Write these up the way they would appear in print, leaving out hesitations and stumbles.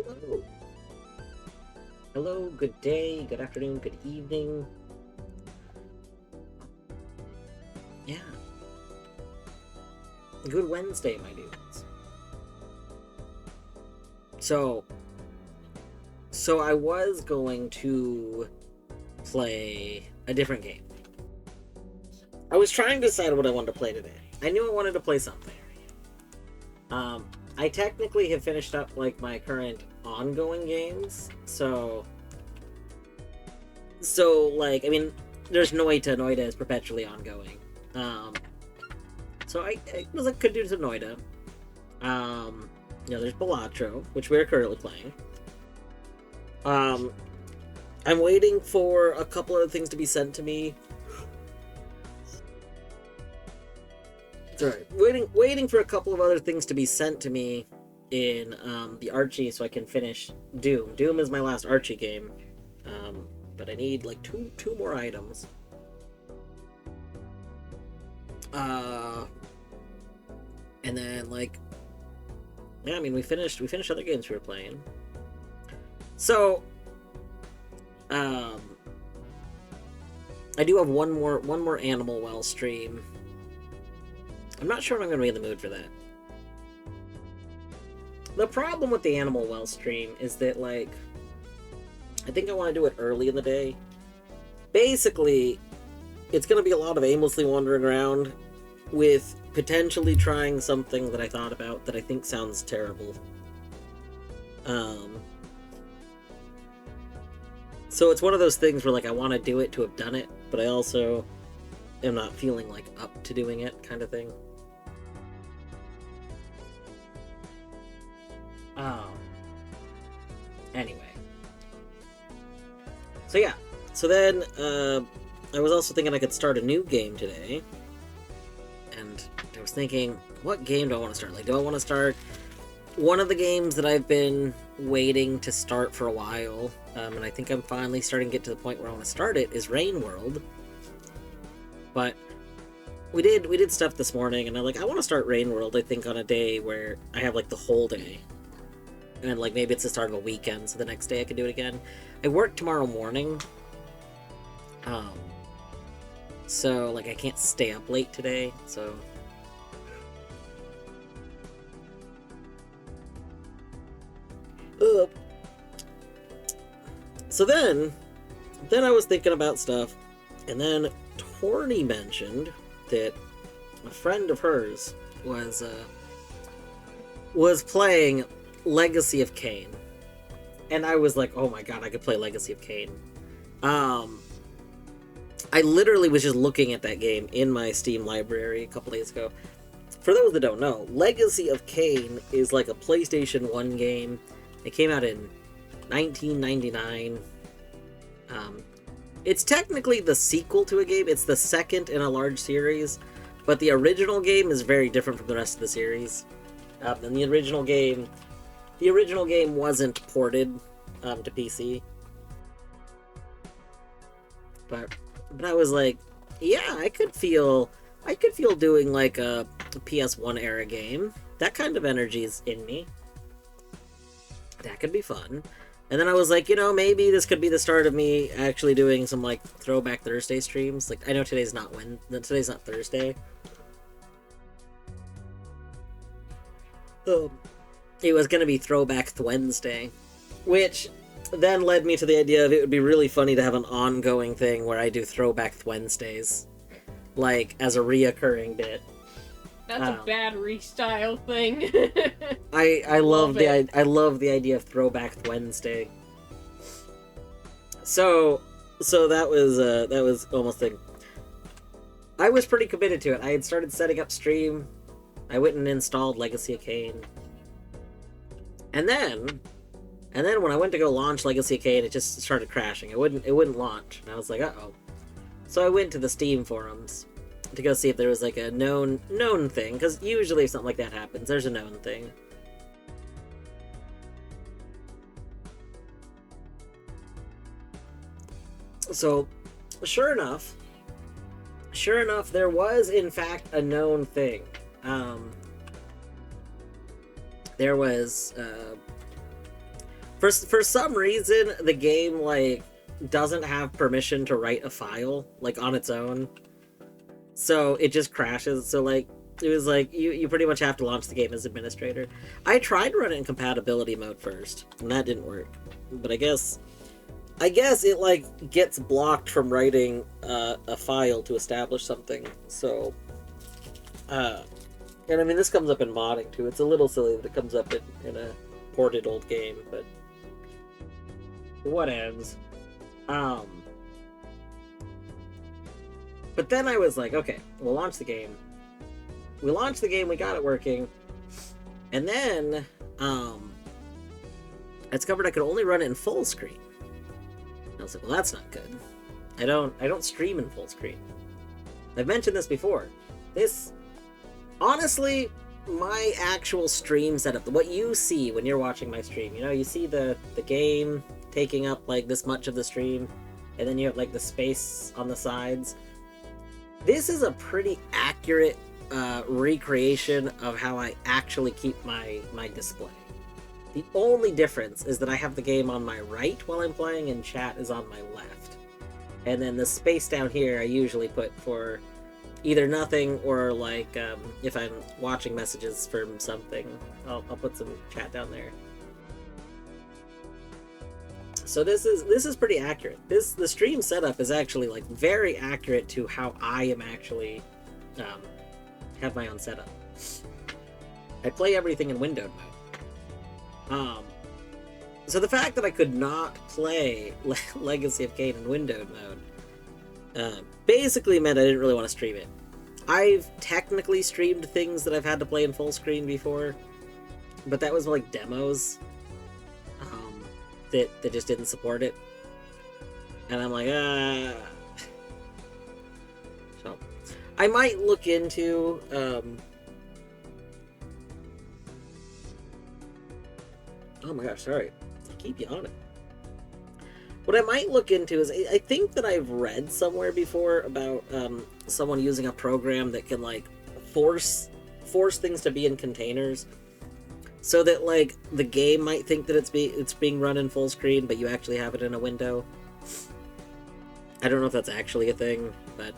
Hello. Hello, good day, good afternoon, good evening. Yeah. Good Wednesday, my dudes. So I was going to play a different game. I was trying to decide what I wanted to play today. I knew I wanted to play something. I technically have finished up like my current ongoing games, so like, I mean, there's Noita. Noita is perpetually ongoing. So I was like, could do some Noita. There's Balatro, which we're currently playing. I'm waiting for a couple of things to be sent to me. Sorry, waiting for a couple of other things to be sent to me in the Archie, so I can finish Doom. Doom is my last Archie game, but I need like two more items. And then like, yeah, I mean, we finished other games we were playing. So, I do have one more Animal Well stream. I'm not sure if I'm going to be in the mood for that. The problem with the Animal Well stream is that, like, I think I want to do it early in the day. Basically, it's going to be a lot of aimlessly wandering around with potentially trying something that I thought about that I think sounds terrible. So it's one of those things where, like, I want to do it to have done it, but I also am not feeling, like, up to doing it, kind of thing. Anyway. So yeah. So then, I was also thinking I could start a new game today. And I was thinking, what game do I want to start? Like, do I want to start one of the games that I've been waiting to start for a while, and I think I'm finally starting to get to the point where I want to start it, is Rain World. But we did stuff this morning, and I want to start Rain World, I think, on a day where I have, like, the whole day. And, like, maybe it's the start of a weekend, so the next day I can do it again. I work tomorrow morning, so, like, I can't stay up late today, so... So then I was thinking about stuff, and then Torny mentioned that a friend of hers was playing Legacy of Kain, and I was like, oh my god, I could play Legacy of Kain. I literally was just looking at that game in my Steam library a couple days ago. For those that don't know, Legacy of Kain is like a PlayStation 1 game. It came out in 1999. It's technically the sequel to a game. It's the second in a large series, but the original game is very different from the rest of the series. And the original game wasn't ported to PC. But I was like, yeah, I could feel doing like a PS1 era game. That kind of energy is in me. That could be fun. And then I was like, maybe this could be the start of me actually doing some, like, Throwback Thursday streams. Like, I know today's not Thursday. It was gonna be Throwback Wednesday, which then led me to the idea of it would be really funny to have an ongoing thing where I do Throwback Wednesdays, like, as a reoccurring bit. That's a bad restyle thing. I love the idea of Throwback Wednesday. So that was almost like, I was pretty committed to it. I had started setting up stream. I went and installed Legacy of Kain. And then when I went to go launch Legacy of Kain, it just started crashing. It wouldn't launch. And I was like, uh-oh. So I went to the Steam forums to go see if there was, like, a known thing, because usually if something like that happens, there's a known thing. So, sure enough, there was, in fact, a known thing. There was, For some reason, the game, like, doesn't have permission to write a file, like, on its own. So it just crashes. So, like, it was like, you pretty much have to launch the game as administrator. I tried to run it in compatibility mode first, and that didn't work. But I guess it, like, gets blocked from writing a file to establish something. So, and I mean, this comes up in modding, too. It's a little silly that it comes up in a ported old game, but whatevs. But then I was like, okay, we'll launch the game. We launched the game, we got it working, and then I discovered I could only run it in full screen. I was like, well, that's not good. I don't stream in full screen. I've mentioned this before. Honestly, my actual stream setup, what you see when you're watching my stream, you know, you see the game taking up like this much of the stream, and then you have like the space on the sides. This is a pretty accurate recreation of how I actually keep my display. The only difference is that I have the game on my right while I'm playing and chat is on my left. And then the space down here I usually put for either nothing or like if I'm watching messages from something, I'll put some chat down there. So this is pretty accurate. The stream setup is actually like very accurate to how I am actually have my own setup. I play everything in windowed mode. So the fact that I could not play Legacy of Kain in windowed mode basically meant I didn't really want to stream it. I've technically streamed things that I've had to play in full screen before, but that was like demos that just didn't support it. And I'm like, So, I might look into, oh my gosh, sorry. I keep yawning. What I might look into is, I think that I've read somewhere before about someone using a program that can, like, force things to be in containers, so that, like, the game might think that it's being run in full screen, but you actually have it in a window. I don't know if that's actually a thing, but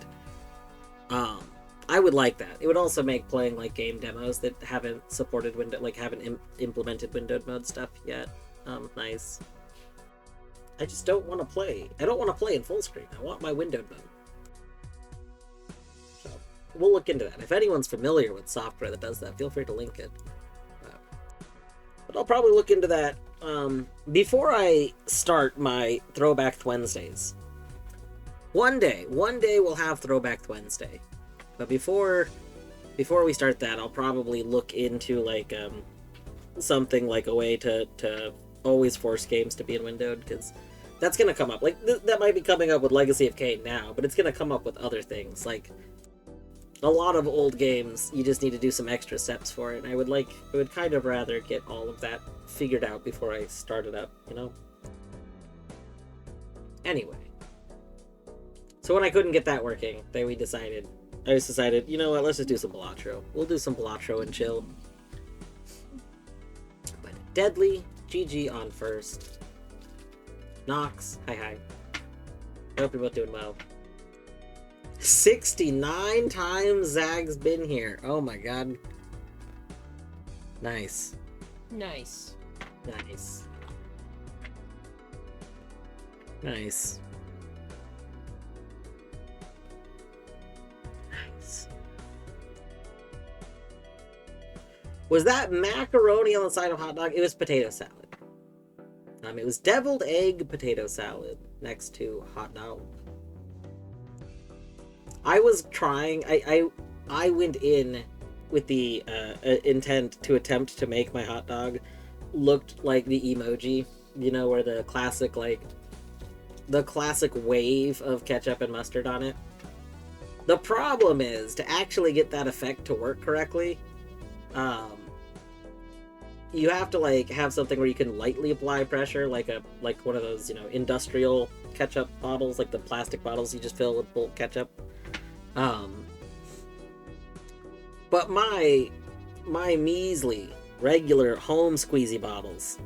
I would like that. It would also make playing, like, game demos that haven't supported haven't implemented windowed mode stuff yet nice. I just don't want to play. I don't want to play in full screen. I want my windowed mode. So, we'll look into that. If anyone's familiar with software that does that, feel free to link it. But I'll probably look into that before I start my Throwback Wednesdays. One day we'll have Throwback Wednesday. But before we start that, I'll probably look into like something like a way to always force games to be in windowed, because that's gonna come up. Like that might be coming up with Legacy of Kain now, but it's gonna come up with other things. Like a lot of old games, you just need to do some extra steps for it. And I would kind of rather get all of that figured out before I start it up, you know? Anyway. So when I couldn't get that working, I just decided, you know what, let's just do some Balatro. We'll do some Balatro and chill. But Deadly, GG on first. Nox, hi. I hope you're both doing well. 69 times Zag's been here. Oh my god. Nice. Nice. Nice. Nice. Nice. Was that macaroni on the side of hot dog? It was potato salad. It was deviled egg potato salad next to hot dog. I was trying. I went in with the intent to attempt to make my hot dog looked like the emoji, you know, where the classic wave of ketchup and mustard on it. The problem is, to actually get that effect to work correctly, you have to like have something where you can lightly apply pressure, like one of those, you know, industrial ketchup bottles, like the plastic bottles you just fill with bulk ketchup. But my measly regular home squeezy bottles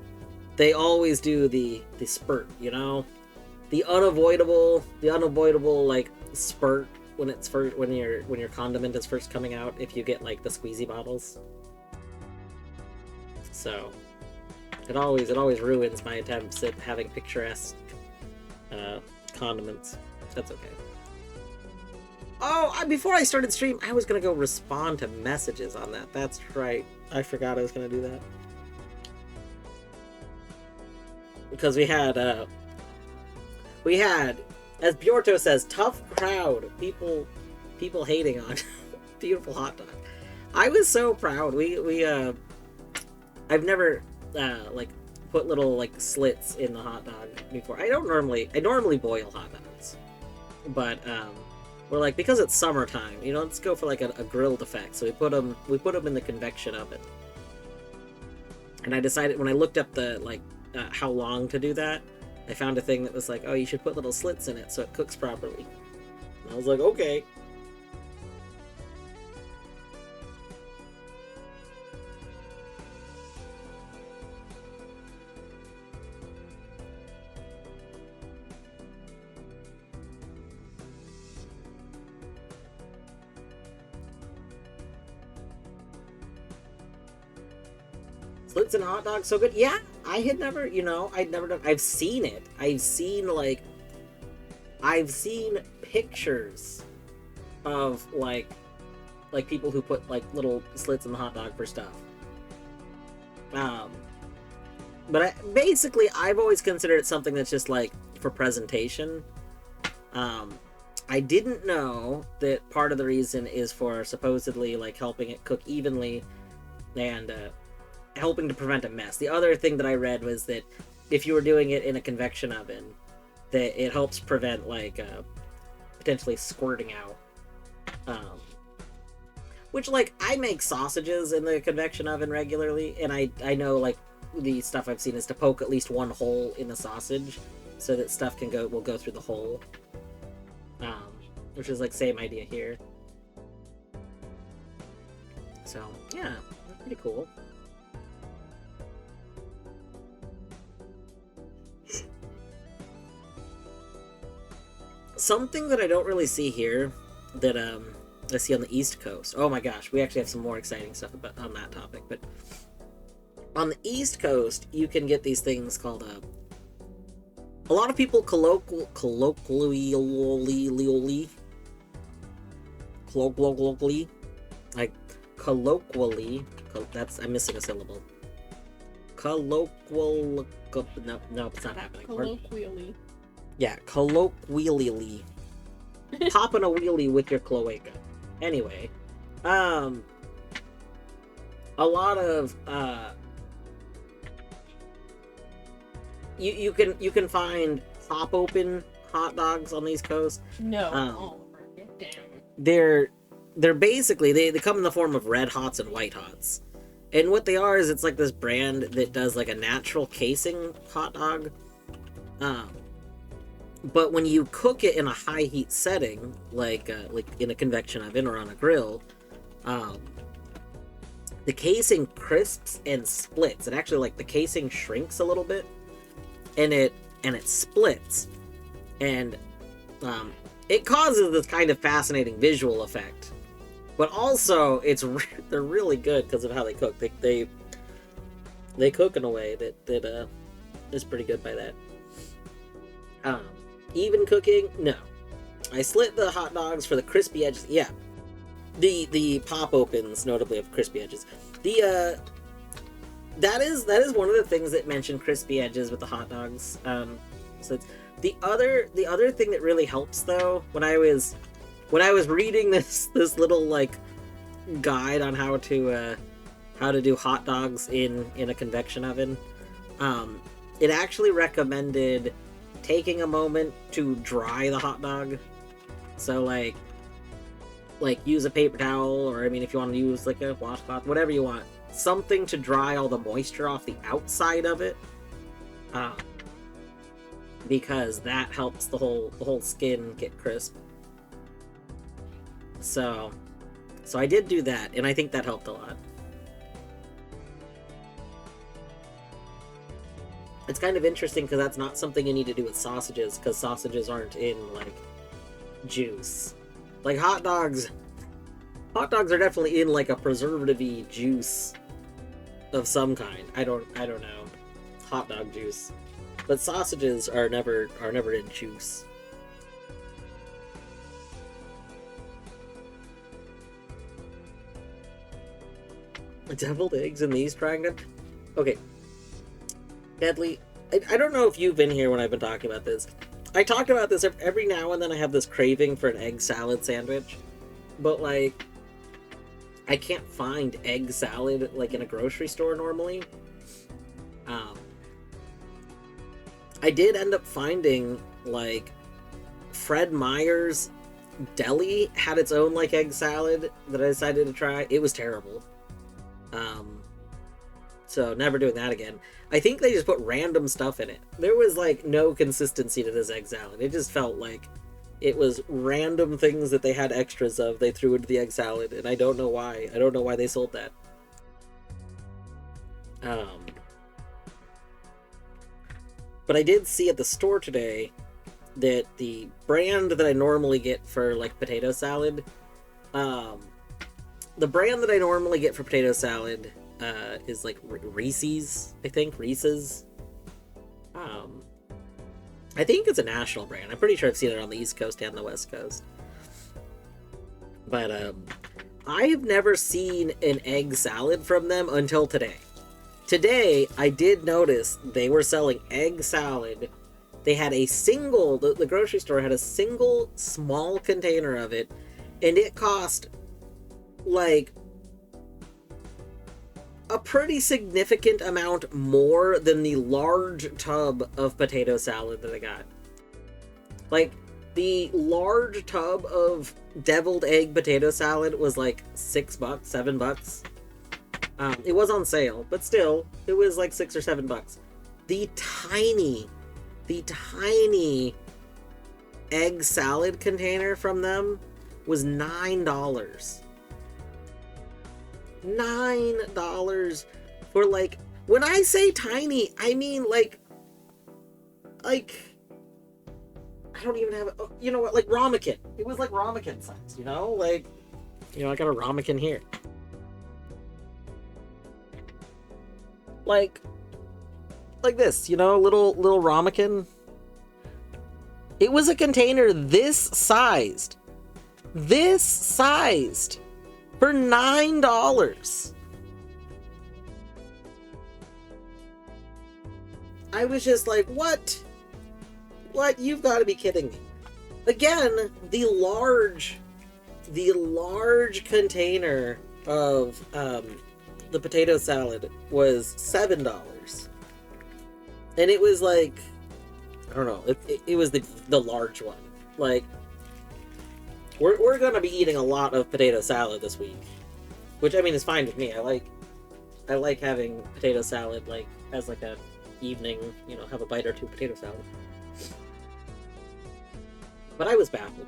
they always do the spurt, you know, the unavoidable like spurt when it's first when your condiment is first coming out if you get like the squeezy bottles. So it always ruins my attempts at having picturesque condiments. That's okay. Oh, before I started stream, I was gonna go respond to messages on that. That's right. I forgot I was gonna do that. Because we had, as Bjorto says, tough crowd. People hating on beautiful hot dog. I was so proud. I've never, like, put little, like, slits in the hot dog before. I normally boil hot dogs. But, we're like, because it's summertime, you know, let's go for like a grilled effect. So we put them in the convection oven. And I decided when I looked up the like how long to do that, I found a thing that was like, oh, you should put little slits in it so it cooks properly. And I was like, okay. Slits in a hot dog, so good. Yeah, I had never, you know, I'd never done. I've seen it. I've seen pictures of like people who put like little slits in the hot dog for stuff. But basically, I've always considered it something that's just like for presentation. I didn't know that part of the reason is for supposedly like helping it cook evenly and helping to prevent a mess. The other thing that I read was that if you were doing it in a convection oven, that it helps prevent like potentially squirting out. Which like I make sausages in the convection oven regularly, and I know like the stuff I've seen is to poke at least one hole in the sausage so that stuff will go through the hole. Which is like same idea here. So yeah, that's pretty cool. Something that I don't really see here that I see on the East Coast. Oh my gosh, we actually have some more exciting stuff on that topic. But on the East Coast, you can get these things called a lot of people colloquially, like colloquially. That's I'm missing a syllable. No, it's not happening. Colloquially. Yeah, colloquially. Popping a wheelie with your cloaca. Anyway, a lot of you can find pop open hot dogs on the East Coast. No. Damn. They're basically they come in the form of red hots and white hots. And what they are is it's like this brand that does like a natural casing hot dog. But when you cook it in a high heat setting, like in a convection oven or on a grill, the casing crisps and splits. It actually like the casing shrinks a little bit, and it splits, and it causes this kind of fascinating visual effect. But also, they're really good because of how they cook. They cook in a way that is pretty good by that. Even cooking? No. I slit the hot dogs for the crispy edges. Yeah. The pop opens notably have crispy edges. That is one of the things that mentioned crispy edges with the hot dogs. So it's the other thing that really helps though, when I was reading this little like guide on how to do hot dogs in a convection oven, it actually recommended taking a moment to dry the hot dog. So like use a paper towel, or I mean if you want to use like a washcloth, whatever you want, something to dry all the moisture off the outside of it, because that helps the whole skin get crisp. So I did do that, and I think that helped a lot. it's kind of interesting because that's not something you need to do with sausages, because sausages aren't in, like, juice. Like, hot dogs are definitely in, like, a preservative-y juice of some kind. I don't know. Hot dog juice. But sausages are never in juice. Deviled eggs in the East Dragon? Okay. Deadly. I don't know if you've been here when I've been talking about this. I talk about this every now and then. I have this craving for an egg salad sandwich. But, like, I can't find egg salad, like, in a grocery store normally. I did end up finding, like, Fred Meyer's Deli had its own, like, egg salad that I decided to try. It was terrible. So never doing that again. I think they just put random stuff in it. There was, like, no consistency to this egg salad. It just felt like it was random things that they had extras of they threw into the egg salad, and I don't know why. I don't know why they sold that. But I did see at the store today that the brand that I normally get for, like, potato salad, the brand that I normally get for potato salad is, like, Reese's, I think. Reese's. I think it's a national brand. I'm pretty sure I've seen it on the East Coast and the West Coast. But I have never seen an egg salad from them until today. Today, I did notice they were selling egg salad. They had a single, the grocery store had a single small container of it, and it cost, like, a pretty significant amount more than the large tub of potato salad that I got. Like, the large tub of deviled egg potato salad was like $6, $7. It was on sale, but still, it was like $6 or $7. The tiny egg salad container from them was $9. $9 for, like, when I say tiny, I mean like I don't even have it. Oh, you know what, like ramekin. It was like ramekin size, you know? Like, you know, I got a ramekin here. Like this, you know, little ramekin. It was a container this sized for $9. I was just like, what? You've got to be kidding me. Again, the large container of the potato salad was $7. And it was like, I don't know, it was the large one. Like, we're gonna be eating a lot of potato salad this week, which, I mean, is fine with me. I like having potato salad, like, as like a evening, you know, have a bite or two potato salad. But I was baffled.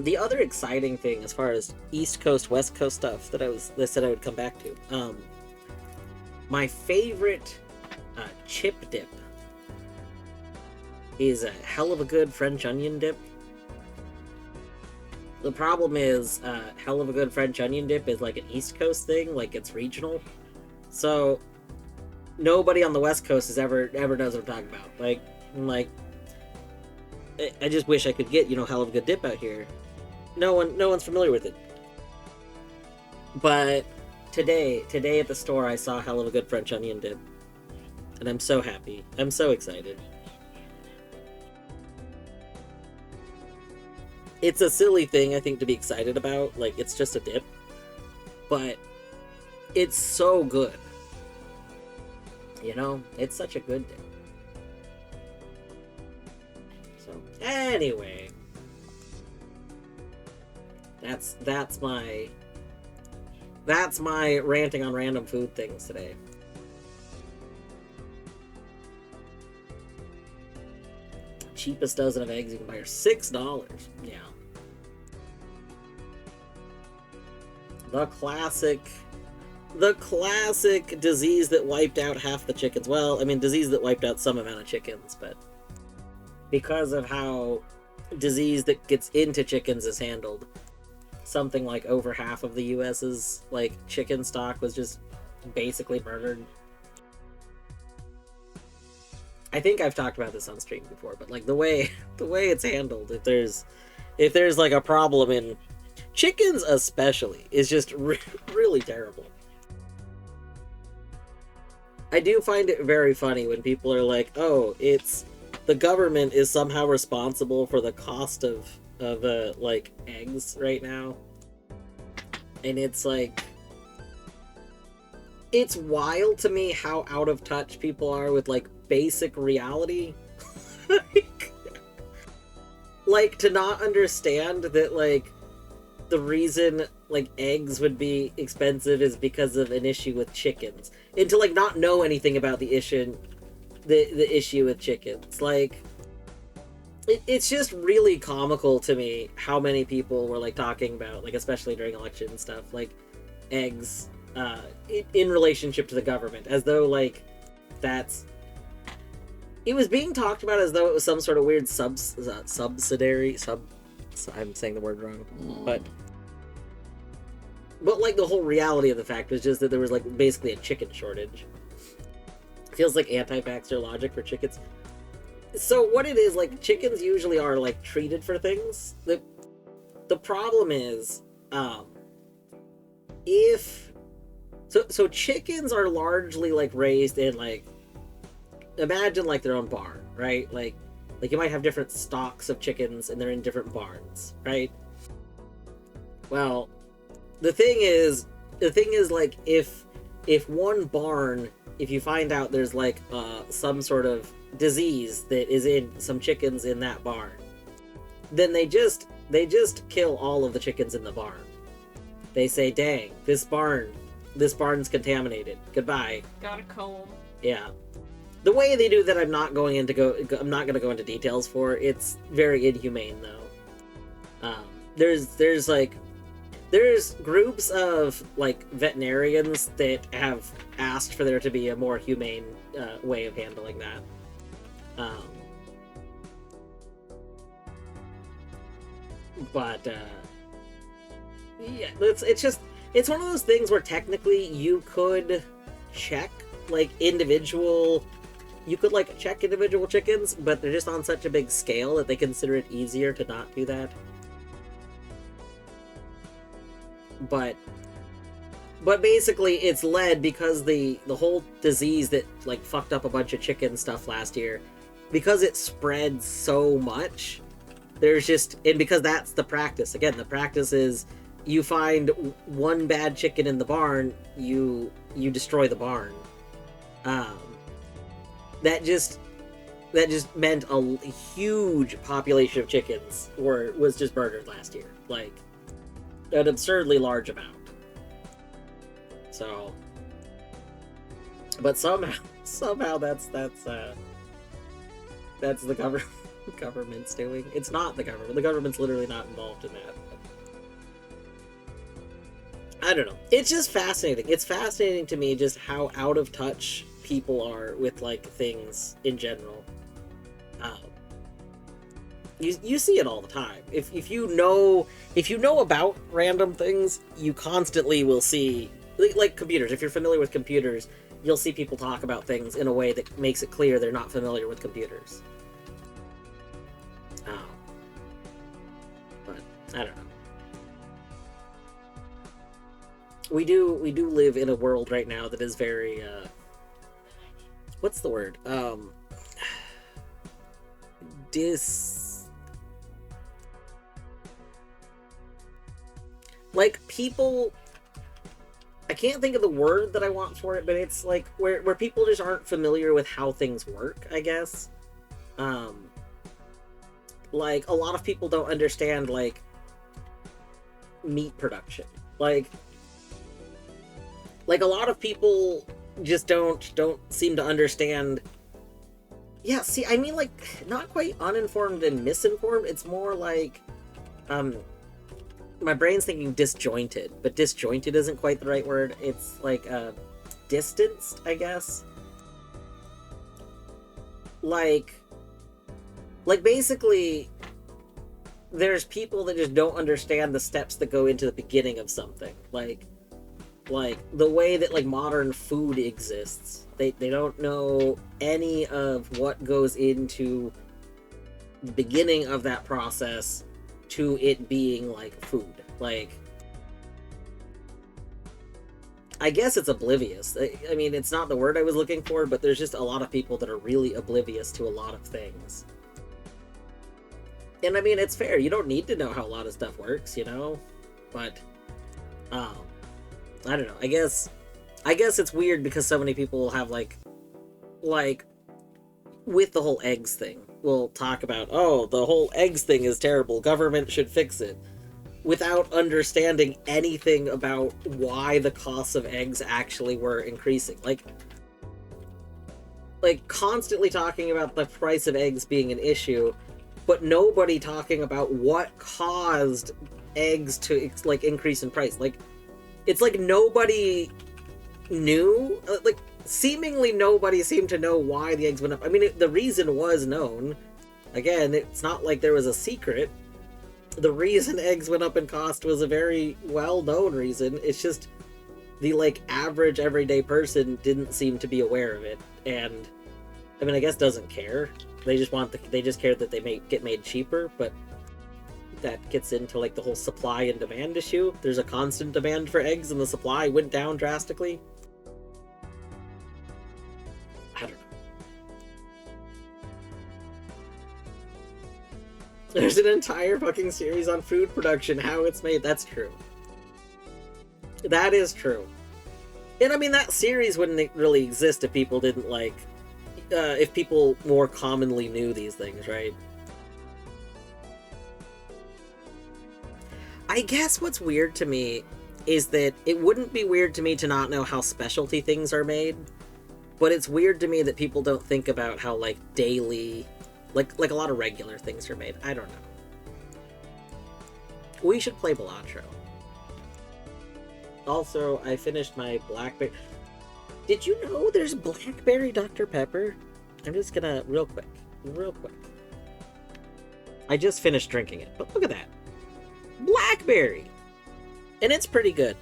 The other exciting thing as far as East Coast, West Coast stuff that I said I would come back to, my favorite chip dip is a hell of a good French onion dip. The problem is, hell of a good French onion dip is like an East Coast thing, like it's regional. So nobody on the West Coast has ever knows what I'm talking about. Like, I just wish I could get, you know, hell of a good dip out here. No one's familiar with it. But today at the store, I saw hell of a good French onion dip, and I'm so happy. I'm so excited. It's a silly thing, I think, to be excited about. Like, it's just a dip, but it's so good. You know, it's such a good dip. So, anyway, that's my ranting on random food things today. Cheapest dozen of eggs you can buy are $6. Yeah. The the classic disease that wiped out half the chickens. Well, I mean, disease that wiped out some amount of chickens, but because of how disease that gets into chickens is handled, something like over half of the US's like chicken stock was just basically murdered. I think I've talked about this on stream before, but like the way it's handled, if there's like a problem in chickens especially, is just really terrible. I do find it very funny when people are like, "Oh, it's the government is somehow responsible for the cost of like eggs right now," and it's like, it's wild to me how out of touch people are with like basic reality. Like to not understand that like the reason like eggs would be expensive is because of an issue with chickens, and to like not know anything about the issue with chickens. Like it's just really comical to me how many people were like talking about, like especially during election stuff, like eggs in relationship to the government, as though like it was being talked about as though it was some sort of weird subsidiary. I'm saying the word wrong, but like the whole reality of the fact was just that there was like basically a chicken shortage. Feels like anti-vaxxer logic for chickens. So what it is, like, chickens usually are like treated for things. The problem is, so chickens are largely like raised in like, imagine like their own barn, right? Like you might have different stocks of chickens and they're in different barns, right? Well, the thing is like if one barn, if you find out there's like some sort of disease that is in some chickens in that barn, then they just kill all of the chickens in the barn. They say, "Dang, this barn's contaminated. Goodbye." Gotta comb. Yeah. The way they do that, I'm not going to go into details for. It's very inhumane, though. There's groups of like veterinarians that have asked for there to be a more humane way of handling that. But yeah, it's one of those things where technically you could check like individual chickens, but they're just on such a big scale that they consider it easier to not do that. But basically it's led because the whole disease that like fucked up a bunch of chicken stuff last year, because it spread so much, and because that's the practice. Again, the practice is you find one bad chicken in the barn, you destroy the barn. That just meant a huge population of chickens was just murdered last year, like an absurdly large amount. So, but somehow that's the government's doing. It's not the government. The government's literally not involved in that. I don't know. It's just fascinating. It's fascinating to me just how out of touch people are with like things in general. You see it all the time. If you know about random things, you constantly will see, like computers. If you're familiar with computers, you'll see people talk about things in a way that makes it clear they're not familiar with computers. But I don't know. We do live in a world right now that is very what's the word? Like people, I can't think of the word that I want for it, but it's like where people just aren't familiar with how things work, I guess. Like a lot of people don't understand like meat production. Like a lot of people just don't seem to understand. Yeah, see, I mean, like, not quite uninformed and misinformed. It's more like, my brain's thinking disjointed, but disjointed isn't quite the right word. It's like distanced, I guess. Like basically, there's people that just don't understand the steps that go into the beginning of something. Like the way that like modern food exists. They don't know any of what goes into the beginning of that process to it being like food. Like, I guess it's oblivious. I mean, it's not the word I was looking for, but there's just a lot of people that are really oblivious to a lot of things. And I mean, it's fair. You don't need to know how a lot of stuff works, you know? But, I don't know. I guess it's weird because so many people have like, with the whole eggs thing, we'll talk about, oh, the whole eggs thing is terrible. Government should fix it. Without understanding anything about why the costs of eggs actually were increasing. Like constantly talking about the price of eggs being an issue, but nobody talking about what caused eggs to like increase in price. Like, it's like nobody knew, like seemingly nobody seemed to know why the eggs went up. I mean, the reason was known. Again, it's not like there was a secret. The reason eggs went up in cost was a very well-known reason. It's just the like average everyday person didn't seem to be aware of it, and I mean, I guess doesn't care. They just they just care that they get made cheaper, but that gets into like the whole supply and demand issue. There's a constant demand for eggs, and the supply went down drastically. I don't know. There's an entire fucking series on food production, how it's made. That's true. That is true. And I mean, that series wouldn't really exist if people didn't like, if people more commonly knew these things, right? I guess what's weird to me is that it wouldn't be weird to me to not know how specialty things are made, but it's weird to me that people don't think about how like daily, like a lot of regular things are made. I don't know. We should play Balatro. Also, I finished my Blackberry. Did you know there's Blackberry Dr. Pepper? I'm just gonna, real quick. I just finished drinking it, but look at that. Blackberry! And it's pretty good.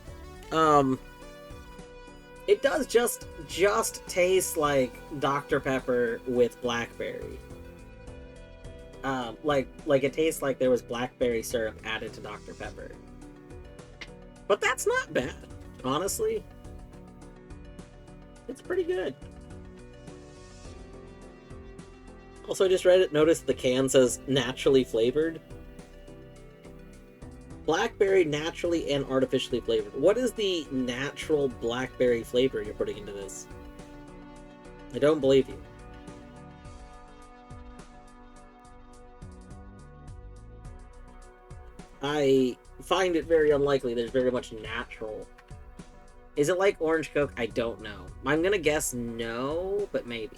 It does just taste like Dr. Pepper with blackberry. Like it tastes like there was blackberry syrup added to Dr. Pepper. But that's not bad, honestly. It's pretty good. Also, I just noticed the can says naturally flavored. Blackberry naturally and artificially flavored. What is the natural blackberry flavor you're putting into this? I don't believe you. I find it very unlikely there's very much natural. Is it like orange Coke? I don't know. I'm gonna guess no, but maybe.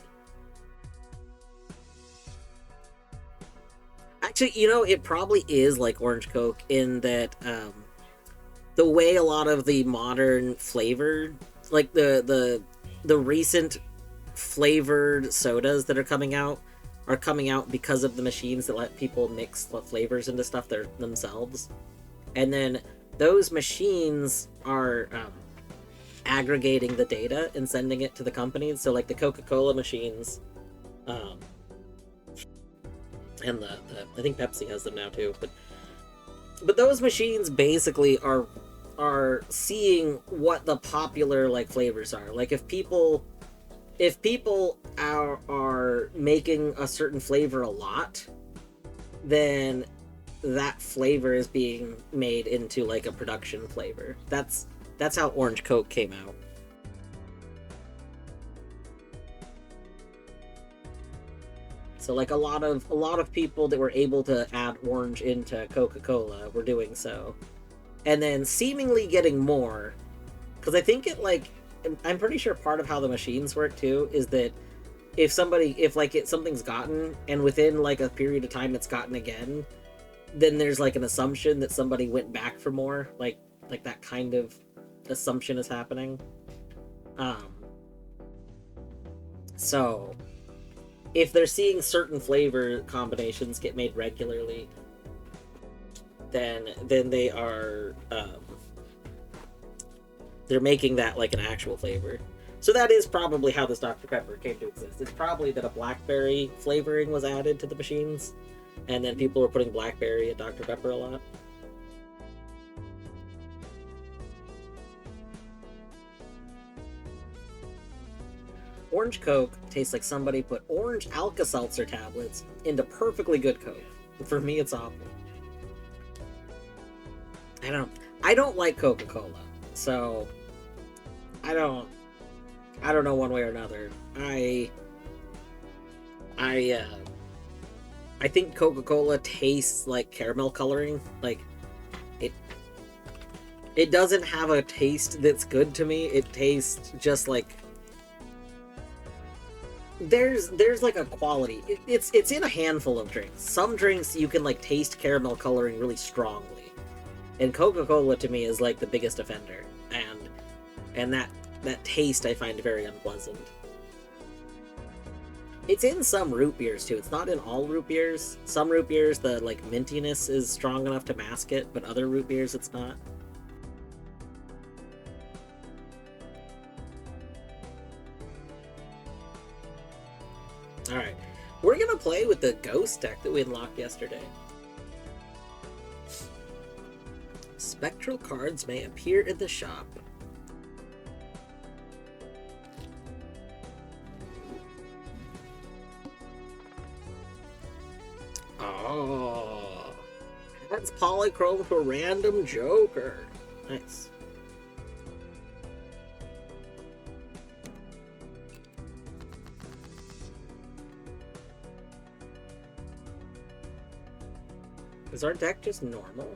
Actually, you know, it probably is like orange Coke in that the way a lot of the modern flavored, like the recent flavored sodas that are coming out because of the machines that let people mix the flavors into stuff themselves. And then those machines are aggregating the data and sending it to the companies. So like the Coca-Cola machines, and the I think Pepsi has them now too, but those machines basically are seeing what the popular like flavors are. Like if people are making a certain flavor a lot, then that flavor is being made into like a production flavor. That's how orange Coke came out. So like a lot of people that were able to add orange into Coca-Cola were doing so. And then seemingly getting more, because I think I'm pretty sure part of how the machines work too is that if something's gotten and within like a period of time it's gotten again, then there's like an assumption that somebody went back for more, like that kind of assumption is happening. Um, so if they're seeing certain flavor combinations get made regularly, then they are they're making that like an actual flavor. So that is probably how this Dr. Pepper came to exist. It's probably that a blackberry flavoring was added to the machines, and then people were putting blackberry in Dr. Pepper a lot. Orange Coke tastes like somebody put orange Alka-Seltzer tablets into perfectly good Coke. For me, it's awful. I don't like Coca-Cola, so I don't know one way or another. I think Coca-Cola tastes like caramel coloring. Like it doesn't have a taste that's good to me. It tastes just like there's like a quality. It's in a handful of drinks. Some drinks you can like taste caramel coloring really strongly, and Coca-Cola to me is like the biggest offender, and that taste I find very unpleasant. It's in some root beers too. It's not in all root beers. Some root beers, the like mintiness is strong enough to mask it, but other root beers, it's not. Alright, we're gonna play with the ghost deck that we unlocked yesterday. Spectral cards may appear in the shop. Oh, that's polychrome to a random Joker. Nice. Is our deck just normal?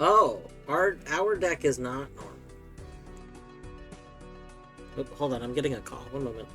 Oh, our deck is not normal. Oh, hold on, I'm getting a call. One moment.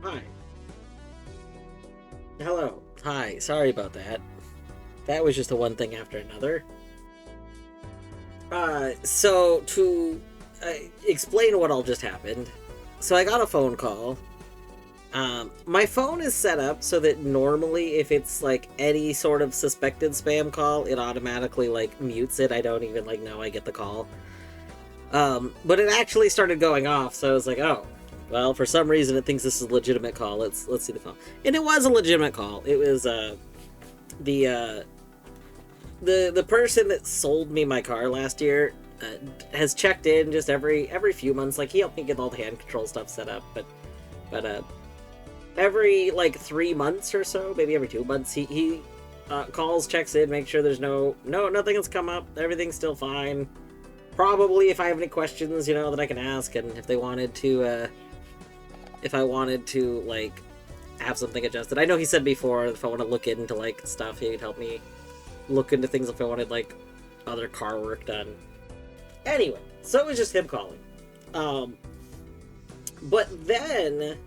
Hi. Hello. Hi. Sorry about that. That was just the one thing after another. So to explain what all just happened. So I got a phone call. My phone is set up so that normally if it's like any sort of suspected spam call, it automatically like mutes it. I don't even like know I get the call. But it actually started going off, so I was like, oh, well, for some reason it thinks this is a legitimate call. Let's see the call. And it was a legitimate call. It was the person that sold me my car last year has checked in just every few months. Like, he helped me get all the hand control stuff set up, but every like 3 months or so, maybe every 2 months, he calls, checks in, makes sure there's nothing has come up, everything's still fine. Probably if I have any questions, that I can ask, and if they wanted to, if I wanted to like have something adjusted. I know he said before if I want to look into like stuff, he'd help me look into things if I wanted like other car work done. Anyway, so it was just him calling. But then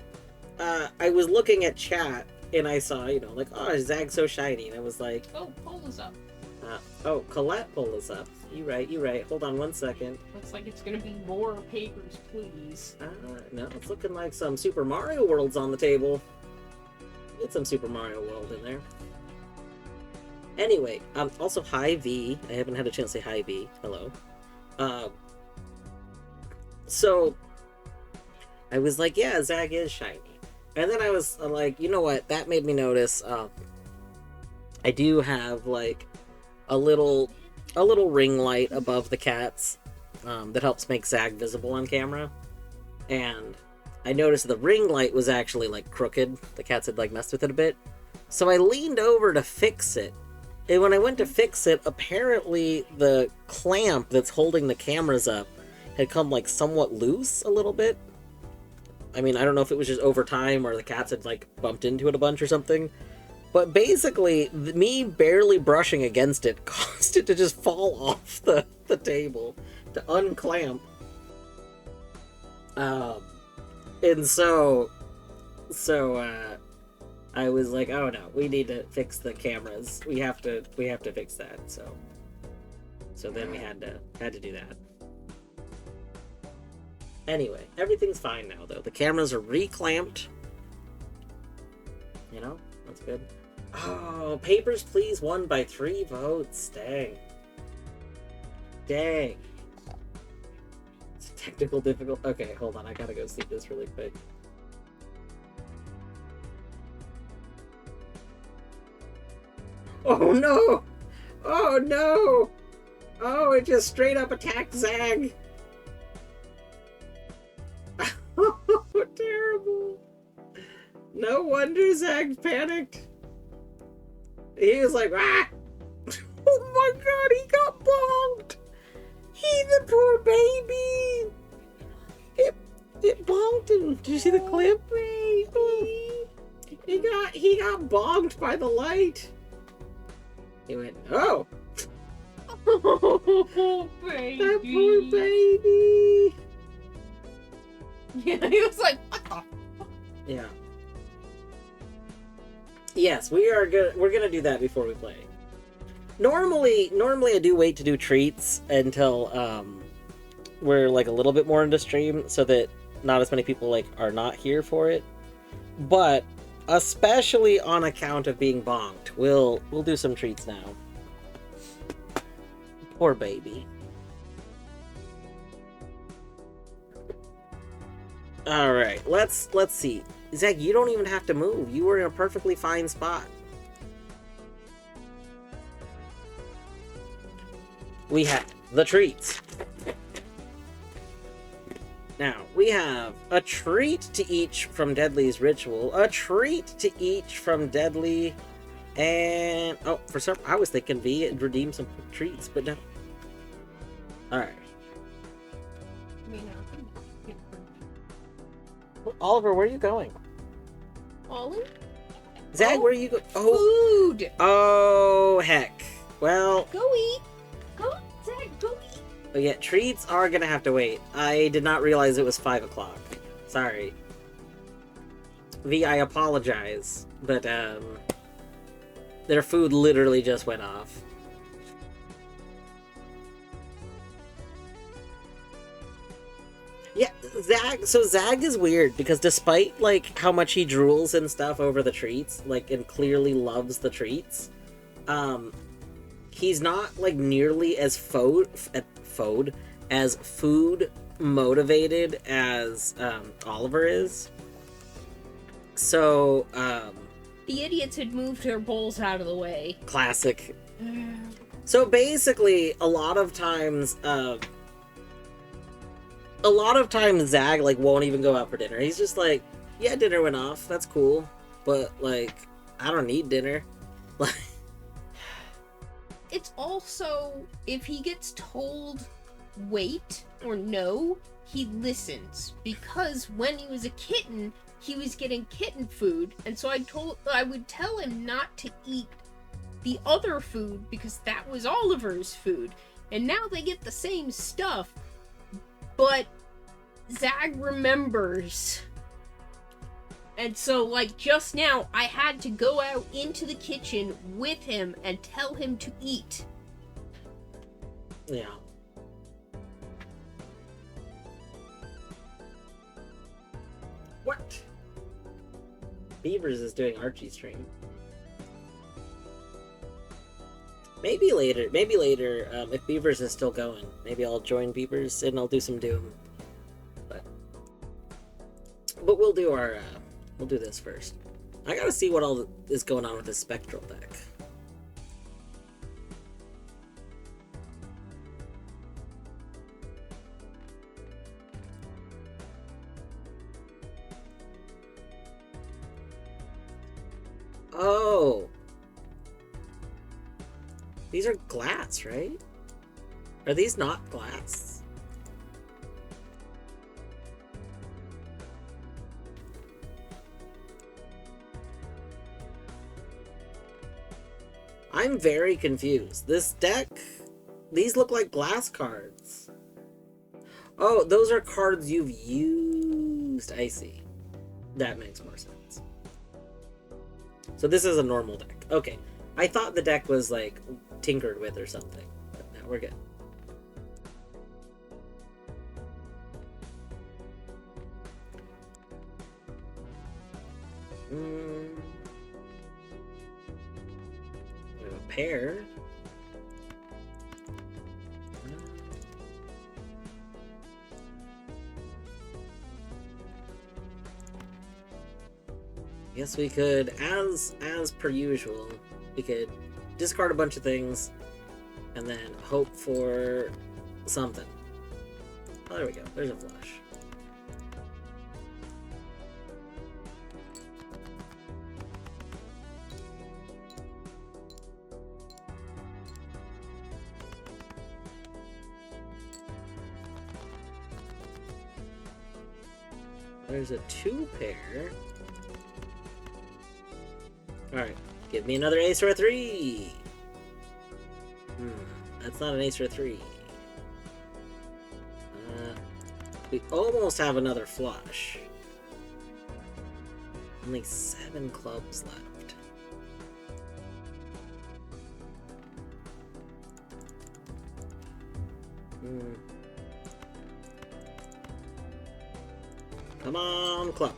I was looking at chat and I saw, like, oh, Zag's so shiny, and I was like, Oh, pull this up. oh, Colette pulled this up. You right. Hold on 1 second. Looks like it's gonna be more papers, please. No, it's looking like some Super Mario World's on the table. Get some Super Mario World in there. Anyway, also hi V. I haven't had a chance to say hi V. Hello. So I was like, yeah, Zag is shiny. And then I was like, you know what? That made me notice. I do have like a little ring light above the cats that helps make Zag visible on camera. And I noticed the ring light was actually like crooked. The cats had like messed with it a bit. So I leaned over to fix it. And when I went to fix it, apparently the clamp that's holding the cameras up had come like somewhat loose a little bit. I mean, I don't know if it was just over time or the cats had like bumped into it a bunch or something. But basically, me barely brushing against it caused it to just fall off the table, to unclamp. And so I was like, oh no, we need to fix the cameras. We have to fix that. So then we had to do that. Anyway, everything's fine now though. The cameras are reclamped. That's good. Oh, Papers, Please won by 3 votes. Dang. It's technical difficult. Okay, hold on. I gotta go see this really quick. Oh no! Oh no! Oh, it just straight up attacked Zag. Oh, terrible. No wonder Zag panicked. He was like, ah! Oh my god, he got bonked! The poor baby! It bonked him. Did you see the clip? Baby! He got bonked by the light. He went, oh! Oh, baby. That poor baby! Yeah, he was like, what the? Yeah. Yes, we're gonna do that before we play. Normally I do wait to do treats until we're like a little bit more into stream so that not as many people like are not here for it. But especially on account of being bonked, we'll do some treats now. Poor baby. All right, let's see. Zach, you don't even have to move. You were in a perfectly fine spot. We have the treats. Now, we have a treat to each from Deadly's Ritual, a treat to each from Deadly, and... oh, for some... I was thinking V and redeem some treats, but no. Alright. Oliver, where are you going? Ollie? Zach, Oh, where are you going? Oh. Food! Oh, heck. Well... Go eat! Go, Zach, go eat! but yeah, treats are gonna have to wait. I did not realize it was 5 o'clock. Sorry. I apologize, but their food literally just went off. Yeah, Zag. So Zag is weird because despite like how much he drools and stuff over the treats, like and clearly loves the treats, um, he's not like nearly as as food motivated as Oliver is. So The idiots had moved their bowls out of the way. classic. So basically, a lot of times Zag like won't even go out for dinner. He's just like, yeah, dinner went off. That's cool, but like, I don't need dinner. Like, It's also, if he gets told wait or no, he listens. Because when he was a kitten, he was getting kitten food, and so I would tell him not to eat the other food because that was Oliver's food. And now they get the same stuff, but Zag remembers. And so, like, just now, I had to go out into the kitchen with him and tell him to eat. yeah. What? Beavers is doing Archie stream. Maybe later, if Beavers is still going, maybe I'll join Beavers and I'll do some Doom. But we'll do we'll do this first. I gotta see what all is going on with this Spectral deck. Oh! These are glass, right? Are these not glass? I'm very confused. This deck, these look like glass cards. Oh, those are cards you've used. I see. That makes more sense. So this is a normal deck. Okay. I thought the deck was like tinkered with or something. But now we're good. We have a pair. Guess we could, as per usual, we could discard a bunch of things and then hope for something. Oh, there we go. There's a flush. There's a 2-pair. Alright, give me another ace or a 3! That's not an ace or a 3. We almost have another flush. Only 7 clubs left. Come on, club.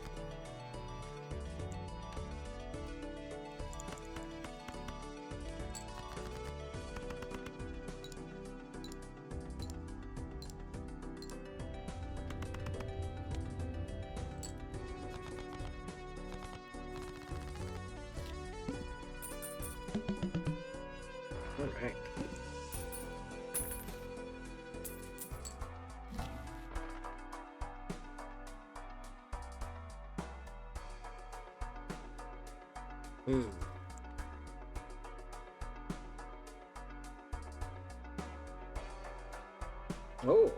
Alright. Oh.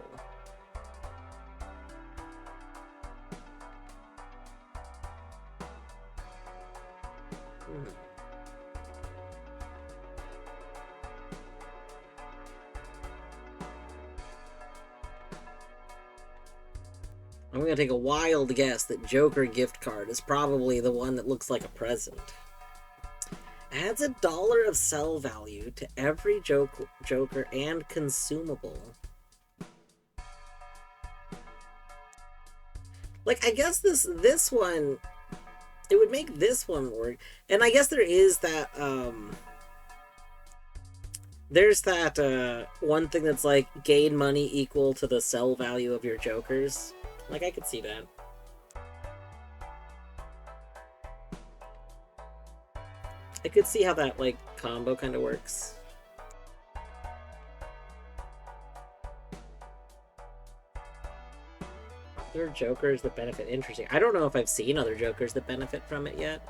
I'm gonna take a wild guess that Joker gift card is probably the one that looks like a present. Adds $1 of sell value to every Joker and consumable. Like, I guess this one, it would make this one work. And I guess there is that, there's that, one thing that's like, gain money equal to the sell value of your Jokers. Like, I could see that. I could see how that, like, combo kind of works. Other Jokers that benefit. Interesting. I don't know if I've seen other Jokers that benefit from it yet.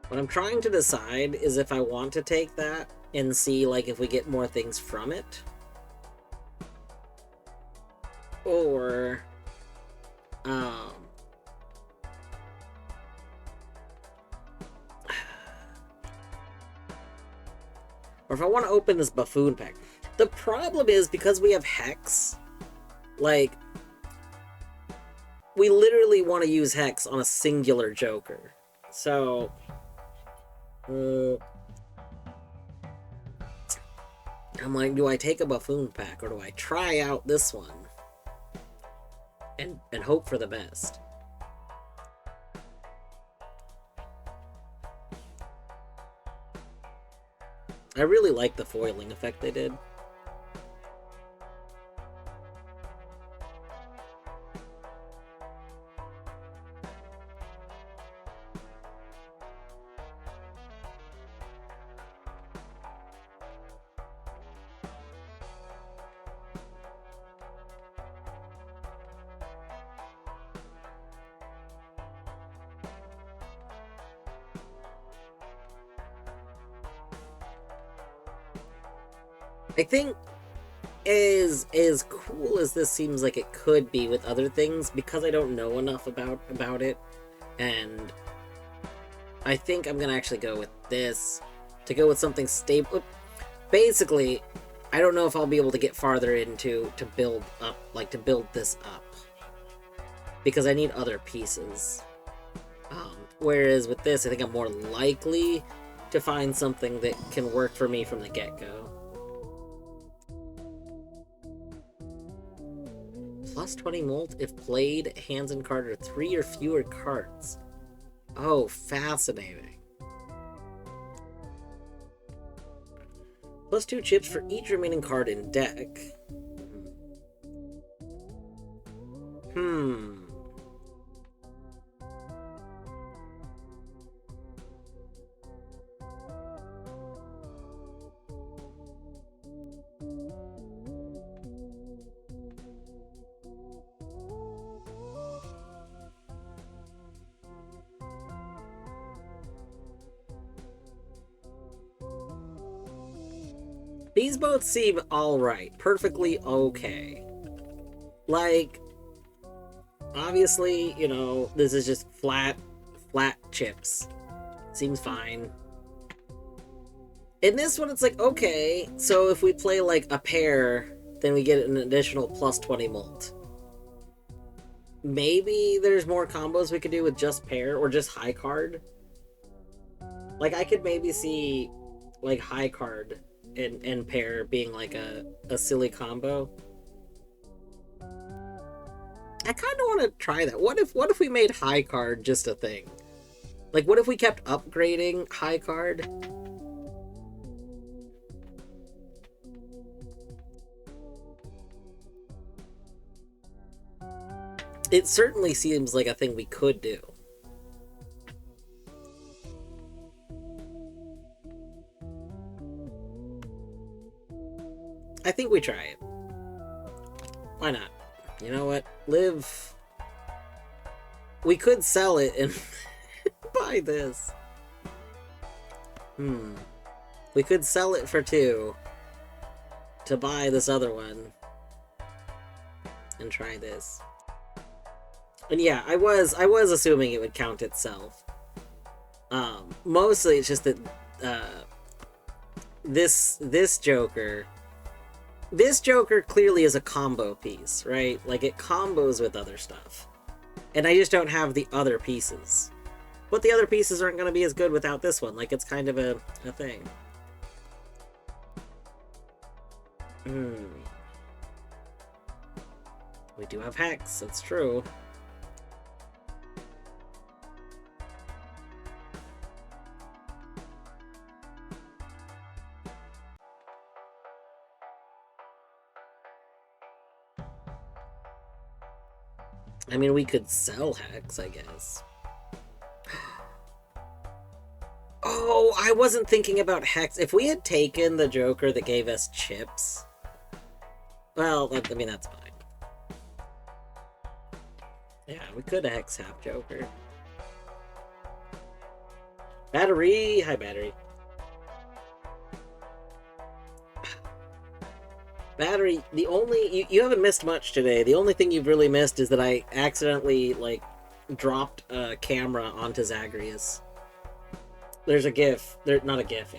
What I'm trying to decide is if I want to take that and see, like, if we get more things from it. Or, or if I want to open this buffoon pack. The problem is, because we have Hex, like, we literally want to use Hex on a singular Joker. So, I'm like, do I take a buffoon pack or do I try out this one and hope for the best? I really like the foiling effect they did. I think as cool as this seems like it could be with other things, because I don't know enough about it, and I think I'm gonna actually go with this to go with something stable. Basically, I don't know if I'll be able to get farther into to build up, like to build this up, because I need other pieces. Whereas with this, I think I'm more likely to find something that can work for me from the get-go. Plus 20 molt if played, hands and card are 3 or fewer cards. Oh, fascinating. Plus 2 chips for each remaining card in deck. These both seem alright. Perfectly okay. Like, obviously, you know, this is just flat chips. Seems fine. In this one, it's like, okay, so if we play, like, a pair, then we get an additional plus 20 molt. Maybe there's more combos we could do with just pair, or just high card. Like, I could maybe see, like, high card and pair being like a silly combo. I kind of want to try that. What if we made high card just a thing? Like, what if we kept upgrading high card? It certainly seems like a thing we could do. I think we try it. Why not? You know what? Live. We could sell it and buy this. We could sell it for 2 to buy this other one. and try this. And yeah, I was assuming it would count itself. Mostly it's just that this Joker clearly is a combo piece, right? Like it combos with other stuff. And I just don't have the other pieces. But the other pieces aren't going to be as good without this one. Like it's kind of a thing. We do have Hex, that's true. I mean, we could sell Hex, I guess. Oh, I wasn't thinking about Hex. If we had taken the Joker that gave us chips... Well, I mean, that's fine. Yeah, we could Hex half Joker. Battery! Hi, Battery. Battery, the only... You haven't missed much today. The only thing you've really missed is that I accidentally, like, dropped a camera onto Zagreus. There's a GIF. Not a GIF,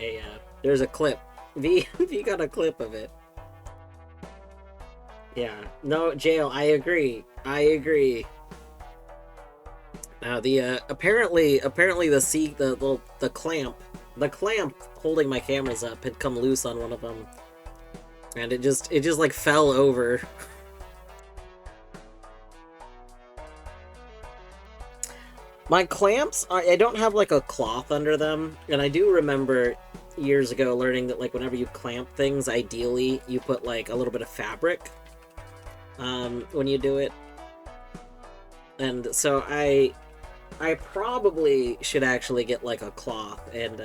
there's a clip. V got a clip of it. Yeah. No, Jail, I agree. Now, apparently the clamp holding my cameras up had come loose on one of them. And it just like fell over. My clamps, I don't have like a cloth under them, and I do remember years ago learning that like whenever you clamp things, ideally you put like a little bit of fabric when you do it. And so I probably should actually get like a cloth and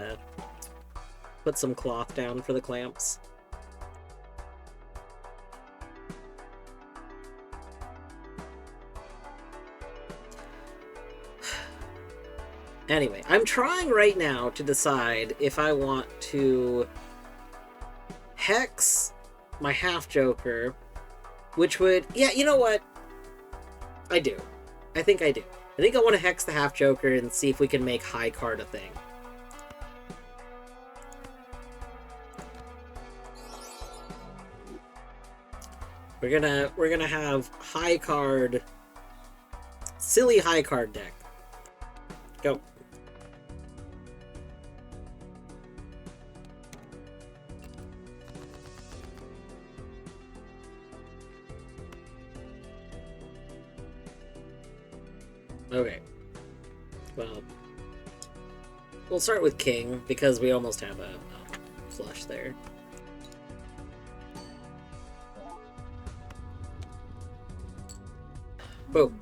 put some cloth down for the clamps. Anyway, I'm trying right now to decide if I want to Hex my half Joker, which would... Yeah, you know what? I do. I think I do. I think I want to Hex the half Joker and see if we can make high card a thing. We're gonna have high card... Silly high card deck. Go. Okay. Well, we'll start with King, because we almost have a flush there. Boom.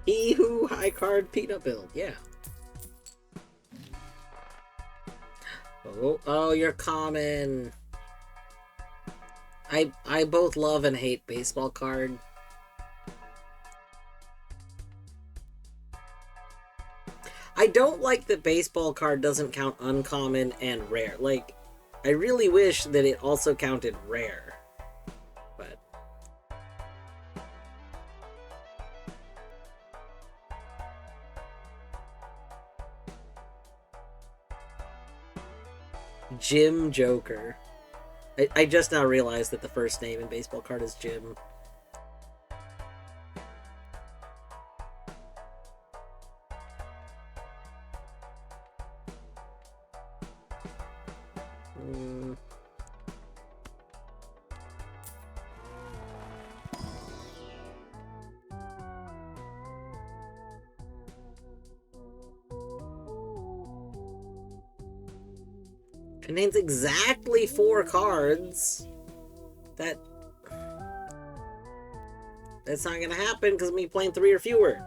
Eehoo, high card peanut build, yeah. Oh, you're common. I both love and hate baseball card. I don't like that baseball card doesn't count uncommon and rare. Like, I really wish that it also counted rare. But Jim Joker. I just now realized that the first name in baseball card is Jim. Contains exactly 4 cards. That's not gonna happen because of me playing 3 or fewer.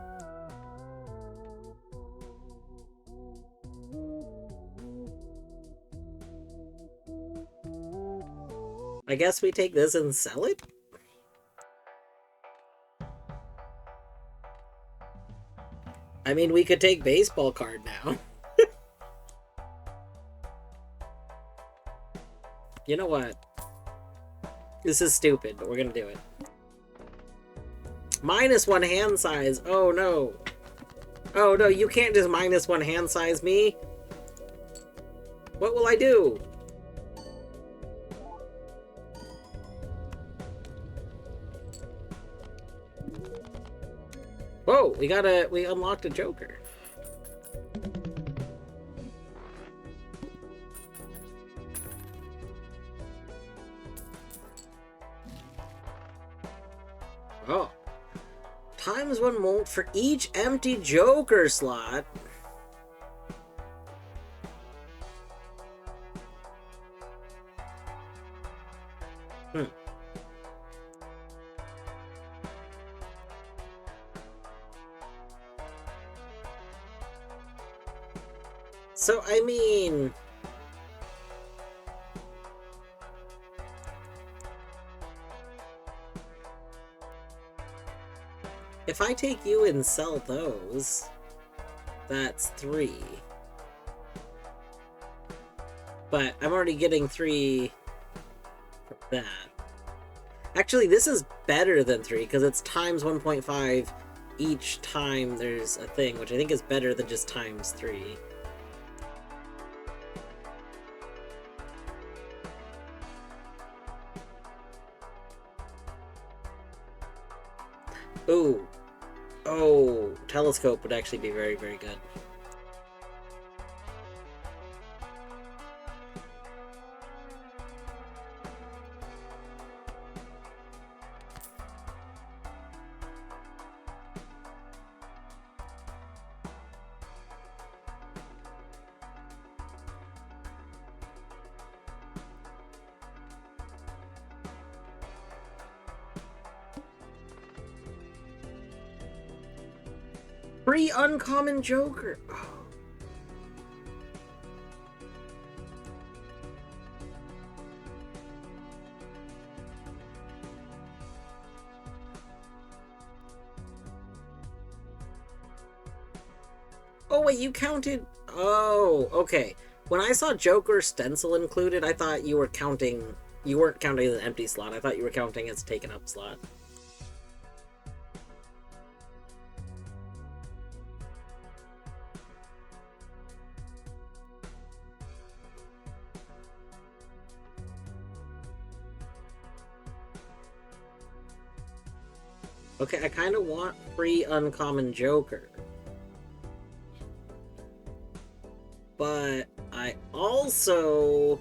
I guess we take this and sell it? I mean, we could take baseball card now. You know what? This is stupid, but we're gonna do it. -1 hand size. Oh no. Oh no, you can't just -1 hand size me. What will I do? Whoa, we unlocked a Joker. Oh. ×1 molt for each empty Joker slot. So, I mean... if I take you and sell those, that's 3. But I'm already getting 3 from that. Actually, this is better than 3, because it's ×1.5 each time there's a thing, which I think is better than just ×3. Ooh. Oh, telescope would actually be very, very good. Free uncommon Joker. Oh wait, you counted... oh, okay. When I saw Joker stencil included, I thought you were counting... you weren't counting as an empty slot. I thought you were counting as a taken up slot. Okay, I kind of want free uncommon Joker. But I also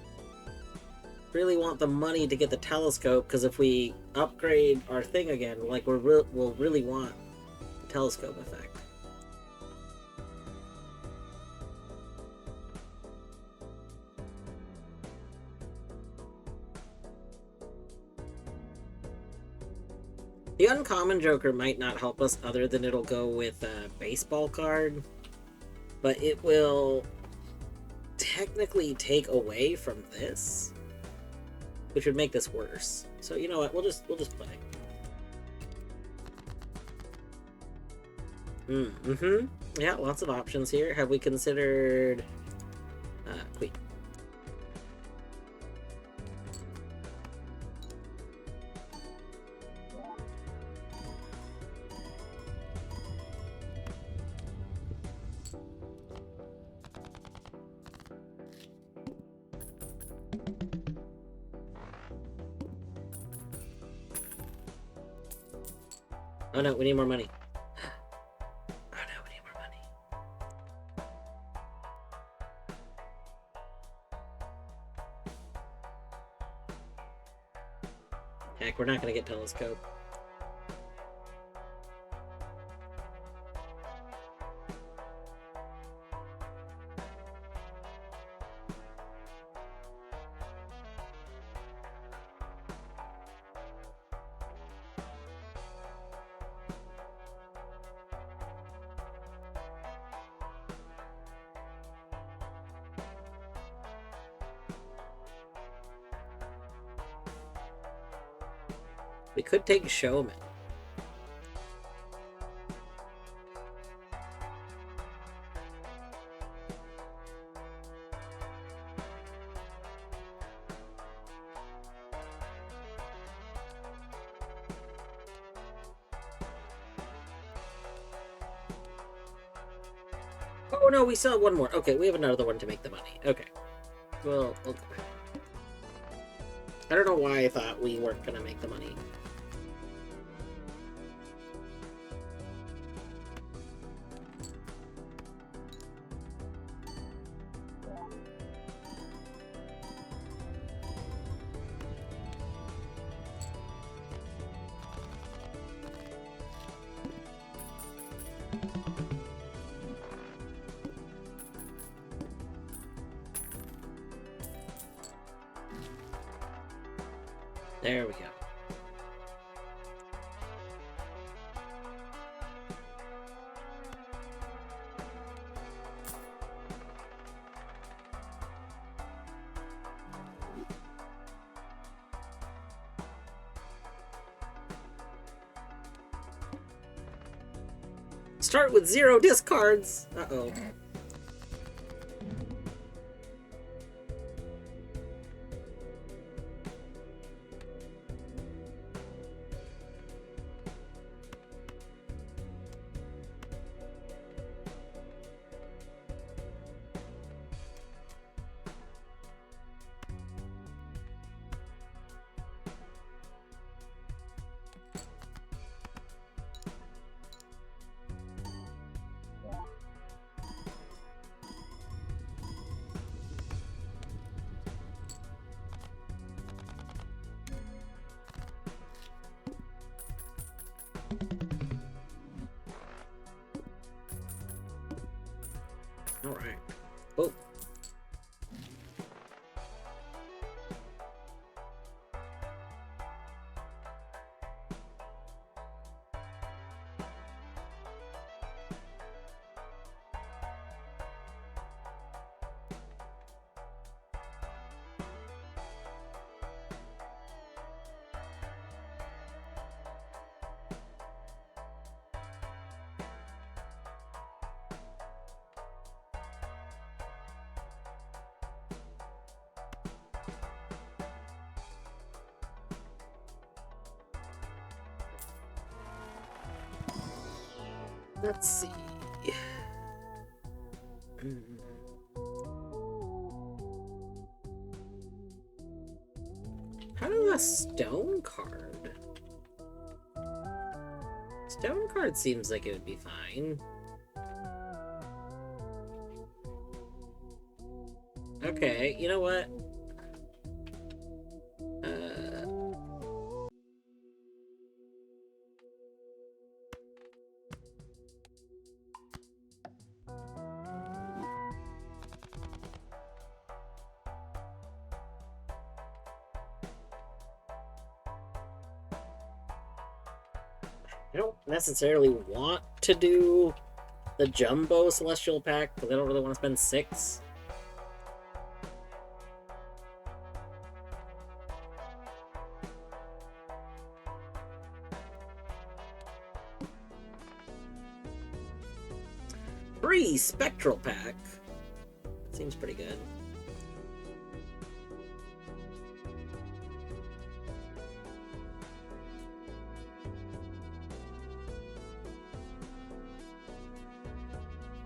really want the money to get the telescope, because if we upgrade our thing again, like we'll really want the telescope effect. The uncommon Joker might not help us other than it'll go with a baseball card, but it will technically take away from this, which would make this worse. So you know what? We'll just play. Yeah, lots of options here. Have we considered Queen? Oh no, we need more money. Oh no, we need more money. Heck, we're not gonna get telescope. We could take Showman. Oh no, we still have one more. Okay, we have another one to make the money. Okay. Well, okay. I don't know why I thought we weren't gonna make the money. There we go. Start with 0 discards! Uh-oh. Alright. Oh. Let's see. How do a stone card? Stone card seems like it would be fine. Okay, you know what? I don't necessarily want to do the Jumbo Celestial Pack, because I don't really want to spend 6. Free Spectral Pack. Seems pretty good.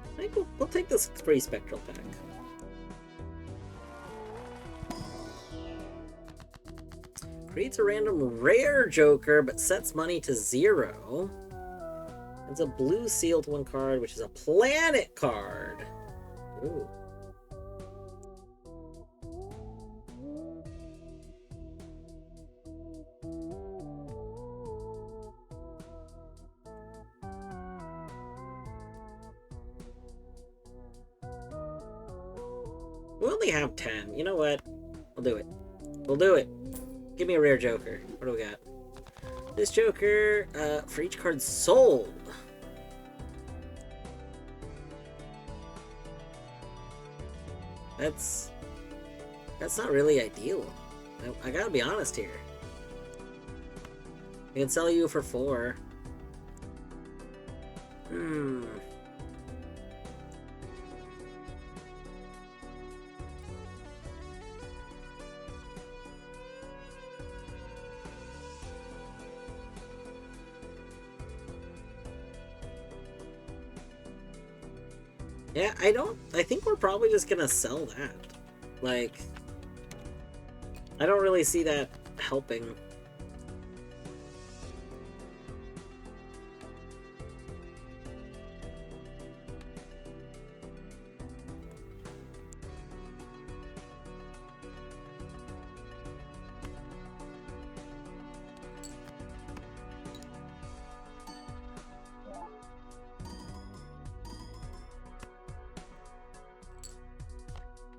I think we'll take this free Spectral Pack. Creates a random rare Joker, but sets money to 0. It's a blue sealed 1 card, which is a planet card. Ooh. We only have 10. You know what? We'll do it. We'll do it. Give me a rare Joker. What do we got? This Joker, for each card sold. That's not really ideal. I gotta be honest here. I can sell you for 4. Yeah, I think we're probably just gonna sell that. Like, I don't really see that helping.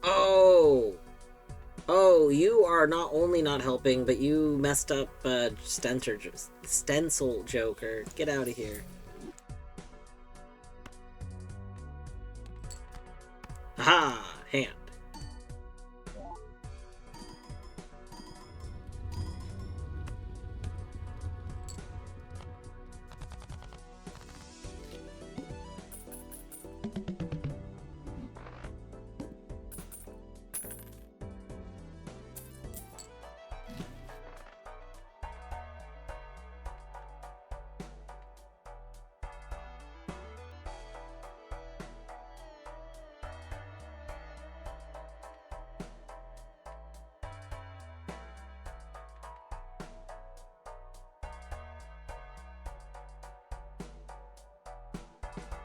Oh! Oh, you are not only not helping, but you messed up stencil Joker. Get out of here. Aha! Hand.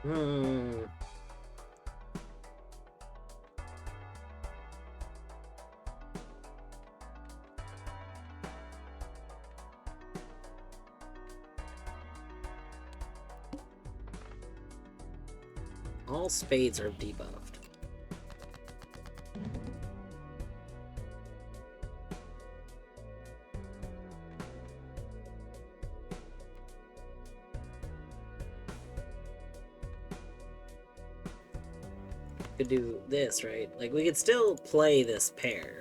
Hmm. All spades are debuffed. Could do this, right? Like, we could still play this pair.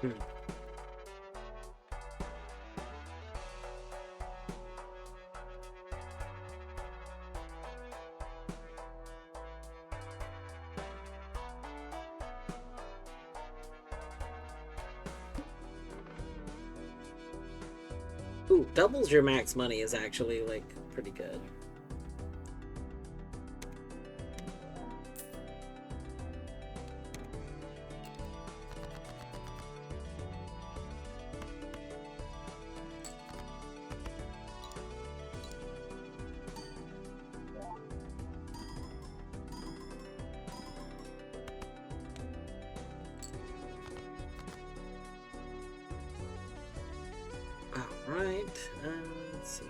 Hmm. Ooh, doubles your max money is actually, like, pretty good. Alright, let's see.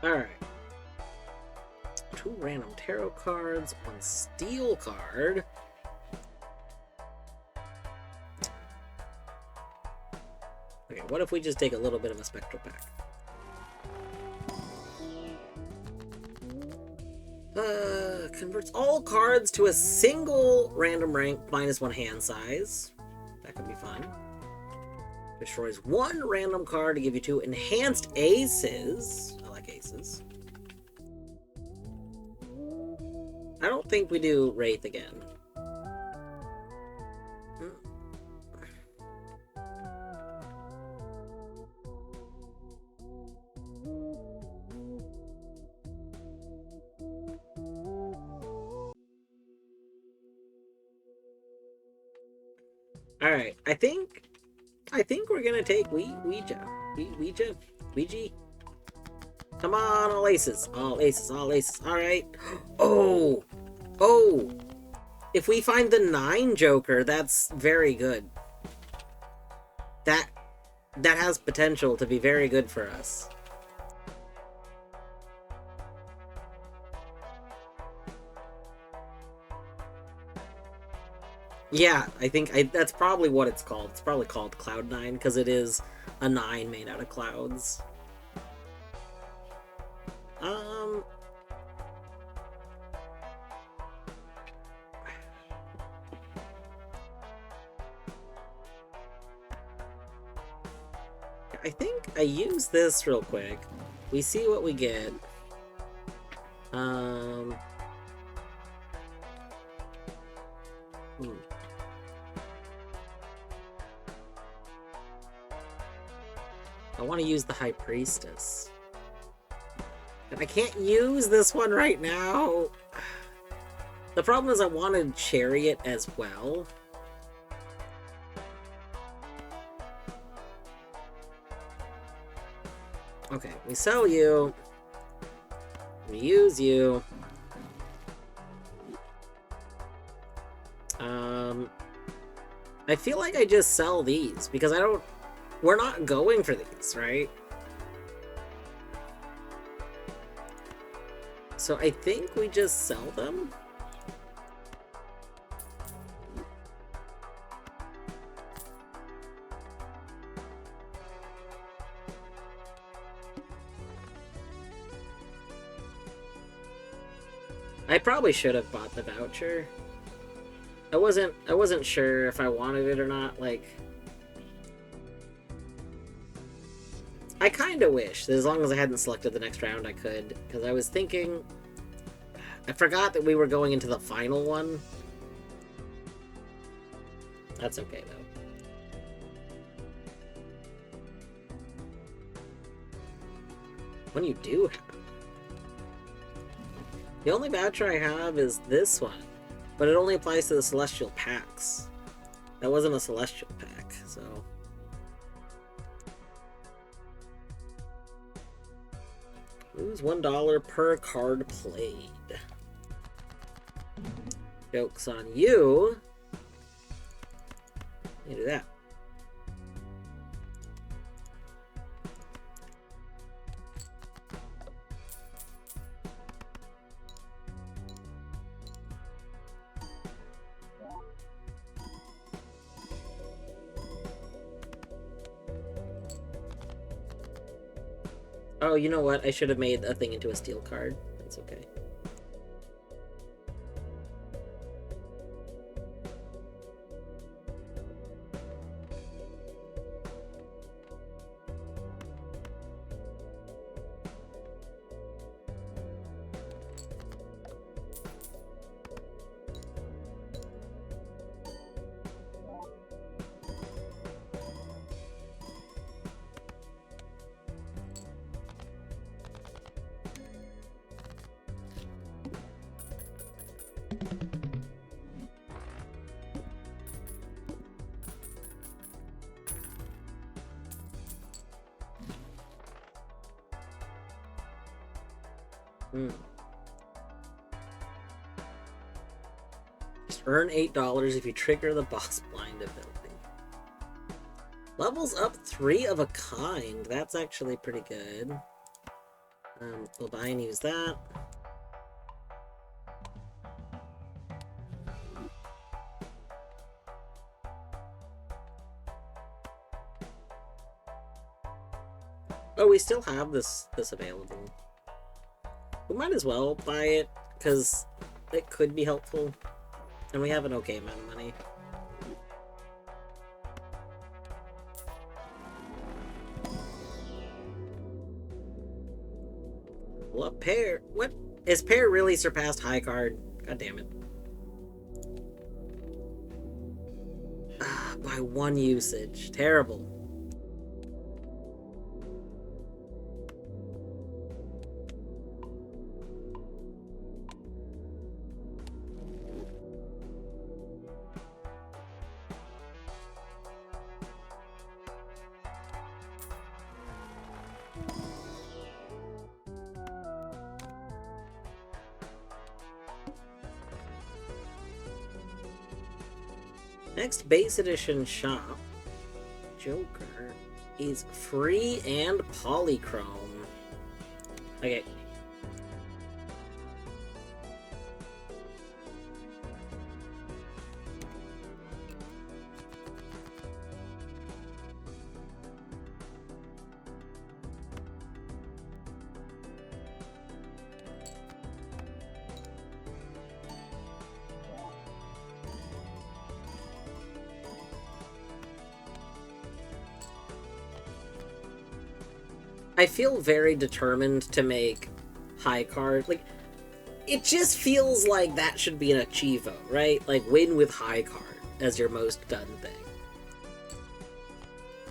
Alright. 2 random tarot cards, 1 steel card. Okay, what if we just take a little bit of a spectral pack? Converts all cards to a single random rank -1 hand size. That could be fun. Destroys 1 random card to give you 2 enhanced aces. I like aces. I don't think we do Wraith again. Alright, I think we're gonna take Ouija. Ouija. Come on, all aces. All aces, all aces. Alright. Oh! Oh! If we find the 9 Joker, that's very good. That has potential to be very good for us. Yeah, I think that's probably what it's called. It's probably called Cloud 9 because it is a 9 made out of clouds. I think I use this real quick. We see what we get. I want to use the High Priestess. And I can't use this one right now. The problem is I wanted Chariot as well. Okay, we sell you. We use you. I feel like I just sell these because we're not going for these, right? So I think we just sell them. I probably should have bought the voucher. I wasn't sure if I wanted it or not, like... I kinda wish that as long as I hadn't selected the next round I could, because I was thinking... I forgot that we were going into the final one. That's okay, though. When you do have... The only voucher I have is this one. But it only applies to the Celestial packs. That wasn't a Celestial pack, so... Lose $1 per card played. Joke's on you. You do that. Oh, you know what? I should have made a thing into a steel card. That's okay. Just earn $8 if you trigger the boss blind ability. Levels up 3 of a kind. That's actually pretty good. We'll buy and use that. Oh, we still have this available. We might as well buy it, because it could be helpful. And we have an okay amount of money. What pair? What? Is pair really surpassed high card? God damn it. By one usage. Terrible. Next base edition shop, Joker, is free and polychrome. Okay. I feel very determined to make high card. Like, it just feels like that should be an achievo, right? Like, win with high card as your most done thing.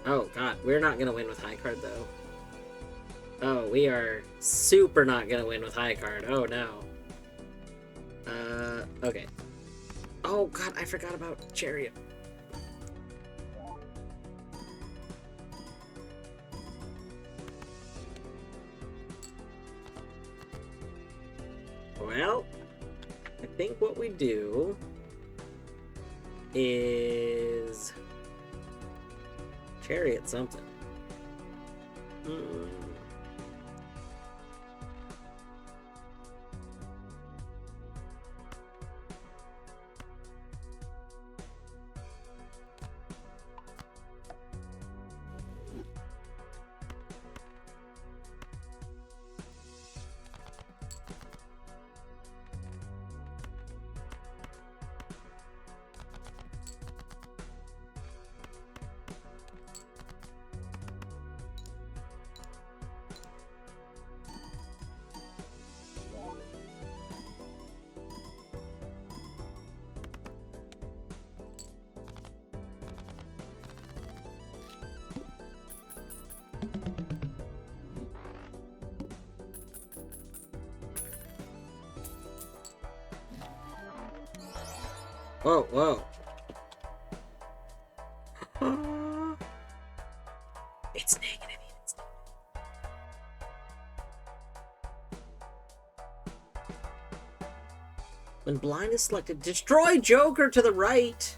Oh god, we're not gonna win with high card though. Oh, we are super not gonna win with high card. Oh no. Okay. Oh god, I forgot about Chariot. Well, I think what we do is Chariot something. Whoa, whoa. It's negative. When blind is selected, destroy Joker to the right.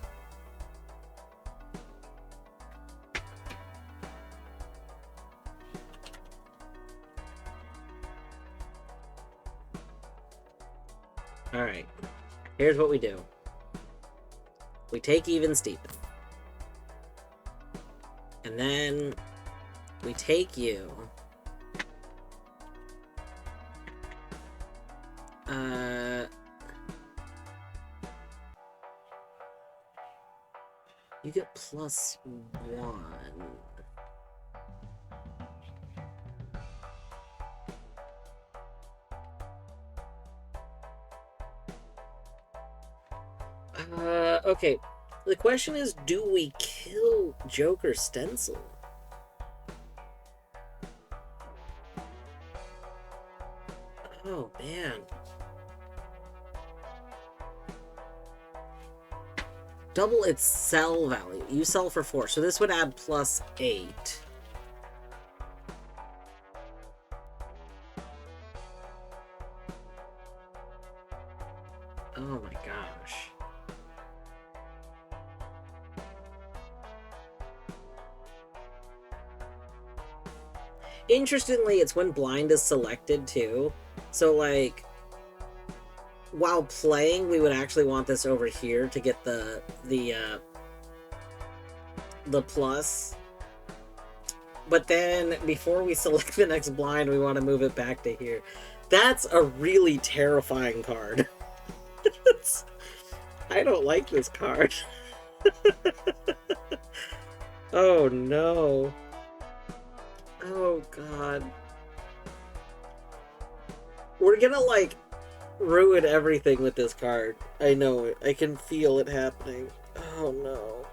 Alright. Here's what we do. We take even Steven. And then we take you. You get +1. Okay. The question is, do we kill Joker Stencil? Oh, man. Double its sell value. You sell for 4, so this would add +8. Oh my gosh. Interestingly, it's when blind is selected too. So like, while playing, we would actually want this over here to get the plus. But then before we select the next blind, we want to move it back to here. That's a really terrifying card. I don't like this card. Oh no. Oh god. We're gonna like ruin everything with this card. I know it. I can feel it happening. Oh no.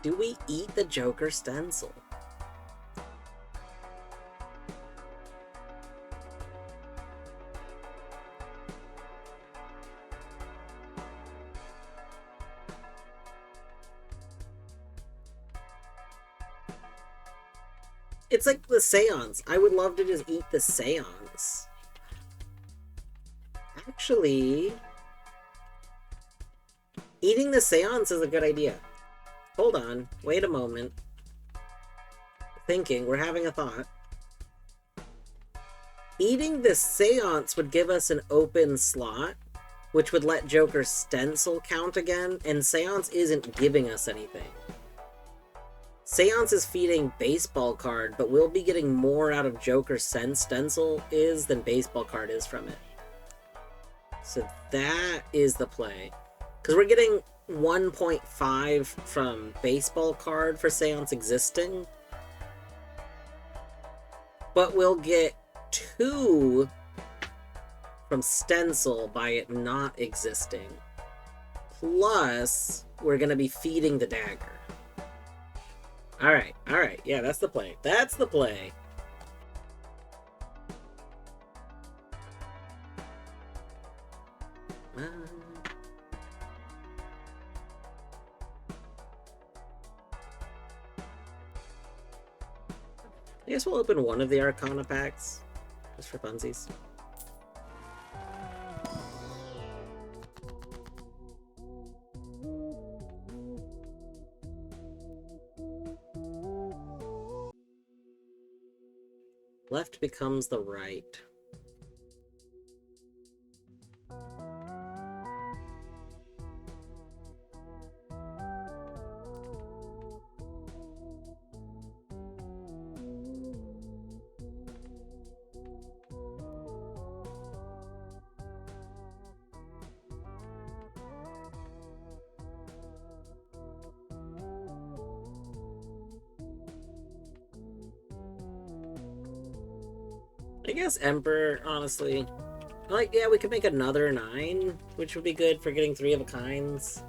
Do we eat the Joker stencil? It's like the seance. I would love to just eat the seance. Actually, eating the seance is a good idea. Hold on. Wait a moment. Thinking. We're having a thought. Eating the seance would give us an open slot, which would let Joker stencil count again, and seance isn't giving us anything. Seance is feeding baseball card, but we'll be getting more out of Joker stencil is than baseball card is from it. So that is the play. Because we're getting 1.5 from baseball card for seance existing. But we'll get 2 from stencil by it not existing. Plus, we're going to be feeding the dagger. Alright, alright. Yeah, that's the play. That's the play. I guess we'll open one of the Arcana packs, just for funsies. Left becomes the right. I guess Emperor, honestly. Like, yeah, we could make another 9, which would be good for getting 3 of a kinds.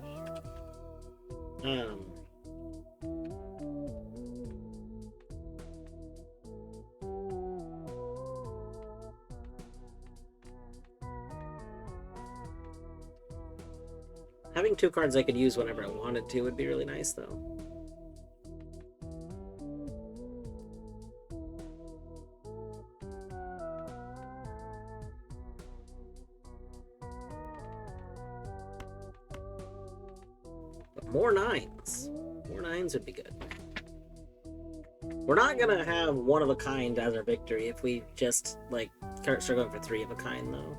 Having 2 cards I could use whenever I wanted to would be really nice, though. More 9s. More 9s would be good. We're not gonna have 1 of a kind as our victory if we just, like, start going for 3 of a kind, though.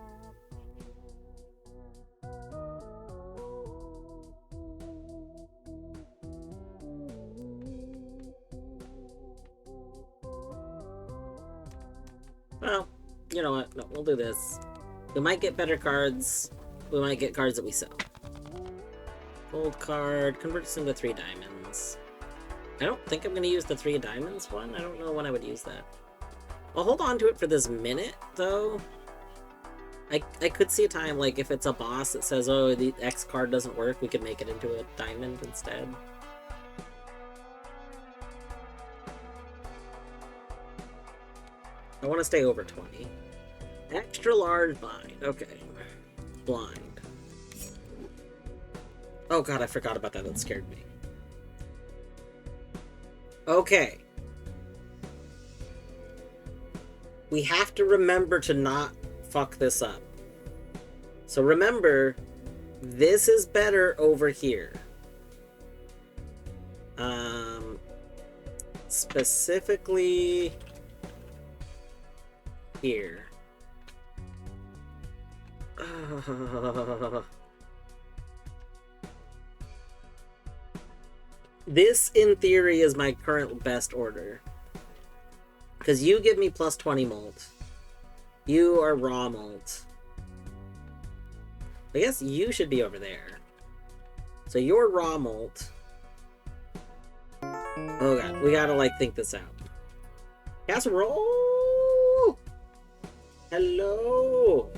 Well, you know what? No, we'll do this. We might get better cards. We might get cards that we sell. Gold card converts into 3 diamonds. I don't think I'm going to use the 3 diamonds one. I don't know when I would use that. I'll hold on to it for this minute, though. I could see a time, like, if it's a boss that says, oh, the X card doesn't work, we could make it into a diamond instead. I want to stay over 20. Extra large blind. Okay. Blind. Oh god, I forgot about that. That scared me. Okay. We have to remember to not fuck this up. So remember, this is better over here. Specifically here. This, in theory, is my current best order. Because you give me plus 20 malt. You are raw malt. I guess you should be over there. So you're raw malt. Oh god, we gotta, like, think this out. Casserole! Hello!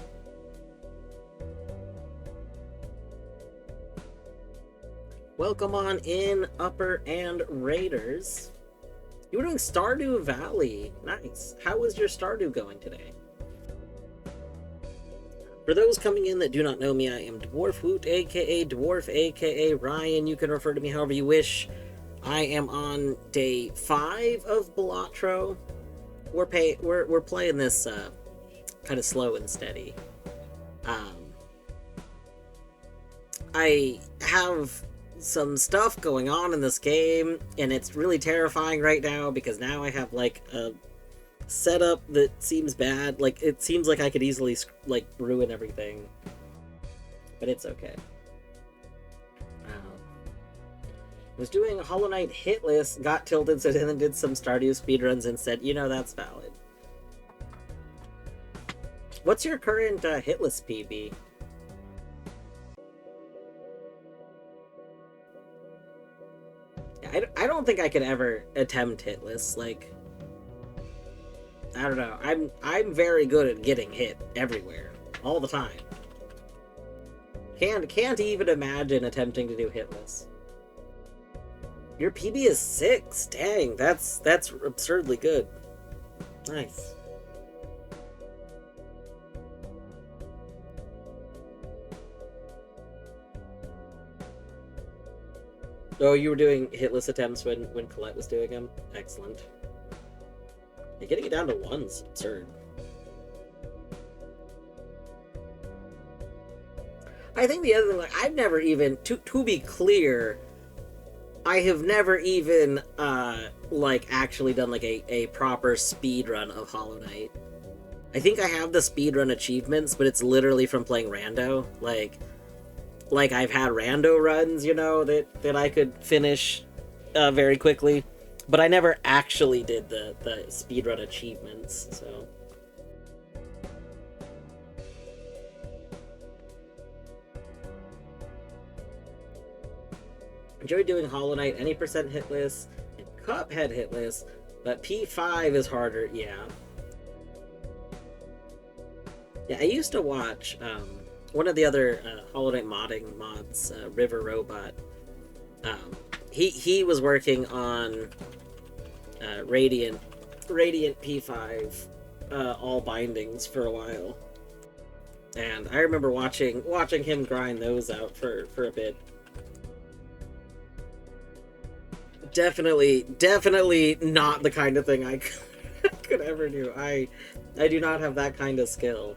Welcome on in, Upper and Raiders. You were doing Stardew Valley. Nice. How was your Stardew going today? For those coming in that do not know me, I am Dwarf Hoot, aka Dwarf, aka Ryan. You can refer to me however you wish. I am on day 5 of Balatro. We're playing this kind of slow and steady. I have some stuff going on in this game, and it's really terrifying right now because now I have like a setup that seems bad. Like, it seems like I could easily like ruin everything, but it's okay. Was doing a Hollow Knight hit list, got tilted, so then did some Stardew speedruns and said, you know, that's valid. What's your current hit list PB? I don't think I could ever attempt hit lists. Like, I don't know. I'm very good at getting hit everywhere, all the time. Can't even imagine attempting to do hit lists. Your PB is 6. Dang, that's absurdly good. Nice. Oh, you were doing hitless attempts when Colette was doing them? Excellent. Yeah, getting it down to 1's absurd. I think the other thing, like, I've never even, to be clear, I have never even, like, actually done, like, a proper speedrun of Hollow Knight. I think I have the speedrun achievements, but it's literally from playing rando. Like I've had rando runs, you know, that I could finish very quickly, but I never actually did the speedrun achievements, so. Enjoy doing Hollow Knight, any percent hit list, and Cuphead hit list, but P5 is harder, yeah. Yeah, I used to watch, one of the other Hollow Knight modding mods, River Robot. He was working on Radiant P5 all bindings for a while, and I remember watching him grind those out for a bit. Definitely not the kind of thing I could ever do. I do not have that kind of skill.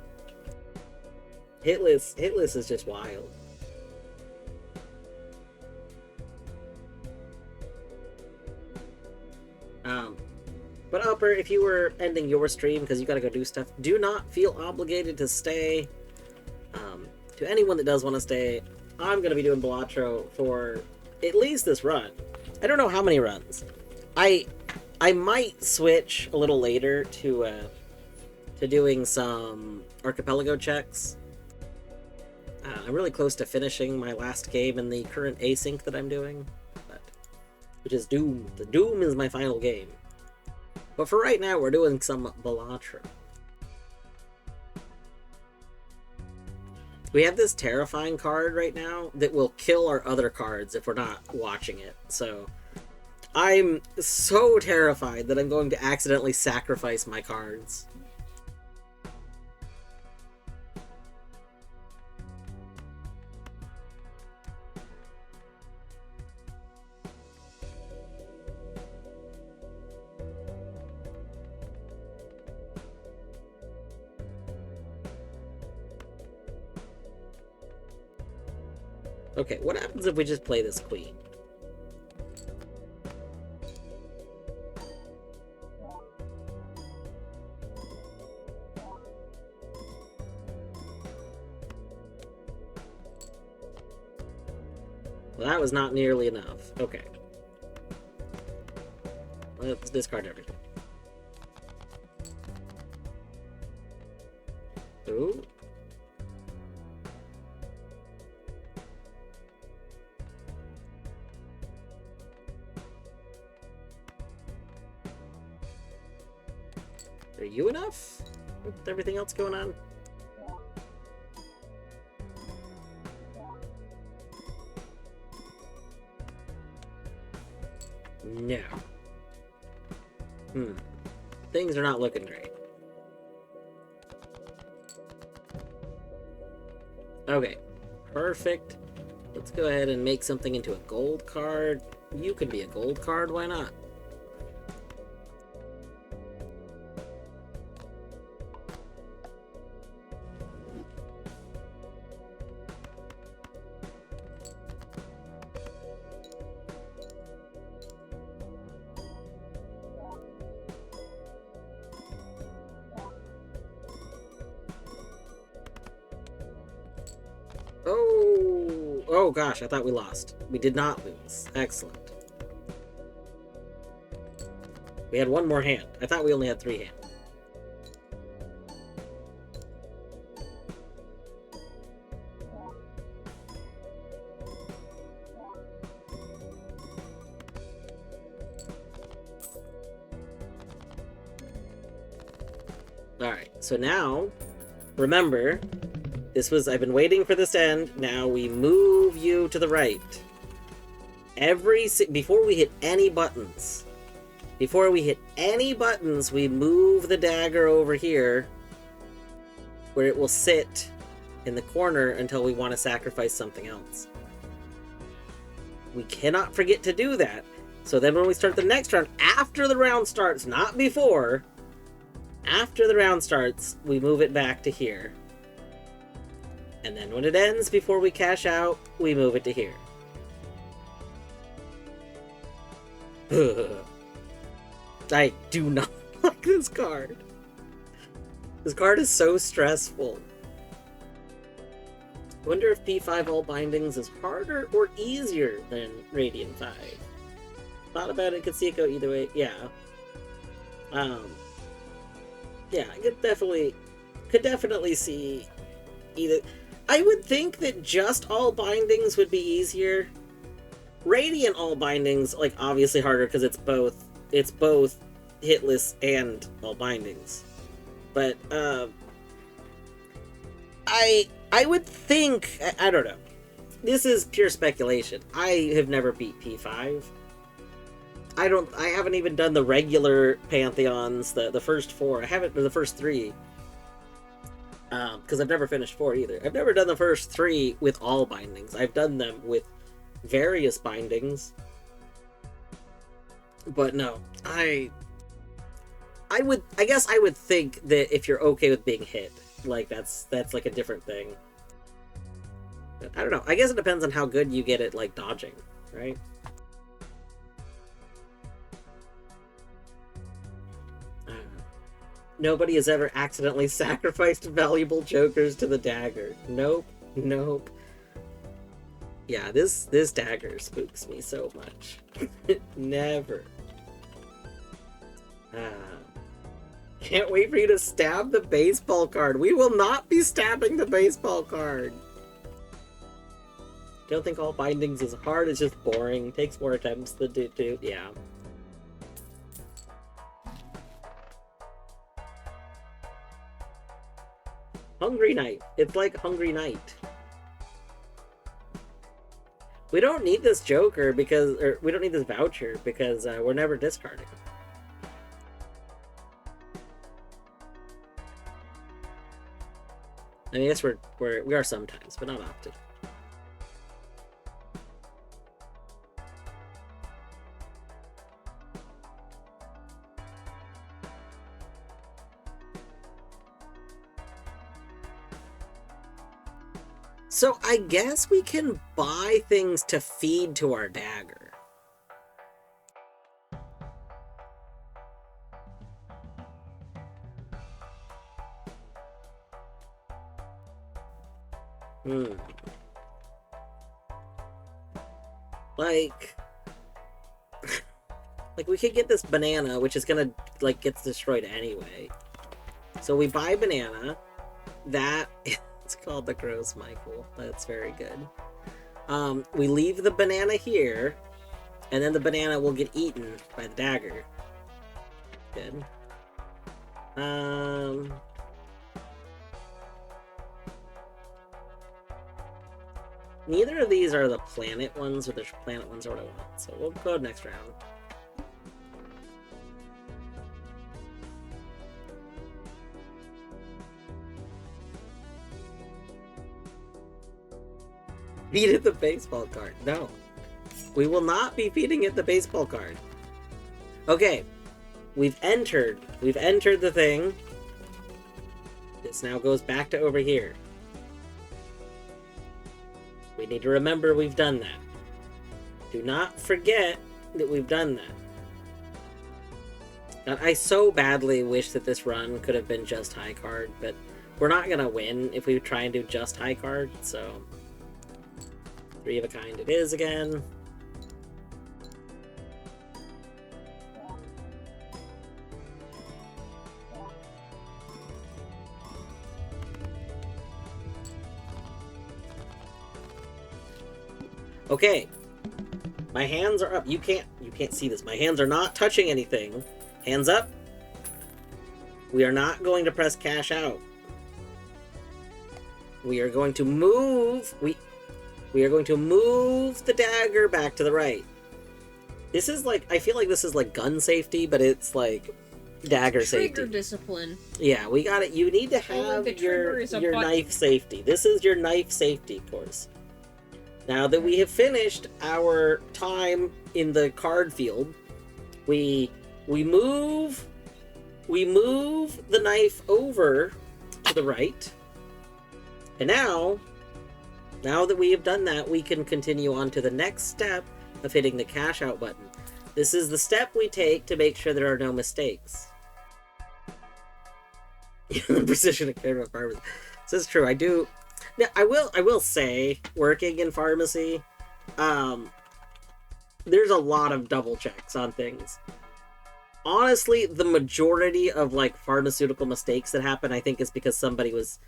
Hitless is just wild. But Upper, if you were ending your stream because you gotta go do stuff, do not feel obligated to stay. To anyone that does want to stay, I'm gonna be doing Balatro for at least this run. I don't know how many runs. I might switch a little later to doing some archipelago checks. I'm really close to finishing my last game in the current async that I'm doing, but which is Doom. The Doom is my final game. But for right now, we're doing some Balatro. We have this terrifying card right now that will kill our other cards if we're not watching it. So I'm so terrified that I'm going to accidentally sacrifice my cards. Okay, what happens if we just play this queen? Well, that was not nearly enough. Okay. Let's discard everything. Ooh. Are you enough with everything else going on? No. Things are not looking great. Okay. Perfect. Let's go ahead and make something into a gold card. You can be a gold card, why not? Oh gosh, I thought we lost. We did not lose. Excellent. We had one more hand. I thought we only had 3 hands. Alright, so now, remember, I've been waiting for this to end. Now we move you to the right. Before we hit any buttons, we move the dagger over here, where it will sit in the corner until we want to sacrifice something else. We cannot forget to do that. So then when we start the next round, after the round starts, not before, after the round starts, we move it back to here. And then when it ends, before we cash out, we move it to here. I do not like this card. This card is so stressful. I wonder if P5 All Bindings is harder or easier than Radiant 5. Thought about it, could see it go either way. Yeah. Yeah, I could definitely see either. I would think that just All Bindings would be easier. Radiant All Bindings, like, obviously harder because it's both hitless and All Bindings. But I would think, I don't know. This is pure speculation. I have never beat P5. I haven't even done the regular Pantheons, the first 4. I haven't, or the first 3. Because I've never finished 4 either. I've never done the first 3 with all bindings. I've done them with various bindings. But no, I guess I would think that if you're okay with being hit, like that's like a different thing. But I don't know. I guess it depends on how good you get at like dodging, right? Nobody has ever accidentally sacrificed valuable jokers to the dagger. Nope. Nope. Yeah, this dagger spooks me so much. Never. Can't wait for you to stab the baseball card. We will not be stabbing the baseball card. Don't think all bindings is hard, it's just boring. Takes more attempts to do. Yeah. Hungry Night. It's like Hungry Night. We don't need this Joker because, or we don't need this voucher because we're never discarding. I mean, yes, we are sometimes, but not often. So I guess we can buy things to feed to our dagger. Like we could get this banana, which is gonna, like, gets destroyed anyway. So we buy banana. That, it's called the Gross Michael. That's very good. We leave the banana here, and then the banana will get eaten by the dagger. Good. Neither of these are the planet ones, or the planet ones are what I want. So we'll go next round. Feed it the baseball card. No. We will not be feeding it the baseball card. Okay. We've entered the thing. This now goes back to over here. We need to remember we've done that. Do not forget that we've done that. And I so badly wish that this run could have been just high card, but we're not gonna win if we try and do just high card, so 3 of a kind it is again. Okay. My hands are up. You can't see this. My hands are not touching anything. Hands up. We are not going to press cash out. We are going to move. We are going to move the dagger back to the right. This is like, I feel like this is like gun safety, but it's like dagger safety. Trigger discipline. Yeah, we got it. You need to have your knife safety. This is your knife safety course. Now that we have finished our time in the card field, we move the knife over to the right. And now that we have done that, we can continue on to the next step of hitting the cash out button. This is the step we take to make sure there are no mistakes. Precision of care of pharmacy. This is true. I do. Now, I will say, working in pharmacy, there's a lot of double checks on things. Honestly, the majority of, like, pharmaceutical mistakes that happen, I think, is because somebody was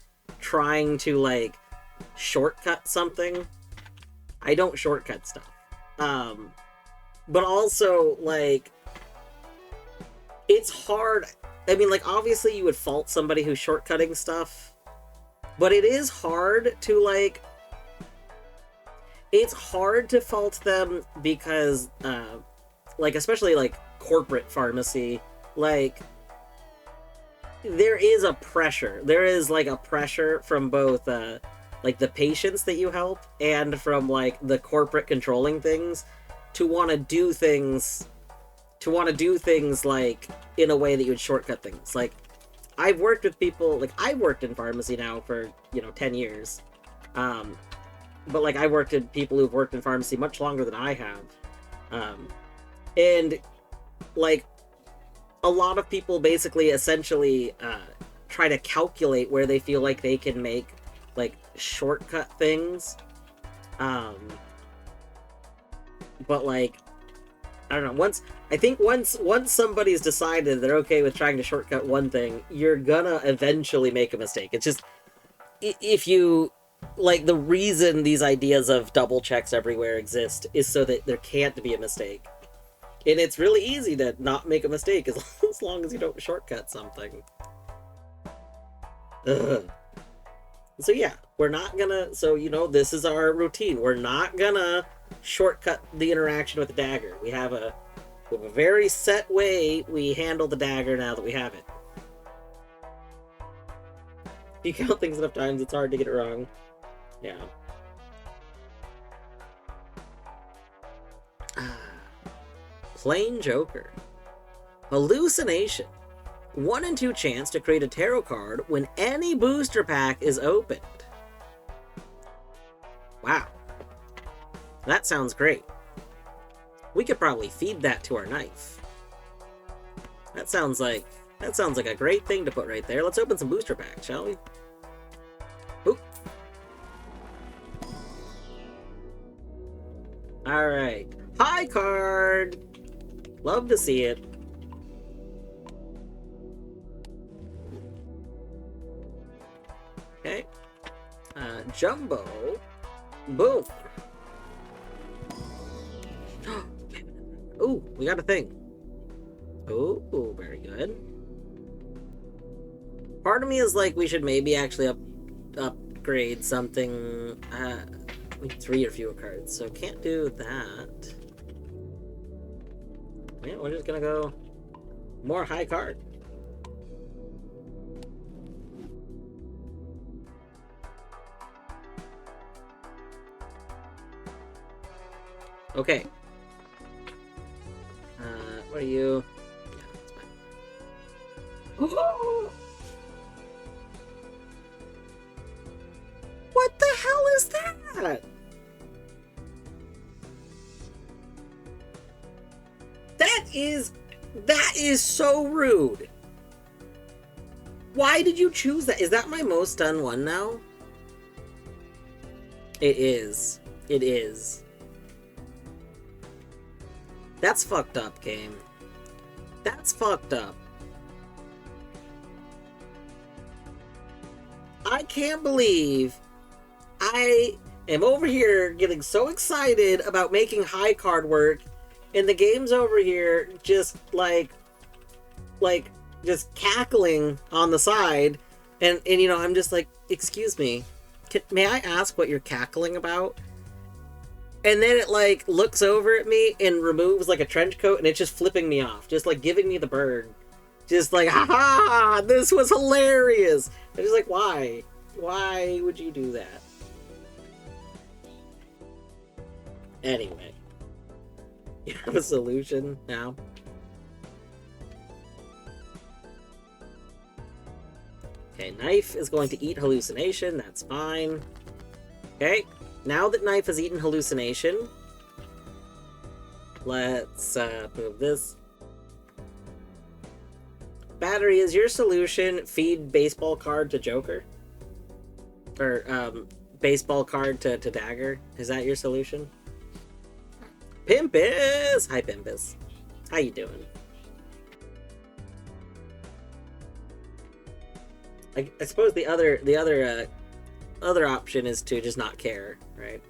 trying to, like, shortcut something. I don't shortcut stuff. But also, like, it's hard. I mean, like, obviously you would fault somebody who's shortcutting stuff. But it is hard to, like, it's hard to fault them because, like, especially, like, corporate pharmacy, like, there is a pressure. There is, like, a pressure from both, like, the patients that you help and from, like, the corporate controlling things to want to do things, like, in a way that you would shortcut things. Like, I've worked with people, like, I've worked in pharmacy now for, 10 years. But, like, I've worked with people who've worked in pharmacy much longer than I have. And, like, a lot of people basically essentially try to calculate where they feel like they can make, like, shortcut things. But, like, I don't know, once somebody's decided they're okay with trying to shortcut one thing, you're gonna eventually make a mistake. It's just, if you like, the reason these ideas of double checks everywhere exist is so that there can't be a mistake. And it's really easy to not make a mistake as long as you don't shortcut something. Ugh. So yeah, we're not gonna, so you know, this is our routine. We're not gonna shortcut the interaction with the dagger. We have a very set way we handle the dagger now that we have it. If you count things enough times, it's hard to get it wrong. Yeah. Plain Joker. Hallucination. 1 in 2 chance to create a tarot card when any booster pack is opened. Wow. That sounds great. We could probably feed that to our knife. That sounds like a great thing to put right there. Let's open some booster packs, shall we? Oop. Alright. High card! Love to see it. Okay. Jumbo. Boom. Ooh, we got a thing. Ooh, very good. Part of me is like, we should maybe actually upgrade something. We need 3 or fewer cards, so can't do that. Yeah, we're just gonna go more high card. Okay. What are you? Yeah, that's fine. Oh! What the hell is that? That is so rude. Why did you choose that? Is that my most done one now? It is. It is. That's fucked up, game. That's fucked up. I can't believe I am over here getting so excited about making high card work, and the game's over here just just cackling on the side, and you know, I'm just like, excuse me, may I ask what you're cackling about? And then it like looks over at me and removes like a trench coat, and it's just flipping me off, just like giving me the bird, just like, haha, this was hilarious. I'm just like, why would you do that? Anyway, you have a solution now? Okay, Knife is going to eat Hallucination, that's fine. Okay, now that Knife has eaten Hallucination, let's move this. Battery, is your solution feed baseball card to Joker? Or, baseball card to Dagger? Is that your solution? Pimpus! Hi, Pimpus. How you doing? I suppose the other option is to just not care, right?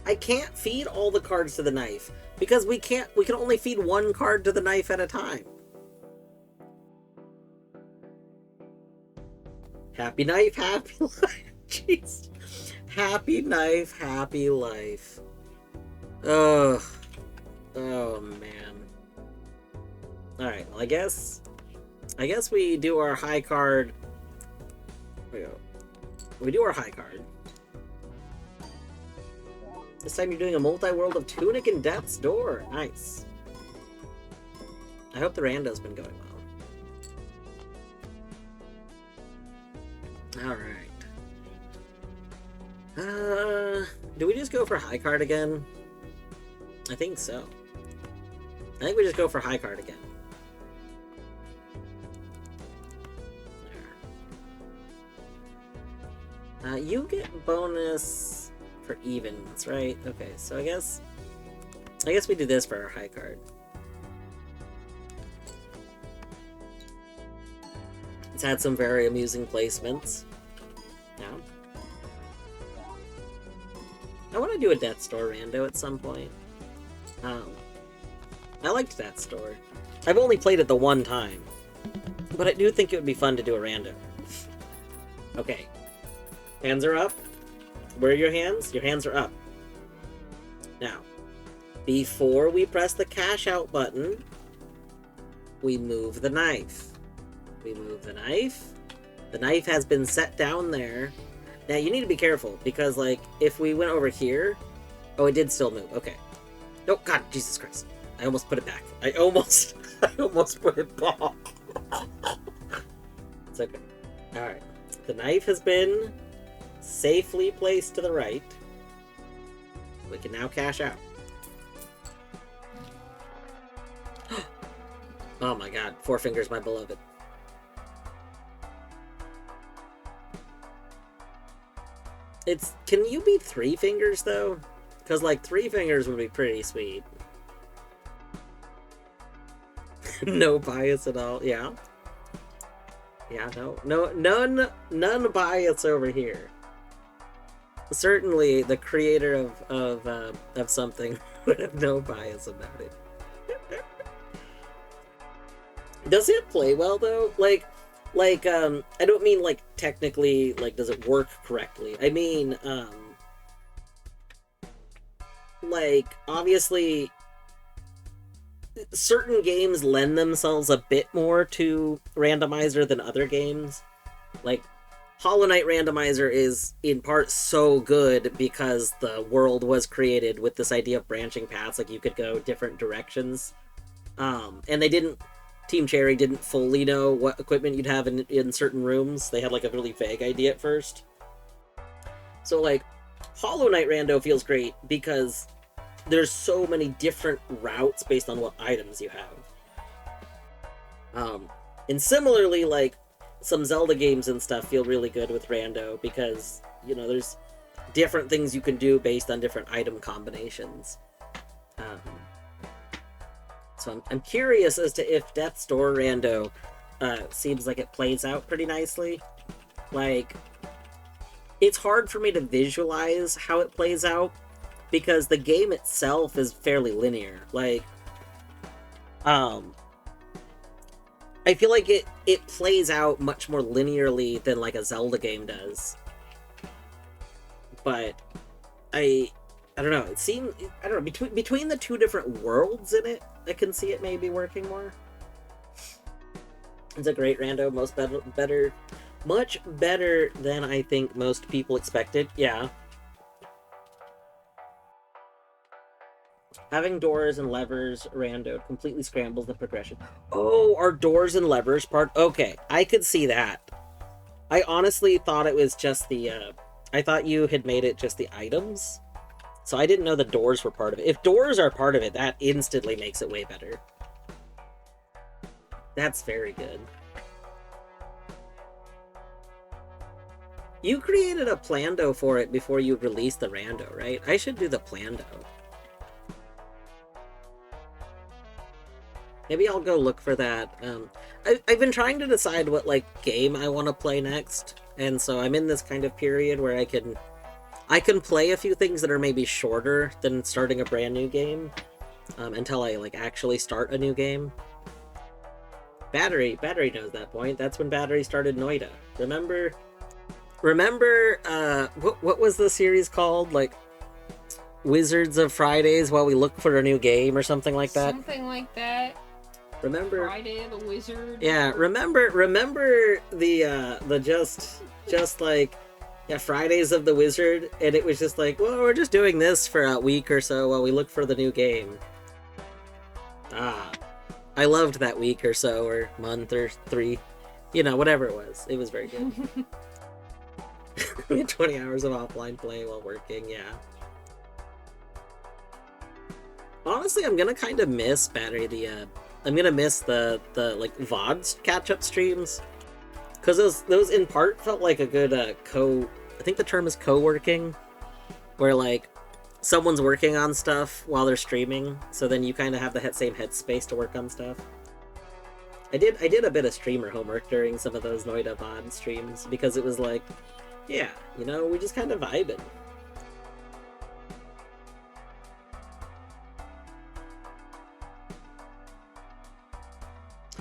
I can't feed all the cards to the Knife because we can only feed one card to the Knife at a time. Happy Knife, happy life. Jeez. Happy Knife, happy life. Ugh. Oh man. Alright, well I guess we do our high card. There we go. We do our high card. This time you're doing a multi-world of Tunic and Death's Door. Nice. I hope the rando's been going well. Alright. Do we just go for high card again? I think so. I think we just go for high card again. There. You get bonus for evens, right? Okay, so I guess we do this for our high card. It's had some very amusing placements. Yeah. I want to do a Death Store rando at some point. I liked Death Store. I've only played it the one time, but I do think it would be fun to do a rando. Okay. Hands are up. Where are your hands? Your hands are up. Now, before we press the cash out button, we move the knife. We move the knife. The knife has been set down there. Now, you need to be careful, because, like, if we went over here... Oh, it did still move. Okay. Oh, God, Jesus Christ. I almost put it back. I almost put it back. It's okay. Alright. The knife has been safely placed to the right. We can now cash out. Oh my god. Four fingers, my beloved. Can you be three fingers, though? Because, like, three fingers would be pretty sweet. No bias at all. Yeah. Yeah, none bias over here. Certainly, the creator of something would have no bias about it. Does it play well, though? Like, I don't mean, like, technically, like, does it work correctly? I mean, like, obviously, certain games lend themselves a bit more to randomizer than other games. Like, Hollow Knight randomizer is, in part, so good because the world was created with this idea of branching paths, like, you could go different directions. And Team Cherry didn't fully know what equipment you'd have in certain rooms. They had, like, a really vague idea at first. So, like, Hollow Knight rando feels great because there's so many different routes based on what items you have. And similarly, like, some Zelda games and stuff feel really good with rando because, you know, there's different things you can do based on different item combinations. So I'm curious as to if Death's Door rando seems like it plays out pretty nicely. Like, it's hard for me to visualize how it plays out because the game itself is fairly linear. Like, I feel like it plays out much more linearly than, like, a Zelda game does. But I don't know. It seems, I don't know, between the two different worlds in it, I can see it maybe working more. It's a great rando, much better than I think most people expected. Yeah. Having doors and levers randoed completely scrambles the progression. Oh, are doors and levers part? Okay, I could see that. I honestly thought it was just the, I thought you had made it just the items. So I didn't know the doors were part of it. If doors are part of it, that instantly makes it way better. That's very good. You created a plando for it before you released the rando, right? I should do the plando. Maybe I'll go look for that. I've been trying to decide what, like, game I want to play next. And so I'm in this kind of period where I can play a few things that are maybe shorter than starting a brand new game, until I, like, actually start a new game. Battery knows that point. That's when Battery started Noida. Remember, what was the series called? Like, Wizards of Fridays while we look for a new game or something like that? Something like that. Remember? Friday the Wizard. Yeah, remember the just like... Yeah, Fridays of the Wizard, and it was just like, well, we're just doing this for a week or so while we look for the new game. I loved that week or so, or month, or 3. You know, whatever it was. It was very good. 20 hours of offline play while working, yeah. Honestly, I'm gonna kind of miss I'm gonna miss the like, VODs catch-up streams. Because those in part felt like a good I think the term is co-working. where like someone's working on stuff while they're streaming, so then you kind of have the same headspace to work on stuff. I did a bit of streamer homework during some of those Noida VOD streams because it was like, yeah, you know, we just kind of vibing.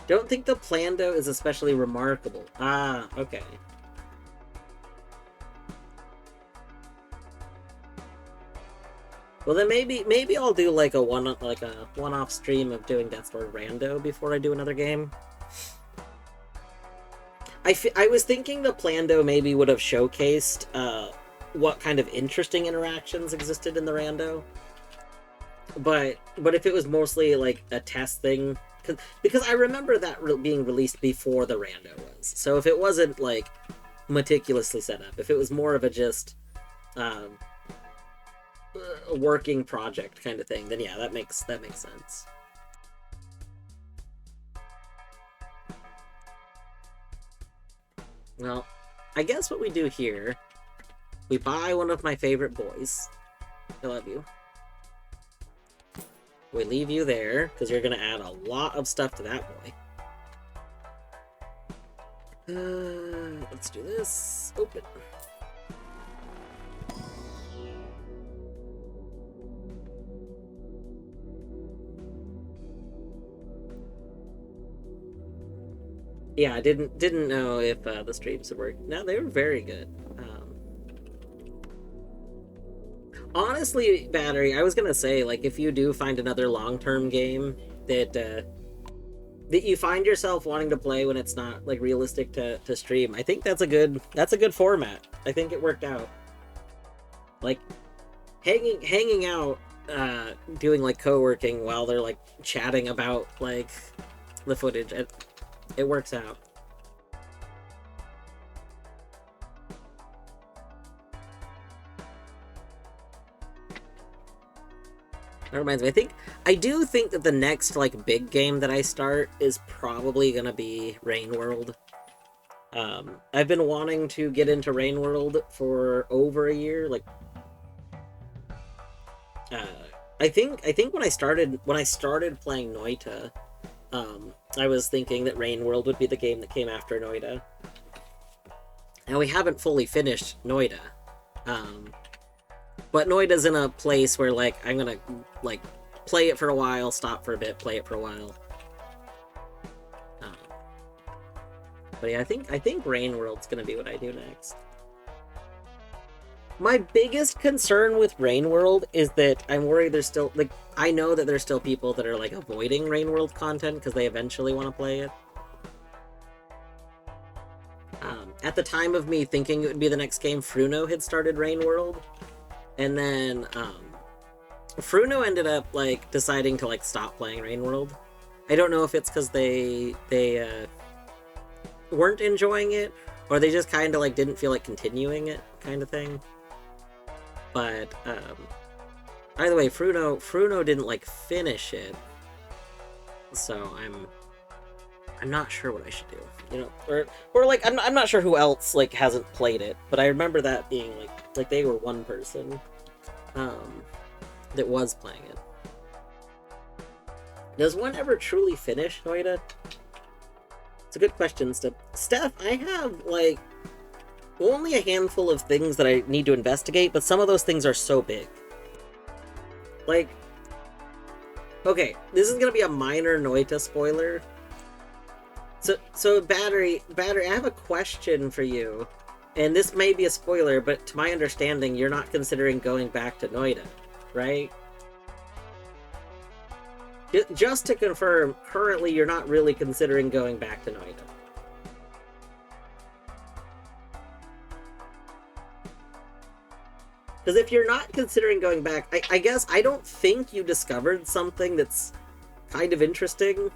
Don't think the Plando is especially remarkable. Ah, okay. Well then maybe I'll do like a one-off stream of doing Death's Door Rando before I do another game. I was thinking the Plando maybe would have showcased what kind of interesting interactions existed in the Rando. But if it was mostly like a test thing, because I remember that being released before the Rando was. So if it wasn't like meticulously set up, if it was more of a just a working project kind of thing, then yeah, that makes sense. Well, I guess what we do here, we buy one of my favorite boys. I love you. We leave you there, because you're going to add a lot of stuff to that boy. Let's do this. Open. Yeah, I didn't know if the streams would work. No, they were very good. Honestly, Battery, I was gonna say, like, if you do find another long-term game that that you find yourself wanting to play when it's not like realistic to stream, I think that's a good format. I think it worked out. Like hanging out, doing like co-working while they're like chatting about like the footage. It works out. That reminds me, I do think that the next like big game that I start is probably gonna be Rain World. I've been wanting to get into Rain World for over a year. Like, I think when I started playing Noita, I was thinking that Rain World would be the game that came after Noita. And we haven't fully finished Noita. But Noida's in a place where, like, I'm gonna, like, play it for a while, stop for a bit, play it for a while. But yeah, I think Rain World's gonna be what I do next. My biggest concern with Rain World is that I'm worried there's still, like, I know that there's still people that are, like, avoiding Rain World content because they eventually want to play it. At the time of me thinking it would be the next game, Fruno had started Rain World. And then, Fruno ended up, like, deciding to, like, stop playing Rain World. I don't know if it's because they weren't enjoying it, or they just kind of, like, didn't feel like continuing it, kind of thing. But, either way, Fruno didn't, like, finish it. So I'm not sure what I should do, you know? Or like, I'm not sure who else, like, hasn't played it, but I remember that being, like they were one person, that was playing it. Does one ever truly finish Noita? It's a good question, Steph, I have, like, only a handful of things that I need to investigate, but some of those things are so big. Like, okay, this is gonna be a minor Noita spoiler. So Battery, I have a question for you. And this may be a spoiler, but to my understanding, you're not considering going back to Noita, right? Just to confirm, currently you're not really considering going back to Noita. Because if you're not considering going back, I guess I don't think you discovered something that's kind of interesting.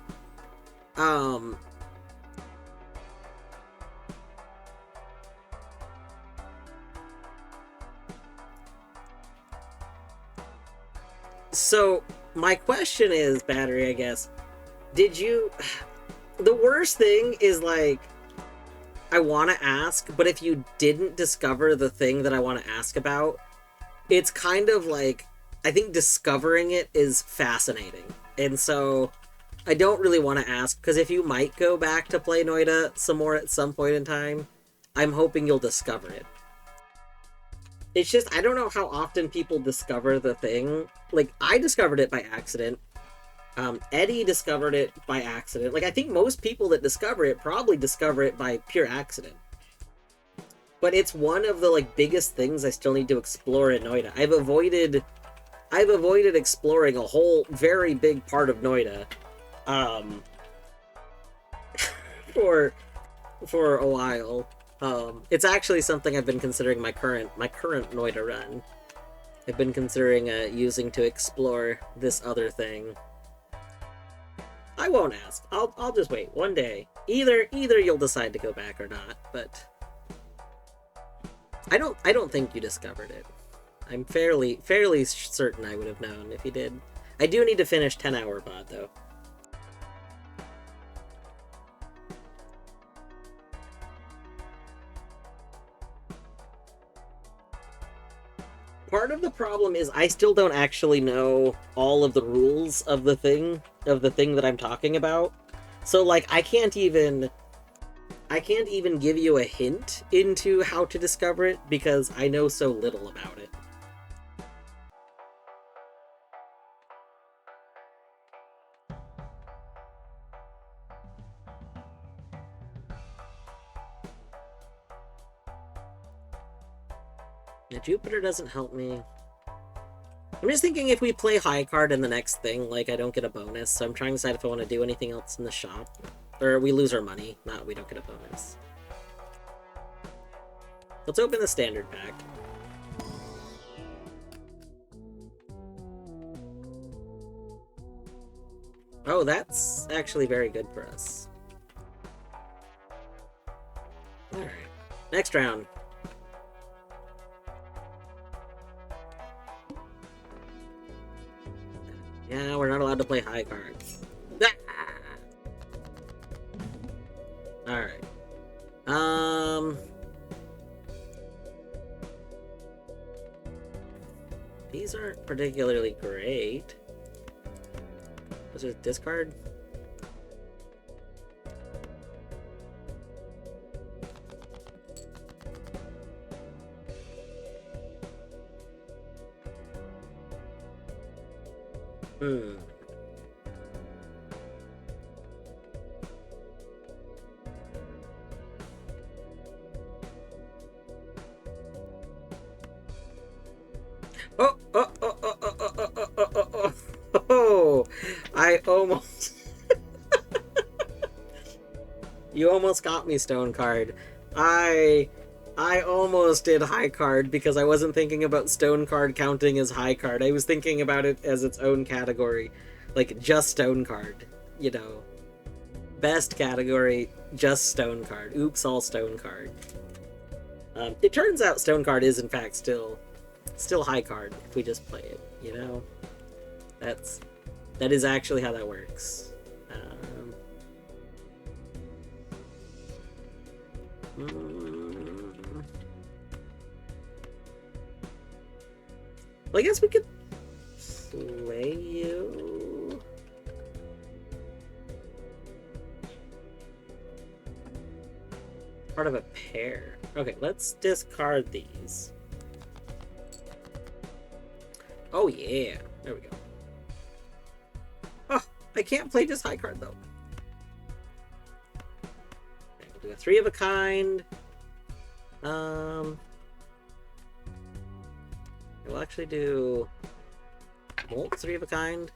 So, my question is, Battery, I guess, did you... The worst thing is, like, I want to ask, but if you didn't discover the thing that I want to ask about, it's kind of like, I think discovering it is fascinating. And so I don't really want to ask, because if you might go back to play Noita some more at some point in time, I'm hoping you'll discover it. It's just, I don't know how often people discover the thing. Like, I discovered it by accident. Eddie discovered it by accident. Like, I think most people that discover it probably discover it by pure accident. But it's one of the, like, biggest things I still need to explore in Noita. I've avoided exploring a whole very big part of Noita, for a while. It's actually something I've been considering my current Noita run. I've been considering using to explore this other thing. I won't ask. I'll just wait. One day, either you'll decide to go back or not. But I don't think you discovered it. I'm fairly certain I would have known if you did. I do need to finish 10-hour bod though. Part of the problem is I still don't actually know all of the rules of the thing that I'm talking about. So like I can't even give you a hint into how to discover it because I know so little about it. Yeah, Jupiter doesn't help me. I'm just thinking if we play high card in the next thing, like, I don't get a bonus, so I'm trying to decide if I want to do anything else in the shop. Or we lose our money, not we don't get a bonus. Let's open the standard pack. Oh, that's actually very good for us. Alright. Next round. Yeah, we're not allowed to play high cards. Alright. These aren't particularly great. Was it discard? Hmm. Oh, oh, oh, oh, oh, oh, oh, oh, oh, oh, oh, I almost... You almost got me, Stone Card. I almost did High Card because I wasn't thinking about Stone Card counting as High Card. I was thinking about it as its own category. Like, just Stone Card, you know. Best category, just Stone Card. Oops, all Stone Card. It turns out Stone Card is, in fact, still High Card if we just play it, you know? That is actually how that works. Well, I guess we could play you. Part of a pair. Okay, let's discard these. Oh yeah, there we go. Oh, I can't play just high card though. Okay, we'll do a 3 of a kind. We'll actually do Molt 3 of a kind.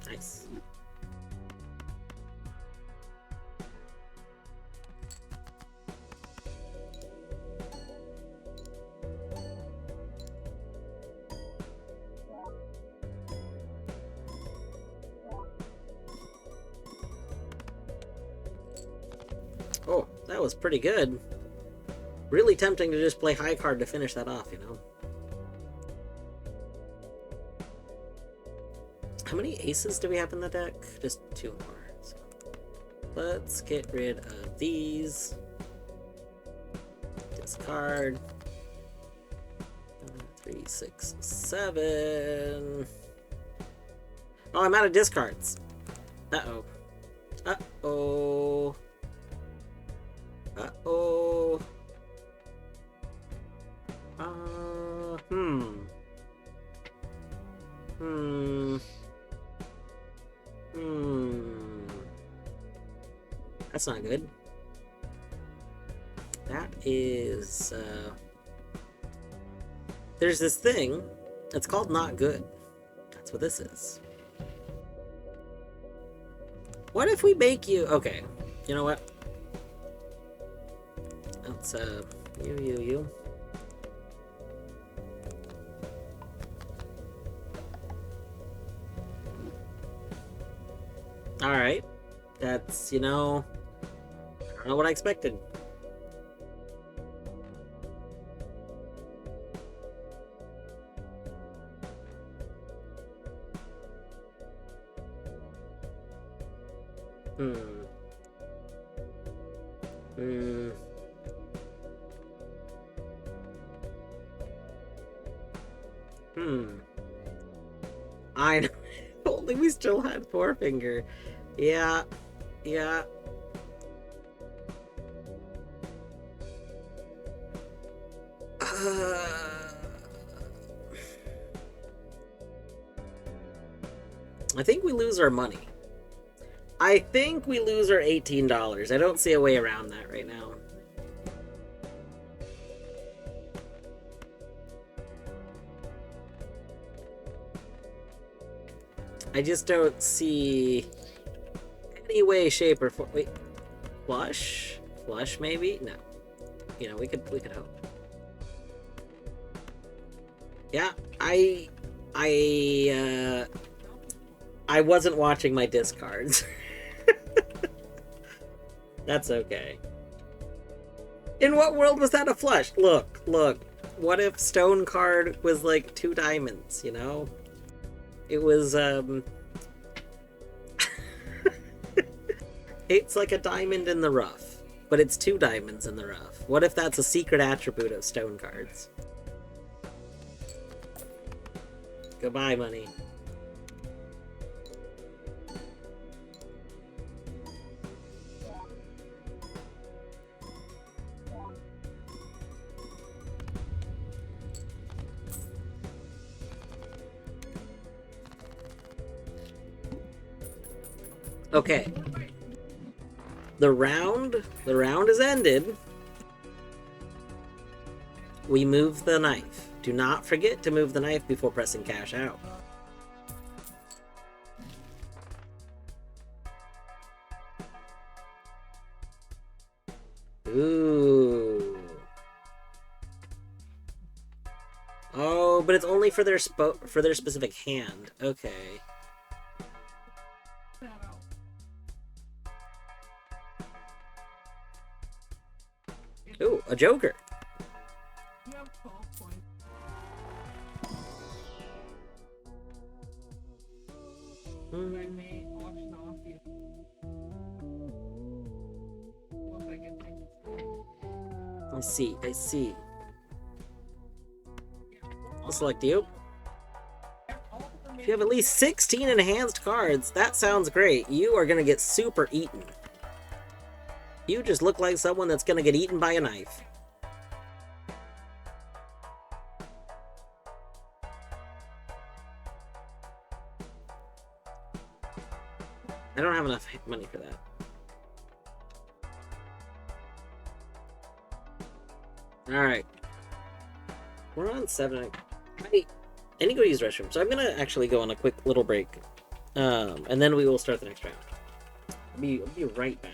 Nice. Oh, that was pretty good. Really tempting to just play high card to finish that off, you know? many aces do we have in the deck? Just 2 more. So let's get rid of these. Discard. 3, 6, 7. Oh, I'm out of discards. Uh-oh. Uh-oh. Uh-oh. Hmm. That's not good. That is, there's this thing that's called not good. That's what this is. What if we make you... Okay, you know what? Let's, you. Alright. That's, I don't know what I expected. I know. Only we still had Forefinger. Yeah. I think we lose our money. I think we lose our $18. I don't see a way around that right now. I just don't see any way, shape, or form. Wait, flush? Flush, maybe? No. We could hope. Yeah, I wasn't watching my discards. That's okay. In what world was that a flush? Look. What if stone card was like 2 diamonds, It was, it's like a diamond in the rough, but it's 2 diamonds in the rough. What if that's a secret attribute of stone cards? Goodbye, money. Okay. The round is ended. We move the knife. Do not forget to move the knife before pressing cash out. Ooh. Oh, but it's only for their specific hand. Okay. Ooh, a joker. I see. I'll select you. If you have at least 16 enhanced cards, that sounds great. You are gonna get super eaten. You just look like someone that's gonna get eaten by a knife. I don't have enough money for that. Alright. We're on 7. I need to go use the restroom, so I'm gonna actually go on a quick little break. And then we will start the next round. I'll be right back.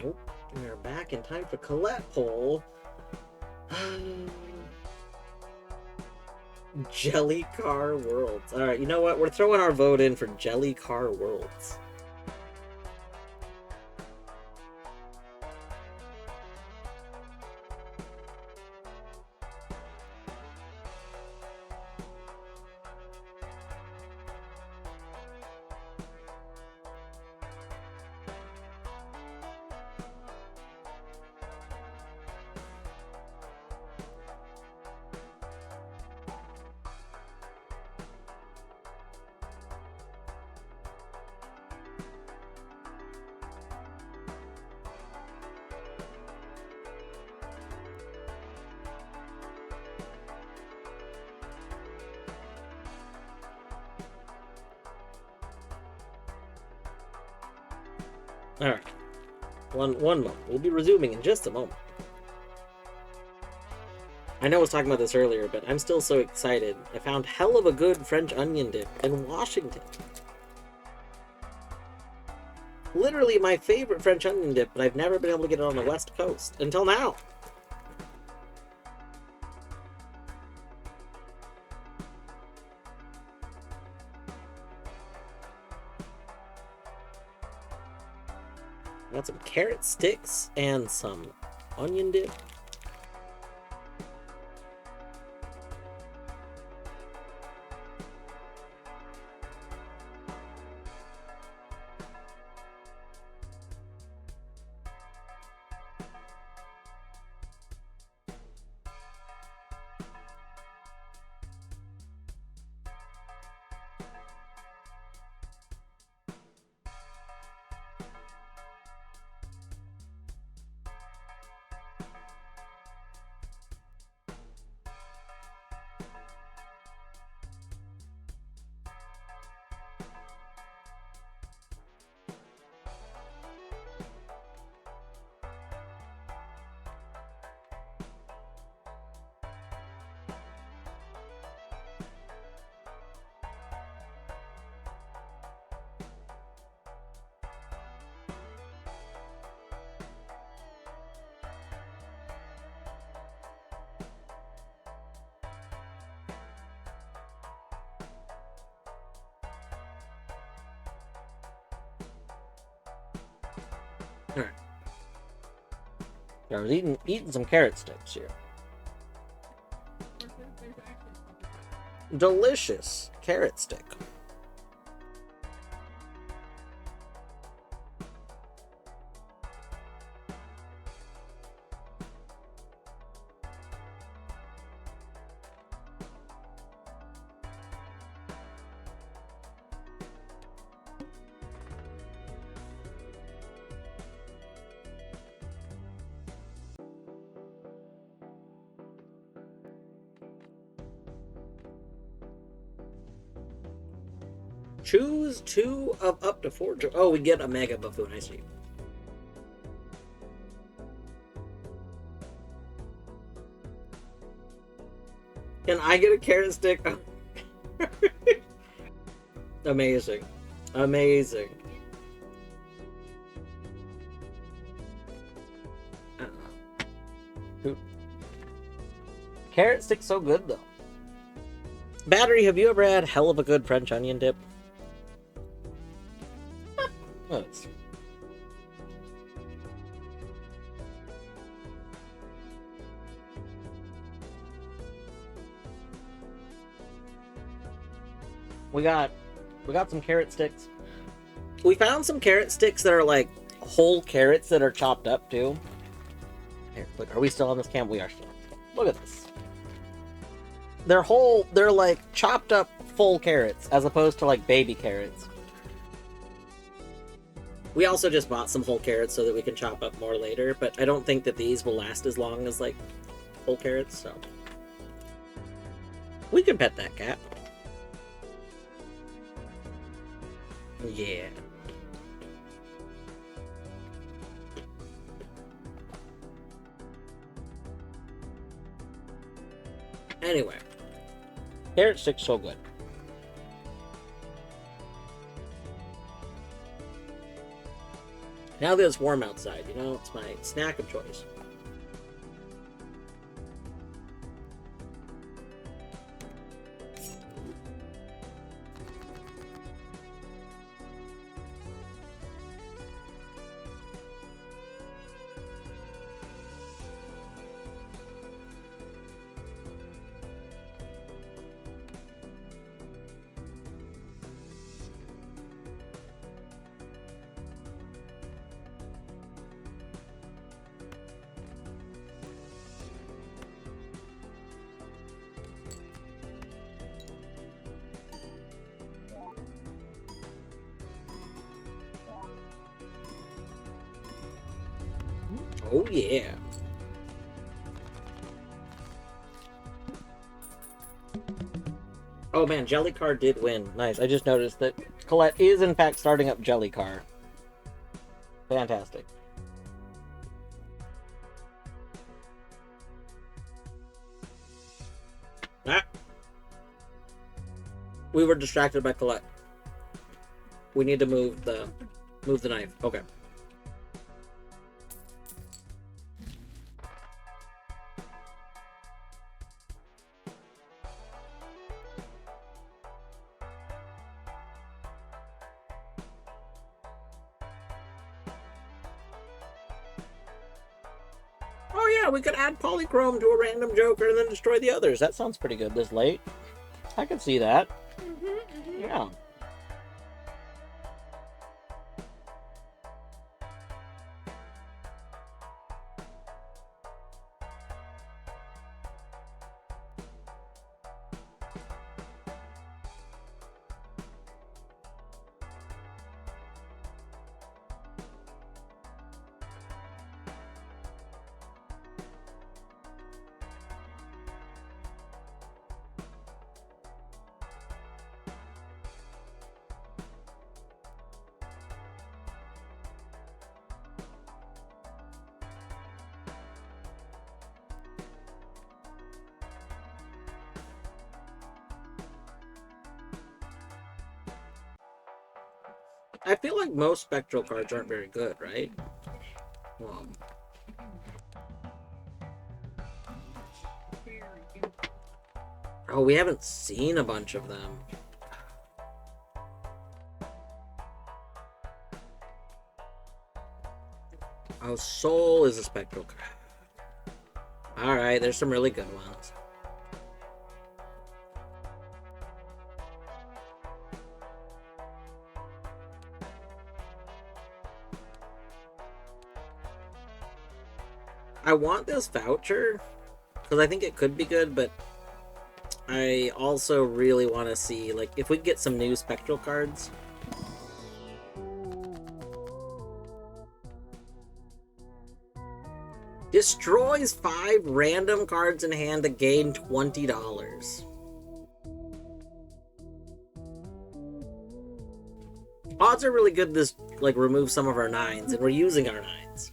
Nope. We're back in time for Colette poll. Jelly Car Worlds. Alright, you know what? We're throwing our vote in for Jelly Car Worlds. Alright. One moment. We'll be resuming in just a moment. I know I was talking about this earlier, but I'm still so excited. I found hell of a good French onion dip in Washington. Literally my favorite French onion dip, but I've never been able to get it on the West Coast. Until now. Got some carrot sticks and some onion dip. Alright. I was eating some carrot sticks here. Delicious carrot stick. Choose 2 of up to 4. Oh, we get a Mega Buffoon, I see. Can I get a carrot stick? Amazing. Amazing. Carrot stick's so good, though. Battery, have you ever had hell of a good French onion dip? Oh, we got some carrot sticks. We found some carrot sticks that are like whole carrots that are chopped up too. Here, look, are we still on this cam? We are still on this cam. Look at this. They're like chopped up full carrots as opposed to like baby carrots. We also just bought some whole carrots so that we can chop up more later, but I don't think that these will last as long as like whole carrots, so we can pet that cat. Yeah. Anyway, carrot stick's so good. Now that it's warm outside, you know, it's my snack of choice. Oh yeah. Oh man, Jellycar did win. Nice. I just noticed that Colette is in fact starting up Jellycar. Fantastic. Ah. We were distracted by Colette. We need to move the knife. Okay. Oh yeah, we could add Polychrome to a random Joker and then destroy the others. That sounds pretty good this late. I could see that. Yeah. I feel like most spectral cards aren't very good, right? Well, oh, we haven't seen a bunch of them. Oh, Soul is a spectral card. Alright, there's some really good ones. I want this voucher because I think it could be good, but I also really want to see, like, if we could get some new spectral cards. Destroys 5 random cards in hand to gain $20. Odds are really good this, like, remove some of our 9s, and we're using our 9s.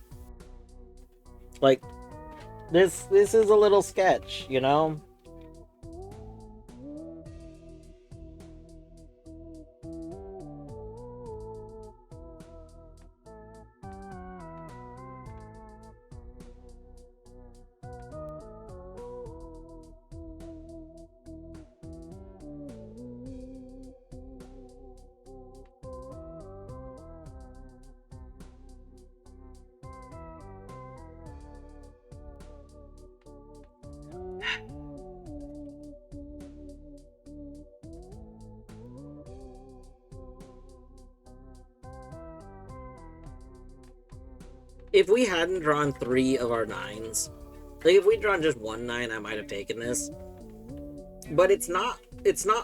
Like, this is a little sketch, you know? If we hadn't drawn 3 of our 9s, like if we'd drawn just 1 9, I might have taken this. But it's not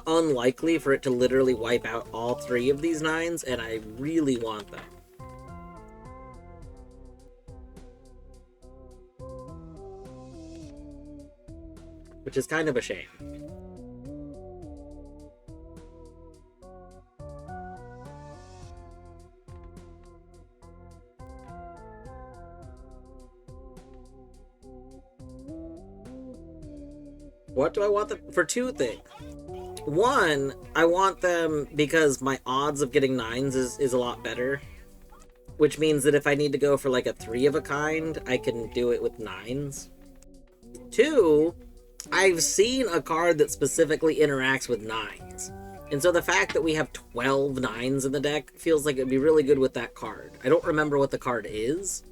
unlikely for it to literally wipe out all 3 of these 9s, and I really want them. Which is kind of a shame. What do I want them for? 2 things. 1, I want them because my odds of getting 9s is a lot better. which means that if I need to go for like a 3 of a kind, I can do it with 9s. 2, I've seen a card that specifically interacts with 9s. And so the fact that we have 12 9s in the deck feels like it'd be really good with that card. I don't remember what the card is,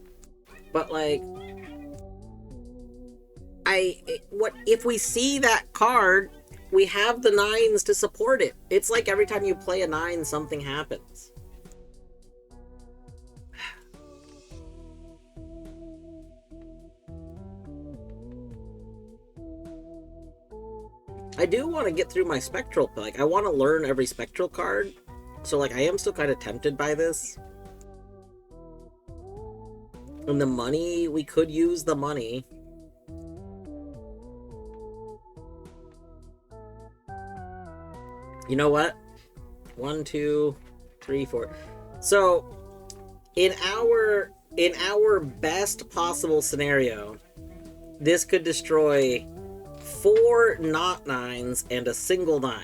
but like, what if we see that card, we have the 9s to support it. It's like every time you play a 9, something happens. I do want to get through my spectral, like, I want to learn every spectral card, so, like, I am still kind of tempted by this. And the money, we could use the money. You know what? 1, 2, 3, 4. So, in our best possible scenario, this could destroy 4 not 9s and a single 9.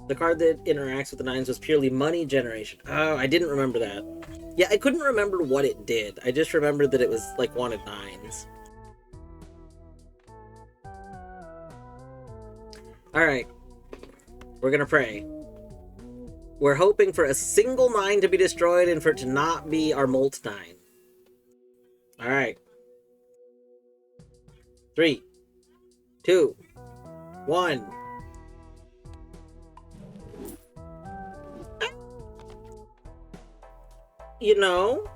The card that interacts with the 9s was purely money generation. Oh, I didn't remember that. Yeah, I couldn't remember what it did. I just remembered that it was, like, wanted 9s. Alright. We're gonna pray. We're hoping for a single 9 to be destroyed and for it to not be our Molt 9. Alright. 3, 2, 1. You know,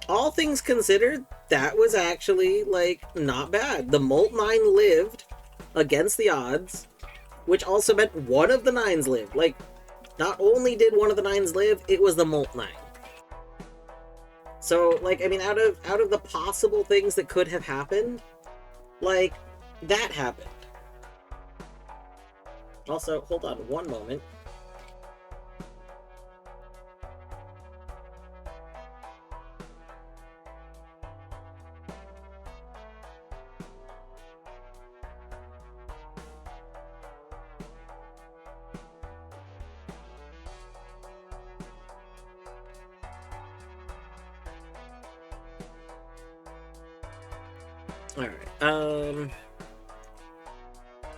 all things considered, that was actually, like, not bad. The Molt 9 lived against the odds, which also meant one of the 9s lived. Like, not only did one of the 9s live, it was the Molt 9. So, like, I mean, out of the possible things that could have happened, like, that happened. Also, hold on one moment. Alright,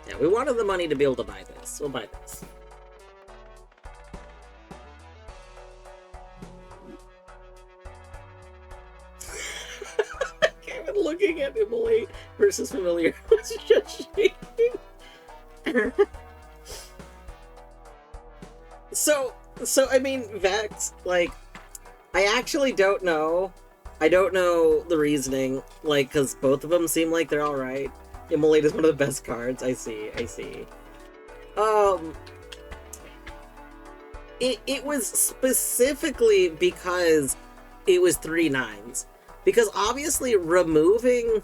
yeah, we wanted the money to be able to buy this. We'll buy this. I've been looking at Immolate versus Familiar. It's just shaking. So, I mean, Vex, like, I actually don't know. I don't know the reasoning, like, because both of them seem like they're alright. Immolate is one of the best cards. I see. It was specifically because it was 3 9s. Because obviously removing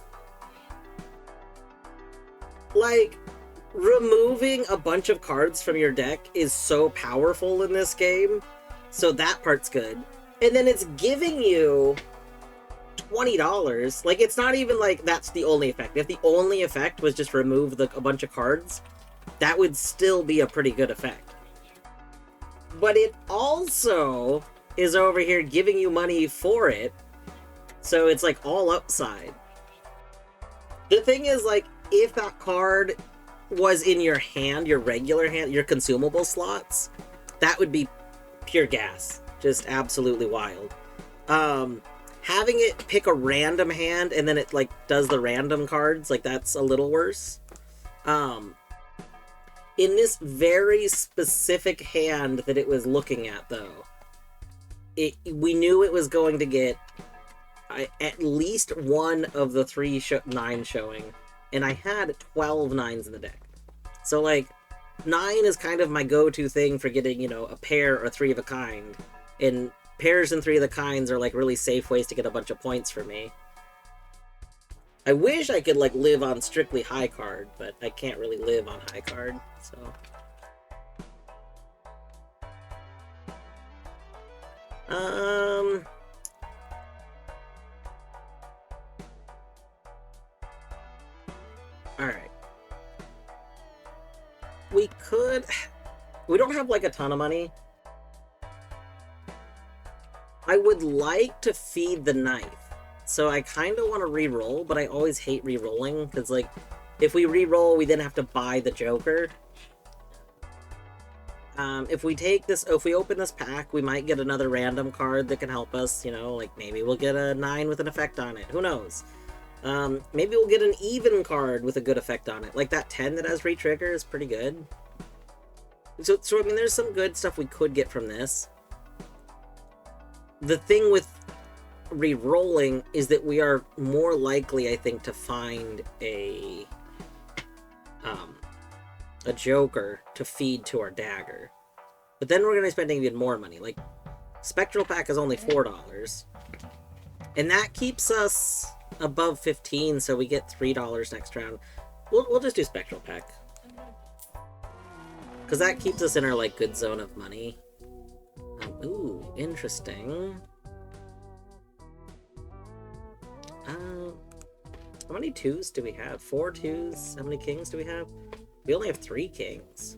a bunch of cards from your deck is so powerful in this game. So that part's good. And then it's giving you $20. Like, it's not even like that's the only effect. If the only effect was just remove a bunch of cards, that would still be a pretty good effect. But it also is over here giving you money for it, so it's like all upside. The thing is, like, if that card was in your hand, your regular hand, your consumable slots, that would be pure gas. Just absolutely wild. Having it pick a random hand and then it, like, does the random cards, like, that's a little worse. In this very specific hand that it was looking at, though, we knew it was going to get at least one of the 3 9 showing, and I had 12 9s in the deck. So, like, 9 is kind of my go-to thing for getting, you know, a pair or 3 of a kind, and pairs and 3 of the kinds are, like, really safe ways to get a bunch of points for me. I wish I could, like, live on strictly high card, but I can't really live on high card, so. Alright. We don't have like a ton of money. I would like to feed the knife. So I kind of want to re-roll, but I always hate re-rolling, because, like, if we re-roll, we then have to buy the Joker. If we take this, if we open this pack, we might get another random card that can help us, you know, like maybe we'll get a 9 with an effect on it. Who knows? Maybe we'll get an even card with a good effect on it. Like that 10 that has re-trigger is pretty good. So I mean, there's some good stuff we could get from this. The thing with re-rolling is that we are more likely, I think, to find a Joker to feed to our dagger. But then we're going to be spending even more money. Like, Spectral Pack is only $4. And that keeps us above 15, so we get $3 next round. We'll just do Spectral Pack. Because that keeps us in our, like, good zone of money. Ooh, interesting. How many 2s do we have? 4 2s? How many kings do we have? We only have 3 kings.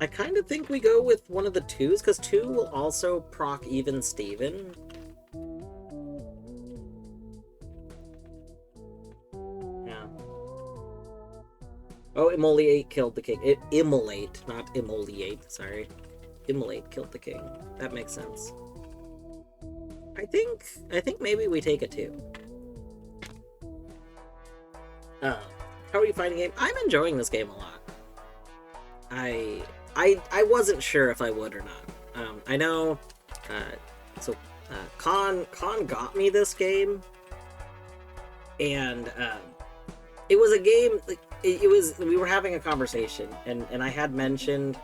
I kind of think we go with one of the 2s, because 2 will also proc even Steven. Yeah. Oh, Immolate killed the king. Immolate, not Immoliate, sorry. Immolate killed the king. That makes sense. I think maybe we take a 2. How are you finding game? I'm enjoying this game a lot. I wasn't sure if I would or not. I know, Con got me this game, and it was a game. We were having a conversation, and I had mentioned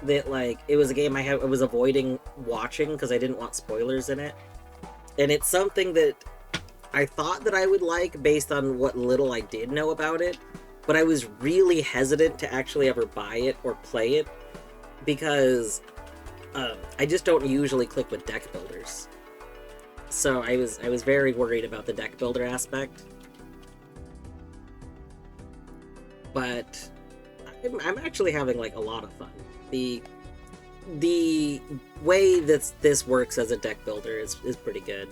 that, like, it was a game I was avoiding watching because I didn't want spoilers in it, and it's something that I thought that I would like based on what little I did know about it, but I was really hesitant to actually ever buy it or play it because I just don't usually click with deck builders. So I was very worried about the deck builder aspect. But I'm actually having, like, a lot of fun. The way that this works as a deck builder is pretty good.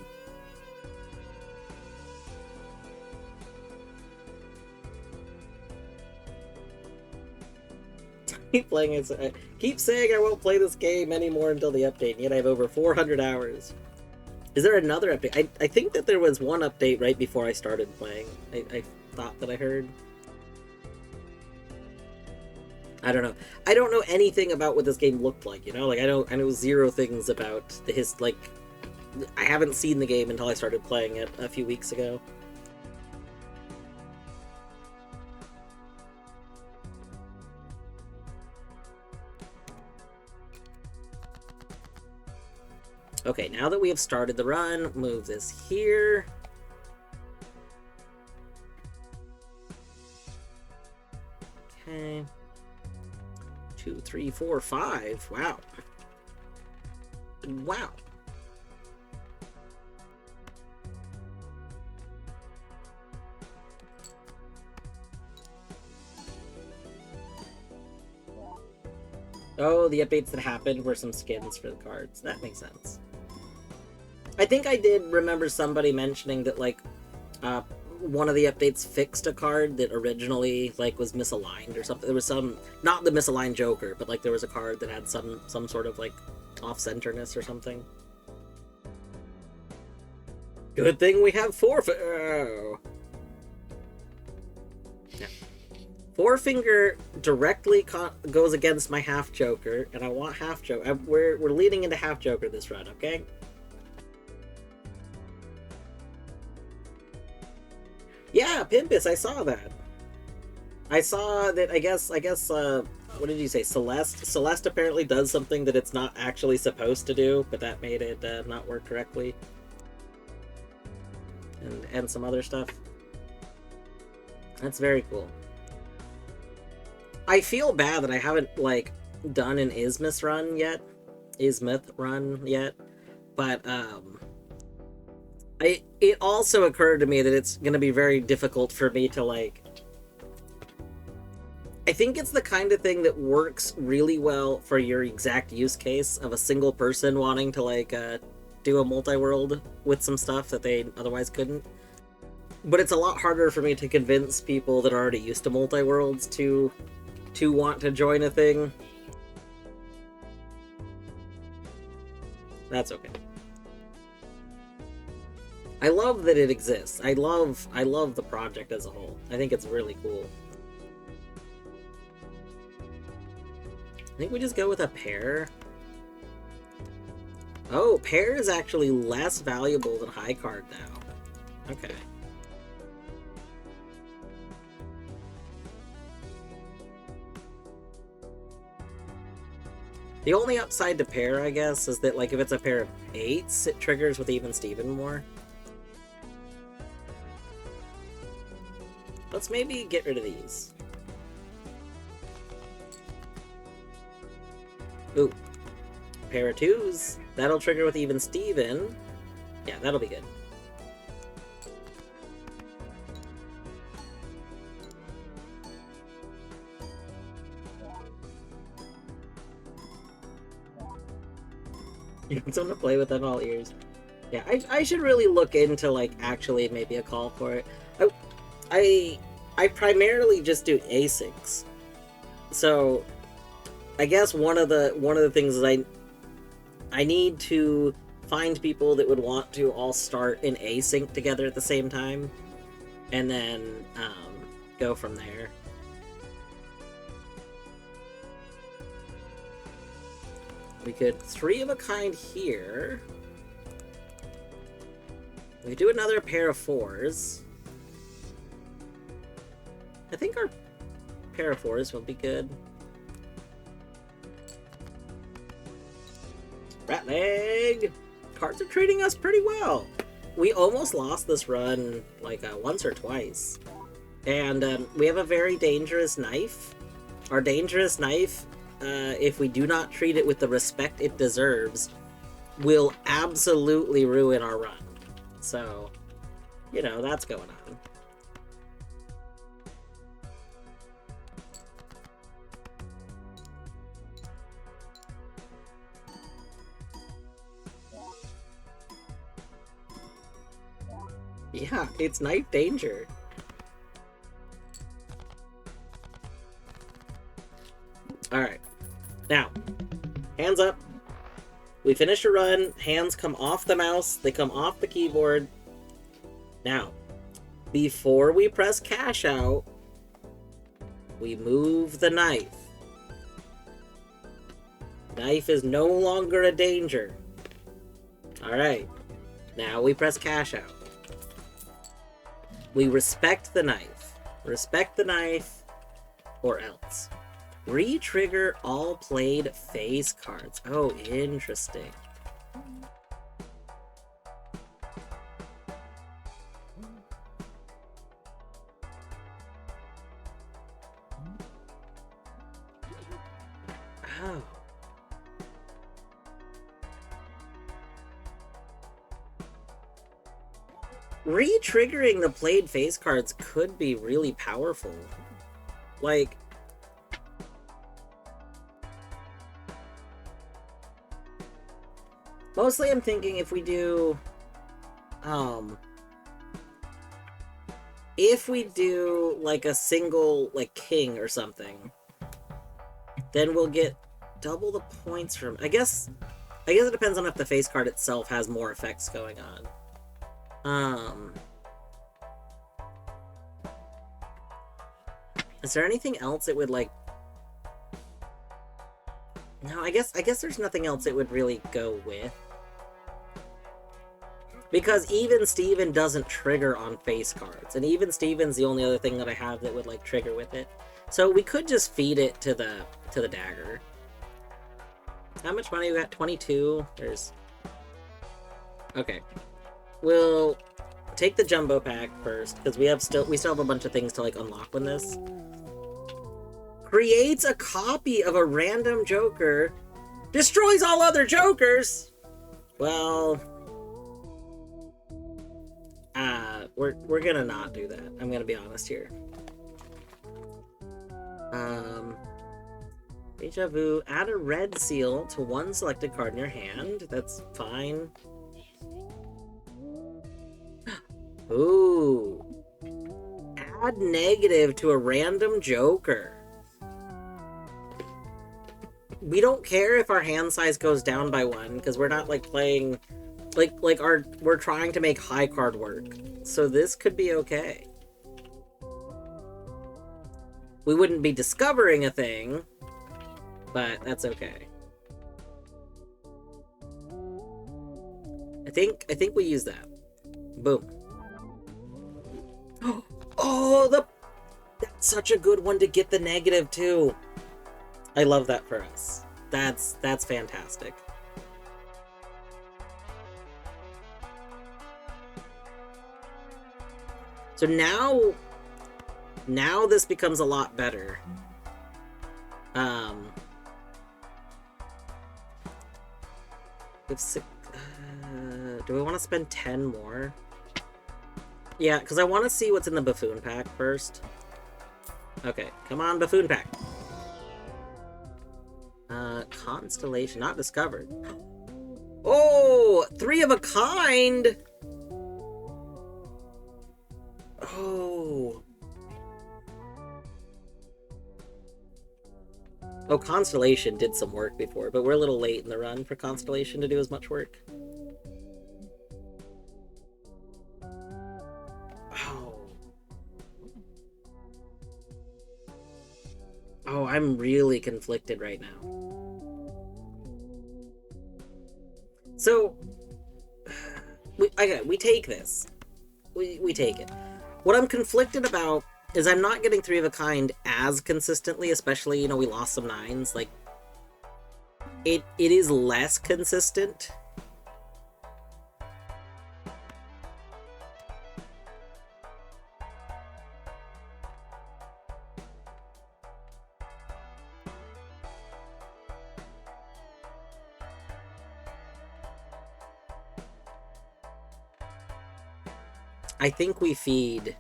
Keep saying I won't play this game anymore until the update, and yet I have over 400 hours. Is there another update? I think that there was one update right before I started playing. I thought that I heard. I don't know. I don't know anything about what this game looked like, you know? Like, I know zero things about like, I haven't seen the game until I started playing it a few weeks ago. Okay, now that we have started the run, move this here. Okay. 2, 3, 4, 5. Wow. Wow. Oh, the updates that happened were some skins for the cards. That makes sense. I think I did remember somebody mentioning that, like, one of the updates fixed a card that originally, like, was misaligned or something. There was some, not the misaligned Joker, but, like, there was a card that had some sort of, like, off-centerness or something. Good thing we have oh. Yeah. Four-finger directly goes against my half-Joker, and I want half-Joker. We're leading into half-Joker this run, okay? Yeah, Pimpus, I saw that. I saw that, I guess, what did you say, Celeste? Celeste apparently does something that it's not actually supposed to do, but that made it not work correctly. And some other stuff. That's very cool. I feel bad that I haven't, like, done an Ismuth run yet, but, It also occurred to me that it's gonna be very difficult for me to, like... I think it's the kind of thing that works really well for your exact use case of a single person wanting to, like, do a multi-world with some stuff that they otherwise couldn't. But it's a lot harder for me to convince people that are already used to multi-worlds to want to join a thing. That's okay. I love that it exists. I love the project as a whole. I think it's really cool. I think we just go with a pair. Oh, pair is actually less valuable than high card now. Okay. The only upside to pair, I guess, is that, like, if it's a pair of 8s, it triggers with even Steven more. Let's maybe get rid of these. Ooh. Pair of 2s. That'll trigger with even Steven. Yeah, that'll be good. You want someone to play with them all ears. Yeah, I should really look into, like, actually maybe a call for it. I primarily just do asyncs. So I guess one of the things is I need to find people that would want to all start in async together at the same time, and then go from there. We could 3 of a kind here. We could do another pair of 4s. I think our pair of 4s will be good. Rat leg! Cards are treating us pretty well. We almost lost this run, like, once or twice. And we have a very dangerous knife. Our dangerous knife, if we do not treat it with the respect it deserves, will absolutely ruin our run. So, you know, that's going on. Yeah, it's knife danger. Alright. Now, hands up. We finish a run, hands come off the mouse, they come off the keyboard. Now, before we press cash out, we move the knife. Knife is no longer a danger. Alright. Now we press cash out. We respect the knife. Respect the knife, or else. Re-trigger all played face cards. Oh, interesting. Oh. Re-triggering the played face cards could be really powerful. Like, mostly I'm thinking if we do, like a single, like, king or something, then we'll get double the points from, I guess it depends on if the face card itself has more effects going on. Is there anything else it would, like... No, I guess there's nothing else it would really go with. Because even Steven doesn't trigger on face cards, and even Steven's the only other thing that I have that would, like, trigger with it. So we could just feed it to the dagger. How much money we got? 22? There's... Okay. We'll take the jumbo pack first, because we still have a bunch of things to, like, unlock with this. Creates a copy of a random Joker. Destroys all other Jokers! Well... we're gonna not do that. I'm gonna be honest here. Deja vu. Add a red seal to one selected card in your hand. That's fine. Ooh. Add negative to a random joker. We don't care if our hand size goes down by one, because we're not like playing we're trying to make high card work. So this could be okay. We wouldn't be discovering a thing, but that's okay. I think we use that. Boom. Oh, that's such a good one to get the negative too. I love that for us. That's fantastic. So now this becomes a lot better. Do we want to spend 10 more? Yeah, because I want to see what's in the buffoon pack first. Okay, come on, buffoon pack. Constellation, not discovered. Oh, 3 of a kind! Oh. Oh, Constellation did some work before, but we're a little late in the run for Constellation to do as much work. Oh, I'm really conflicted right now. So, we take this. We take it. What I'm conflicted about is I'm not getting 3 of a kind as consistently, especially, we lost some 9s. Like, it is less consistent. I think we feed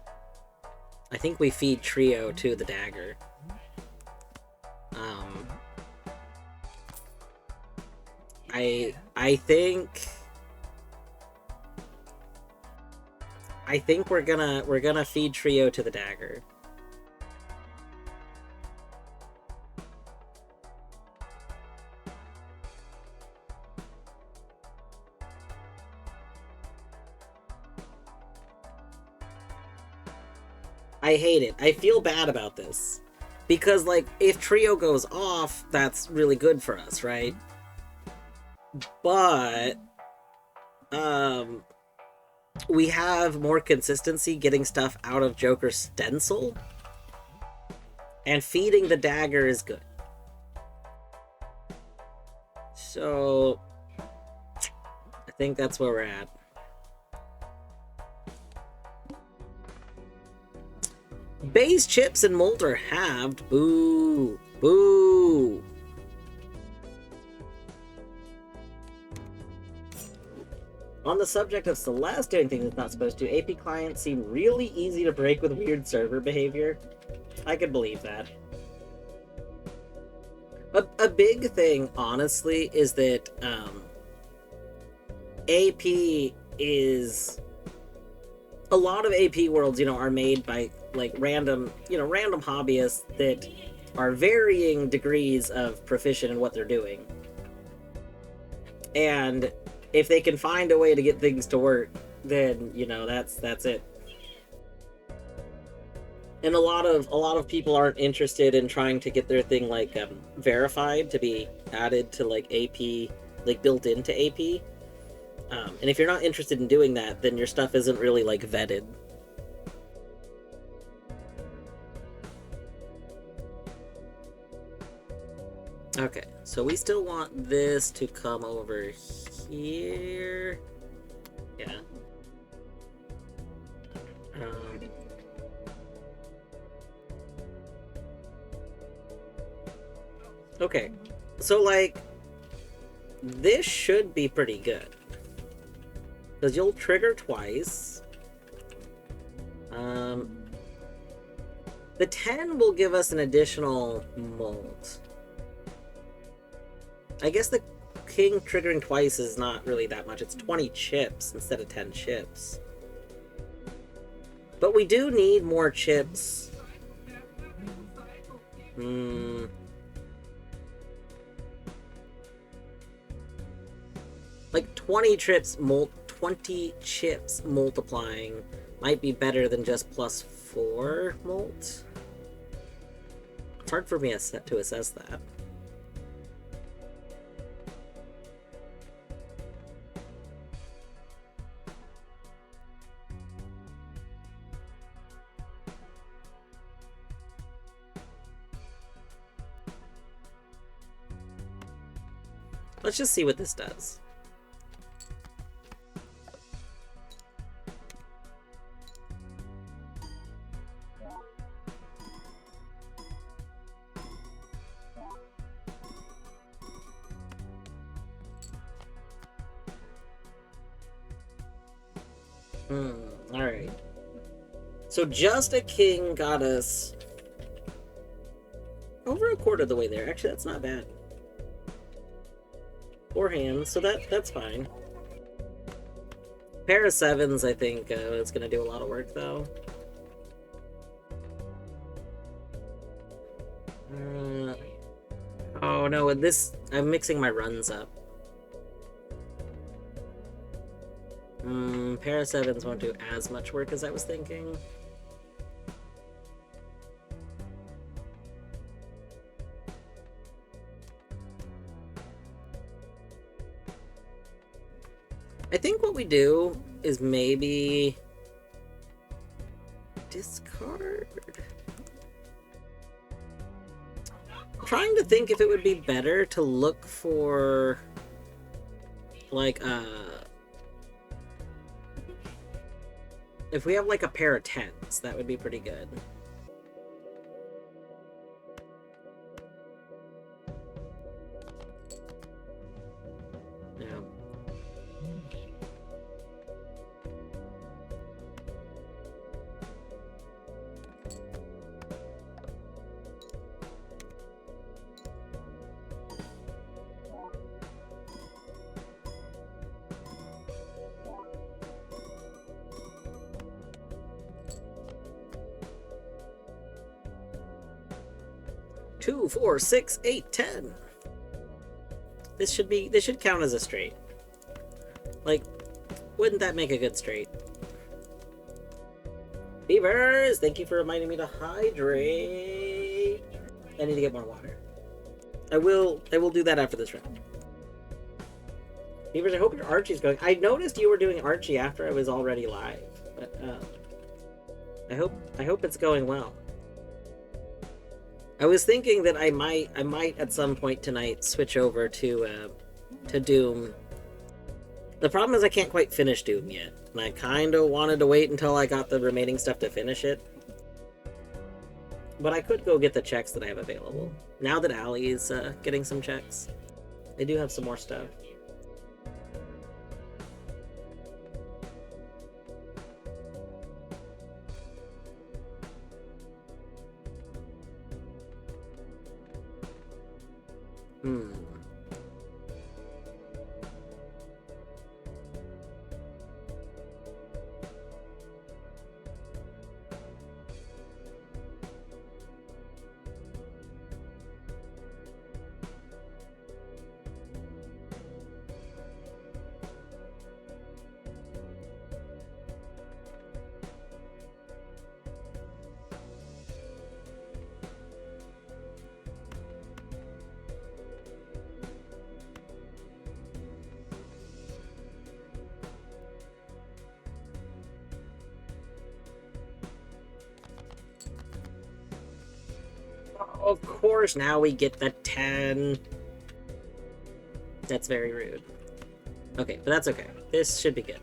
Trio to the dagger. I think we're gonna feed Trio to the dagger. I hate it. I feel bad about this. Because, like, if Trio goes off, that's really good for us, right? But, we have more consistency getting stuff out of Joker's stencil. And feeding the dagger is good. So, I think that's where we're at. Base chips and mold are halved. Boo. Boo. On the subject of Celeste doing things it's not supposed to, AP clients seem really easy to break with weird server behavior. I could believe that. A big thing, honestly, is that AP is... A lot of AP worlds, are made by, like, random hobbyists that are varying degrees of proficient in what they're doing. And if they can find a way to get things to work, then, that's it. And a lot of people aren't interested in trying to get their thing, like, verified to be added to, like, AP, like, built into AP. And if you're not interested in doing that, then your stuff isn't really, like, vetted. Okay, so we still want this to come over here. Yeah. Okay, so, like, this should be pretty good. Because you'll trigger twice. The 10 will give us an additional molt. I guess the king triggering twice is not really that much. It's 20 chips instead of 10 chips. But we do need more chips. Like 20 chips multiplying might be better than just +4 molt. It's hard for me to assess that. Let's just see what this does. Alright. So just a king got us over a quarter of the way there. Actually, that's not bad. 4 hands, so that's fine. Pair of 7s, I think, is going to do a lot of work, though. Oh no, with this, I'm mixing my runs up. Pair of 7s won't do as much work as I was thinking. I think what we do is maybe discard. I'm trying to think if it would be better to look for like if we have like a pair of 10s, that would be pretty good. Yeah. 2, 4, 6, 8, 10. This should count as a straight. Like, wouldn't that make a good straight? Beavers, thank you for reminding me to hydrate. I need to get more water. I will do that after this round. Beavers, I hope your Archie's going. I noticed you were doing Archie after I was already live, but I hope it's going well. I was thinking that I might at some point tonight switch over to Doom. The problem is I can't quite finish Doom yet, and I kind of wanted to wait until I got the remaining stuff to finish it. But I could go get the checks that I have available. Now that Allie is getting some checks, I do have some more stuff. Of course, now we get the 10. That's very rude. Okay, but that's okay. This should be good.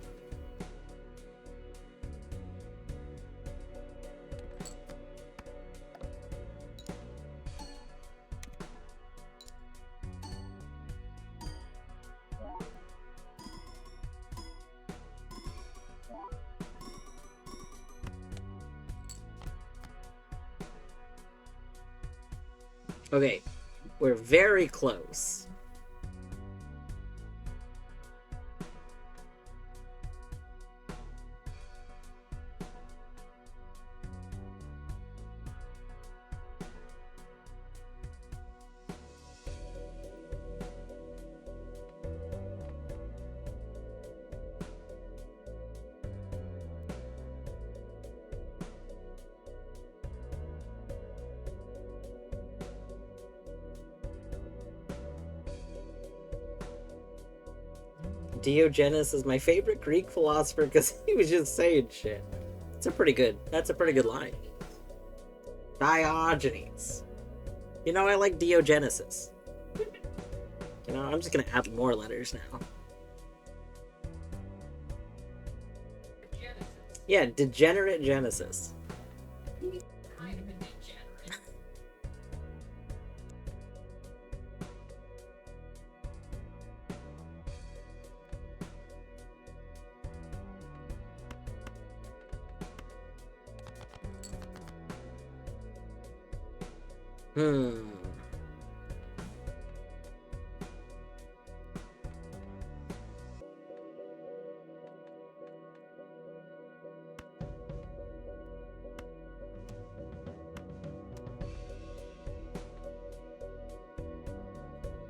Okay, we're very close. Diogenes is my favorite Greek philosopher because he was just saying shit. That's a pretty good line. Diogenes. You know, I like Diogenesis. You know, I'm just gonna add more letters now. Yeah, degenerate Genesis. Kind of a degenerate. Hmm.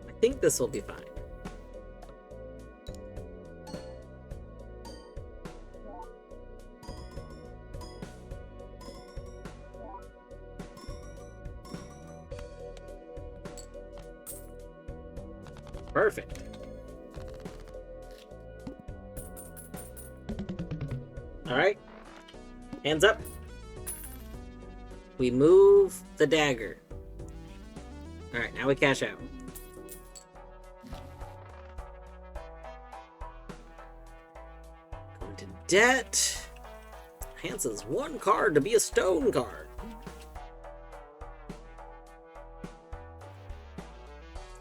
I think this will be fine. Perfect. Alright. Hands up. We move the dagger. Alright, now we cash out. Go into debt. Hansen's one card to be a stone card.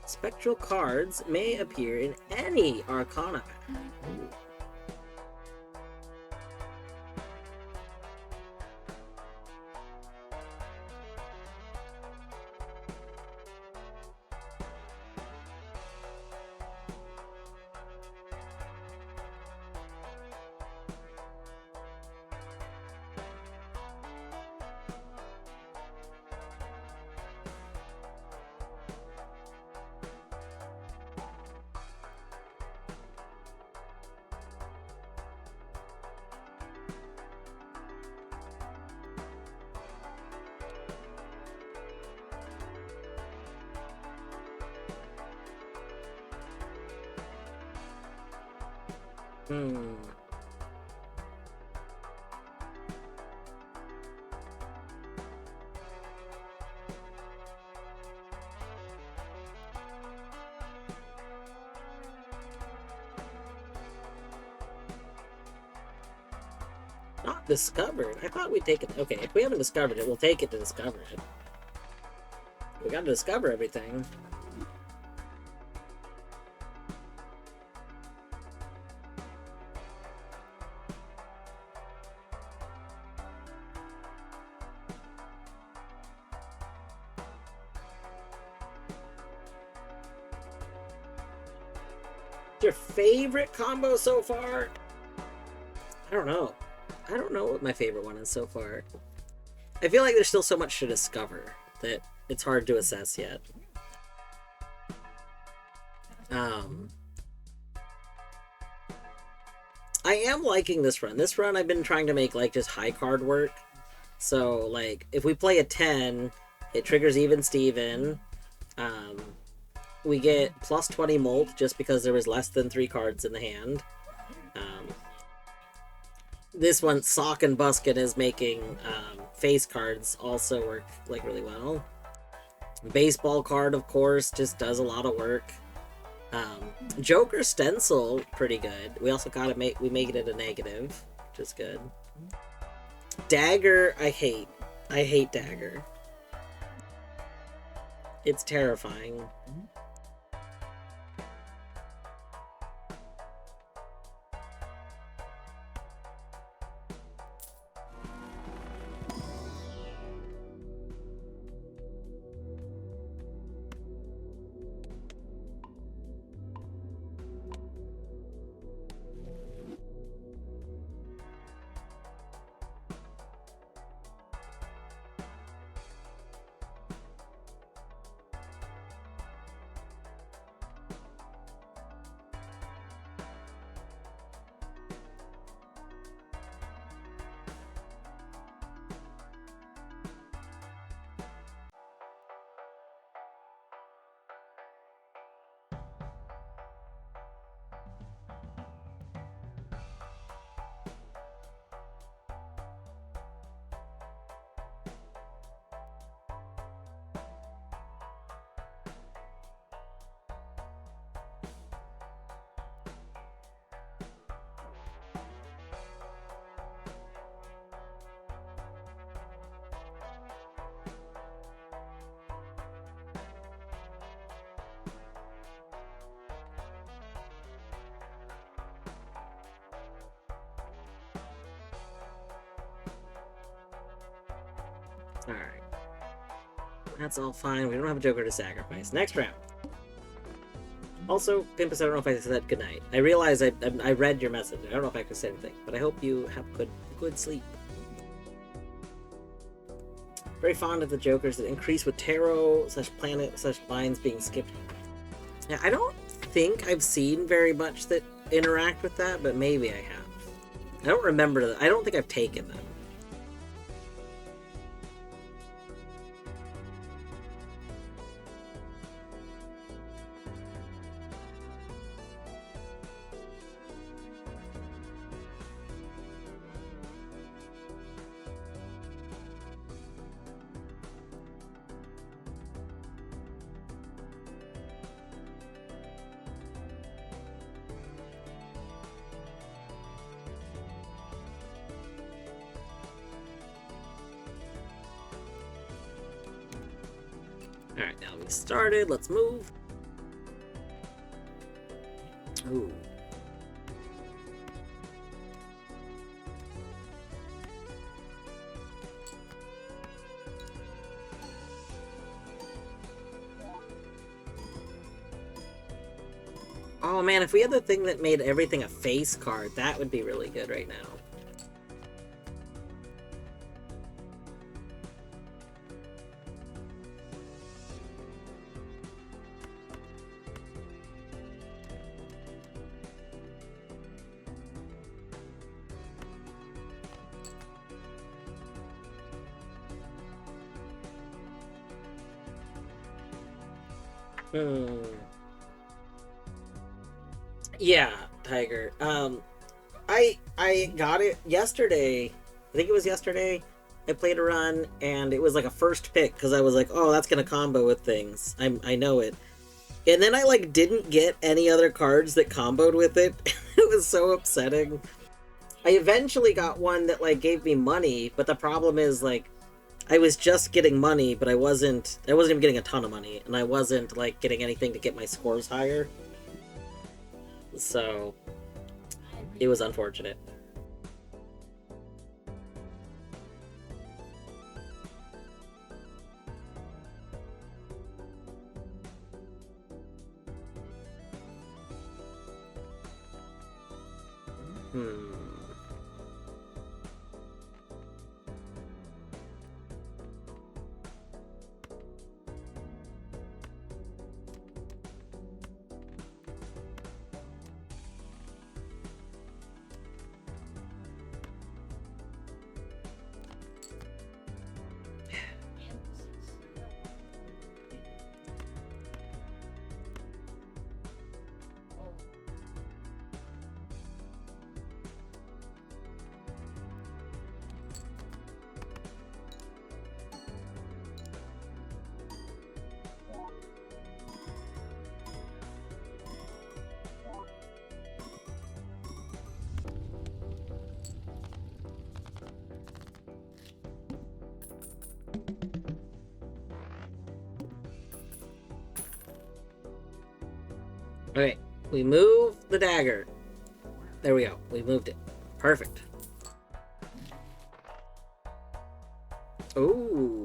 Spectral cards may appear in any Arcana pack. Ooh. Hmm. Not discovered. I thought we'd take it. Okay, if we haven't discovered it, we'll take it to discover it. We gotta discover everything. Your favorite combo so far? I don't know. I don't know what my favorite one is so far. I feel like there's still so much to discover that it's hard to assess yet. I am liking this run. This run I've been trying to make like just high card work. So like if we play a 10, it triggers even Steven. We get plus 20 molt just because there was less than 3 cards in the hand. This one, Sock and Buskin, is making face cards also work like really well. Baseball card, of course, just does a lot of work. Joker Stencil, pretty good. We also gotta make it a negative, which is good. Dagger, I hate. I hate Dagger. It's terrifying. Alright. That's all fine. We don't have a Joker to sacrifice. Next round. Also, Pimpus, I don't know if I said goodnight. I realize I read your message. I don't know if I could say anything, but I hope you have good sleep. Very fond of the Jokers that increase with tarot, /planet, /lines being skipped. Yeah, I don't think I've seen very much that interact with that, but maybe I have. I don't remember that. I don't think I've taken them. Alright, now we started. Let's move. Ooh. Oh man, if we had the thing that made everything a face card, that would be really good right now. Yeah, Tiger. I got it yesterday. I think it was yesterday. I played a run, and it was like a first pick, because I was like, oh, that's gonna combo with things. I know it. And then I, like, didn't get any other cards that comboed with it. It was so upsetting. I eventually got one that, like, gave me money, but the problem is, like, I was just getting money, but I wasn't even getting a ton of money, and I wasn't, like, getting anything to get my scores higher. So, it was unfortunate. Okay, we move the dagger. There we go. We moved it. Perfect. Ooh.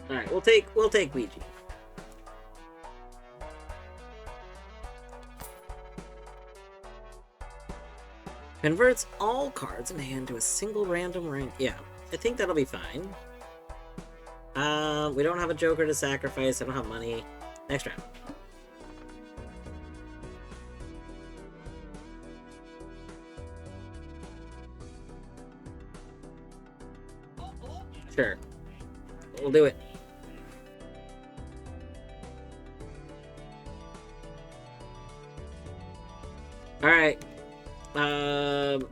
All right, we'll take Ouija. Converts all cards in hand to a single random rank. Yeah, I think that'll be fine. We don't have a Joker to sacrifice. I don't have money. Next round. Sure. We'll do it. All right. Um.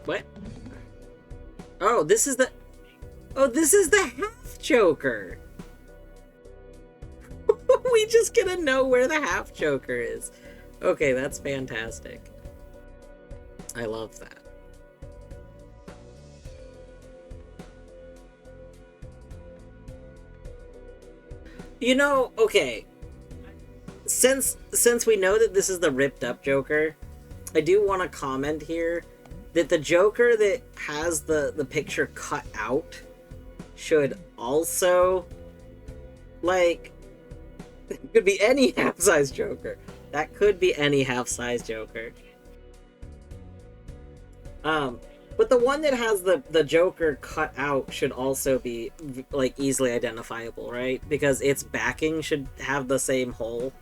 What? Oh, this is the. Oh, this is the half Joker. We just gonna know where the half Joker is. Okay, that's fantastic. I love that. You know, okay. Since we know that this is the ripped up Joker, I do want to comment here that the Joker that has the picture cut out should also, like, it could be any half-size Joker. That could be any half-size Joker. But the one that has the Joker cut out should also be, like, easily identifiable, right? Because its backing should have the same hole.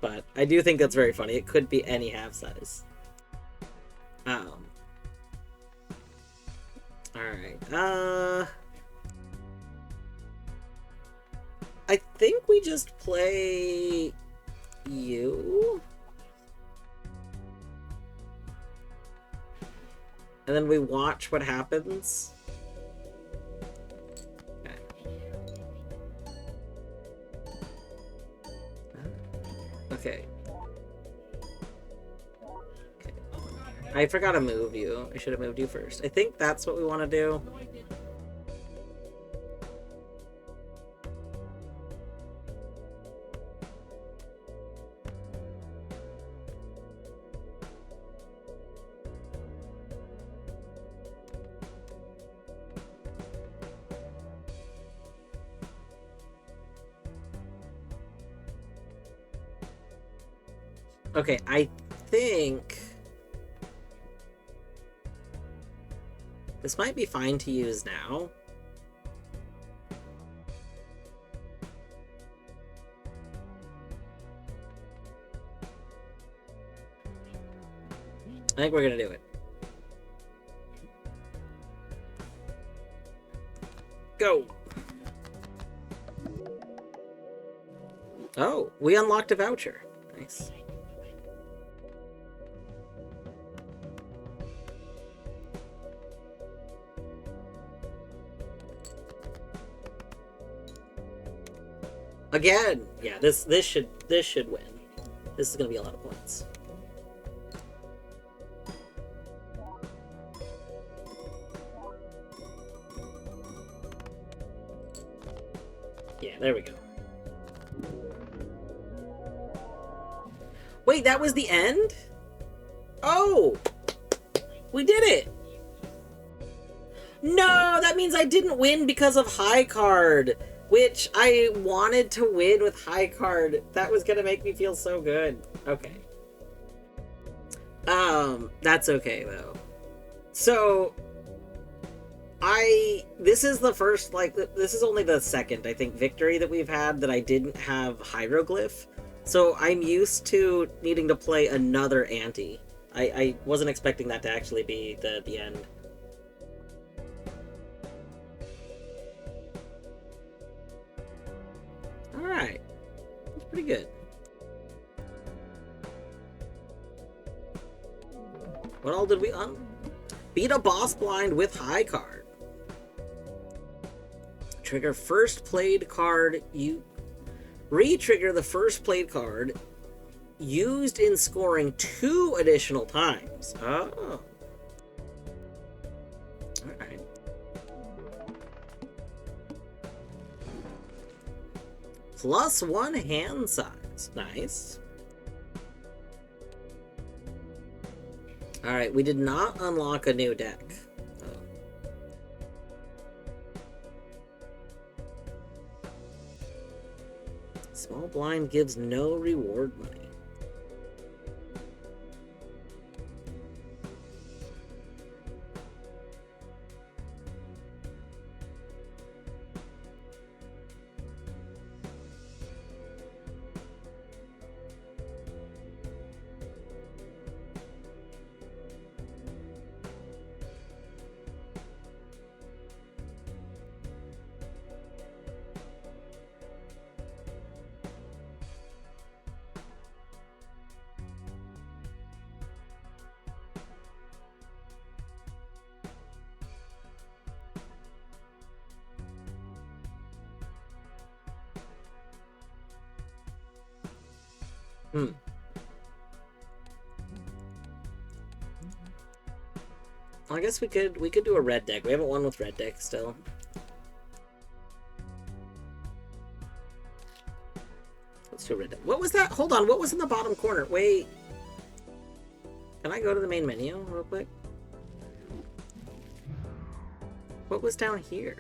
But I do think that's very funny. It could be any half-size. Alright, I think we just play you? And then we watch what happens? Okay. Okay. I forgot to move you. I should have moved you first. I think that's what we want to do. Okay, I think this might be fine to use now. I think we're gonna do it. Go! Oh, we unlocked a voucher. Nice. Again! Yeah, this should win. This is gonna be a lot of points. Yeah, there we go. Wait, that was the end? Oh! We did it! No, that means I didn't win because of high card, which I wanted to win with high card. That was gonna make me feel so good. Okay. That's okay though. So, this is the first, like, this is only the second, I think, victory that we've had that I didn't have hieroglyph. So I'm used to needing to play another ante. I wasn't expecting that to actually be the end. Alright. That's pretty good. What all did we beat a boss blind with high card. Trigger first played card you re-trigger the first played card used in scoring 2 additional times. Oh. Alright. +1 hand size. Nice. Alright, we did not unlock a new deck. Small blind gives no reward money. Hmm. I guess we could do a red deck. We haven't won with red deck still. Let's do a red deck. What was that? Hold on. What was in the bottom corner? Wait. Can I go to the main menu real quick? What was down here?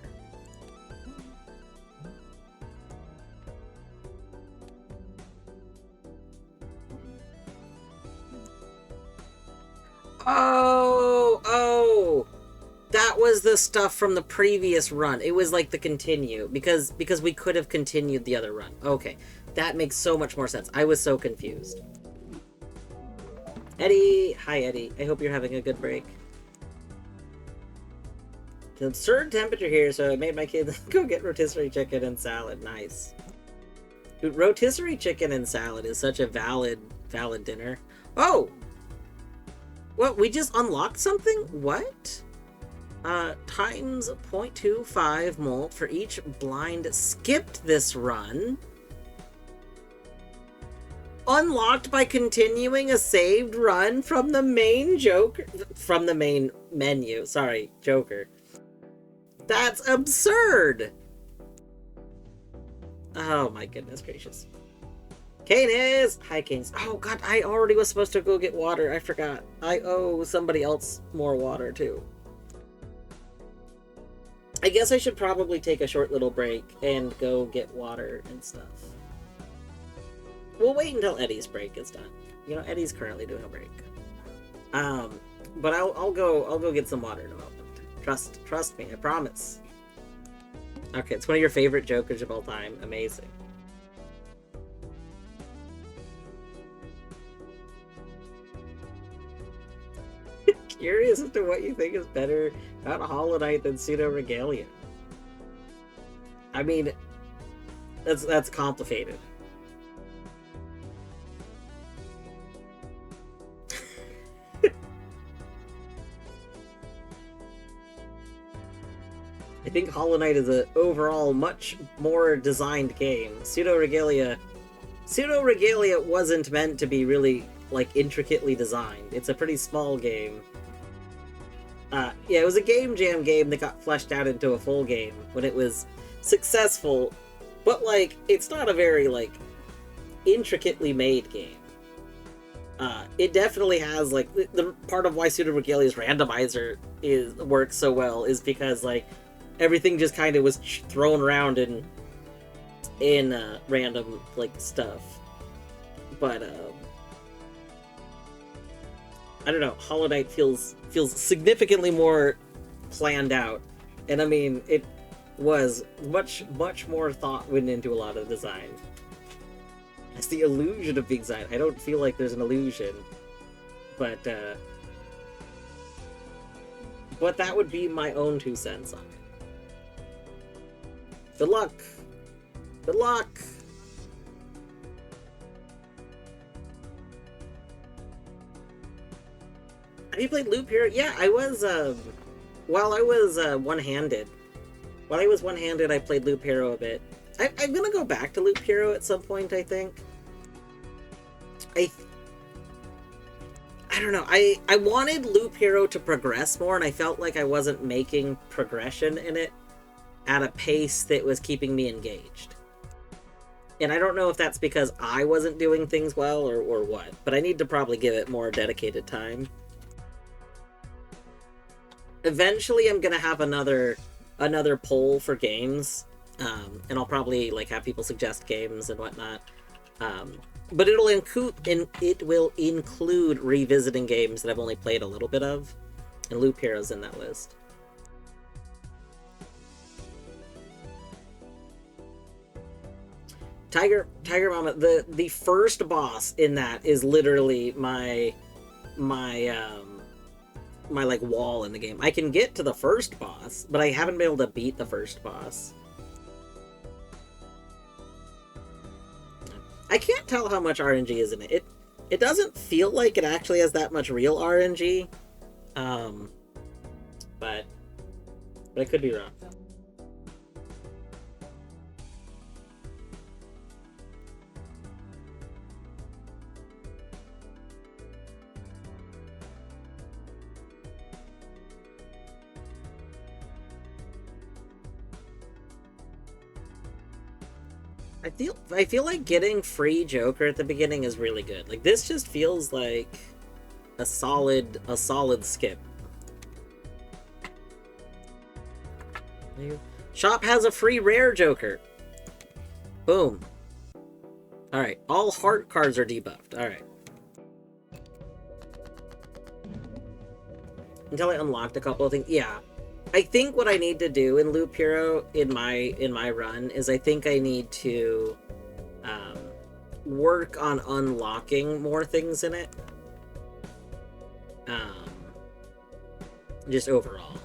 Oh, that was the stuff from the previous run. It was like the continue because we could have continued the other run. Okay, that makes so much more sense. I was so confused. Eddie, hi Eddie. I hope you're having a good break. It's an absurd temperature here, so I made my kids go get rotisserie chicken and salad. Nice. Dude, rotisserie chicken and salad is such a valid dinner. Oh! What? We just unlocked something? What? Times 0.25 mult for each blind skipped this run. Unlocked by continuing a saved run from the main from the main menu. Sorry, Joker. That's absurd! Oh my goodness gracious. Canis! Hi, Canis. Oh god, I already was supposed to go get water. I forgot. I owe somebody else more water, too. I guess I should probably take a short little break and go get water and stuff. We'll wait until Eddie's break is done. You know, Eddie's currently doing a break. But I'll go get some water in a moment. Trust me, I promise. Okay, it's one of your favorite Jokers of all time. Amazing. Curious as to what you think is better about Hollow Knight than Pseudo Regalia. I mean, that's complicated. I think Hollow Knight is an overall much more designed game. Pseudo Regalia wasn't meant to be really, like, intricately designed. It's a pretty small game. Yeah, it was a game jam game that got fleshed out into a full game when it was successful, but, like, it's not a very, like, intricately made game. It definitely has, like, the part of why Pseudo Regalia's randomizer works so well is because, like, everything just kind of was thrown around in random, like, stuff. But, I don't know, Hollow Knight feels significantly more planned out. And I mean, it was much more thought went into a lot of the design. It's the illusion of being designed. I don't feel like there's an illusion. But that would be my own 2 cents on it. Good luck! Good luck! Have you played Loop Hero? Yeah, I was, while I was, one-handed. While I was one-handed, I played Loop Hero a bit. I'm gonna go back to Loop Hero at some point, I think. I don't know, I wanted Loop Hero to progress more, and I felt like I wasn't making progression in it at a pace that was keeping me engaged. And I don't know if that's because I wasn't doing things well or what, but I need to probably give it more dedicated time. Eventually I'm gonna have another poll for games, and I'll probably like have people suggest games and whatnot. But it will include revisiting games that I've only played a little bit of, and Loop Hero's in that list. Tiger Mama, the first boss in that is literally my like wall in the game. I can get to the first boss, but I haven't been able to beat the first boss. I can't tell how much RNG is in it. It doesn't feel like it actually has that much real RNG. But I could be wrong. I feel like getting free Joker at the beginning is really good. Like this just feels like a solid skip. Shop has a free rare Joker. Boom. Alright, all heart cards are debuffed. Alright. Until I unlocked a couple of things. Yeah. I think what I need to do in Loop Hero in my run is I think I need to work on unlocking more things in it. Just overall.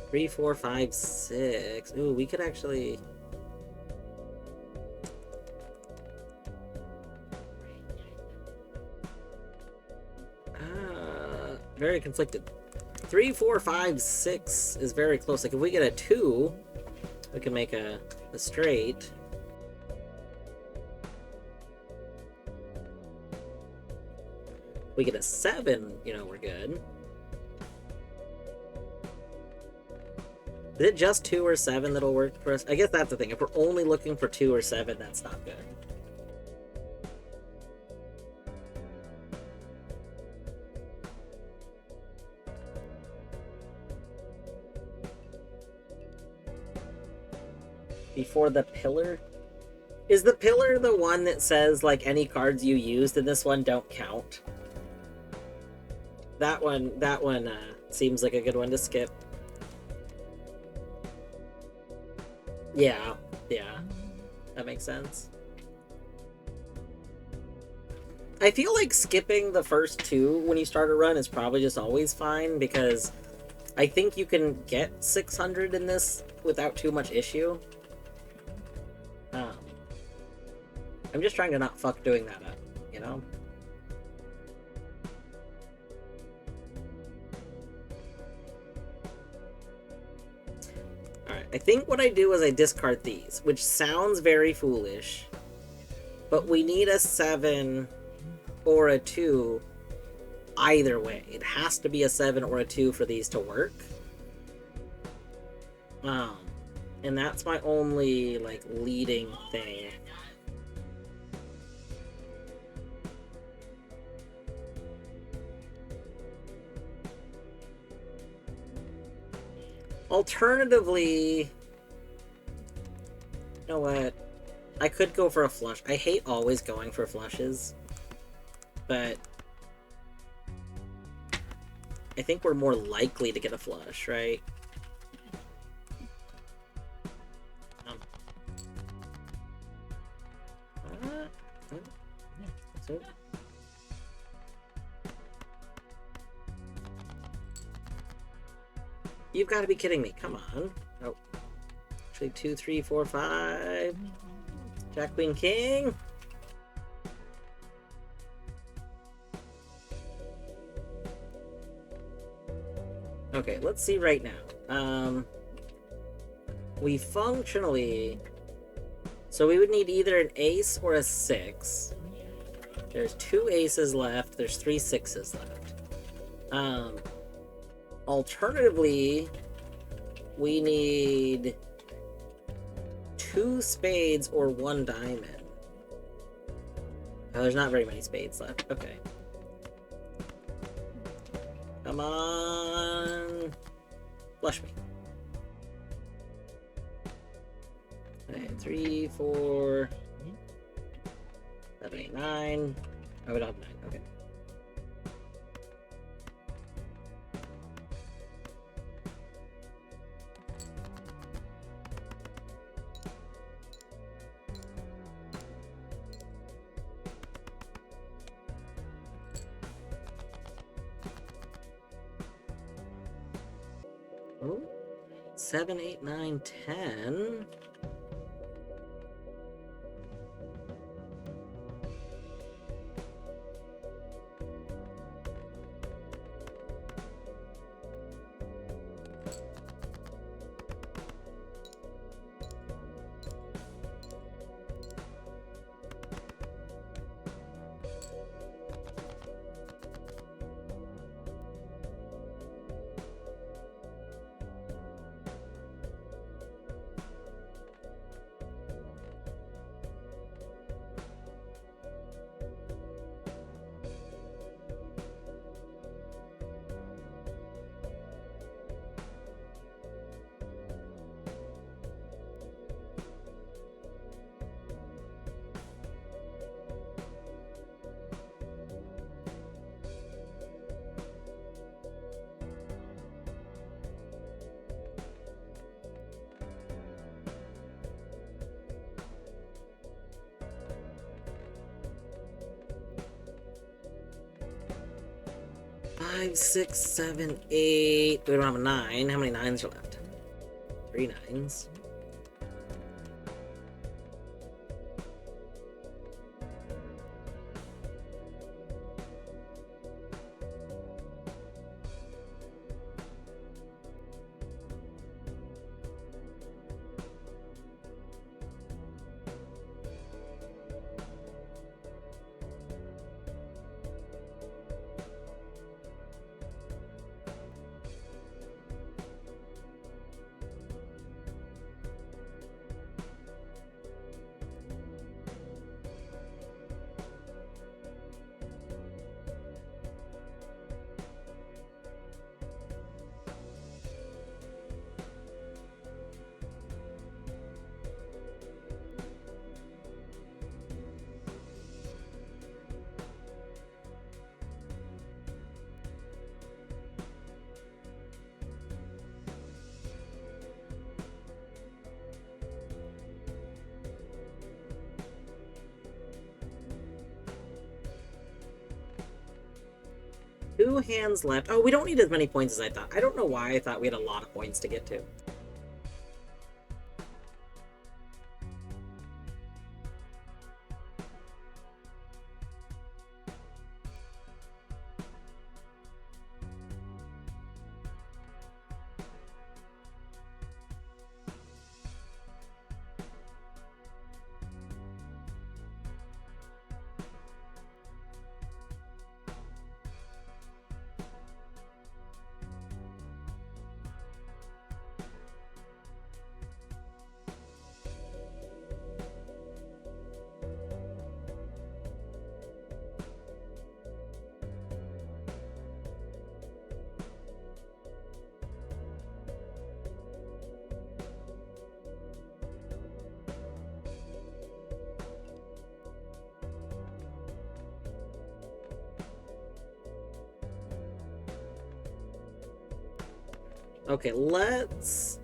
3, 4, 5, 6. Ooh, we could actually... very conflicted. 3, 4, 5, 6 is very close. Like, if we get a 2, we can make a straight. We get a 7, we're good. Is it just 2 or 7 that'll work for us? I guess that's the thing. If we're only looking for 2 or 7, that's not good. Before the pillar? Is the pillar the one that says, like, any cards you used in this one don't count? That one seems like a good one to skip. Yeah, that makes sense. I feel like skipping the first 2 when you start a run is probably just always fine, because I think you can get 600 in this without too much issue. I'm just trying to not fuck doing that up, Alright, I think what I do is I discard these, which sounds very foolish, but we need a 7 or a 2 either way. It has to be a 7 or a 2 for these to work. And that's my only, like, leading thing. Alternatively, you know what? I could go for a flush. I hate always going for flushes, but I think we're more likely to get a flush, right? You've got to be kidding me. Come on. Oh. Actually, 2, 3, 4, 5. Jack, Queen, King. Okay, let's see right now. We functionally... So we would need either an ace or a 6. There's 2 aces left. There's 3 6s left. Alternatively, we need 2 spades or 1 diamond. Oh, there's not very many spades left. Okay. Come on. Flush me. Okay, 3, 4, 7, 8, 9. Oh, we don't have 9. Okay. Oh, 7, 8, 9, 10. 5, 6, 7, 8. We don't have a 9. How many 9s are left? 3 9s. Two hands left. Oh, we don't need as many points as I thought. I don't know why I thought we had a lot of points to get to. Okay, let's...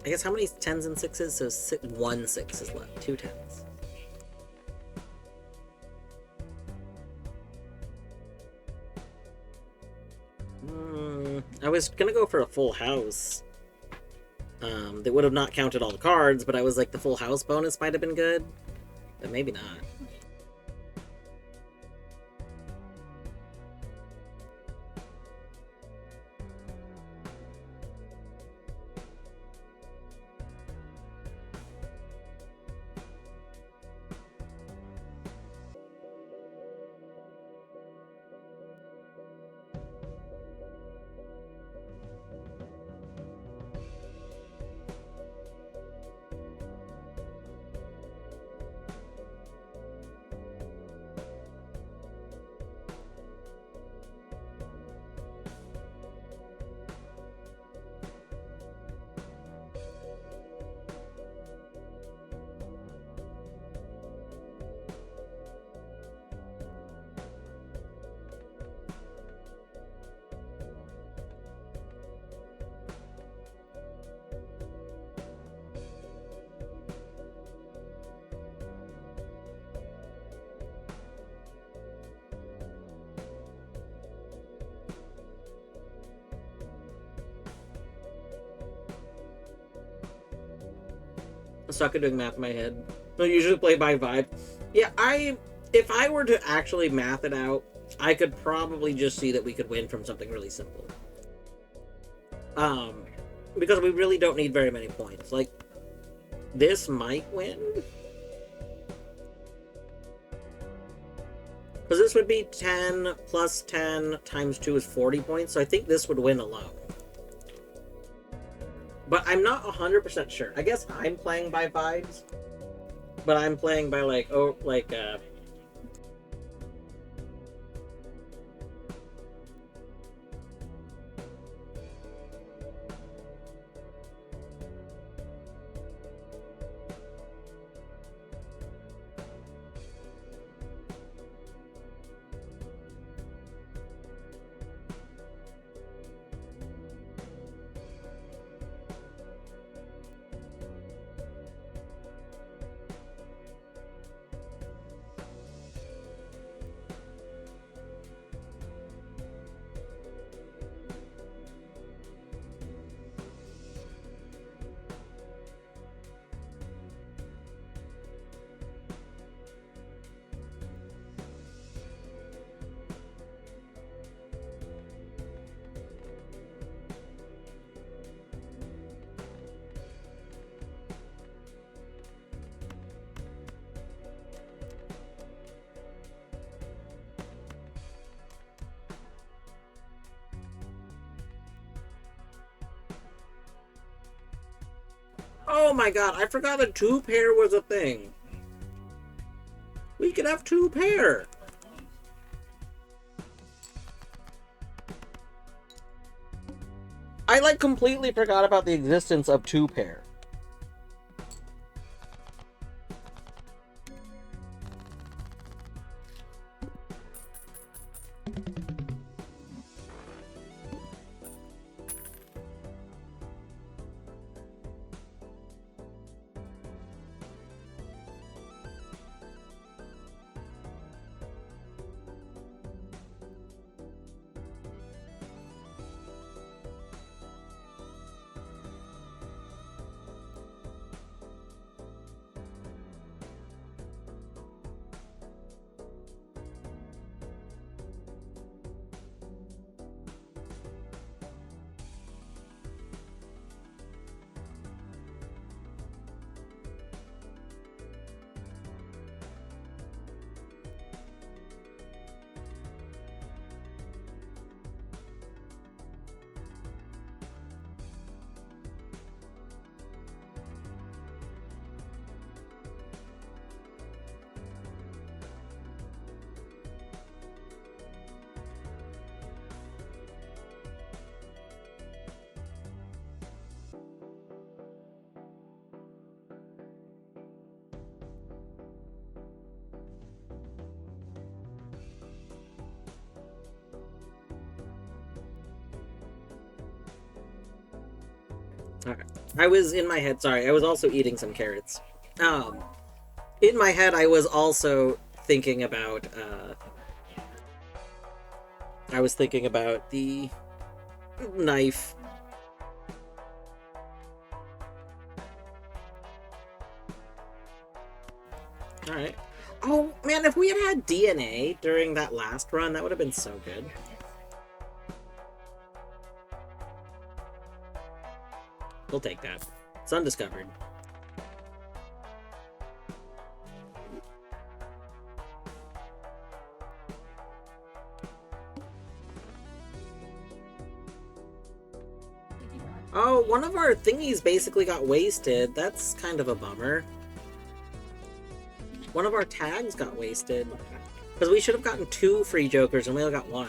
I guess how many 10s and 6s? So 1 6 is left. 2 10s. I was gonna go for a full house. That would have not counted all the cards, but I was like, the full house bonus might have been good. But maybe not. I'm stuck at doing math in my head. I usually play by vibe. Yeah, if I were to actually math it out, I could probably just see that we could win from something really simple. Because we really don't need very many points. Like, this might win. Because this would be 10 plus 10 times 2 is 40 points, so I think this would win alone. But I'm not 100% sure. I guess I'm playing by vibes. But I'm playing by Oh my god, I forgot that 2-pair was a thing. We could have 2-pair. I like completely forgot about the existence of 2-pair. Okay. I was in my head, sorry, I was also eating some carrots. Um, in my head, I was also thinking about, I was thinking about the knife. Alright. Oh, man, if we had had DNA during that last run, that would have been so good. We'll take that. It's undiscovered. Oh, one of our thingies basically got wasted. That's kind of a bummer. One of our tags got wasted. Because we should have gotten 2 free jokers and we only got 1.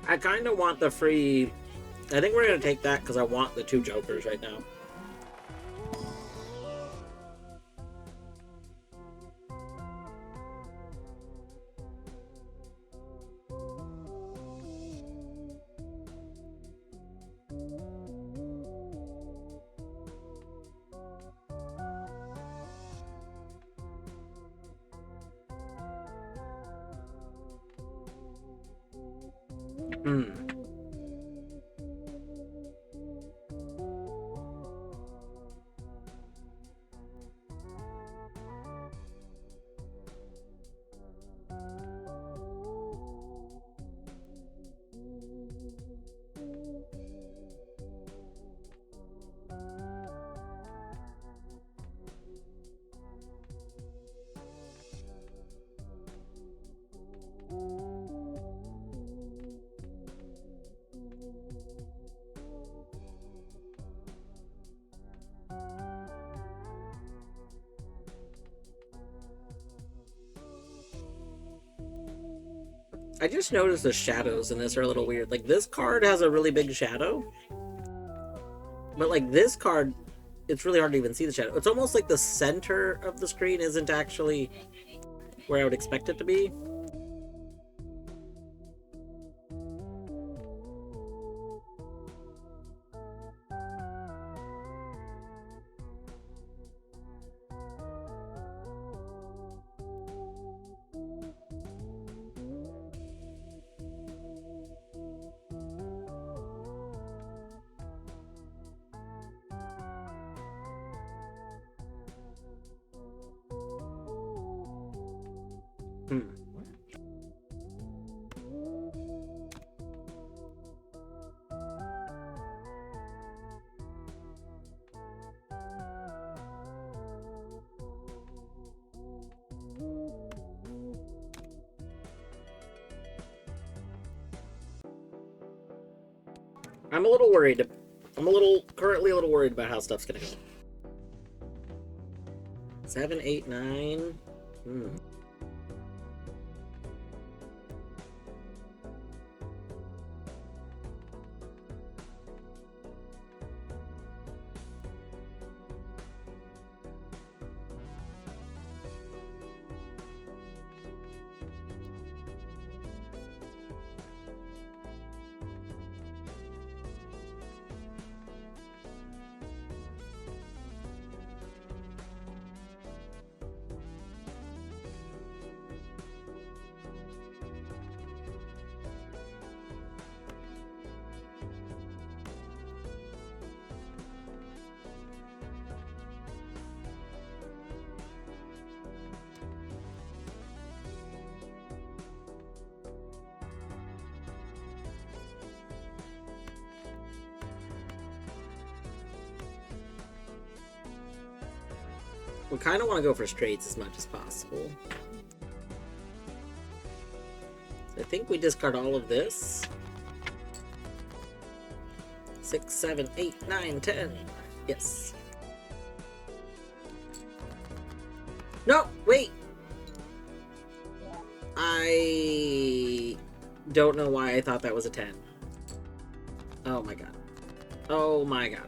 I kind of want the free... I think we're going to take that because I want the 2 jokers right now. Hmm. I just noticed the shadows in this are a little weird. Like, this card has a really big shadow. But, like, this card, it's really hard to even see the shadow. It's almost like the center of the screen isn't actually where I would expect it to be. Hmm. I'm a little worried. Currently a little worried about how stuff's gonna go. 7, 8, 9. Hmm. We kind of want to go for straights as much as possible. So I think we discard all of this. 6, 7, 8, 9, 10. Yes. No, wait! I don't know why I thought that was a 10. Oh my god. Oh my god.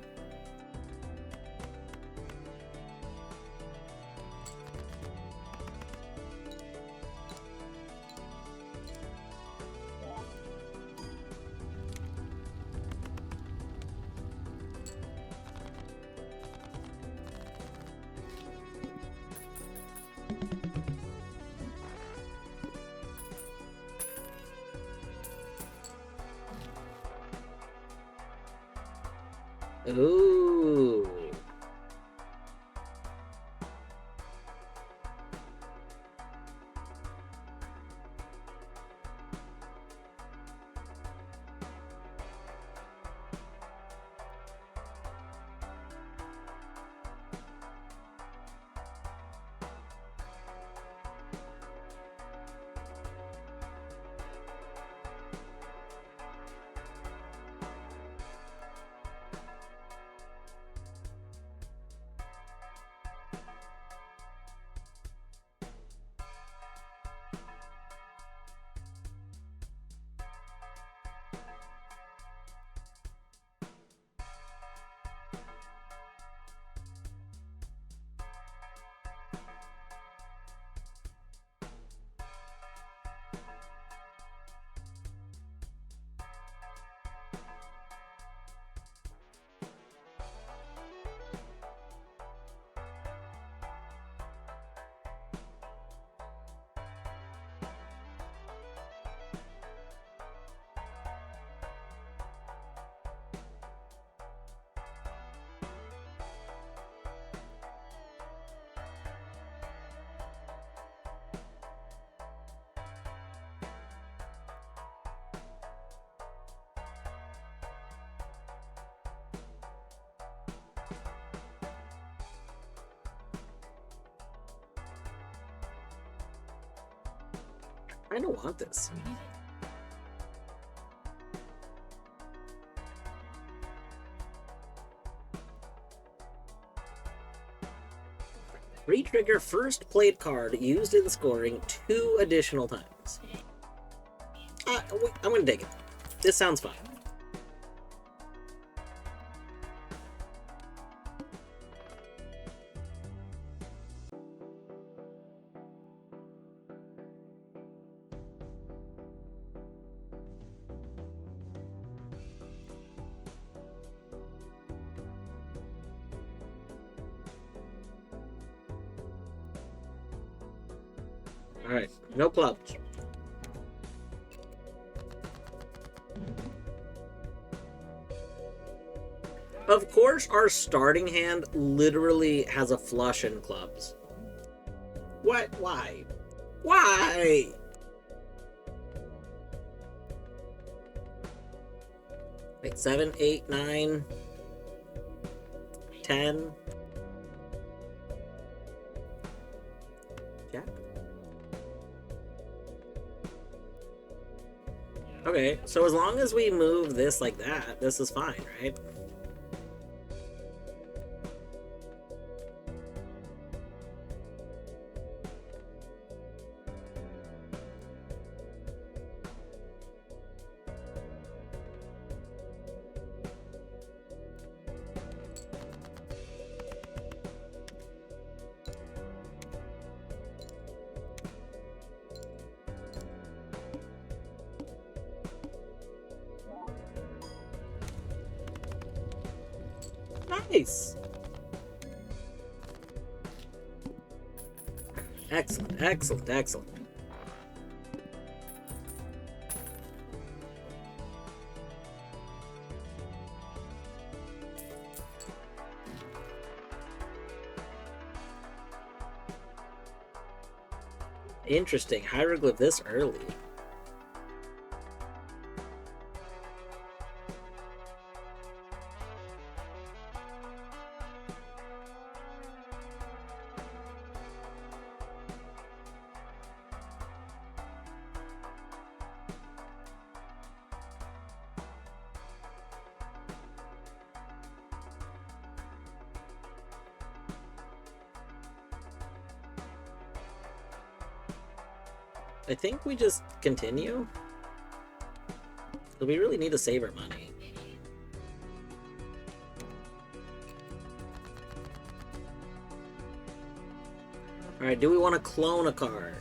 Ooh. I don't want this. Re-trigger first played card used in scoring 2 additional times. I'm gonna take it. This sounds fine. Alright, no clubs. Of course, our starting hand literally has a flush in clubs. What? Why? Why? Wait, 7, 8, 9, 10. Jack? Okay, so as long as we move this like that, this is fine, right? Nice! Excellent, excellent, excellent. Interesting. Hieroglyph this early. I think we just continue. We really need to save our money. Alright, do we want to clone a card?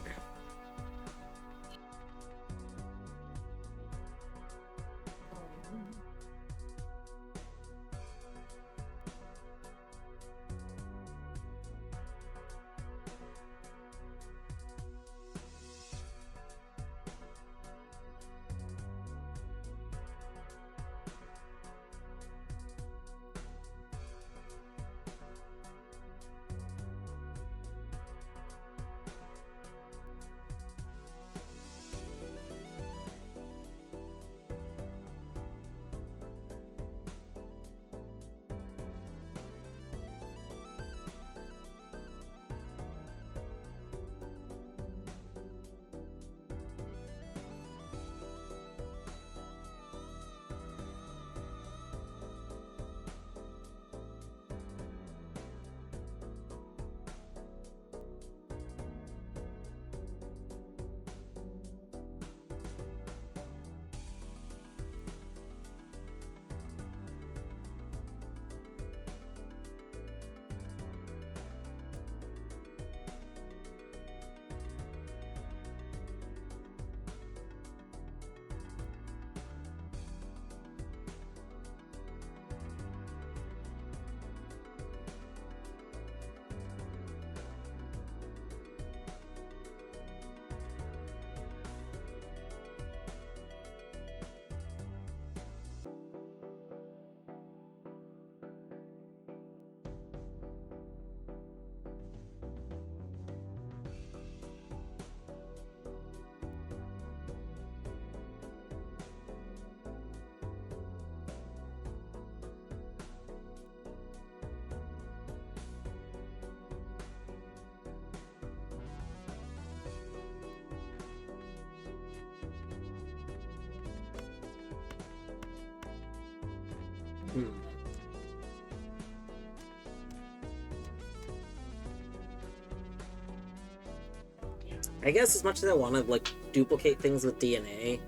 I guess as much as I want to like duplicate things with DNA,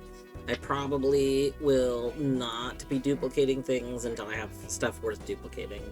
I probably will not be duplicating things until I have stuff worth duplicating.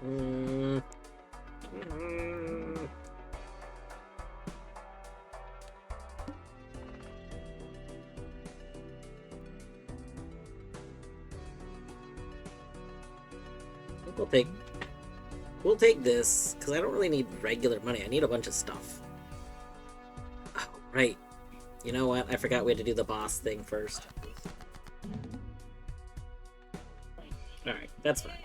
Mm. Mm. I think we'll take this because I don't really need regular money. I need a bunch of stuff. Oh, right. You know what? I forgot we had to do the boss thing first. Alright, that's fine.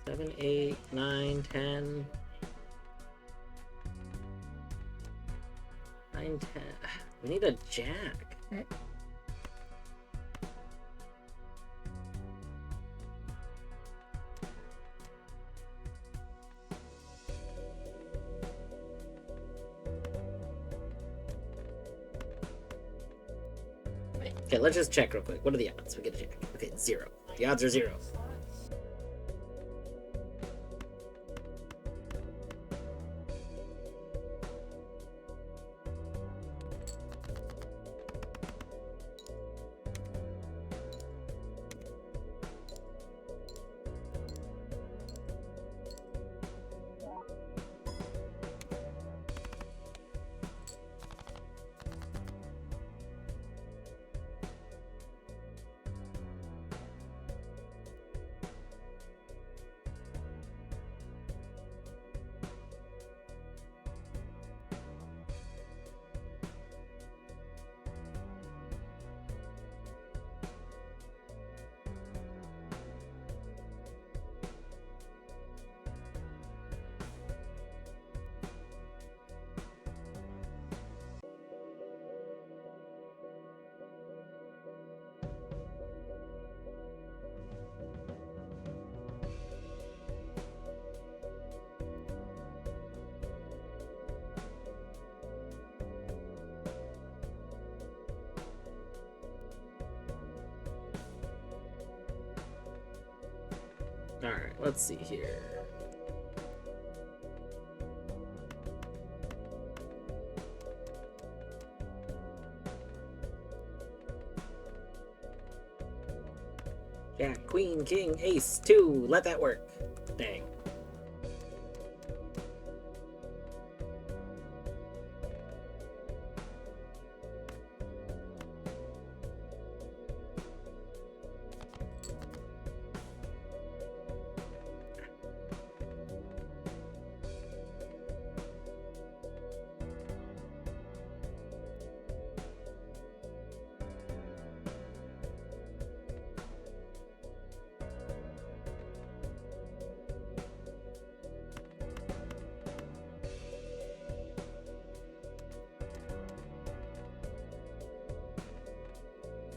Seven, 8, 9, 10. 9, 10. We need a jack. Okay, let's just check real quick. What are the odds? We get a jack. Okay, 0. The odds are 0. Alright, let's see here. Jack, Queen, King, Ace, 2. Let that work. Dang.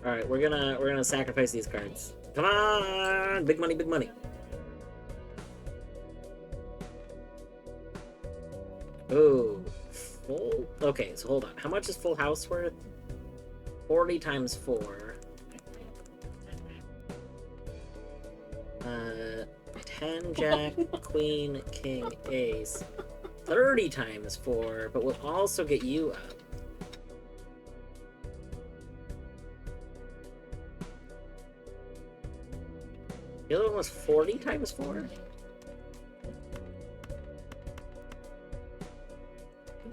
All right, we're gonna sacrifice these cards. Come on, big money, big money. Oh, full. Okay, so hold on. How much is Full House worth? 40 times 4. 10 Jack, Queen, King, Ace. 30 times 4, but we'll also get you up. The other one was 40 times 4?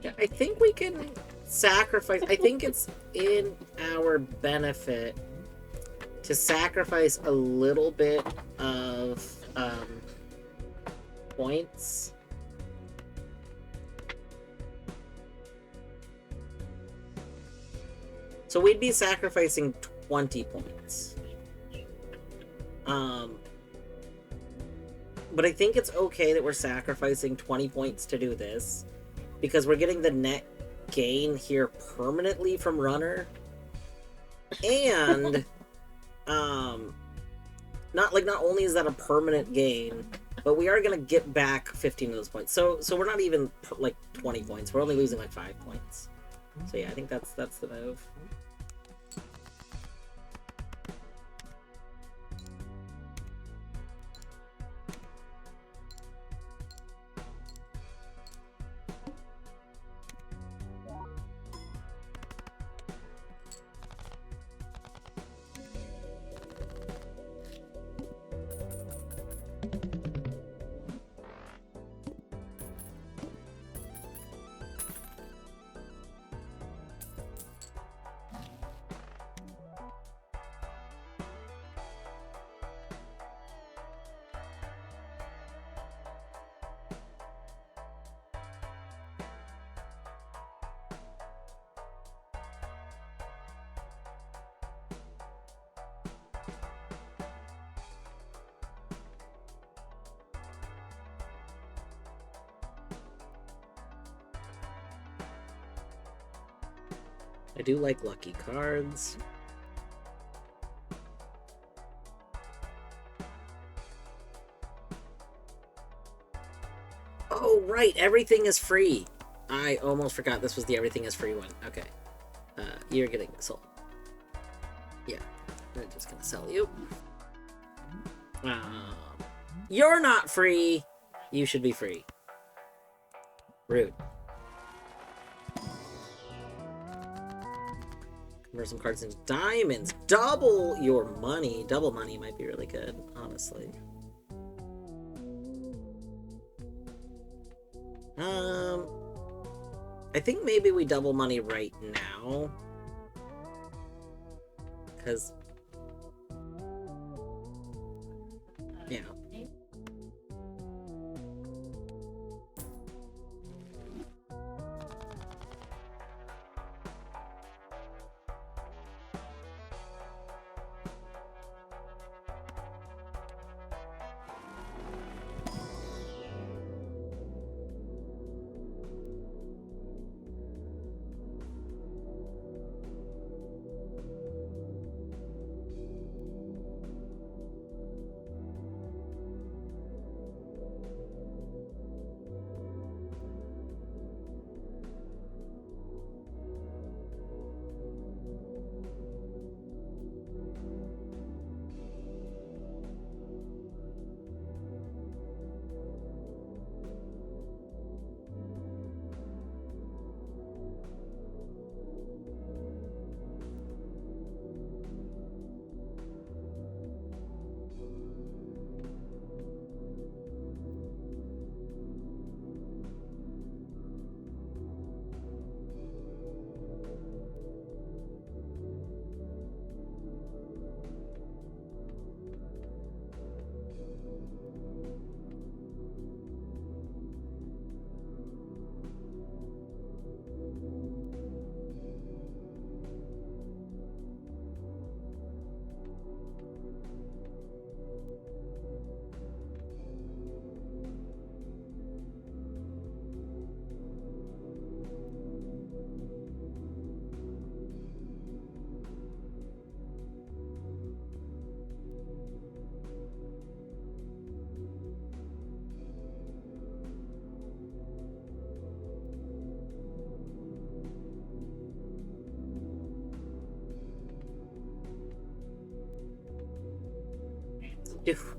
Yeah, I think we can sacrifice. I think it's in our benefit to sacrifice a little bit of points. So we'd be sacrificing 20 points. But I think it's okay that we're sacrificing 20 points to do this, because we're getting the net gain here permanently from Runner. And not only is that a permanent gain, but we are gonna get back 15 of those points. So we're not even like 20 points. We're only losing like 5 points. So yeah, I think that's the move. I do like lucky cards. Oh, right, everything is free. I almost forgot this was the everything is free one. Okay. You're getting sold. Yeah, we're just gonna sell you. You're not free. You should be free. Rude. Convert some cards into diamonds. Double your money. Double money might be really good, honestly. I think maybe we double money right now. Because, you know.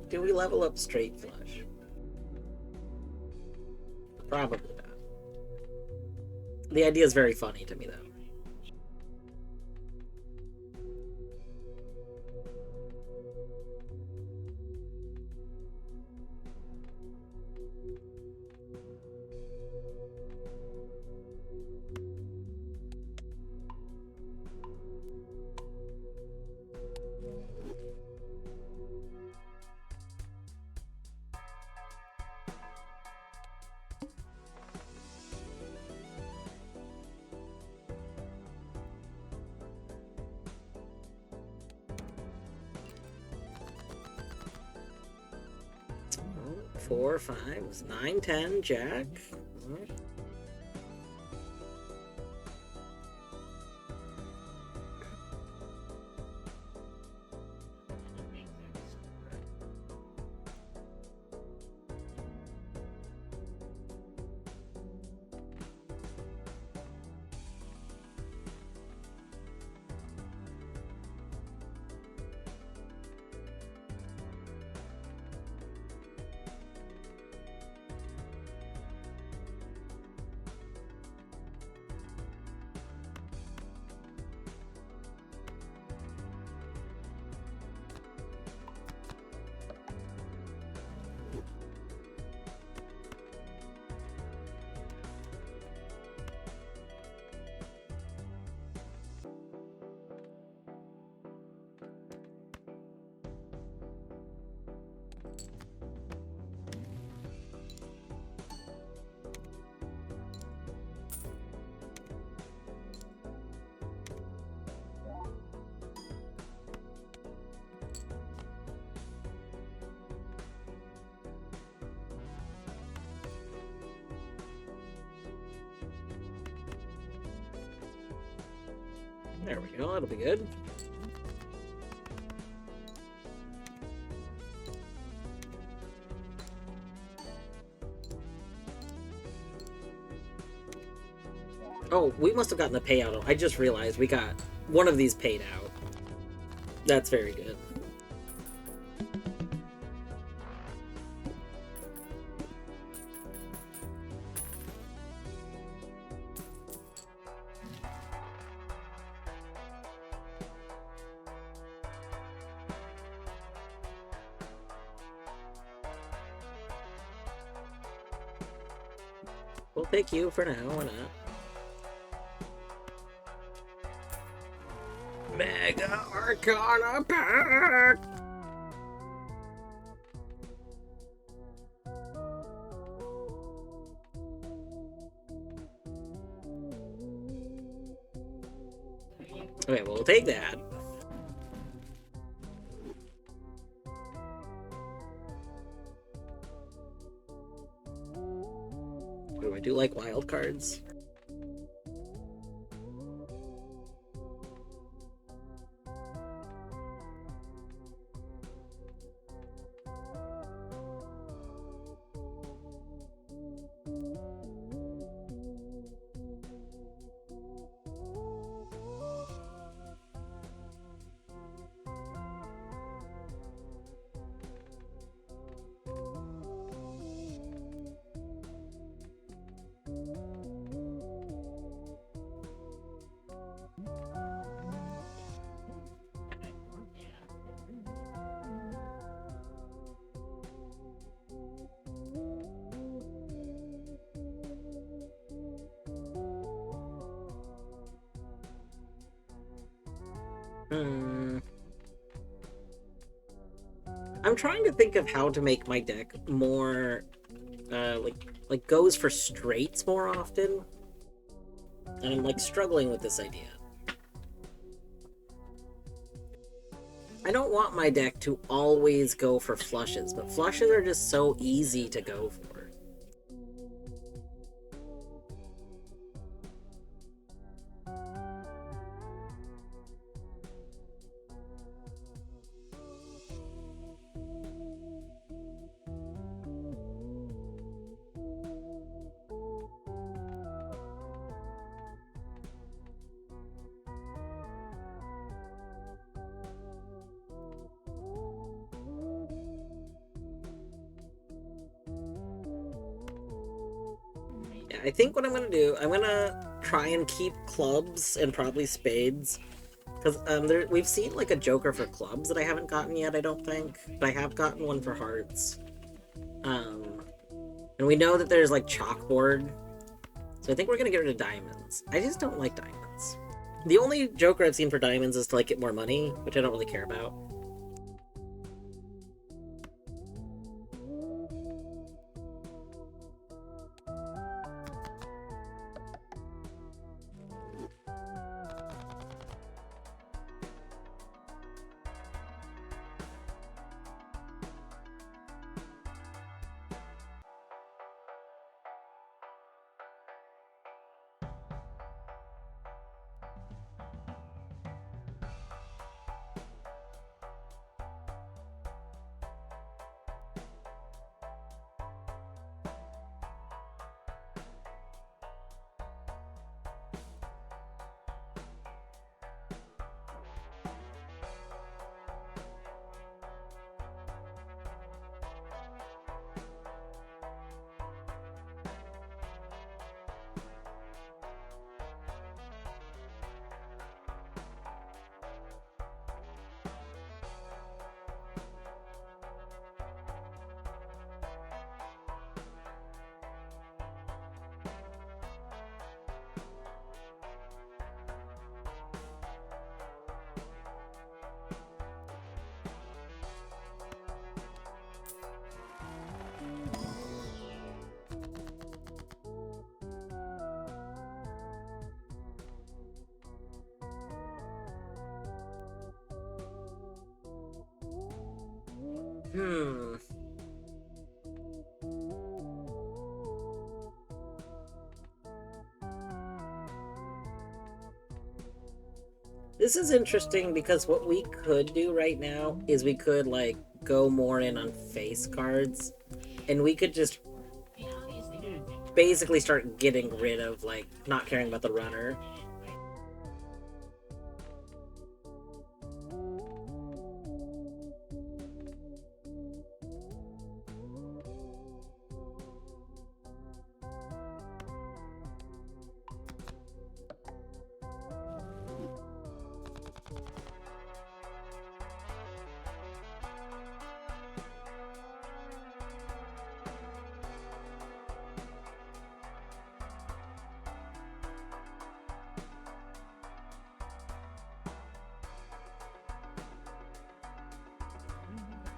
Do we level up straight flush? Probably not. The idea is very funny to me, though. Four, 5, 9, 10, Jack. There we go, that'll be good. Oh, we must have gotten a payout. I just realized we got one of these paid out. That's very good. We'll take you for now, why not? Mega Arcana Pack! Okay, well, we'll take that. Oh, I do like wild cards. I'm trying to think of how to make my deck more, like goes for straights more often. And I'm, like, struggling with this idea. I don't want my deck to always go for flushes, but flushes are just so easy to go for. Yeah, I think what I'm gonna do, I'm gonna try and keep clubs and probably spades. Because we've seen like a joker for clubs that I haven't gotten yet, I don't think. But I have gotten one for hearts. And we know that there's like chalkboard. So I think we're gonna get rid of diamonds. I just don't like diamonds. The only joker I've seen for diamonds is to like get more money, which I don't really care about. Hmm. This is interesting because what we could do right now is we could, like, go more in on face cards, and we could just basically start getting rid of, like, not caring about the runner.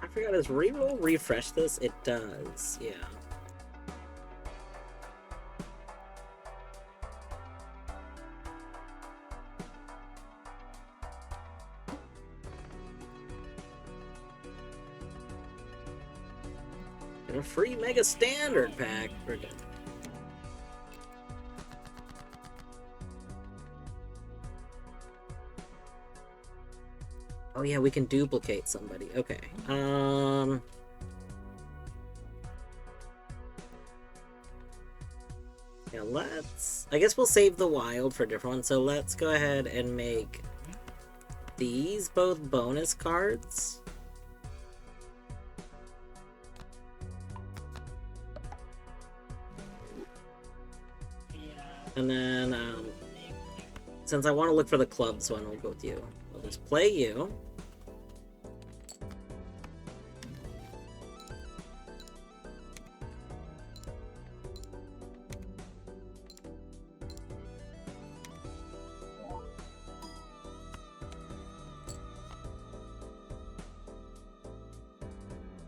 I forgot, does reroll refresh this? It does, yeah. And a free Mega Standard pack. We're good. Oh yeah, we can duplicate somebody. Okay. Yeah, let's... I guess we'll save the wild for a different one, so let's go ahead and make these both bonus cards. And then, since I want to look for the clubs one, we'll go with you. We'll just play you.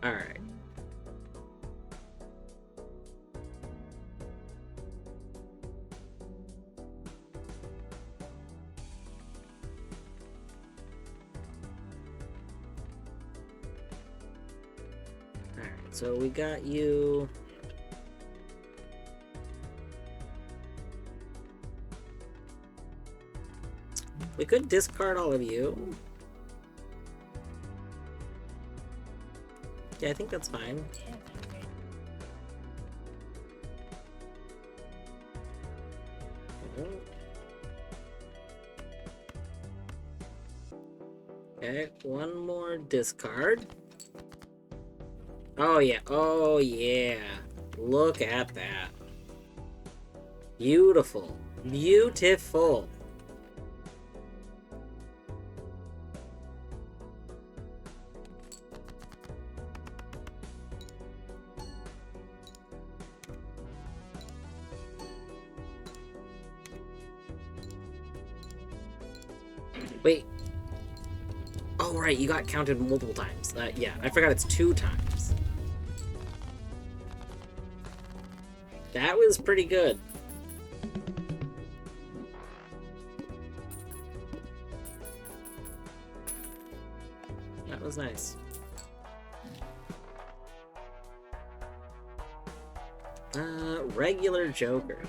Alright. Alright, so we got you... We could discard all of you. Yeah, I think that's fine. Okay, one more discard. Oh yeah, oh yeah. Look at that. Beautiful. Beautiful. Wait. Oh, right, you got counted multiple times. Yeah, I forgot it's 2 times. That was pretty good. That was nice. Regular Joker.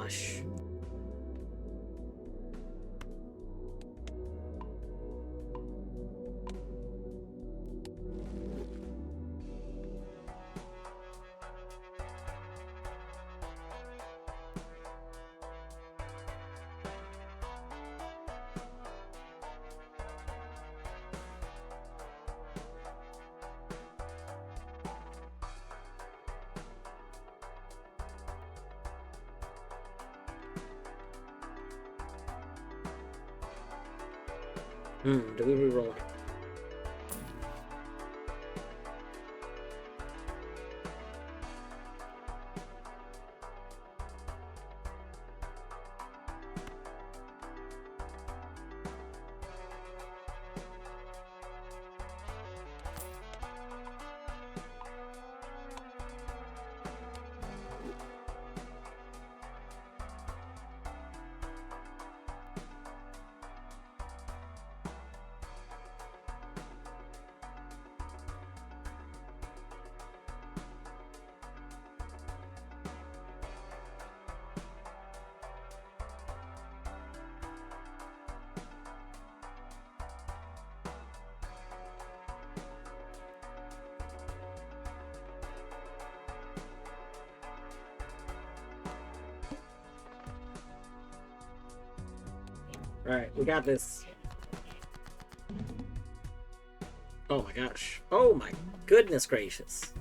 gosh. Do we reroll? Alright, we got this. Oh my gosh. Oh my goodness gracious.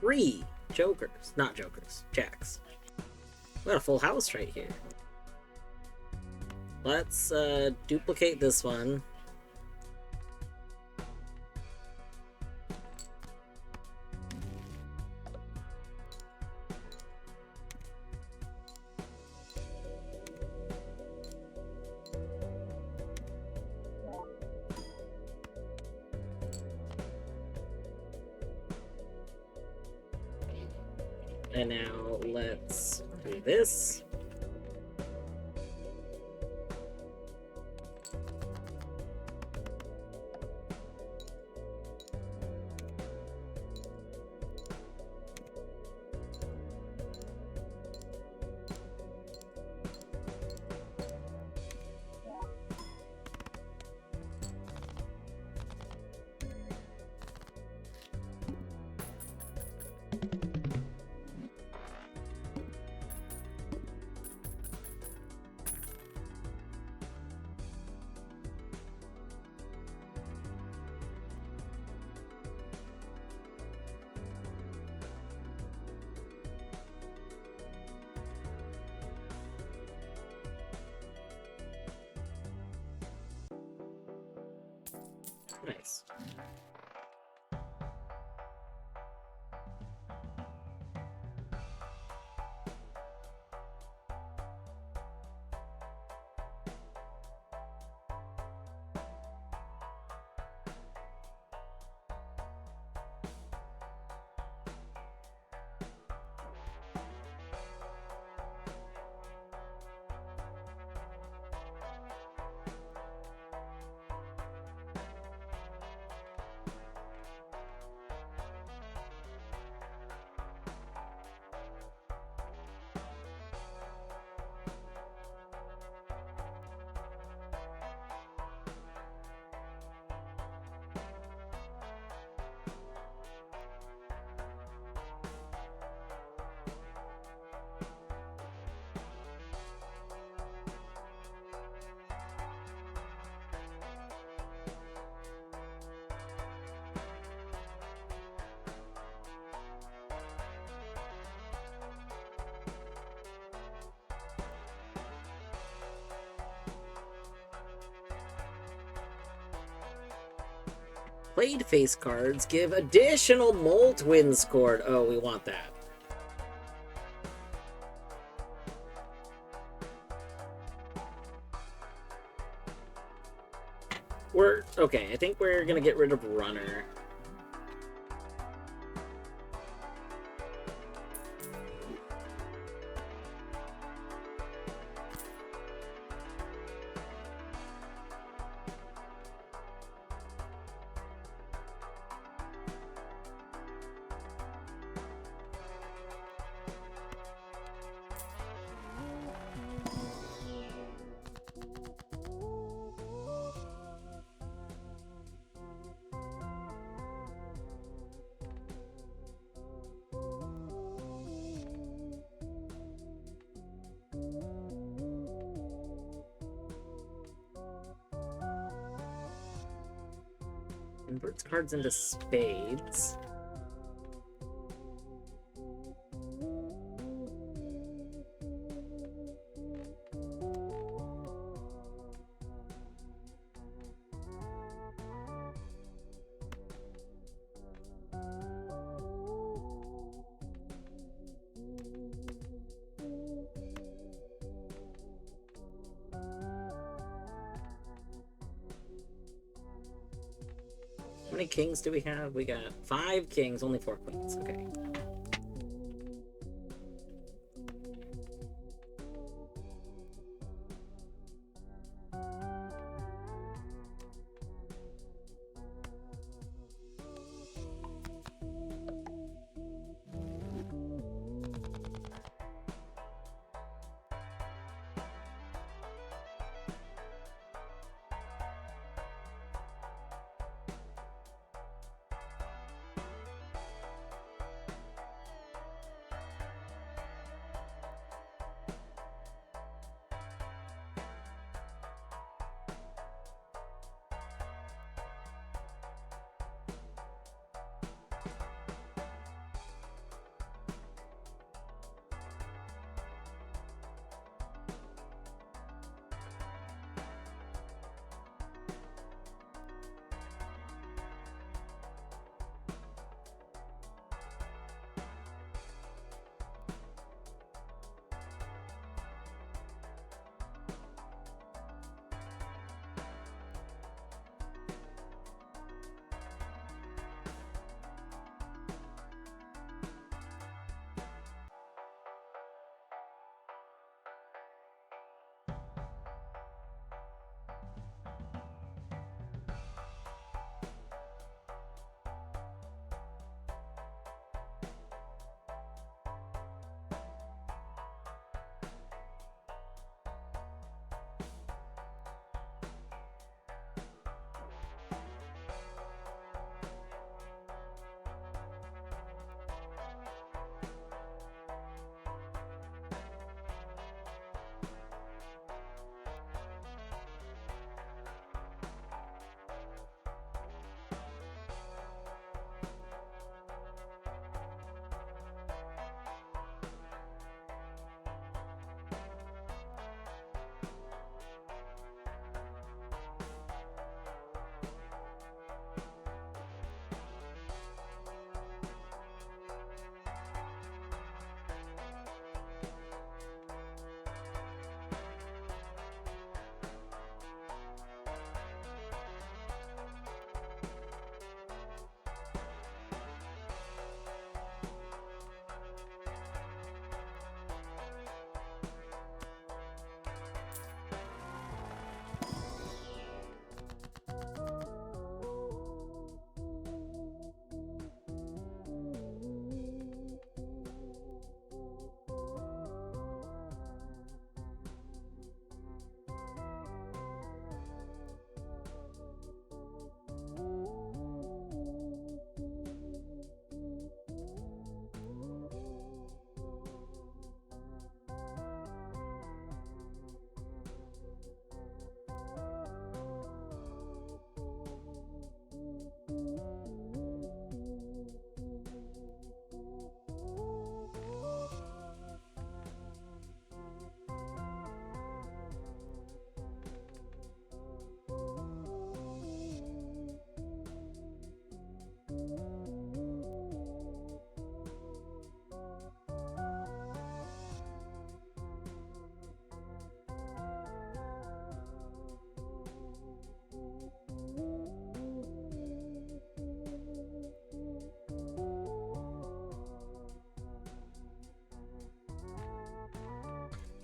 3 jokers. Not jokers. Jacks. We got a full house right here. Let's duplicate this one. And now let's do this. Nice. Played face cards give additional Molt win scored. Oh, we want that. We're okay. I think we're gonna get rid of Runner. Converts cards into spades. How many kings do we have? We got 5 kings, only 4 queens. Okay.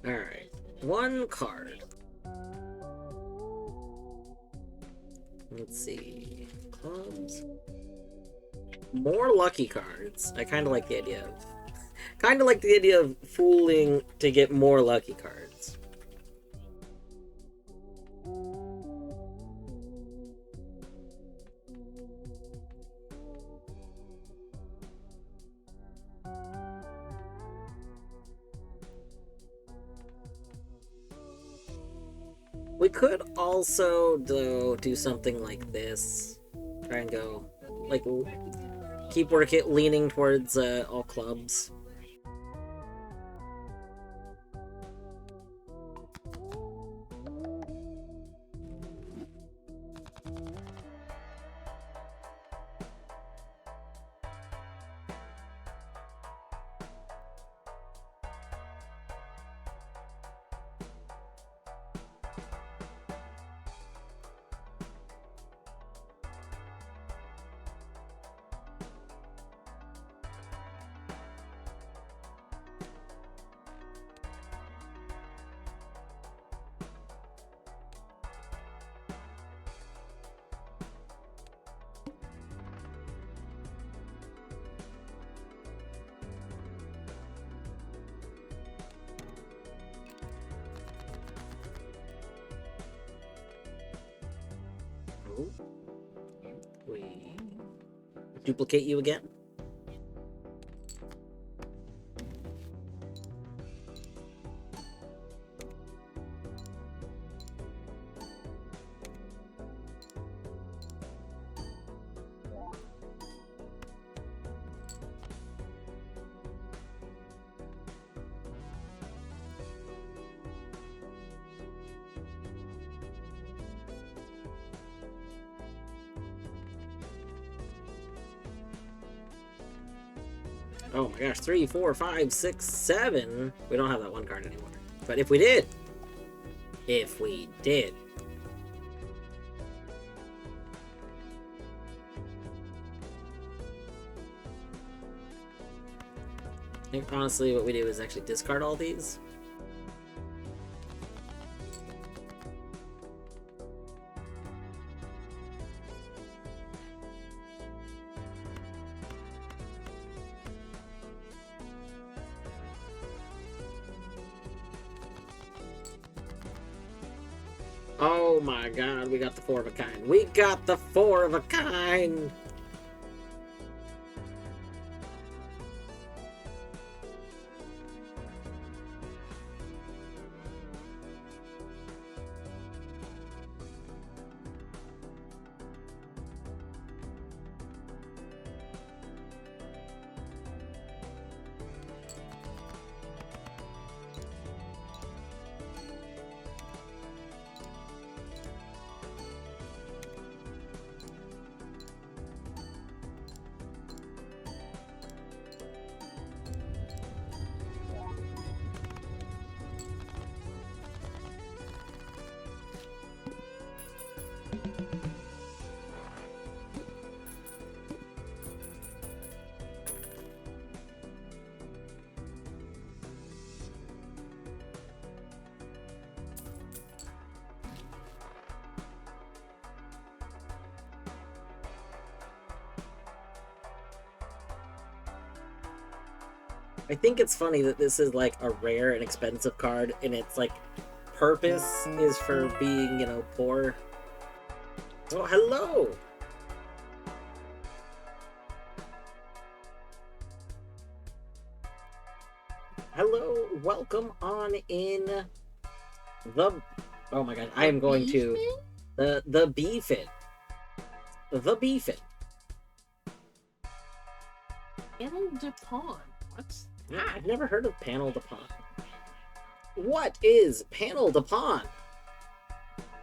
Alright. 1 card. Let's see. Clubs. More lucky cards. I kind of like the idea of... Kind of like the idea of fooling to get more lucky cards. We could also, though, do something like this. Try and go, like, keep working, leaning towards all clubs. We duplicate you again. Oh my gosh, 3, 4, 5, 6, 7. We don't have that one card anymore. But if we did. If we did. I think honestly what we do is actually discard all these. Oh my god, we got the 4 of a kind. We got the 4 of a kind! I think it's funny that this is like a rare and expensive card, and its like purpose is for being, you know, poor. Oh, hello! Hello, welcome on in the... Oh my god, I am going to... The Beefin. The Beefin. Panel de Pawn. What's Yeah, I've never heard of Panel de Pawn. What is Panel de Pawn?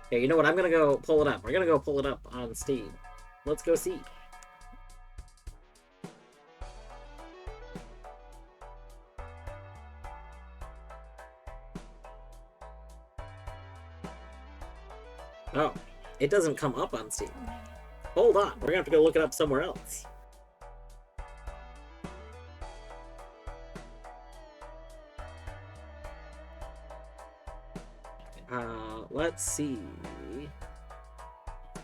Okay, you know what? I'm gonna go pull it up. We're gonna go pull it up on Steam. Let's go see. Oh, it doesn't come up on Steam. Hold on, we're gonna have to go look it up somewhere else. Let's see.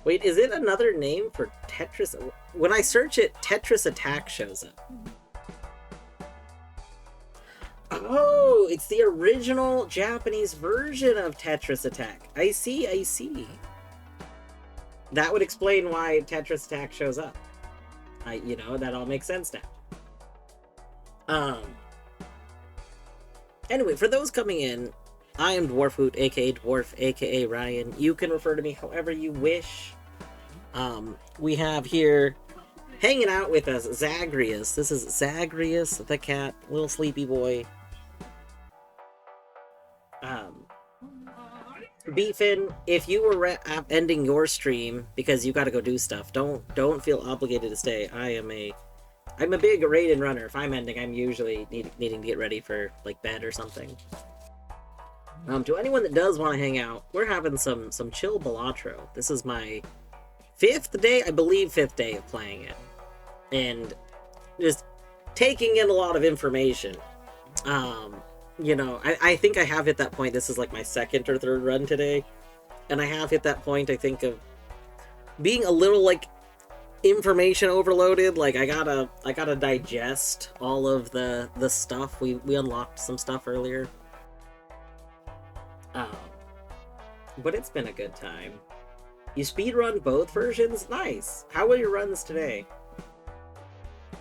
Wait, is it another name for Tetris? When I search it, Tetris Attack shows up. Oh, it's the original Japanese version of Tetris Attack. I see, I see. That would explain why Tetris Attack shows up. You know, that all makes sense now. Anyway, for those coming in, I am Dwarfhoot, aka Dwarf, aka Ryan. You can refer to me however you wish. We have here hanging out with us Zagreus. This is Zagreus the cat, little sleepy boy. Beefin, if you were ending your stream because you got to go do stuff, don't feel obligated to stay. I'm a big raid and runner. If I'm ending, I'm usually needing to get ready for like bed or something. To anyone that does want to hang out, we're having some chill Balatro. This is my fifth day of playing it, and just taking in a lot of information. You know, I think I have hit that point. This is like my second or third run today, and I have hit that point, I think, of being a little like information overloaded. Like I gotta digest all of the stuff. We unlocked some stuff earlier, but it's been a good time. You speedrun both versions? Nice. How were your runs today?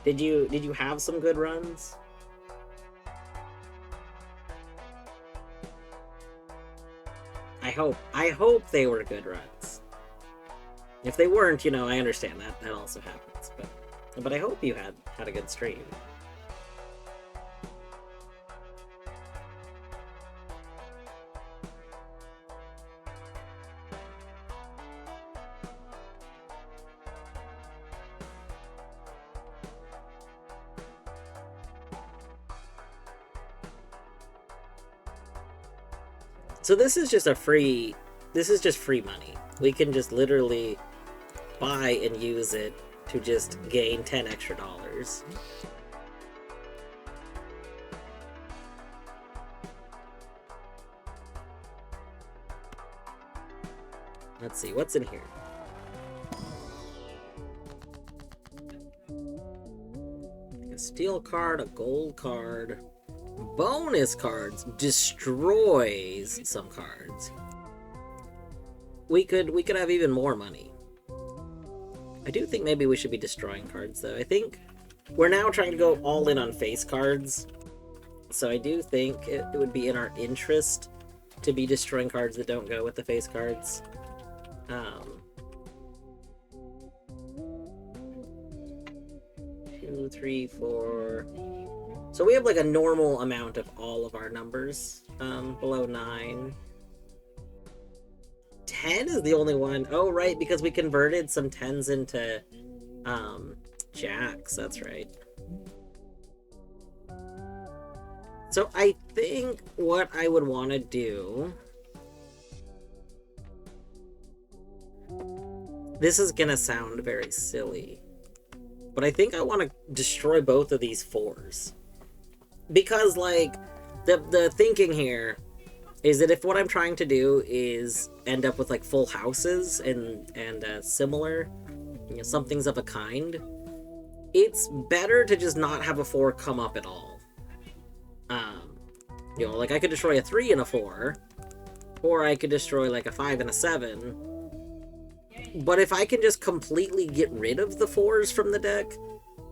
Did you have some good runs? I hope they were good runs. If they weren't, you know, I understand that also happens. But I hope you had a good stream. So this is just free money. We can just literally buy and use it to just gain 10 extra dollars. Let's see, what's in here? A steel card, a gold card. Bonus cards destroys some cards. We could have even more money. I do think maybe we should be destroying cards though. I think we're now trying to go all in on face cards. So I do think it would be in our interest to be destroying cards that don't go with the face cards. 2, 3, 4. So we have like a normal amount of all of our numbers, below 9. 10 is the only one. Oh, right, because we converted some 10s into, jacks, that's right. So I think what I would want to do... This is gonna sound very silly, but I think I want to destroy both of these 4s. Because, like, the thinking here is that if what I'm trying to do is end up with, like, full houses and similar, you know, somethings of a kind, it's better to just not have a 4 come up at all. You know, like, I could destroy a 3 and a 4, or I could destroy, like, a 5 and a 7, but if I can just completely get rid of the 4s from the deck,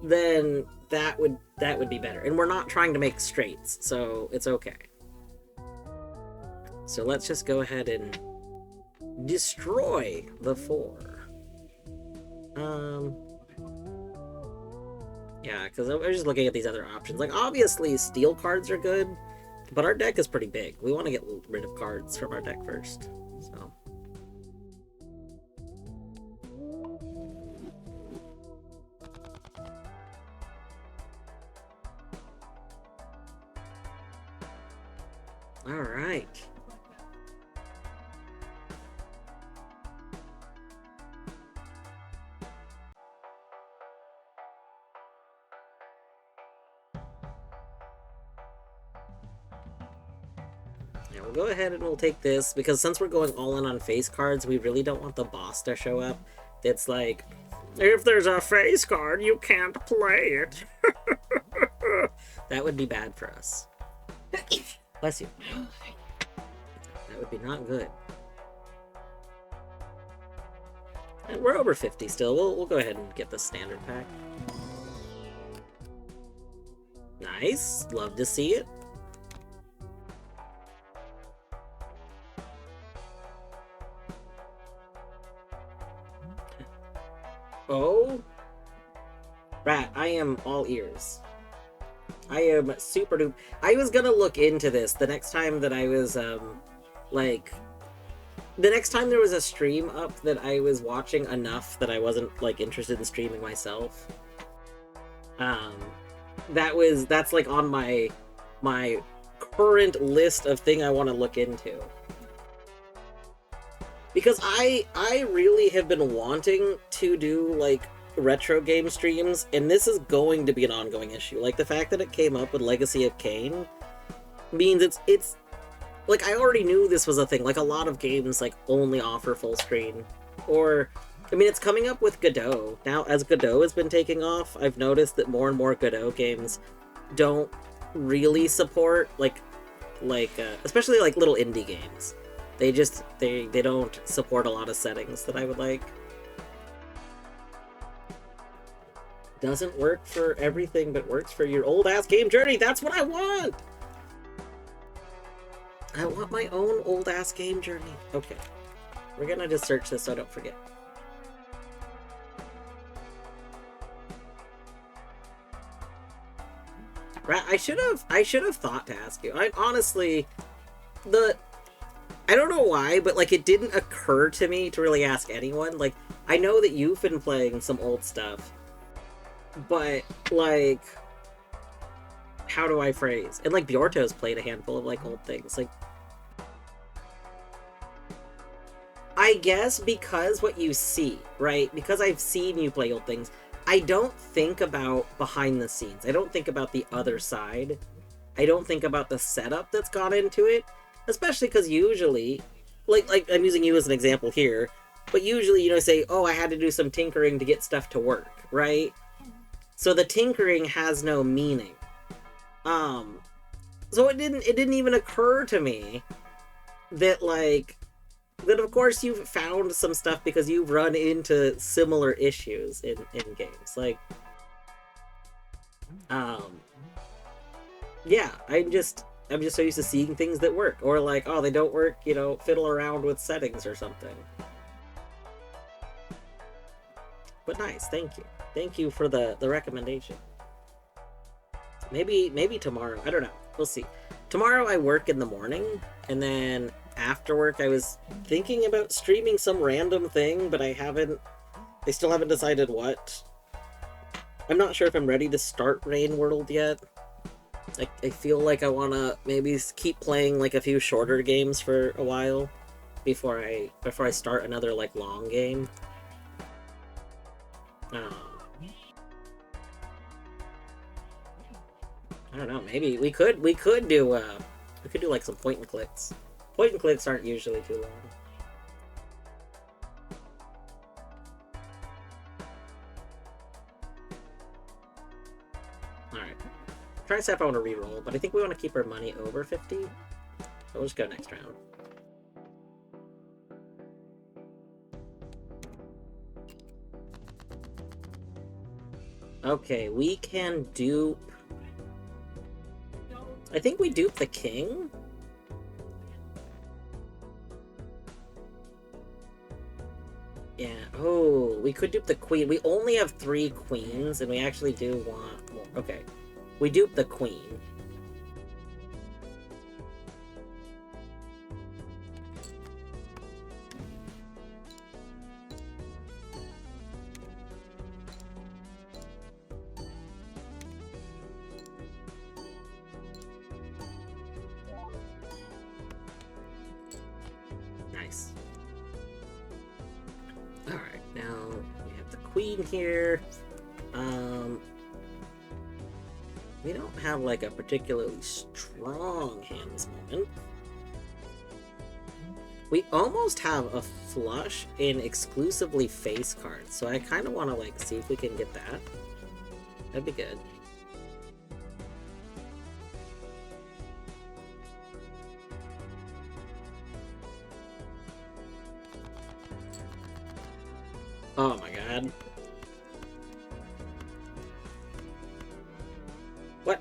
then that would be better. And we're not trying to make straights, so it's okay. So let's just go ahead and destroy the 4. Yeah, because I was just looking at these other options. Like, obviously, steel cards are good, but our deck is pretty big. We want to get rid of cards from our deck first, so... Alright. Yeah, we'll go ahead and we'll take this, because since we're going all in on face cards, we really don't want the boss to show up. It's like, if there's a face card, you can't play it. That would be bad for us. Bless you. That would be not good. And we're over 50 still. We'll go ahead and get the standard pack. Nice. Love to see it. Oh? Rat, I am all ears. I am super duper. I was gonna look into this the next time that I was, like, the next time there was a stream up that I was watching enough that I wasn't, like, interested in streaming myself. Um, that's, like, on my current list of thing I want to look into. Because I really have been wanting to do, like, retro game streams, and this is going to be an ongoing issue. Like, the fact that it came up with Legacy of Kain means it's like, I already knew this was a thing. Like, a lot of games, like, only offer full screen. Or, I mean, it's coming up with Godot. Now, as Godot has been taking off, I've noticed that more and more Godot games don't really support, especially, like, little indie games. They just, they don't support a lot of settings that I would like. Doesn't work for everything, but works for your old-ass game journey! That's what I want! I want my own old-ass game journey. Okay. We're gonna just search this so I don't forget. Right, I should have thought to ask you. I honestly, I don't know why, but, like, it didn't occur to me to really ask anyone. Like, I know that you've been playing some old stuff, but, like, how do I phrase? And, like, Bjorto's played a handful of, like, old things. Like, I guess because what you see, right? Because I've seen you play old things, I don't think about behind the scenes. I don't think about the other side. I don't think about the setup that's gone into it. Especially because usually, like I'm using you as an example here, but usually, you know, say, oh, I had to do some tinkering to get stuff to work, right? So the tinkering has no meaning. So it didn't even occur to me that, like, that of course you've found some stuff because you've run into similar issues in games. Like, yeah, I'm just so used to seeing things that work, or like, oh, they don't work, you know, fiddle around with settings or something. But nice, thank you. Thank you for the recommendation. Maybe tomorrow, I don't know, we'll see. Tomorrow I work in the morning, and then after work I was thinking about streaming some random thing, but I still haven't decided what. I'm not sure if I'm ready to start Rain World yet. I feel like I want to maybe keep playing, like, a few shorter games for a while before I start another, like, long game. I don't know, maybe we could do like some point and clicks. Point and clicks aren't usually too long. Alright. Tricep I want to reroll, but I think we want to keep our money over 50. So we'll just go next round. Okay, we can dupe... I think we dupe the king? Yeah, oh, we could dupe the queen. We only have 3 queens, and we actually do want more. Okay, we dupe the queen. Nice. Alright, now we have the queen here. We don't have, like, a particularly strong hand this moment. We almost have a flush in exclusively face cards, so I kind of want to, like, see if we can get that. That'd be good. Oh my god. What?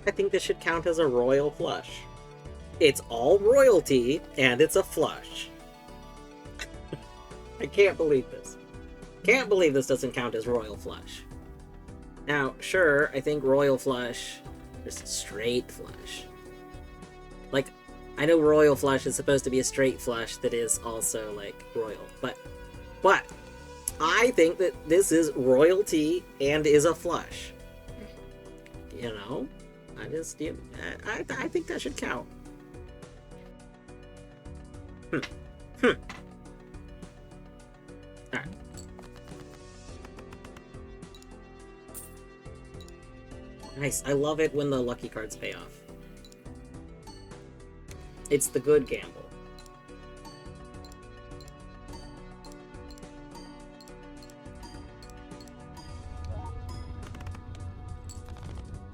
I think this should count as a royal flush. It's all royalty, and it's a flush. I can't believe this. Can't believe this doesn't count as royal flush. Now, sure, I think royal flush is straight flush. Like, I know royal flush is supposed to be a straight flush that is also, like, royal. But, I think that this is royalty and is a flush. You know? I think that should count. Alright. Nice. I love it when the lucky cards pay off. It's the good gamble.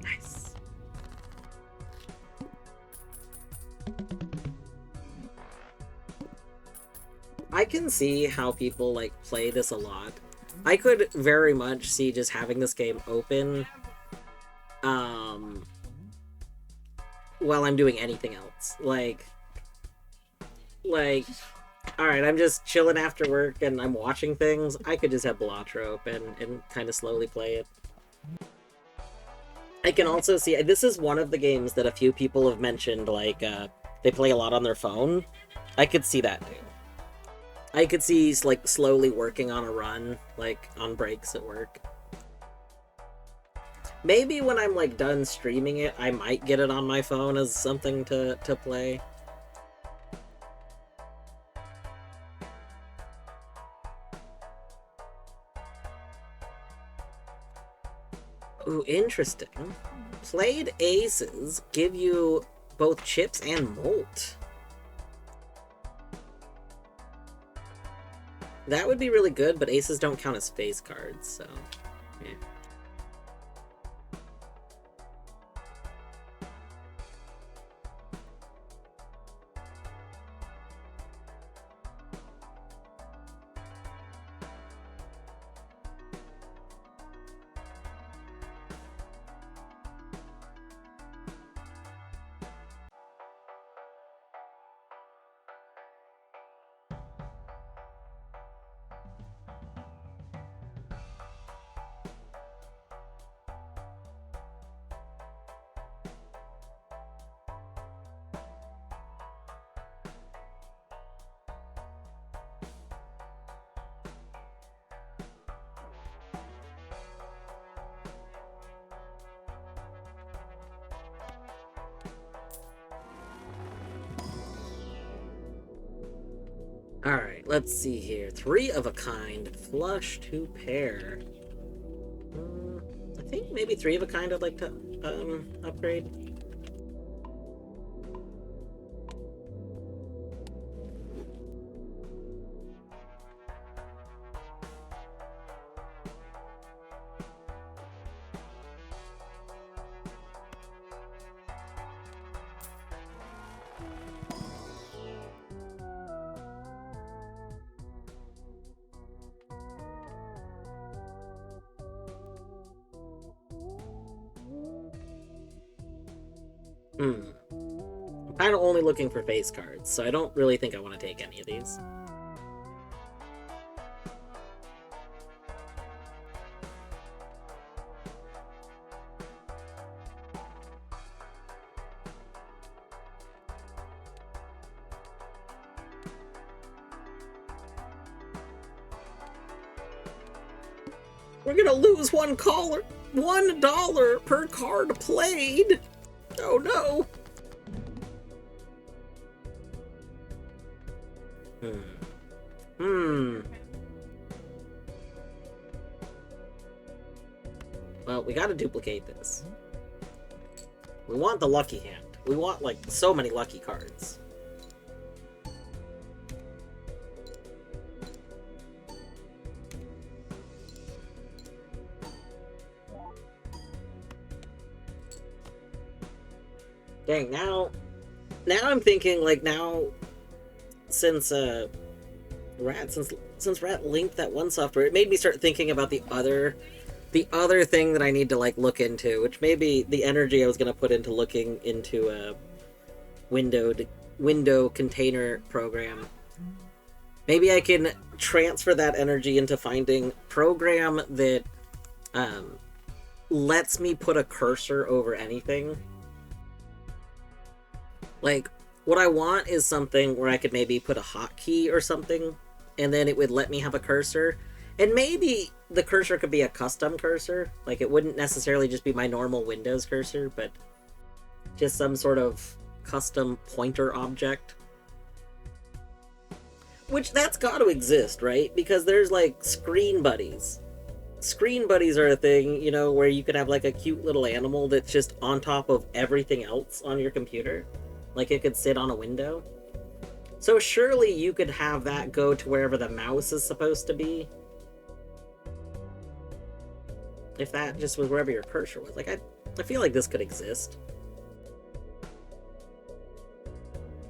Nice. I can see how people, like, play this a lot. I could very much see just having this game open while I'm doing anything else. Like, alright, I'm just chilling after work and I'm watching things. I could just have Balatro open and kind of slowly play it. I can also see, this is one of the games that a few people have mentioned, like, they play a lot on their phone. I could see that too. I could see, like, slowly working on a run, like, on breaks at work. Maybe when I'm, like, done streaming it, I might get it on my phone as something to play. Ooh, interesting. Played aces give you both chips and molt. That would be really good, but aces don't count as face cards, so yeah. Alright, let's see here. 3 of a kind, flush to pair. I think maybe 3 of a kind I'd like to upgrade. I'm kind of only looking for face cards, so I don't really think I want to take any of these. We're gonna lose $1 per card played! Oh no! Well, we gotta duplicate this. We want the lucky hand. We want, like, so many lucky cards. Dang, now I'm thinking, like, now, since Rat linked that one software, it made me start thinking about the other the other thing that I need to like look into, which maybe the energy I was gonna put into looking into a window container program, maybe I can transfer that energy into finding program that lets me put a cursor over anything. Like, what I want is something where I could maybe put a hotkey or something, and then it would let me have a cursor. And maybe the cursor could be a custom cursor. Like, it wouldn't necessarily just be my normal Windows cursor, but just some sort of custom pointer object. Which, that's got to exist, right? Because there's, like, screen buddies. Screen buddies are a thing, you know, where you could have, like, a cute little animal that's just on top of everything else on your computer. Like, it could sit on a window. So surely you could have that go to wherever the mouse is supposed to be. If that just was wherever your cursor was. Like, I feel like this could exist.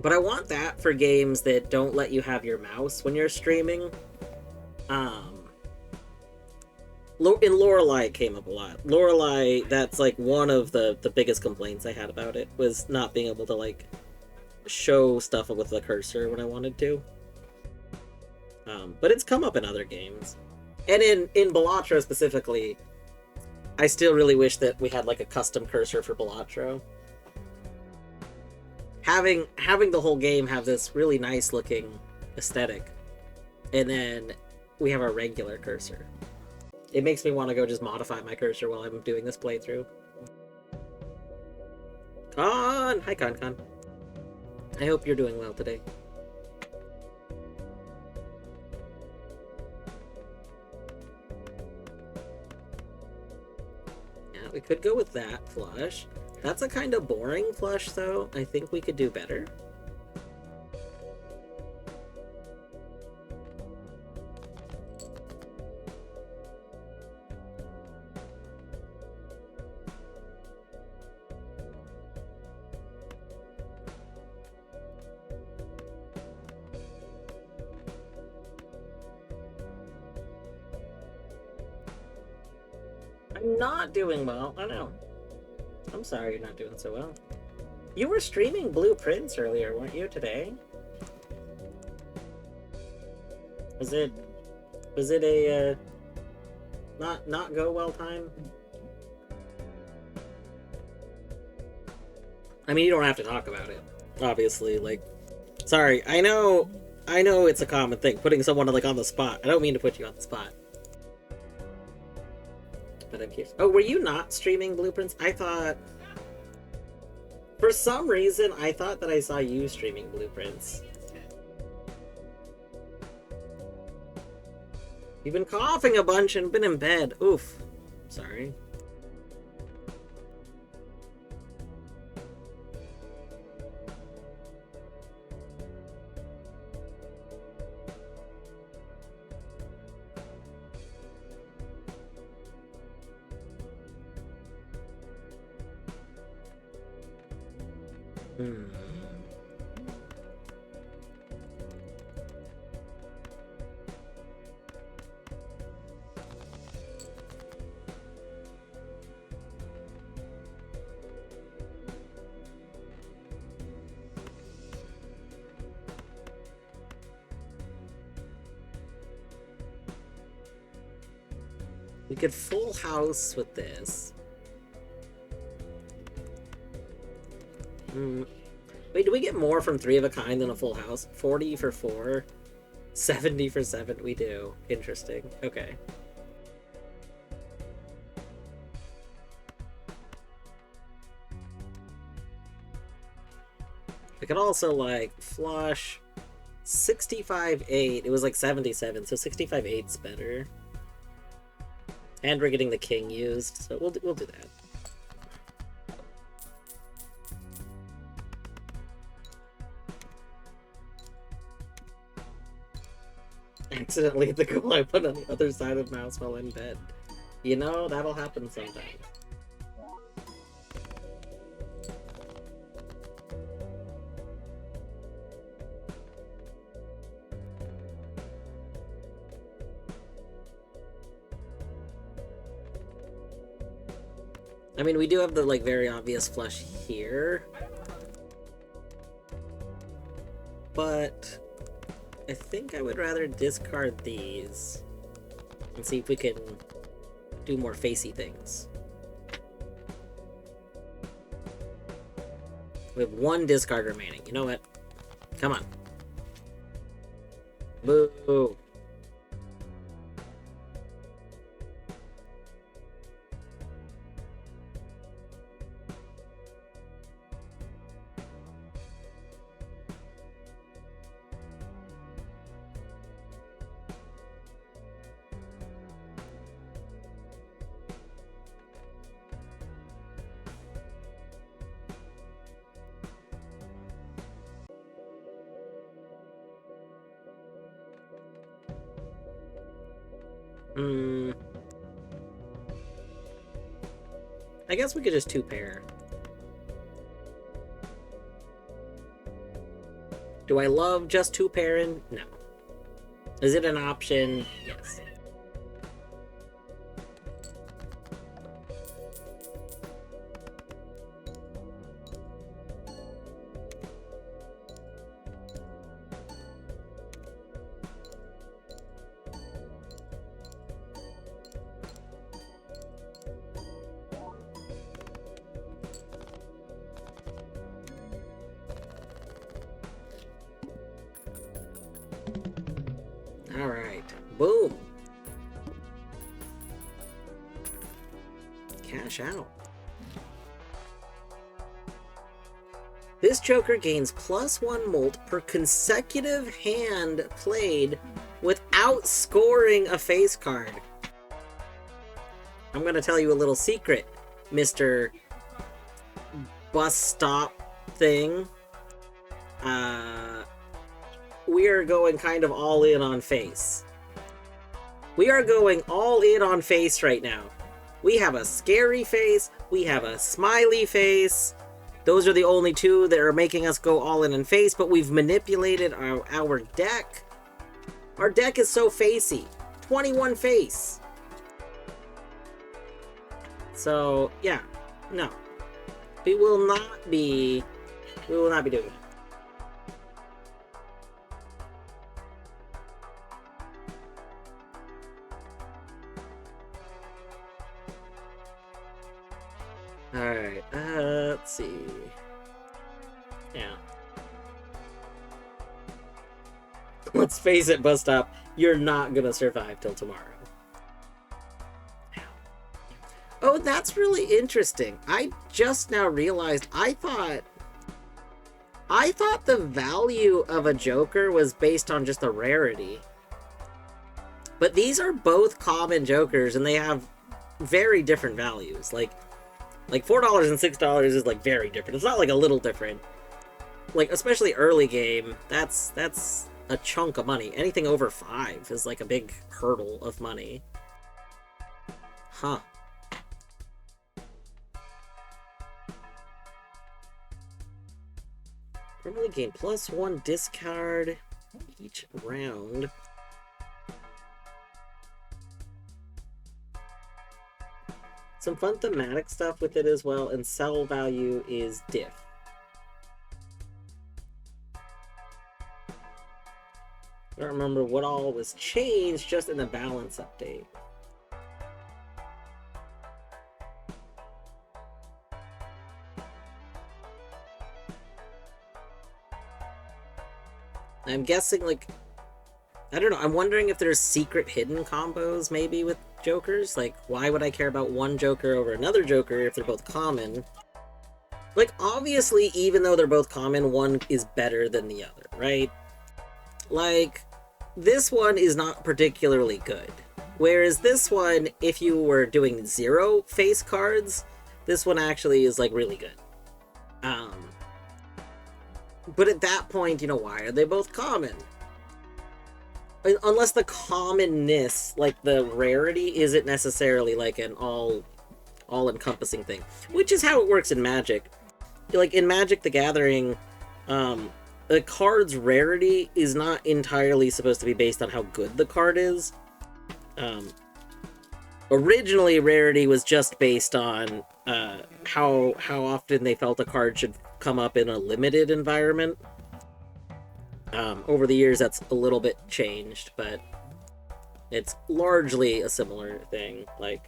But I want that for games that don't let you have your mouse when you're streaming. In Lorelei it came up a lot. Lorelei, that's like one of the biggest complaints I had about it, was not being able to like show stuff with the cursor when I wanted to. But it's come up in other games. And in Balatro specifically, I still really wish that we had like a custom cursor for Balatro. Having the whole game have this really nice looking aesthetic, and then we have our regular cursor. It makes me want to go just modify my cursor while I'm doing this playthrough. Con! Hi, Con. I hope you're doing well today. Yeah, we could go with that flush. That's a kind of boring flush, though. I think we could do better. I'm not doing well. I know. I'm sorry you're not doing so well. You were streaming Blueprints earlier, weren't you, today? Was it a not go well time? I mean, you don't have to talk about it. Obviously, like, sorry. I know it's a common thing, putting someone like on the spot. I don't mean to put you on the spot. But I'm curious. Oh, were you not streaming Blueprints? I thought... For some reason, I thought that I saw you streaming Blueprints. You've been coughing a bunch and been in bed. Oof. Sorry. We could full house with this. Wait, do we get more from 3 of a kind than a full house? 40 for 4? 70 for 7? We do. Interesting. Okay. We could also, like, flush 65-8. It was like 77, so 65-8's better. And we're getting the king used, so we'll do that. Accidentally hit the goal I put on the other side of the mouse while in bed. You know, that'll happen sometimes. I mean, we do have the, like, very obvious flush here. But I think I would rather discard these and see if we can do more facey things. We have one discard remaining. You know what? Come on. Boo. I guess we could just two-pair. Do I love just two-pairing? No. Is it an option? Yes. Alright. Boom. Cash out. This Joker gains +1 molt per consecutive hand played without scoring a face card. I'm gonna tell you a little secret, Mr. Bus Stop thing. We are going kind of all in on face. We are going all in on face right now. We have a scary face, we have a smiley face. Those are the only two that are making us go all in on face, but we've manipulated our deck. Our deck is so facey. 21 face. So, yeah. No. We will not be doing it. Alright, let's see. Yeah. Let's face it, Bus Stop, you're not gonna survive till tomorrow. Oh, that's really interesting. I just now realized I thought the value of a Joker was based on just the rarity. But these are both common Jokers and they have very different values. Like $4 and $6 is like very different. It's not like a little different. Like, especially early game, that's a chunk of money. Anything over 5 is like a big hurdle of money. Huh. Normally gain +1 discard each round. Some fun thematic stuff with it as well, and sell value is diff. I don't remember what all was changed just in the balance update. I'm guessing, like, I don't know, I'm wondering if there's secret hidden combos maybe with Jokers. Like, why would I care about one Joker over another Joker if they're both common? Like, obviously, even though they're both common, one is better than the other, right? Like, this one is not particularly good. Whereas this one, if you were doing 0 face cards, this one actually is, like, really good. But at that point, you know, why are they both common? Unless the commonness, like the rarity, isn't necessarily like an all-encompassing thing. Which is how it works in Magic. Like, in Magic the Gathering, the card's rarity is not entirely supposed to be based on how good the card is. Originally, rarity was just based on how often they felt a card should come up in a limited environment. Over the years, that's a little bit changed, but it's largely a similar thing. Like,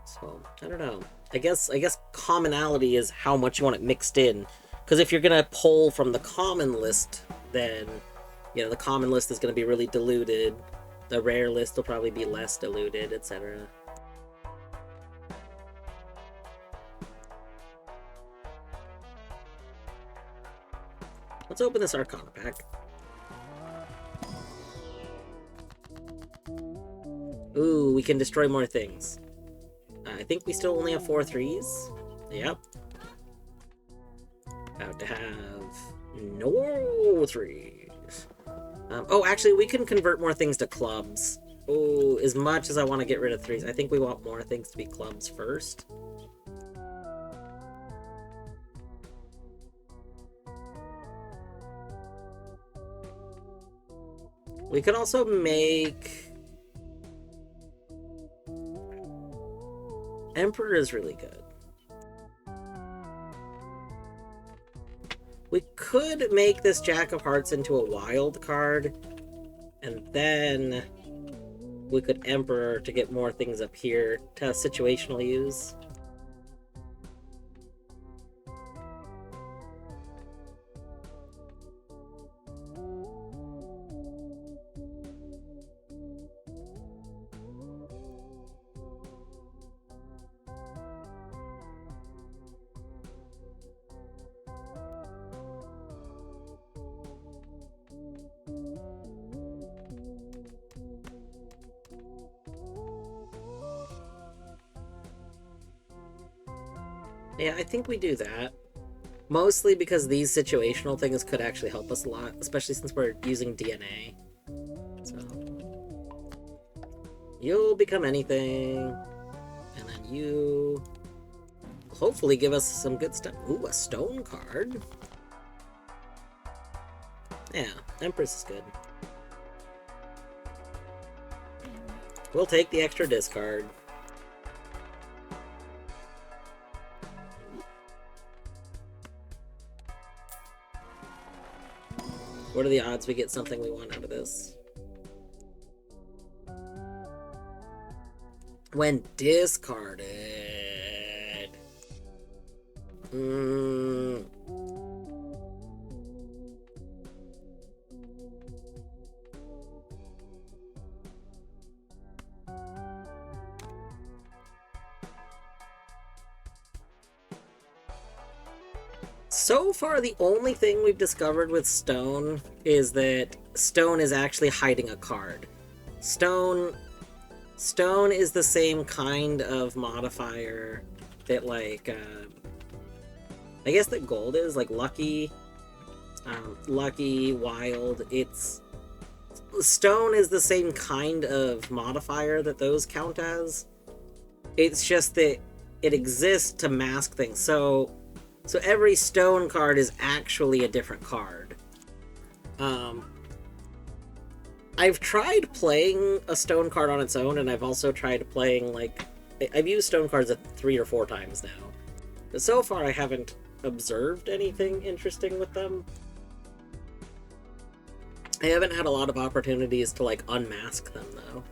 so I don't know. I guess commonality is how much you want it mixed in. Because if you're gonna pull from the common list, then the common list is gonna be really diluted. The rare list will probably be less diluted, etc. Let's open this Arcana pack. Ooh, we can destroy more things. I think we still only have 4 3s. Yep. About to have no 3s. Oh, actually, we can convert more things to clubs. Oh, as much as I want to get rid of 3s, I think we want more things to be clubs first. We could also make... Emperor is really good. We could make this Jack of Hearts into a wild card, and then we could Emperor to get more things up here to situational use. Yeah, I think we do that. Mostly because these situational things could actually help us a lot, especially since we're using DNA. So, you'll become anything, and then you hopefully give us some good stuff. Ooh, a stone card. Yeah, Empress is good. We'll take the extra discard. What are the odds we get something we want out of this? When discarded. So far, the only thing we've discovered with Stone is that Stone is actually hiding a card. Stone is the same kind of modifier that, like, I guess that Gold is, like, Lucky, Wild. Stone is the same kind of modifier that those count as. It's just that it exists to mask things. So every Stone card is actually a different card. I've tried playing a Stone card on its own, and I've also tried playing, like... I've used Stone cards 3 or 4 times now. But so far, I haven't observed anything interesting with them. I haven't had a lot of opportunities to, like, unmask them, though.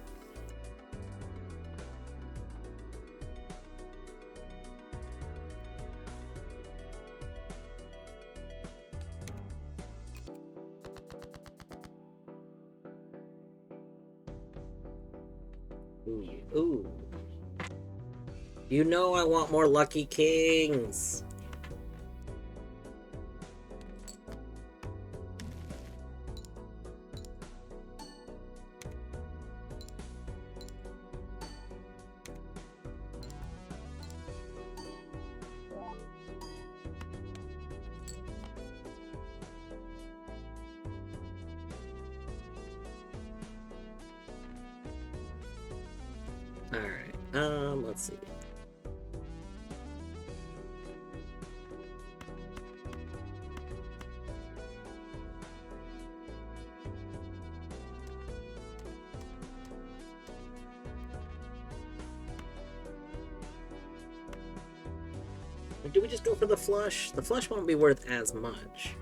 Ooh. You know I want more Lucky Kings. Alright, let's see. Or do we just go for the flush? The flush won't be worth as much.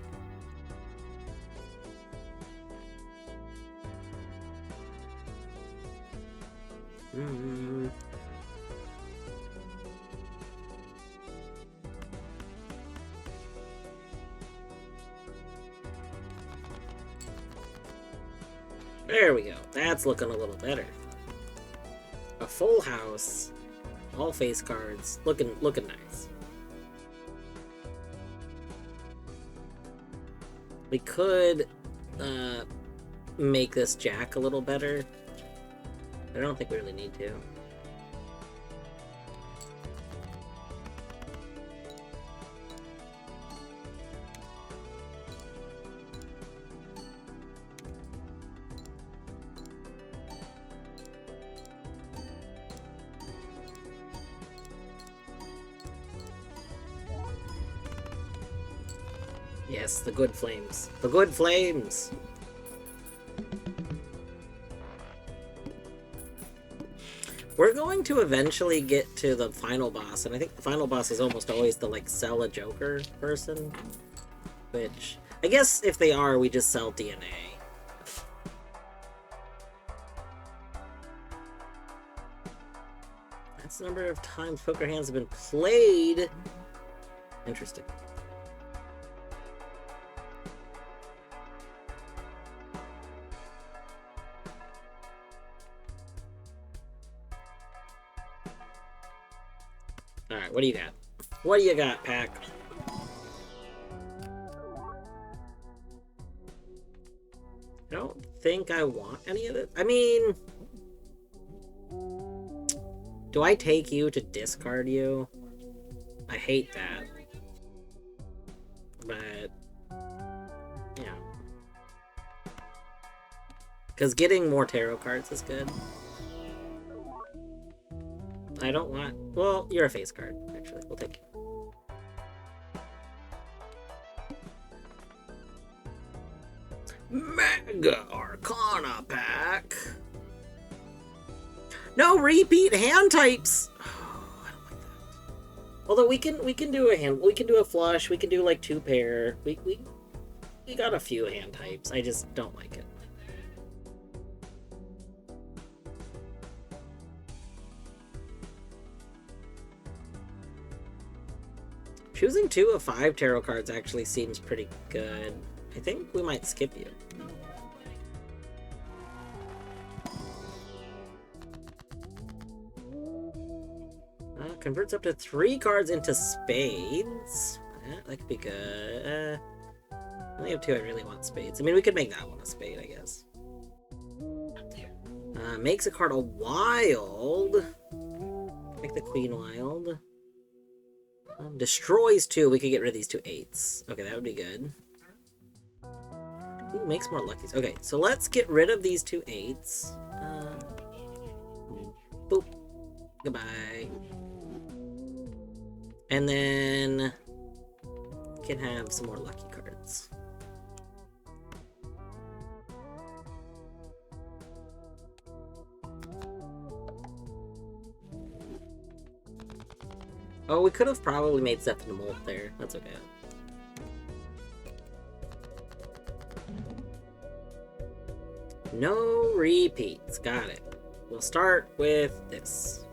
There we go. That's looking a little better. A full house, all face cards, looking nice. We could make this jack a little better. I don't think we really need to. Yes, the good flames. The good flames! We're going to eventually get to the final boss, and I think the final boss is almost always the, like, sell a Joker person. Which, I guess if they are, we just sell DNA. That's the number of times poker hands have been played. Interesting. Alright, what do you got? What do you got, Pack? I don't think I want any of it. I mean... Do I take you to discard you? I hate that. But... yeah. Because getting more tarot cards is good. I don't want... Well, you're a face card, actually. We'll take you. Mega Arcana Pack! No repeat hand types! Oh, I don't like that. Although we can do a hand... We can do a flush, we can do like 2 pair. We got a few hand types. I just don't like it. Choosing 2 of 5 tarot cards actually seems pretty good. I think we might skip you. Converts up to 3 cards into spades. That could be good. I only have 2 I really want spades. I mean, we could make that one a spade, I guess. Makes a card a wild. Make the queen wild. Destroys 2. We could get rid of these 2 8s. Okay, that would be good. Ooh, makes more luckies. Okay, so let's get rid of these 2 8s. Boop. Goodbye. And then can have some more lucky cards. Oh, we could have probably made Seth and Molt there. That's okay. No repeats. Got it. We'll start with this.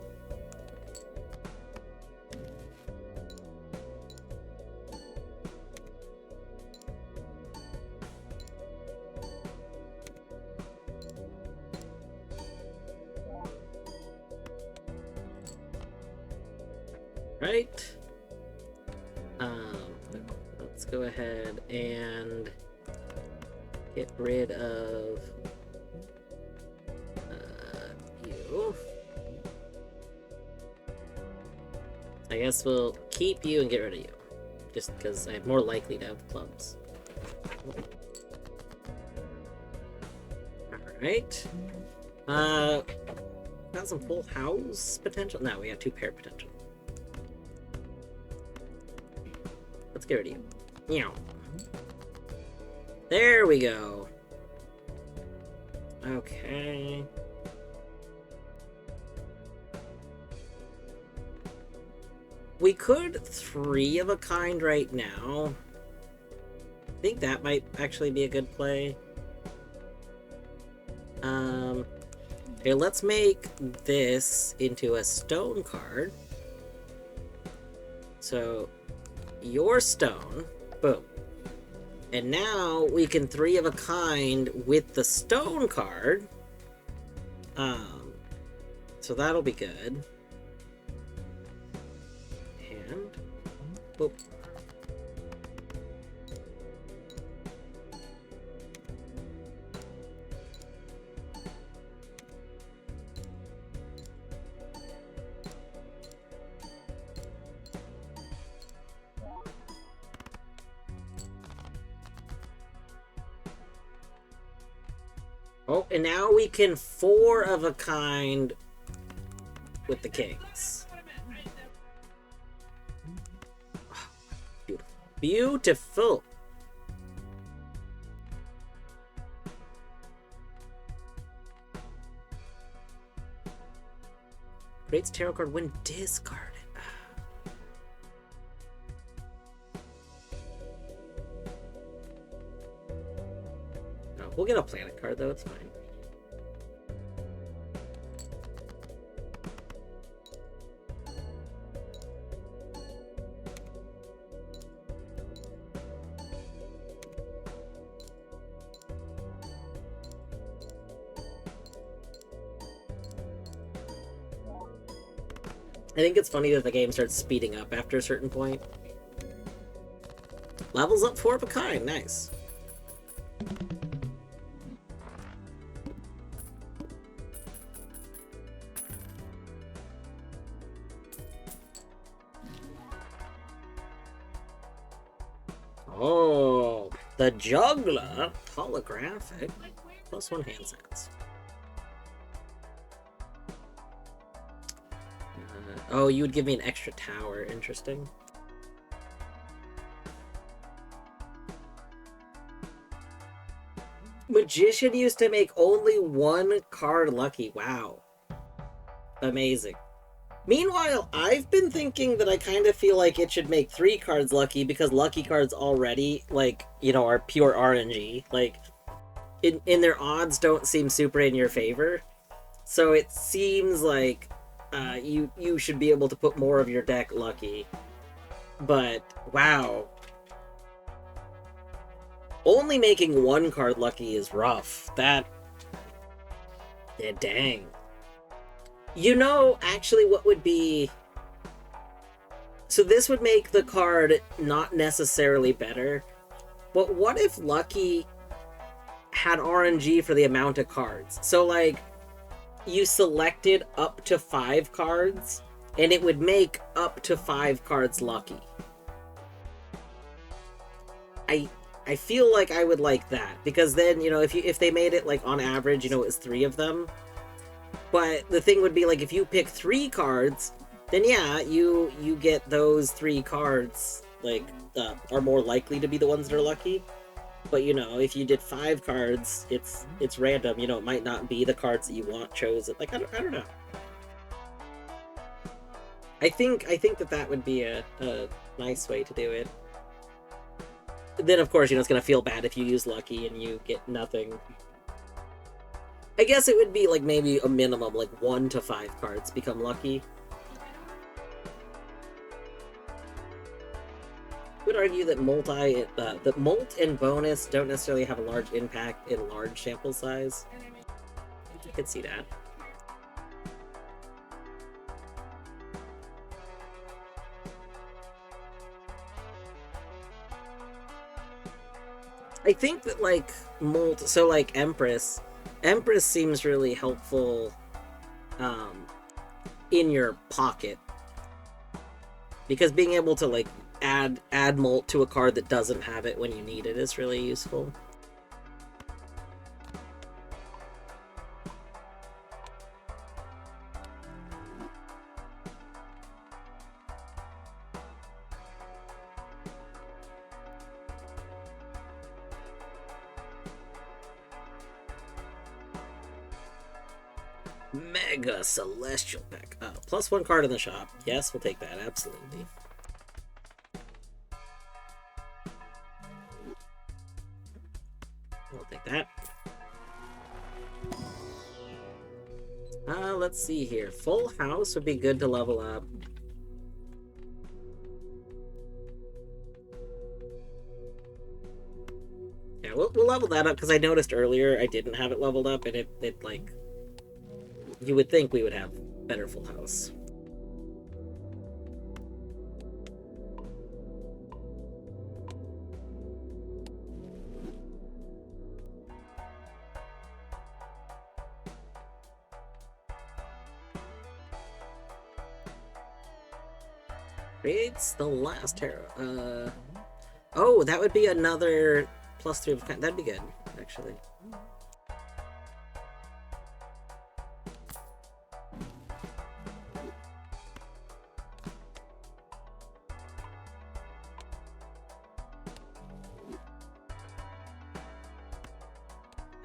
Right. Let's go ahead and get rid of you. I guess we'll keep you and get rid of you, just because I'm more likely to have clubs. All right. Got some full house potential. No, we got 2 pair potential. Let's get rid of you. Meow. There we go. Okay. We could 3 of a kind right now. I think that might actually be a good play. Okay, let's make this into a stone card. So, your stone, boom. And now we can 3 of a kind with the stone card. So that'll be good. And, boop. Oh, and now we can 4 of a kind with the kings. Beautiful. Beautiful. Creates tarot card when discarded. Oh, we'll get a planet card though, it's fine. I think it's funny that the game starts speeding up after a certain point. Levels up 4 of a kind, nice. Oh, the juggler holographic +1 hand sense. Oh, you would give me an extra tower. Interesting. Magician used to make only 1 card lucky. Wow. Amazing. Meanwhile, I've been thinking that I kind of feel like it should make 3 cards lucky because lucky cards already, like, you know, are pure RNG. Like, in their odds don't seem super in your favor. So it seems like you should be able to put more of your deck lucky. But, wow. Only making 1 card lucky is rough. That... yeah, dang. You know, actually, what would be... so this would make the card not necessarily better, but what if Lucky had RNG for the amount of cards? So, like, you selected up to 5 cards, and it would make up to 5 cards lucky. I feel like I would like that, because then, you know, if they made it, like, on average, you know, it was 3 of them. But the thing would be, like, if you pick 3 cards, then yeah, you get those 3 cards, like, are more likely to be the ones that are lucky. But, you know, if you did 5 cards, it's random, you know, it might not be the cards that you want chosen. Like, I don't know. I think that would be a nice way to do it. Then, of course, you know, it's gonna feel bad if you use Lucky and you get nothing. I guess it would be, like, maybe a minimum, like, 1 to 5 cards become lucky. I would argue that that Molt and Bonus don't necessarily have a large impact in large sample size. I could see that. I think that, like, Molt, so, like, Empress seems really helpful in your pocket. Because being able to, like, add Molt to a card that doesn't have it when you need it is really useful. Mega Celestial Pack. Plus one card in the shop. Yes, we'll take that, absolutely. We'll take that. Let's see here. Full House would be good to level up. Yeah, we'll level that up because I noticed earlier I didn't have it leveled up, and it like, you would think we would have better Full House. Creates the last tarot. Oh, that would be another +3 of kind. That'd be good, actually.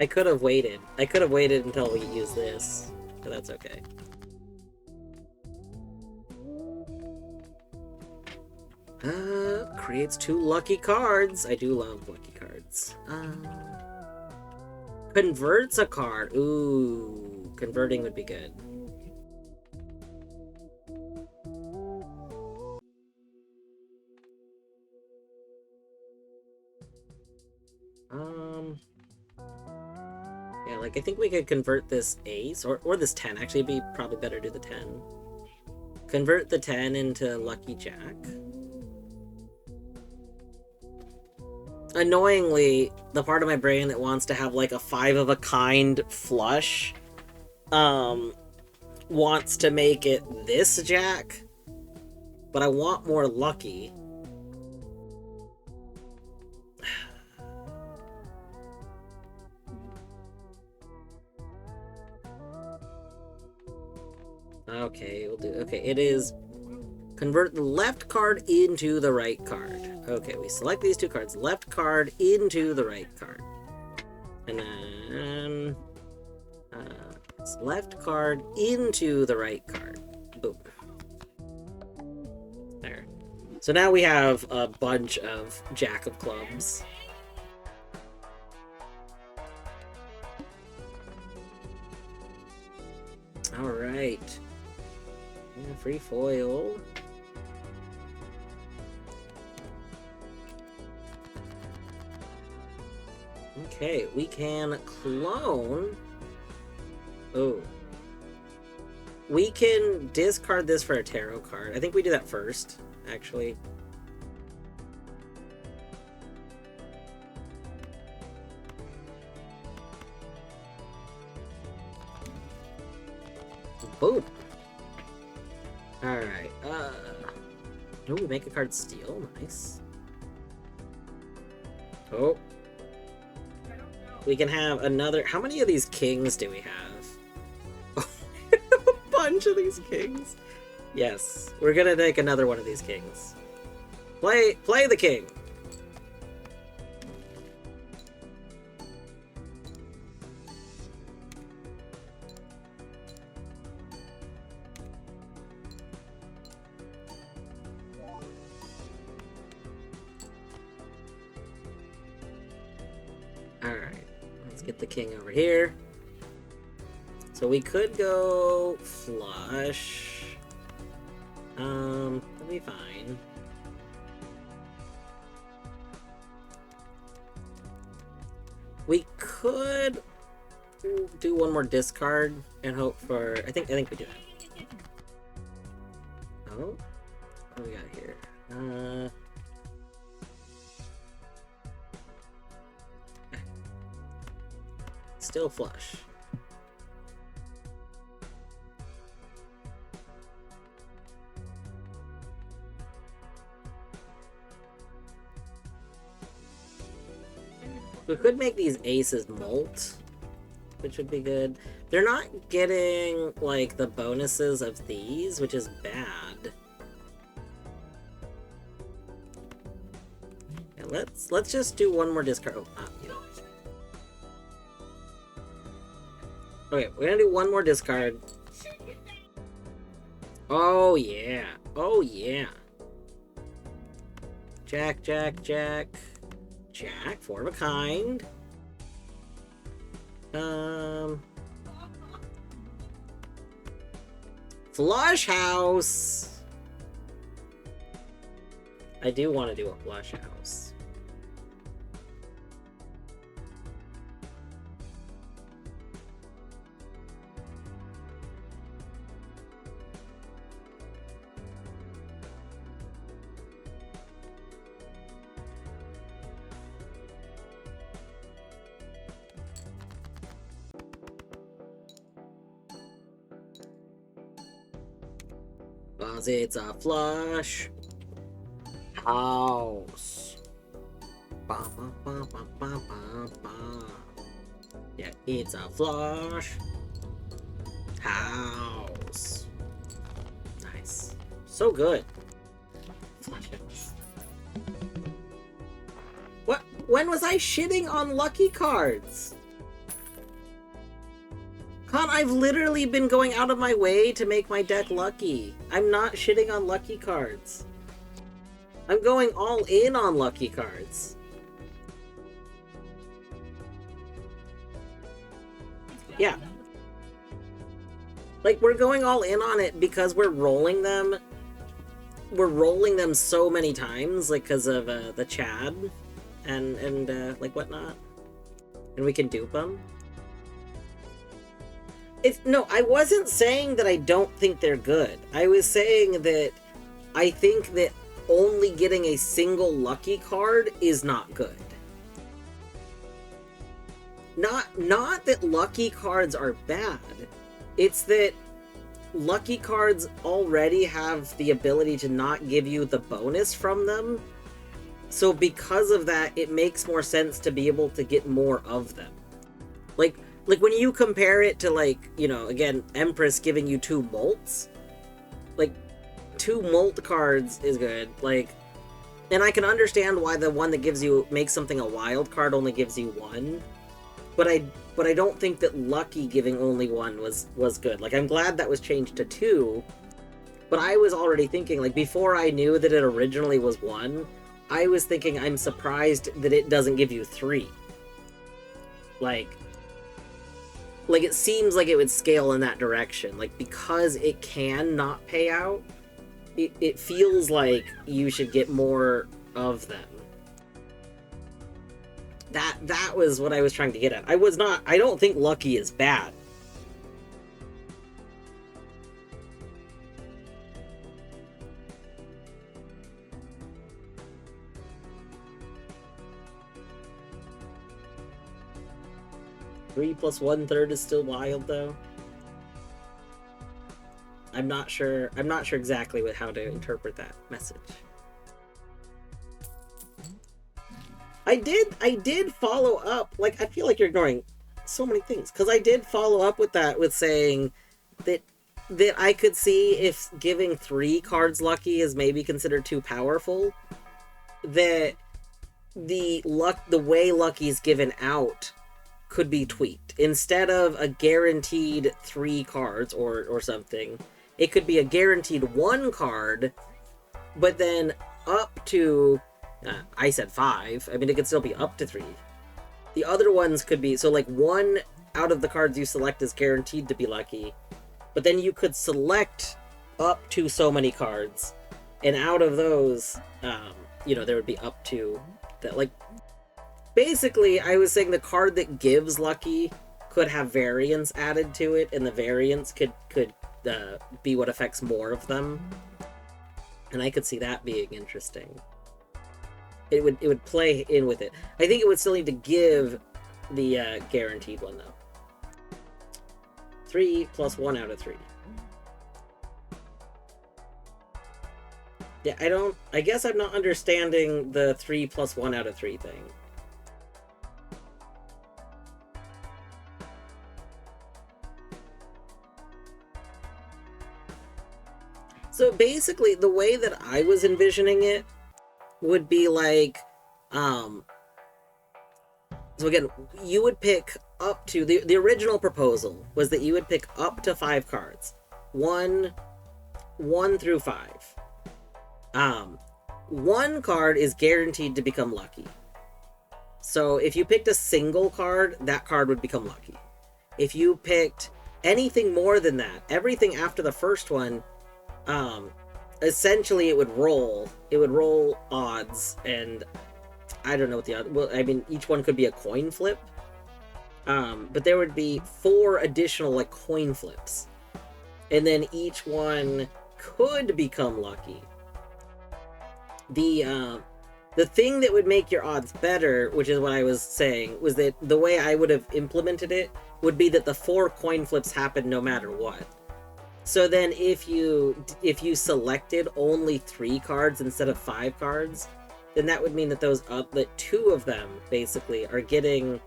I could have waited. I could have waited until we use this, but that's okay. Creates 2 lucky cards. I do love lucky cards. Converts a card. Ooh, converting would be good. Yeah, like I think we could convert this ace or this 10. Actually, it'd be probably better to do the 10. Convert the 10 into lucky jack. Annoyingly, the part of my brain that wants to have like a 5 of a kind flush wants to make it this jack, but I want more lucky. Okay, we'll do. Okay, it is convert the left card into the right card. Okay, we select these 2 cards. Left card into the right card. And then it's left card into the right card. Boom. There. So now we have a bunch of Jack of Clubs. Alright. Free foil. Okay, we can clone. Oh. We can discard this for a tarot card. I think we do that first, actually. Boom. Alright, oh, make a card steal. Nice. Oh. We can have another... How many of these kings do we have? A bunch of these kings. Yes, we're gonna take another one of these kings. Play the king. Alright, let's get the king over here. So we could go flush. That'll be fine. We could do one more discard and hope for... I think we do that. Oh, what do we got here? Still flush. We could make these aces molt, which would be good. They're not getting, like, the bonuses of these, which is bad. Yeah, let's just do one more discard. Oh, yeah. Okay, we're gonna do one more discard. Oh, yeah. Oh, yeah. Jack, Jack, Jack. Jack, four of a kind. Flush house. I do want to do a flush house. Cause it's a flush house. Ba, ba, ba, ba, ba, ba, ba. Yeah, it's a flush house. Nice. So good. Flush house. What? When was I shitting on lucky cards? Con, I've literally been going out of my way to make my deck lucky. I'm not shitting on lucky cards. I'm going all in on lucky cards. Yeah. Like, we're going all in on it because we're rolling them. We're rolling them so many times, like, because of the Chad and like, whatnot. And we can dupe them. No, I wasn't saying that I don't think they're good. I was saying that I think that only getting a single lucky card is not good. Not that lucky cards are bad. It's that lucky cards already have the ability to not give you the bonus from them. So because of that, it makes more sense to be able to get more of them. Like when you compare it to, like, you know, again, Empress giving you 2 molts, like, 2 molt cards is good, like, and I can understand why the one that makes something a wild card only gives you 1, but I don't think that lucky giving only 1 was good. Like, I'm glad that was changed to 2, but I was already thinking, like, before I knew that it originally was 1, I was thinking I'm surprised that it doesn't give you 3. Like, it seems like it would scale in that direction. Like, because it can not pay out, it feels like you should get more of them. That was what I was trying to get at. I don't think lucky is bad. Three plus 1/3 is still wild, though. I'm not sure exactly how to interpret that message. I did follow up. Like, I feel like you're ignoring so many things, because I did follow up with that with saying that I could see if giving 3 cards lucky is maybe considered too powerful. That the way lucky is given out could be tweaked. Instead of a guaranteed 3 cards or something, it could be a guaranteed 1 card, but then up to, I said 5. I mean, it could still be up to 3. The other ones could be, so like 1 out of the cards you select is guaranteed to be lucky, but then you could select up to so many cards, and out of those, you know, there would be up to that, like, basically, I was saying the card that gives lucky could have variance added to it, and the variance could be what affects more of them. And I could see that being interesting. It would play in with it. I think it would still need to give the guaranteed one, though. 3 plus 1 out of 3. Yeah, I guess I'm not understanding the 3 plus 1 out of 3 thing. So basically, the way that I was envisioning it would be like, so again, you would pick up to the original proposal was that you would pick up to 5 cards, one through 5. 1 card is guaranteed to become lucky. So if you picked a single card, that card would become lucky. If you picked anything more than that, everything after the first one, essentially it would roll. It would roll odds, and I don't know what the odds. Well, I mean, each one could be a coin flip. But there would be 4 additional like coin flips, and then each one could become lucky. The thing that would make your odds better, which is what I was saying, was that the way I would have implemented it would be that the 4 coin flips happen no matter what. So then if you selected only 3 cards instead of 5 cards, then that would mean that that 2 of them basically are getting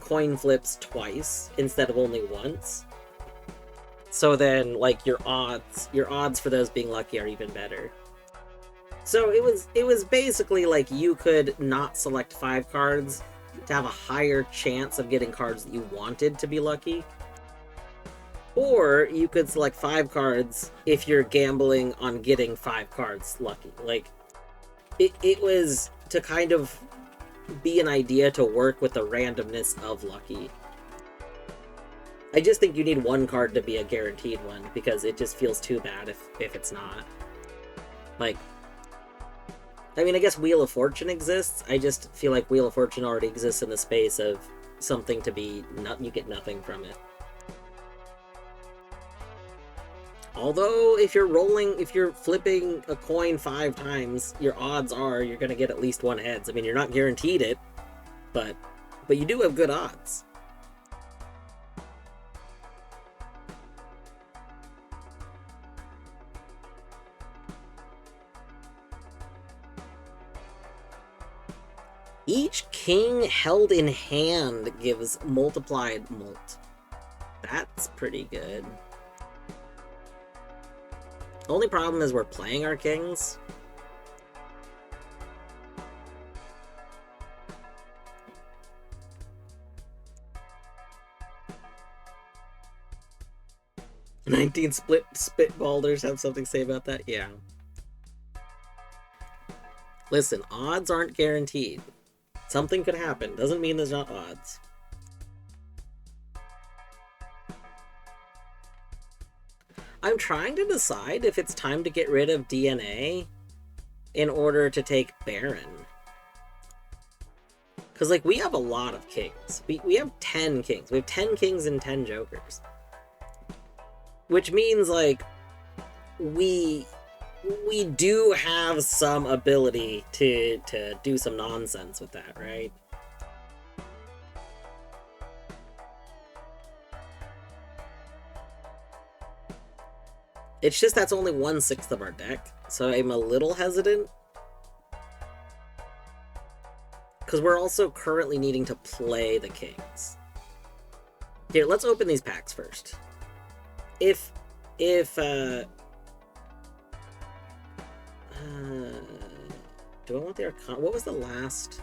coin flips twice instead of only once. So then like your odds for those being lucky are even better. So it was basically like you could not select 5 cards to have a higher chance of getting cards that you wanted to be lucky. Or you could select 5 cards if you're gambling on getting 5 cards lucky. Like, it was to kind of be an idea to work with the randomness of lucky. I just think you need 1 card to be a guaranteed one, because it just feels too bad if it's not. Like, I mean, I guess Wheel of Fortune exists. I just feel like Wheel of Fortune already exists in the space of something to be... you get nothing from it. Although, if you're flipping a coin 5 times, your odds are you're going to get at least 1 heads. I mean, you're not guaranteed it, but you do have good odds. Each king held in hand gives multiplied mult. That's pretty good. Only problem is we're playing our kings. "19 spitballers" have something to say about that? Yeah. Listen, odds aren't guaranteed. Something could happen. Doesn't mean there's not odds. I'm trying to decide if it's time to get rid of DNA in order to take Baron. Because, like, we have a lot of kings. We have 10 kings. We have 10 kings and 10 jokers. Which means, like, we do have some ability to do some nonsense with that, right? It's just that's only 1/6 of our deck, so I'm a little hesitant. Because we're also currently needing to play the kings. Here, let's open these packs first. Do I want the Arcana? What was the last?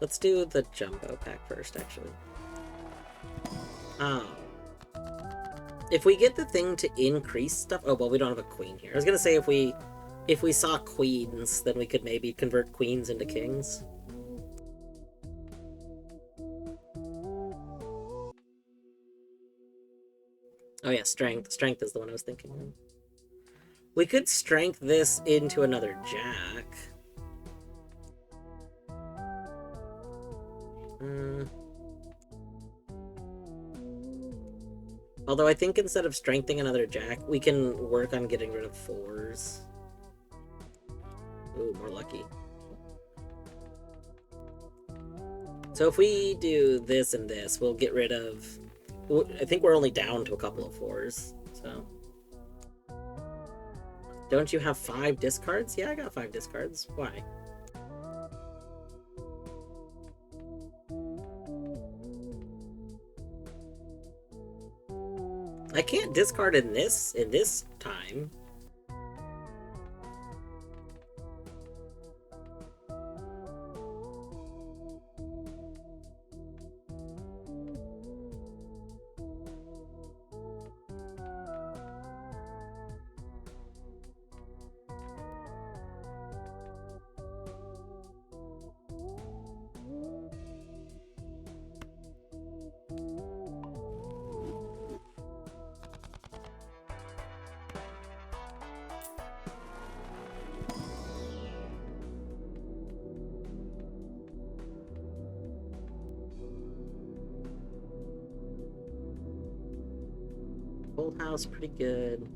Let's do the Jumbo pack first, actually. If we get the thing to increase stuff... Oh, well, we don't have a queen here. I was gonna say if we saw queens, then we could maybe convert queens into kings. Oh yeah, strength. Strength is the one I was thinking of. We could strength this into another jack. Although I think instead of strengthening another jack, we can work on getting rid of 4s. Ooh, more lucky. So if we do this and this, we'll get rid of... I think we're only down to a couple of 4s, so... Don't you have 5 discards? Yeah, I got 5 discards. Why? I can't discard in this time. Full house, pretty good.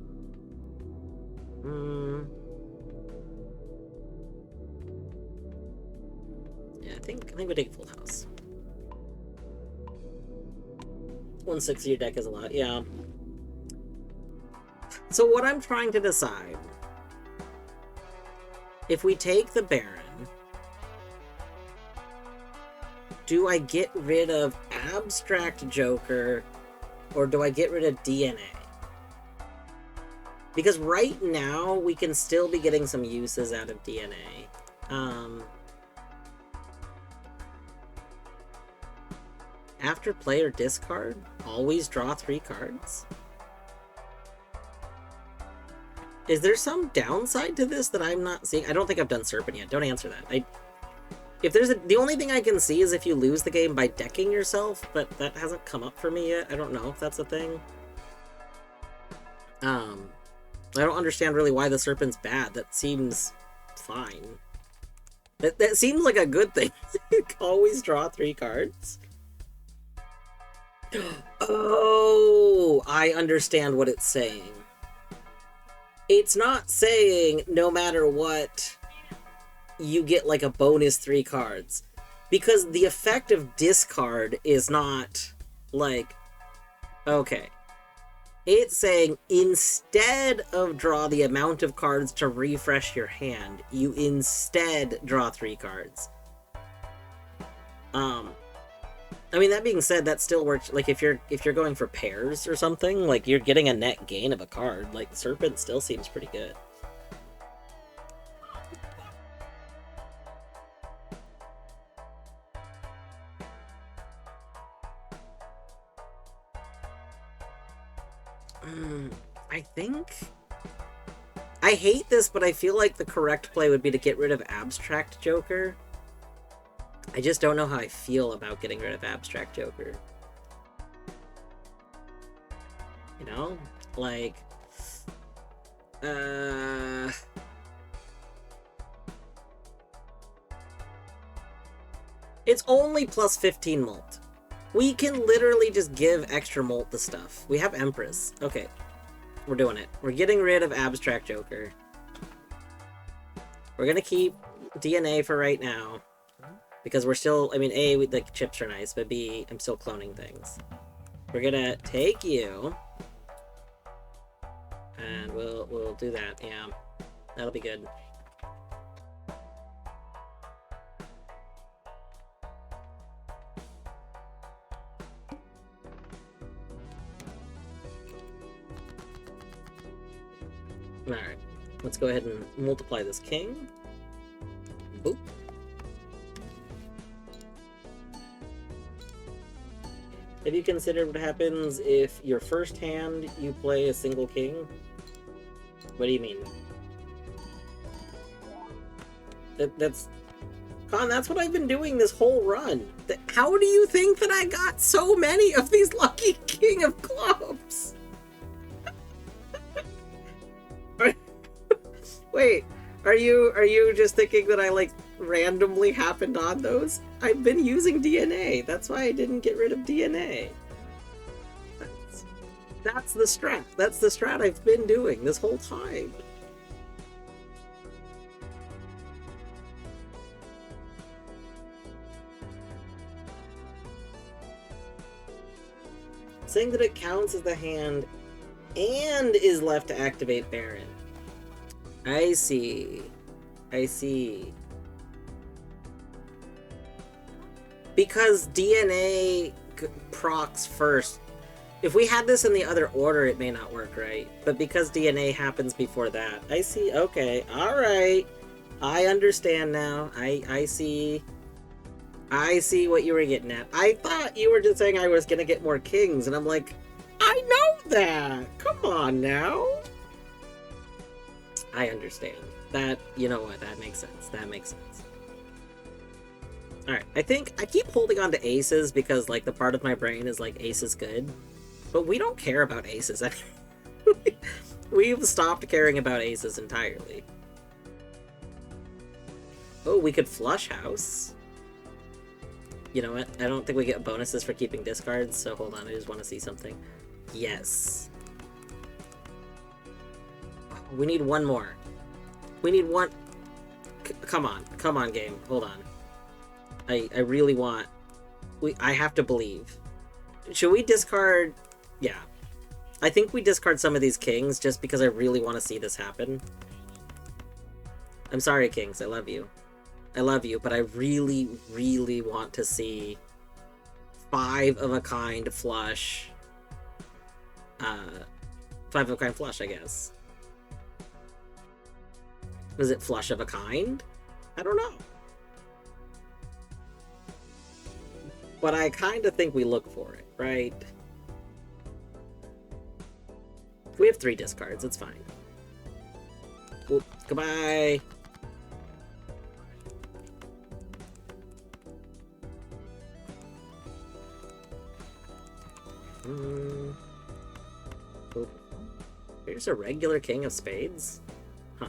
Yeah, I think we take full house. 160 your deck is a lot, yeah. So what I'm trying to decide, if we take the Baron, do I get rid of Abstract Joker, or do I get rid of DNA? Because right now, we can still be getting some uses out of DNA. After play or discard, always draw 3 cards? Is there some downside to this that I'm not seeing? I don't think I've done Serpent yet. Don't answer that. The only thing I can see is if you lose the game by decking yourself, but that hasn't come up for me yet. I don't know if that's a thing. I don't understand really why the Serpent's bad. That seems fine. That seems like a good thing. Always draw 3 cards. Oh, I understand what it's saying. It's not saying no matter what, you get like a bonus 3 cards. Because the effect of discard is not like, okay. It's saying instead of draw the amount of cards to refresh your hand, you instead draw 3 cards. I mean, that being said, that still works. Like, if you're going for pairs or something, like, you're getting a net gain of a card. Like, Serpent still seems pretty good. I think... I hate this, but I feel like the correct play would be to get rid of Abstract Joker. I just don't know how I feel about getting rid of Abstract Joker. You know? Like... It's only plus 15 molt. We can literally just give extra molt to stuff. We have Empress. Okay. We're doing it. We're getting rid of Abstract Joker. We're gonna keep DNA for right now. Because we're still, I mean, A, the chips are nice, but B, I'm still cloning things. We're gonna take you. And we'll do that, yeah. That'll be good. Alright, let's go ahead and multiply this king. Boop. Have you considered what happens if your first hand you play a single king? What do you mean? That's... Con, that's what I've been doing this whole run. How do you think that I got so many of these lucky King of Clubs? Wait, are you just thinking that I, like, randomly happened on those? I've been using DNA. That's why I didn't get rid of DNA. That's the strat. That's the strat I've been doing this whole time. Saying that it counts as the hand and is left to activate Baron. I see. I see. Because DNA procs first. If we had this in the other order, it may not work right. But because DNA happens before that. I see. Okay. Alright. I understand now. I see. I see what you were getting at. I thought you were just saying I was gonna get more kings, and I'm like, I know that! Come on now! I understand. That, you know what, that makes sense. That makes sense. Alright, I think I keep holding on to aces because, like, the part of my brain is like, ace is good. But we don't care about aces anymore. We've stopped caring about aces entirely. Oh, we could flush house. You know what? I don't think we get bonuses for keeping discards, so hold on, I just want to see something. Yes. We need one more. We need one... Come on. Come on, game. Hold on. I really want... I have to believe. Should we discard... Yeah. I think we discard some of these kings just because I really want to see this happen. I'm sorry, kings. I love you. I love you, but I really, really want to see 5 of a kind flush. 5 of a kind flush, I guess. Was it flush of a kind? I don't know. But I kind of think we look for it, right? We have 3 discards, it's fine. Well, goodbye! Oh. Here's a regular king of spades? Huh.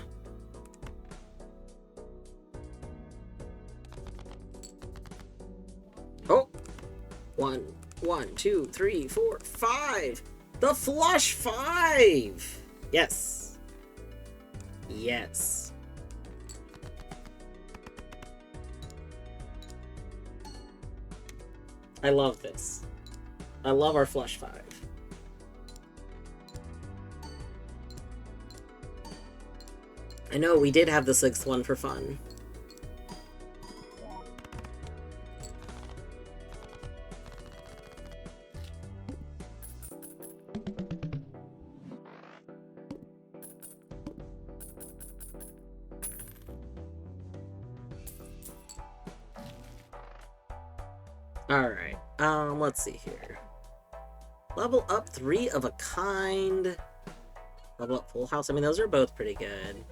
Oh! 1, 2, 3, 4, 5! The flush 5! Yes. Yes. I love this. I love our flush 5. I know, we did have the 6th one for fun. Alright, let's see here. Level up 3 of a kind. Level up full house. I mean, those are both pretty good.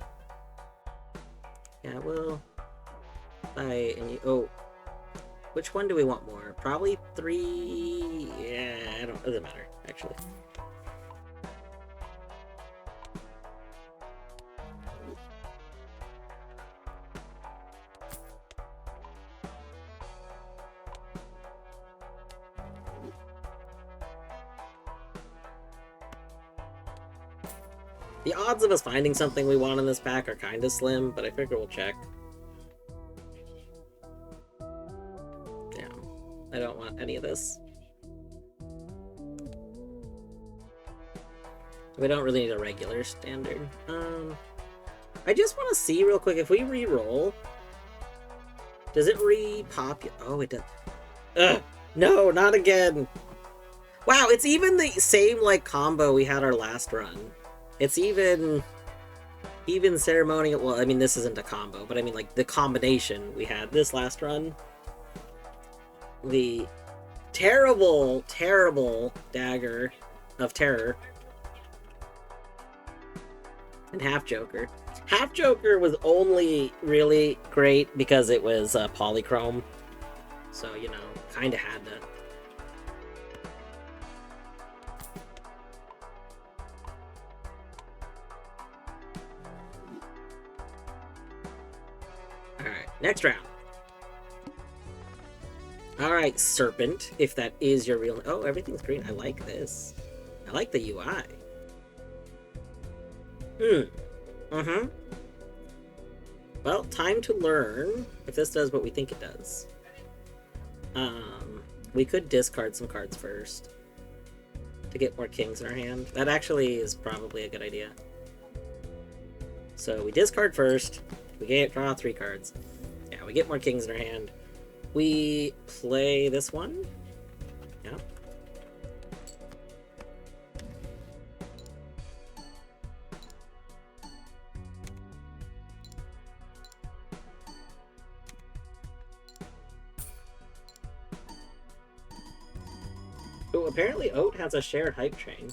Yeah, well... and you... Oh. Which one do we want more? Probably 3... Yeah, it doesn't matter, actually. The odds of us finding something we want in this pack are kind of slim, but I figure we'll check. Yeah, I don't want any of this. We don't really need a regular standard. I just want to see real quick, if we re-roll, does it re-pop? Oh, it does. Ugh! No, not again! Wow, it's even the same, like, combo we had our last run. It's even ceremonial. Well, I mean, this isn't a combo, but I mean, like, the combination we had this last run. The terrible, terrible dagger of terror. And Half Joker. Half Joker was only really great because it was polychrome. So, you know, kind of had to. Alright, next round. Alright, Serpent, if that is your real... Oh, everything's green. I like this. I like the UI. Well, time to learn if this does what we think it does. We could discard some cards first to get more kings in our hand. That actually is probably a good idea. So we discard first. We draw 3 cards. Yeah, we get more kings in our hand. We play this one. Yeah. Oh, apparently Oat has a shared hype train.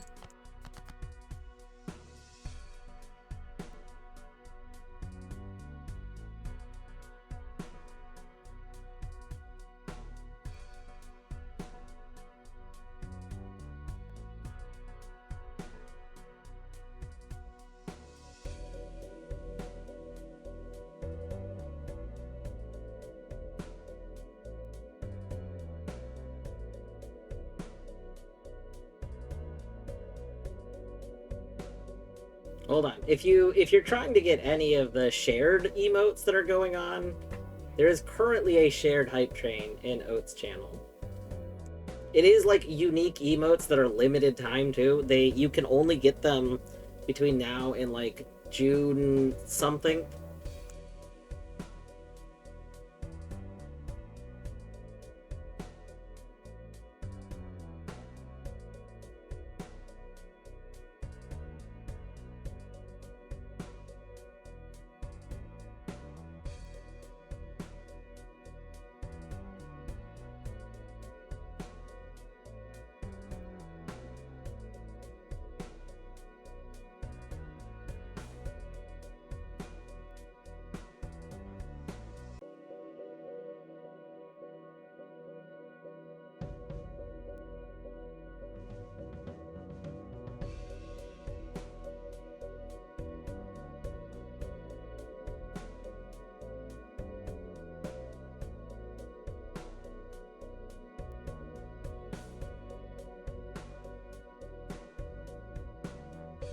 Hold on. If you're trying to get any of the shared emotes that are going on, there is currently a shared hype train in Oat's channel. It is like unique emotes that are limited time too. You can only get them between now and like June something.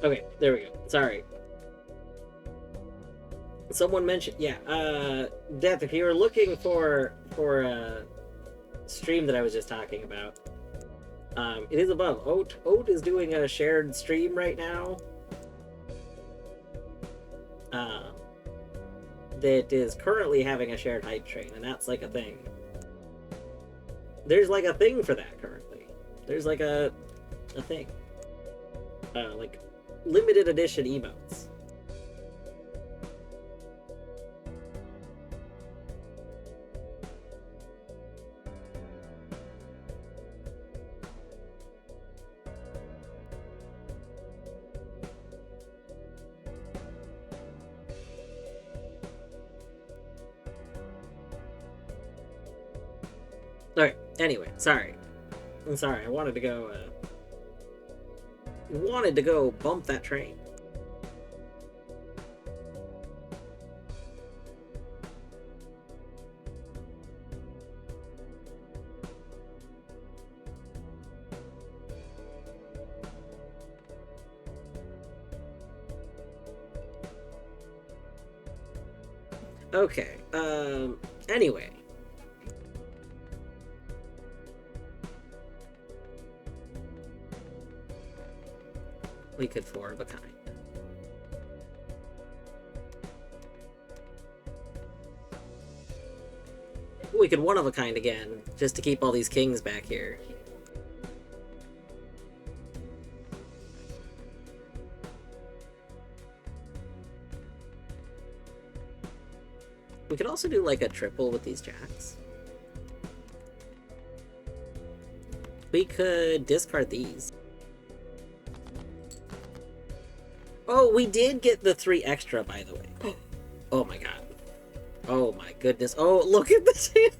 Okay, there we go. Sorry. Someone mentioned, yeah, Death, if you were looking for a stream that I was just talking about, it is above. Oat is doing a shared stream right now. That is currently having a shared hype train, and that's like a thing. There's like a thing for that currently. There's like a thing. Like limited edition emotes. Alright, anyway, sorry. I'm sorry, I wanted to go bump that train. Okay, anyway. We could four of a kind. We could one of a kind again, just to keep all these kings back here. We could also do like a triple with these jacks. We could discard these. Oh, we did get the 3 extra, by the way. Oh my god. Oh my goodness. Oh, look at this hand.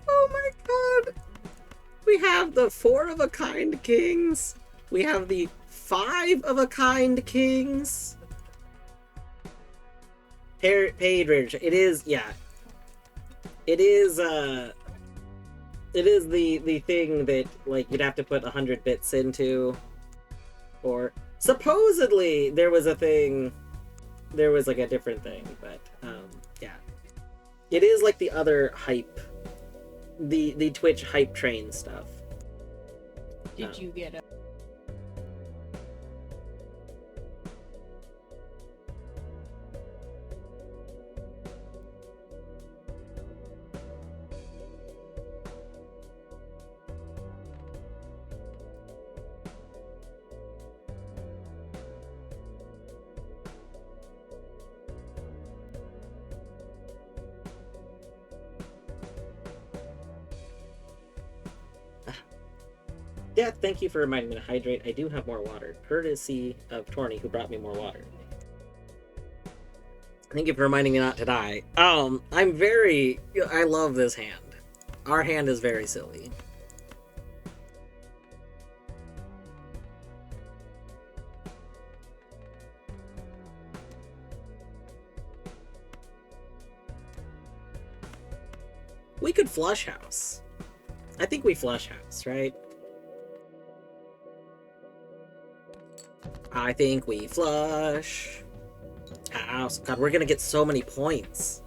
Oh my god. We have the 4 of a kind kings. We have the 5 of a kind kings. Paid rich. It is, yeah. It is the thing that, like, you'd have to put 100 bits into. Or, supposedly, there was a thing, there was, like, a different thing, but, yeah. It is, like, the other hype, the Twitch hype train stuff. Did you get a... Yeah, thank you for reminding me to hydrate. I do have more water, courtesy of Torny, who brought me more water. Thank you for reminding me not to die. I love this hand. Our hand is very silly. We could flush house. I think we flush house, right? I think we flush. House. God, we're gonna get so many points.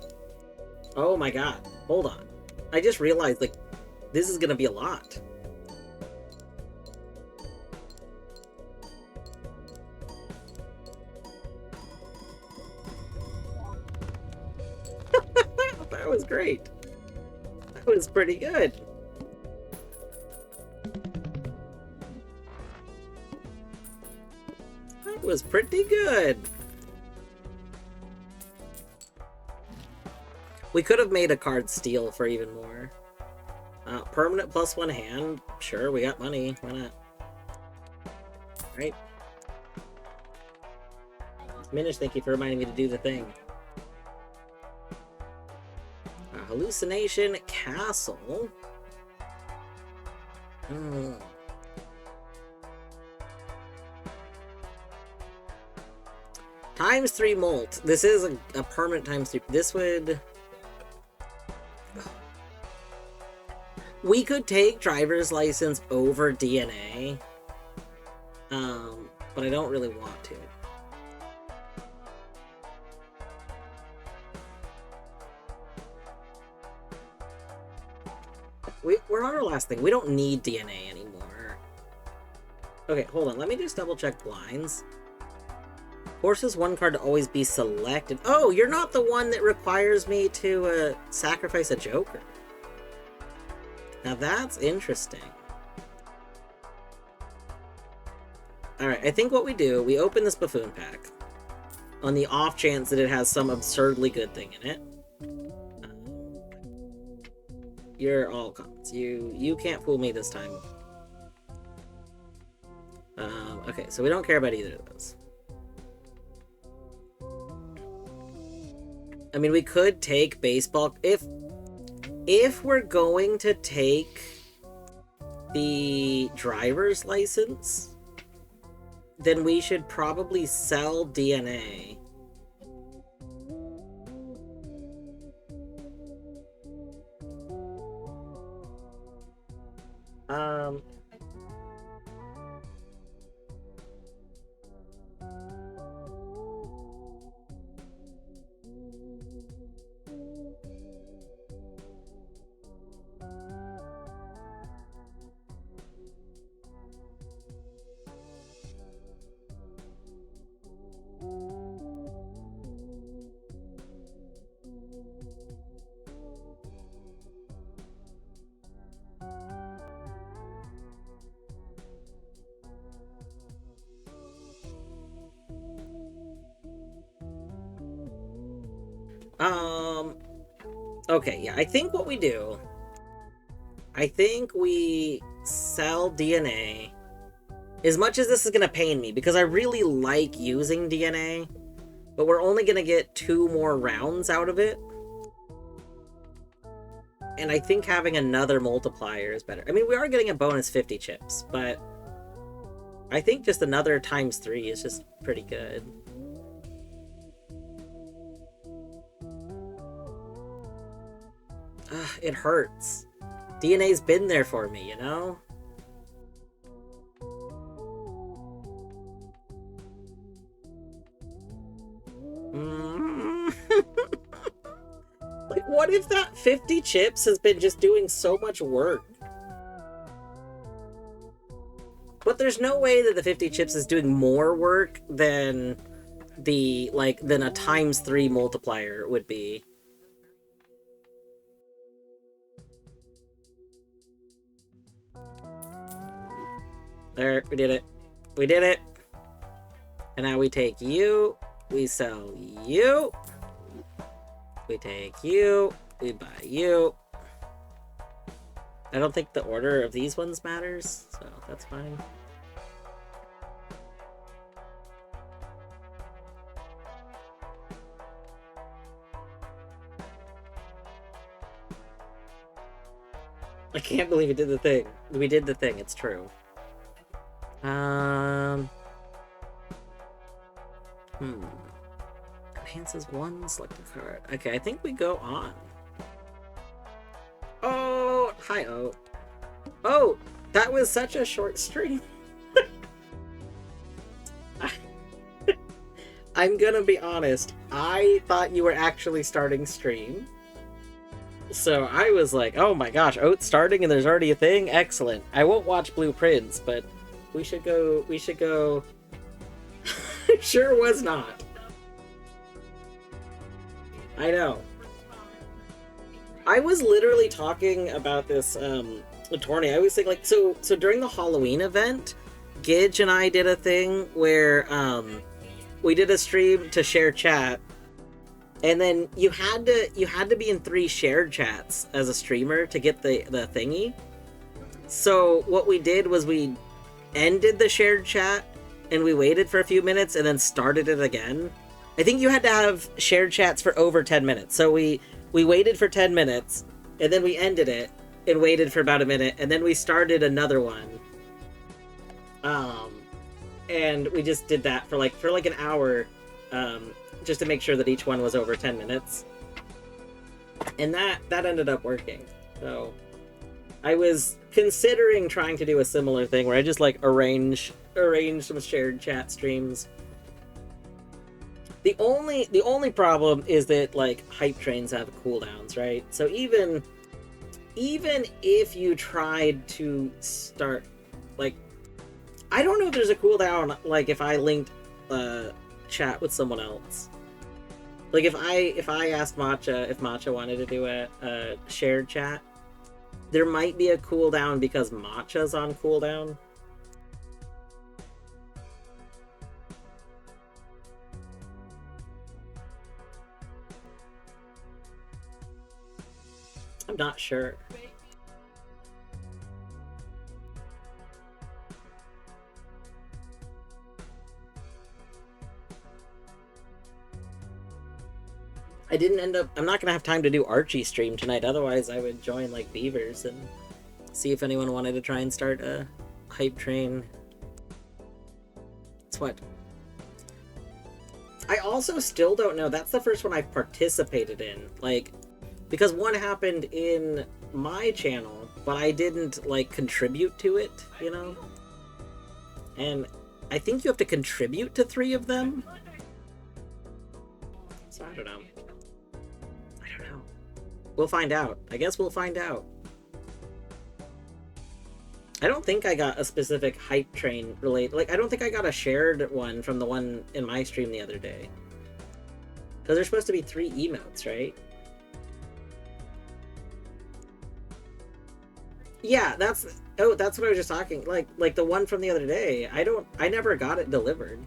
Oh my god. Hold on. I just realized, like, this is gonna be a lot. That was great. That was pretty good. That was pretty good. We could have made a card steal for even more. Permanent +1 hand. Sure, we got money. Why not? Right? Minish, thank you for reminding me to do the thing. Hallucination Castle. ×3 molt. This is a permanent ×3. This would... We could take driver's license over DNA. But I don't really want to. We're on our last thing. We don't need DNA anymore. Okay, hold on. Let me just double check blinds. Forces one card to always be selected. Oh, you're not the one that requires me to sacrifice a joker. Now that's interesting. Alright, I think what we do, we open this buffoon pack. On the off chance that it has some absurdly good thing in it. You're all cons. You can't fool me this time. Okay, so we don't care about either of those. I mean, we could take baseball if we're going to take the driver's license, then we should probably sell DNA. Okay, yeah, I think what we do... I think we sell DNA. As much as this is gonna pain me, because I really like using DNA, but we're only gonna get 2 more rounds out of it. And I think having another multiplier is better. I mean, we are getting a bonus 50 chips, but I think just another ×3 is just pretty good. Ugh, it hurts. DNA's been there for me, you know? Like, what if that 50 chips has been just doing so much work? But there's no way that the 50 chips is doing more work than the, like, than a ×3 multiplier would be. There, we did it. We did it. And now we take you, we sell you, we take you, we buy you. I don't think the order of these ones matters, so that's fine. I can't believe we did the thing. We did the thing, it's true. Enhances one selected card. Okay, I think we go on. Oh, hi, oh. Oh, that was such a short stream. I'm gonna be honest. I thought you were actually starting stream. So I was like, oh my gosh, Oat's starting and there's already a thing? Excellent. I won't watch Blueprints, but we should go... Sure was not. I know. I was literally talking about this with Torny. I always think like so during the Halloween event, Gidge and I did a thing where we did a stream to share chat, and then you had to be in 3 shared chats as a streamer to get the thingy. So what we did was we ended the shared chat and we waited for a few minutes and then started it again. I think you had to have shared chats for over 10 minutes. So we waited for 10 minutes and then we ended it and waited for about a minute and then we started another one. And we just did that for like an hour, just to make sure that each one was over 10 minutes. And that ended up working. So I was considering trying to do a similar thing where I just like arrange some shared chat streams. The only problem is that like hype trains have cooldowns, right? So even if you tried to start, like, I don't know if there's a cooldown like if I linked chat with someone else. Like if I asked Matcha if Matcha wanted to do a shared chat, there might be a cooldown because Matcha's on cooldown. I'm not sure. I didn't end up... I'm not going to have time to do Archie stream tonight, otherwise I would join, like, Beavers and see if anyone wanted to try and start a hype train. It's what? I also still don't know. That's the first one I've participated in. Like, because one happened in my channel, but I didn't, like, contribute to it, you know? And I think you have to contribute to 3 of them? So I don't know. We'll find out. I guess we'll find out. I don't think I got a specific hype train related. Like, I don't think I got a shared one from the one in my stream the other day. Because there's supposed to be 3 emotes, right? Yeah, that's... Oh, that's what I was just talking. Like the one from the other day. I never got it delivered.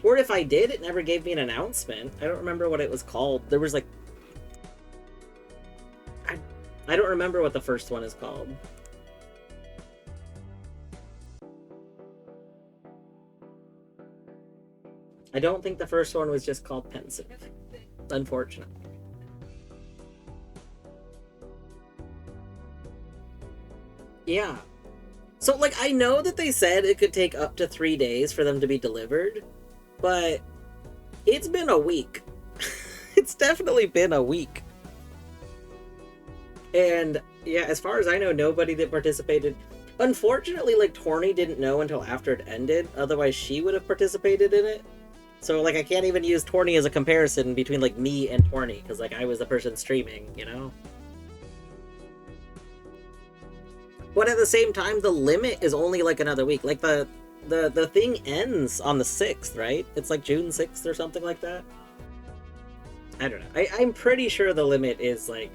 Or if I did, it never gave me an announcement. I don't remember what it was called. There was like... I don't remember what the first one is called. I don't think the first one was just called Pensive. Unfortunately. Yeah. So, like, I know that they said it could take up to 3 days for them to be delivered, but it's been a week. It's definitely been a week. And, yeah, as far as I know, nobody that participated... Unfortunately, like, Torny didn't know until after it ended, otherwise she would have participated in it. So, like, I can't even use Torny as a comparison between, like, me and Torny, because, like, I was the person streaming, you know? But at the same time, the limit is only, like, another week. Like, the thing ends on the 6th, right? It's, like, June 6th or something like that? I don't know. I'm pretty sure the limit is, like...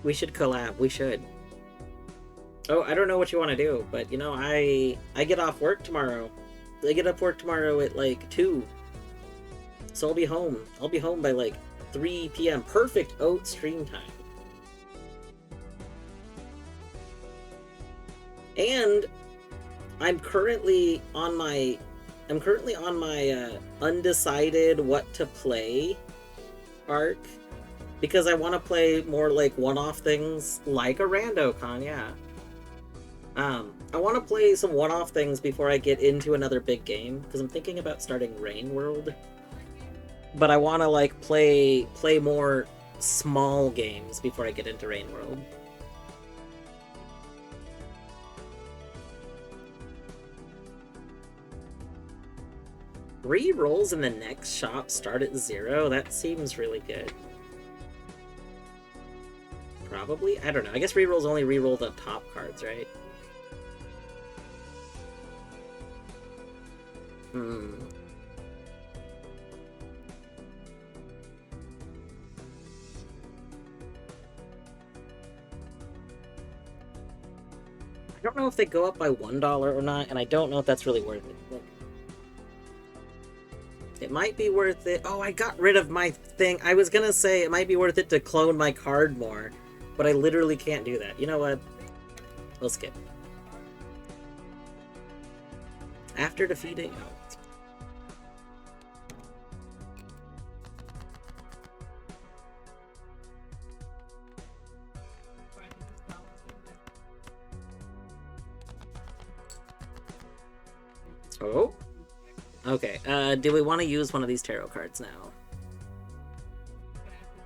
We should collab. We should. Oh, I don't know what you want to do, but, you know, I get off work tomorrow. I get off work tomorrow at, like, 2. So I'll be home. I'll be home by, like, 3 p.m. Perfect oat stream time. And I'm currently on my undecided what to play arc. Because I want to play more, like, one-off things, like a RandoCon, yeah. I want to play some one-off things before I get into another big game, because I'm thinking about starting Rain World. But I want to, like, play more small games before I get into Rain World. re-rolls in the next shop start at 0? That seems really good. Probably? I don't know. I guess re-rolls only re-roll the top cards, right? Hmm. I don't know if they go up by $1 or not, and I don't know if that's really worth it. Like, it might be worth it. Oh, I got rid of my thing. I was gonna say it might be worth it to clone my card more, but I literally can't do that. You know what? We'll skip. After defeating... Oh. Oh? Okay, do we want to use one of these tarot cards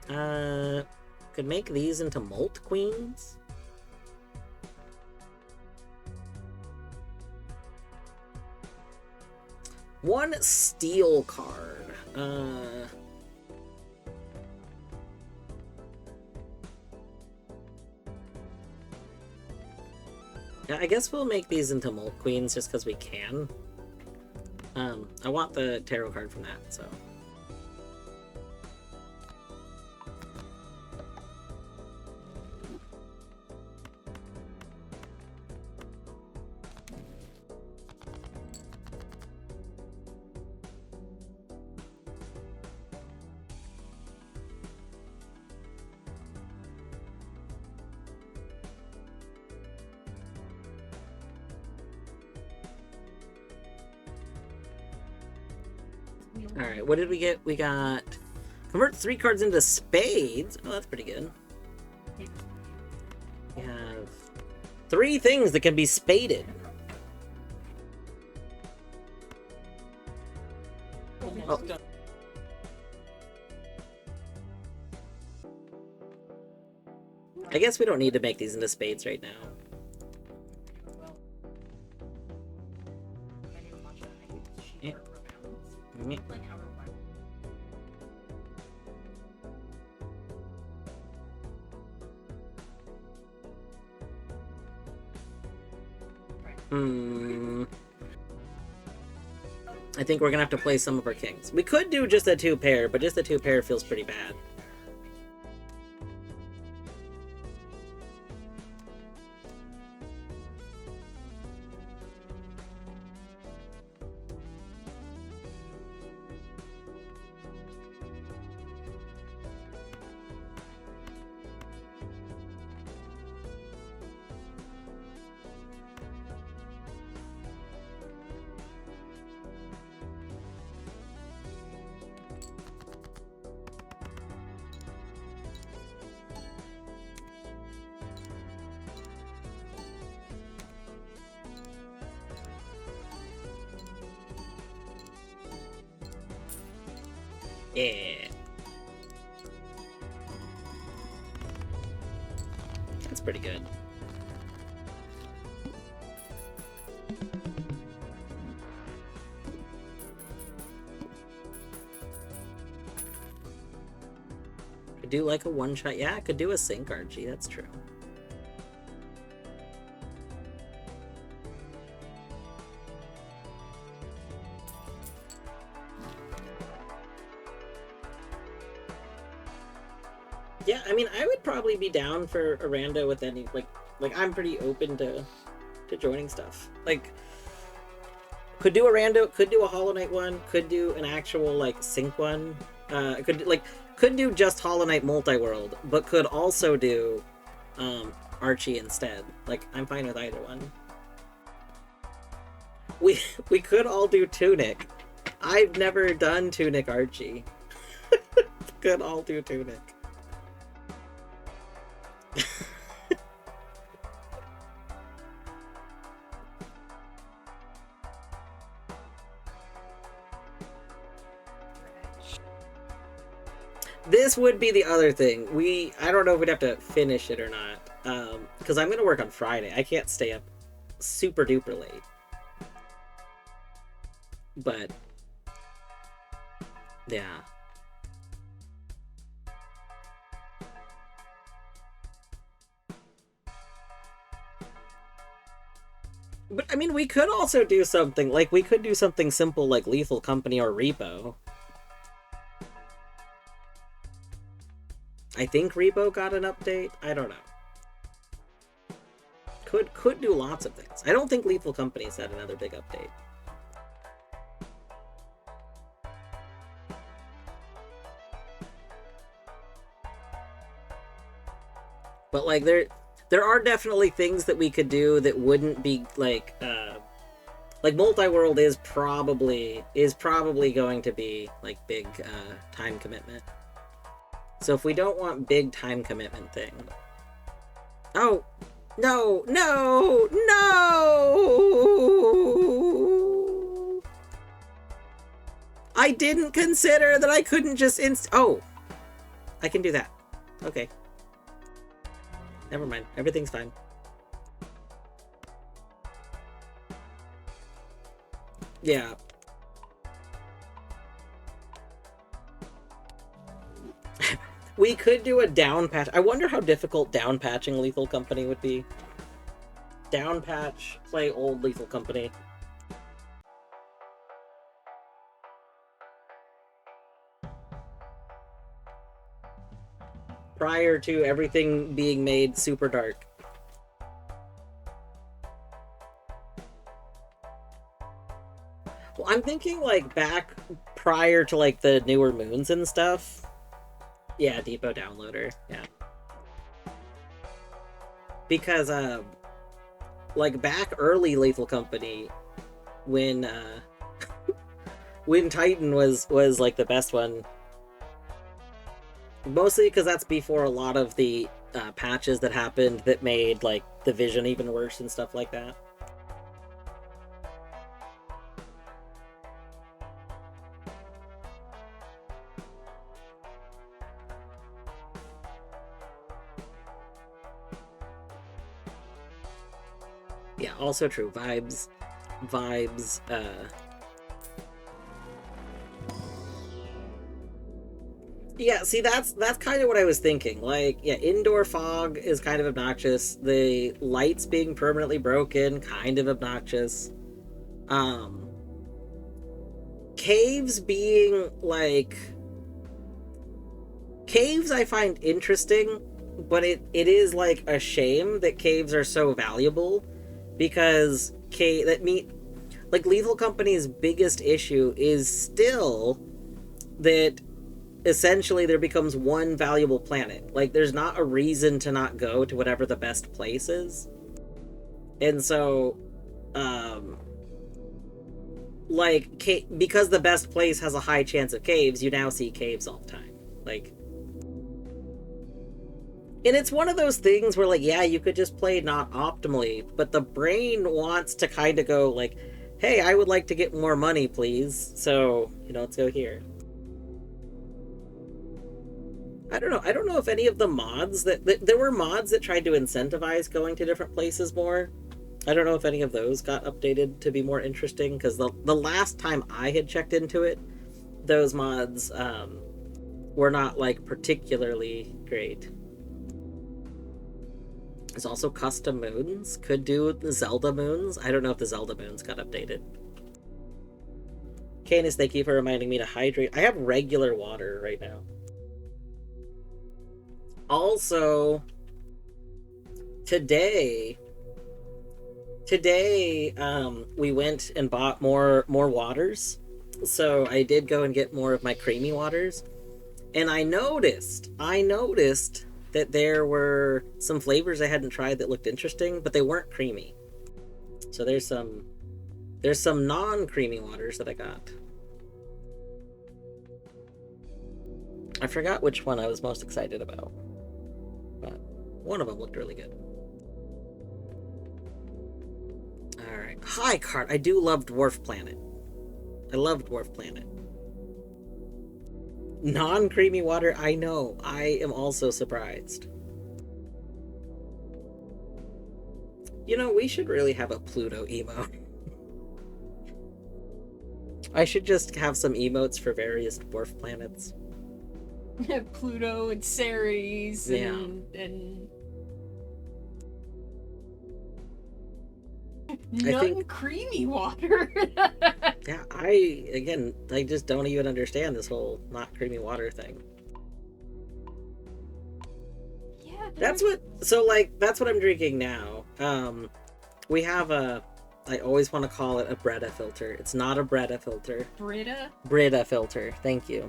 now? Could make these into Molt Queens? One steel card. Yeah, I guess we'll make these into Molt Queens just because we can. I want the tarot card from that, so... Alright, what did we get? We got... Convert 3 cards into spades. Oh, that's pretty good. We have 3 things that can be spaded. Oh. I guess we don't need to make these into spades right now. Yeah. Yeah. I think we're gonna have to play some of our kings. We could do just a 2-pair, but just a 2-pair feels pretty bad. Yeah. That's pretty good. Could do like a one-shot. Yeah, I could do a sync Archie, that's true. Yeah, I mean, I would probably be down for a rando with any, like I'm pretty open to joining stuff. Like, could do a rando, could do a Hollow Knight one, could do an actual, like, sync one. Could do just Hollow Knight multi-world, but could also do, Archie instead. Like, I'm fine with either one. We could all do Tunic. I've never done Tunic Archie. Could all do Tunic. This would be the other thing. I don't know if we'd have to finish it or not. Because I'm going to work on Friday. I can't stay up super duper late. But Yeah. But I mean, we could also do something like we could do something simple like Lethal Company or Repo. I think Repo got an update. I don't know. Could do lots of things. I don't think Lethal Company's had another big update. But like there are definitely things that we could do that wouldn't be like multi-world is probably going to be like big time commitment. So if we don't want big time commitment thing. Oh, no, no, no! I didn't consider that I couldn't just Oh, I can do that. Okay. Never mind. Everything's fine. Yeah. We could do a down patch. I wonder how difficult down patching Lethal Company would be. Down patch, play old Lethal Company. Prior to everything being made super dark. Well, I'm thinking like back prior to like the newer moons and stuff. Yeah, Depot Downloader. Yeah. Because like back early Lethal Company when when Titan was like the best one. Mostly because that's before a lot of the patches that happened that made like the vision even worse and stuff like that. Yeah, also true. Vibes. Yeah, see, that's kind of what I was thinking. Like, yeah, indoor fog is kind of obnoxious. The lights being permanently broken, kind of obnoxious. Um, caves being like caves, I find interesting, but it is like a shame that caves are so valuable because like Lethal Company's biggest issue is still that essentially there becomes one valuable planet. Like there's not a reason to not go to whatever the best place is. And so um because the best place has a high chance of caves, you now see caves all the time. Like and it's one of those things where like yeah, you could just play not optimally, but the brain wants to kind of go like, "Hey, I would like to get more money, please." So, let's go here. I don't know. I don't know if any of the mods that there were mods that tried to incentivize going to different places more. I don't know if any of those got updated to be more interesting because the last time I had checked into it, those mods were not like particularly great. There's also custom moons. Could do the Zelda moons. I don't know if the Zelda moons got updated. Canis, thank you for reminding me to hydrate. I have regular water right now. Also, today we went and bought more waters. So I did go and get more of my creamy waters. And I noticed that there were some flavors I hadn't tried that looked interesting, but they weren't creamy. So there's some non-creamy waters that I got. I forgot which one I was most excited about, but one of them looked really good. Alright. Hi, Cart. I do love Dwarf Planet. I love Dwarf Planet. Non-creamy water, I know. I am also surprised. We should really have a Pluto emo. I should just have some emotes for various dwarf planets. Pluto and Ceres and creamy water. Yeah, I just don't even understand this whole not creamy water thing. Yeah, that's what I'm drinking now. We have I always want to call it a Brita filter. It's not a Brita filter. Brita filter. Thank you.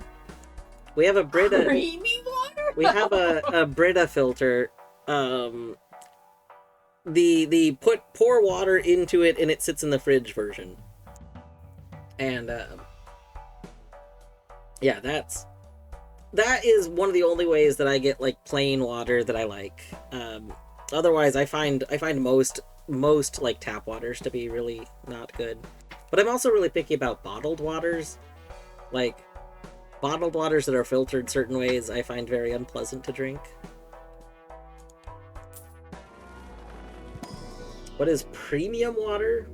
We have a Brita creamy water. We have a Brita filter. The pour water into it and it sits in the fridge version. And yeah, that is one of the only ways that I get like plain water that I like. Otherwise, I find most like tap waters to be really not good. But I'm also really picky about bottled waters. Like bottled waters that are filtered certain ways, I find very unpleasant to drink. What is premium water?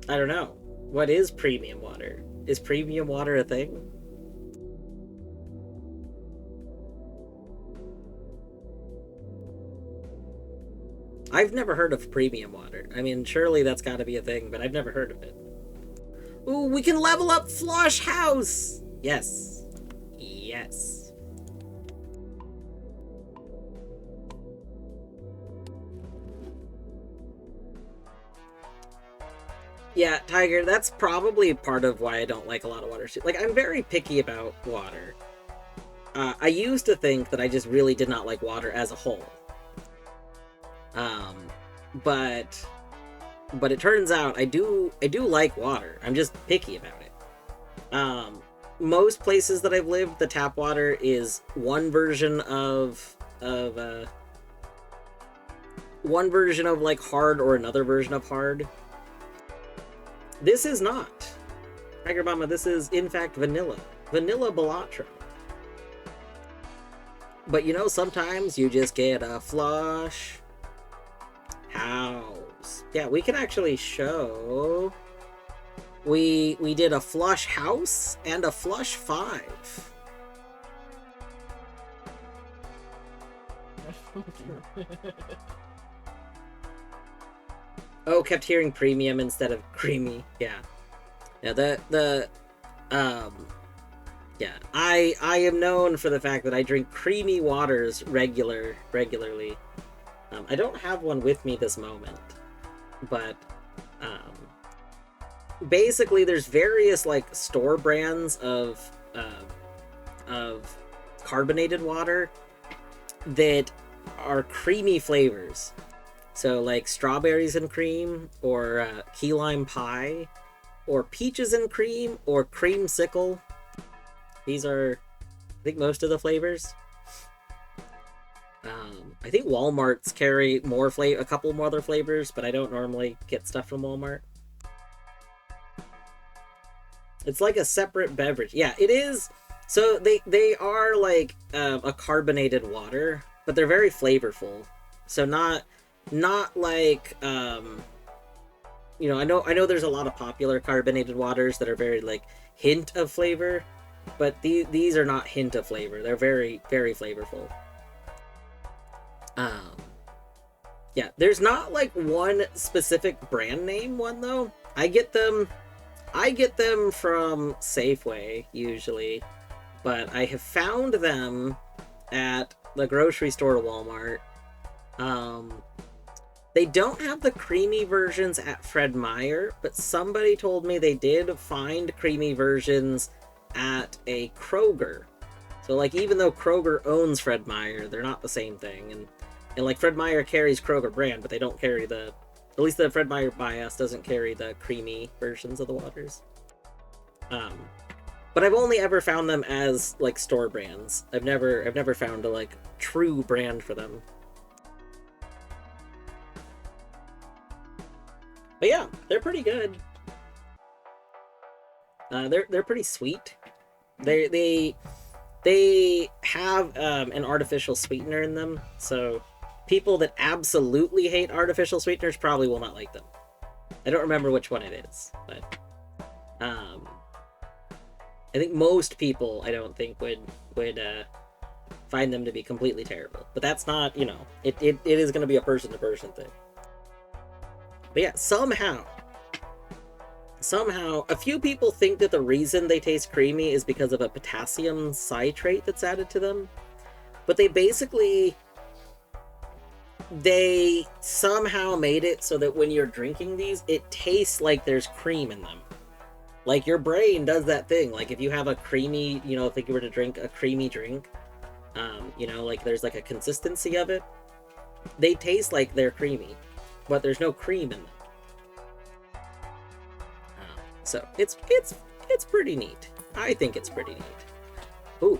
I don't know. What is premium water? Is premium water a thing? I've never heard of premium water. I mean, surely that's got to be a thing, but I've never heard of it. Ooh, we can level up Flush House! Yes. Yes. Yeah, Tiger, that's probably part of why I don't like a lot of water. Like, I'm very picky about water. I used to think that I just really did not like water as a whole. But it turns out I do like water. I'm just picky about it. Most places that I've lived, the tap water is one version of like hard or another version of hard. This is not. Tiger Mama, this is in fact vanilla. Vanilla Balatro. But you know, sometimes you just get a flush house. Yeah, we can actually show. We did a flush house and a flush 5. Oh, kept hearing premium instead of creamy. Yeah. Yeah, yeah, I am known for the fact that I drink creamy waters regularly. I don't have one with me this moment, but basically there's various like store brands of carbonated water that are creamy flavors. So like strawberries and cream, or key lime pie, or peaches and cream, or creamsicle. These are, I think, most of the flavors. I think Walmart's carry a couple more other flavors, but I don't normally get stuff from Walmart. It's like a separate beverage. Yeah, it is. So they are like a carbonated water, but they're very flavorful. So not like you know, I know there's a lot of popular carbonated waters that are very like hint of flavor, but these are not hint of flavor. They're very, very flavorful. Yeah, there's not like one specific brand name one though. I get them from Safeway usually, but I have found them at the grocery store Walmart. They don't have the creamy versions at Fred Meyer, but somebody told me they did find creamy versions at a Kroger. So like, even though Kroger owns Fred Meyer, they're not the same thing. And like, Fred Meyer carries Kroger brand, but they don't carry at least the Fred Meyer by us doesn't carry the creamy versions of the waters. But I've only ever found them as like store brands. I've never found a like true brand for them. But yeah, they're pretty good. They're pretty sweet. They have an artificial sweetener in them, so people that absolutely hate artificial sweeteners probably will not like them. I don't remember which one it is, but Um, I think most people, I don't think would find them to be completely terrible. But that's not, it is going to be a person to person thing. But yeah, somehow, a few people think that the reason they taste creamy is because of a potassium citrate that's added to them. But they somehow made it so that when you're drinking these, it tastes like there's cream in them. Like, your brain does that thing. Like, if you have a creamy, if you were to drink a creamy drink, like there's like a consistency of it. They taste like they're creamy, but there's no cream in them. So it's pretty neat. I think it's pretty neat. Ooh.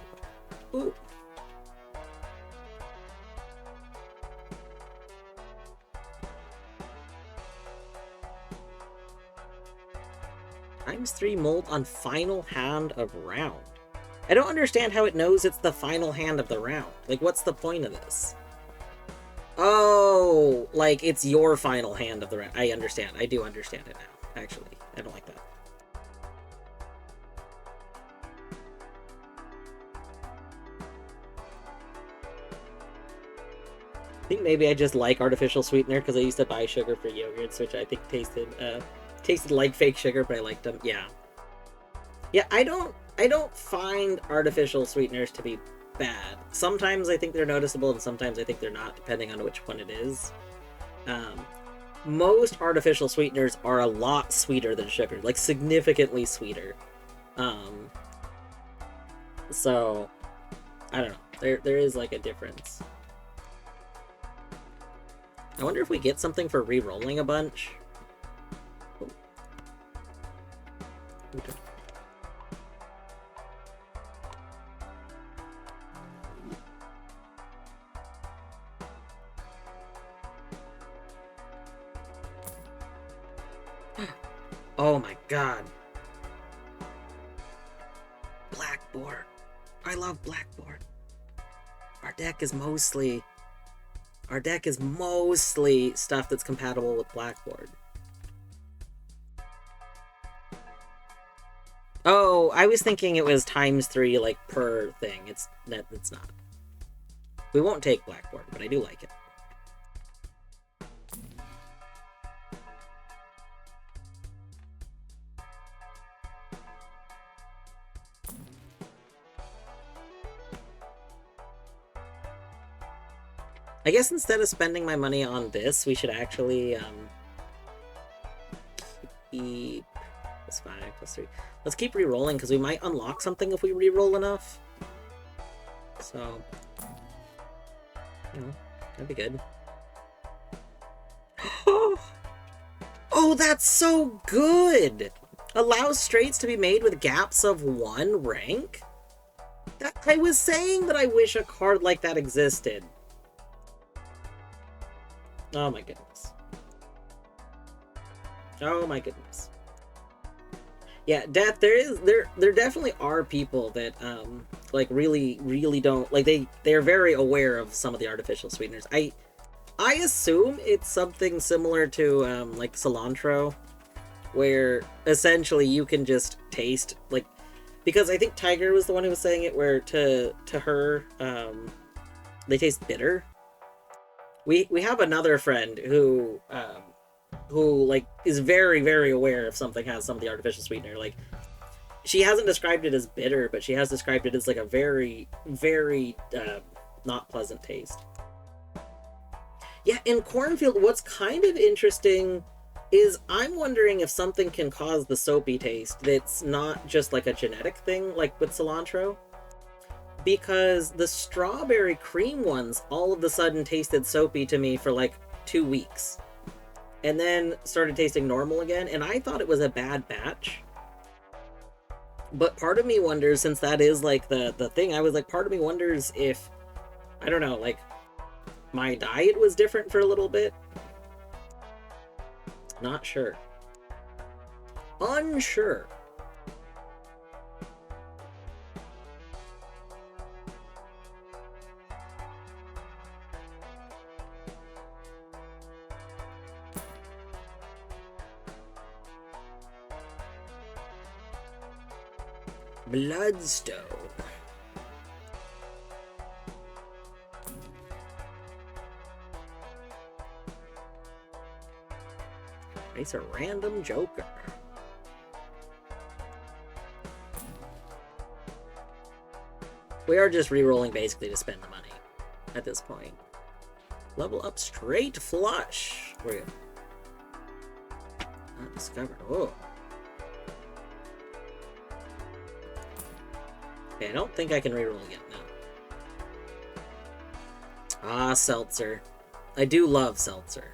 ×3 mold on final hand of round. I don't understand how it knows it's the final hand of the round. Like, what's the point of this? Oh, like, it's your final hand of the round. I understand. I do understand it now, actually. I don't like that. I think maybe I just like artificial sweetener because I used to buy sugar for yogurts, which I think tasted like fake sugar, but I liked them. Yeah. Yeah, I don't find artificial sweeteners to be bad. Sometimes I think they're noticeable, and sometimes I think they're not, depending on which one it is. Most artificial sweeteners are a lot sweeter than sugar, like significantly sweeter. So I don't know. There is like a difference. I wonder if we get something for re-rolling a bunch. Okay. Oh my god. Blackboard. I love Blackboard. Our deck is mostly stuff that's compatible with Blackboard. Oh, I was thinking it was ×3 like per thing. It's not. We won't take Blackboard, but I do like it. I guess instead of spending my money on this, we should actually keep +5 +3. Let's keep re-rolling because we might unlock something if we re-roll enough. So, that'd be good. Oh, that's so good! Allows straights to be made with gaps of 1 rank? I was saying that I wish a card like that existed. Oh my goodness. Oh my goodness. Yeah, Death, there definitely are people that like really don't like they're very aware of some of the artificial sweeteners. I assume it's something similar to like cilantro, where essentially you can just taste like, because I think Tiger was the one who was saying it, where to her they taste bitter. We have another friend who like is very aware if something has some of the artificial sweetener. Like, she hasn't described it as bitter, but she has described it as like a very not pleasant taste. Yeah, in Cornfield, what's kind of interesting is I'm wondering if something can cause the soapy taste that's not just like a genetic thing like with cilantro. Because the strawberry cream ones all of a sudden tasted soapy to me for like 2 weeks. And then started tasting normal again, and I thought it was a bad batch. But part of me wonders, since that is like the thing, I was like, part of me wonders if, I don't know, like, my diet was different for a little bit. Not sure. Unsure. Bloodstone. It's a random joker. We are just re-rolling basically to spend the money at this point. Level up straight flush. Where are you? Not discovered. Whoa. Okay, I don't think I can re-roll again now. Ah, seltzer. I do love seltzer.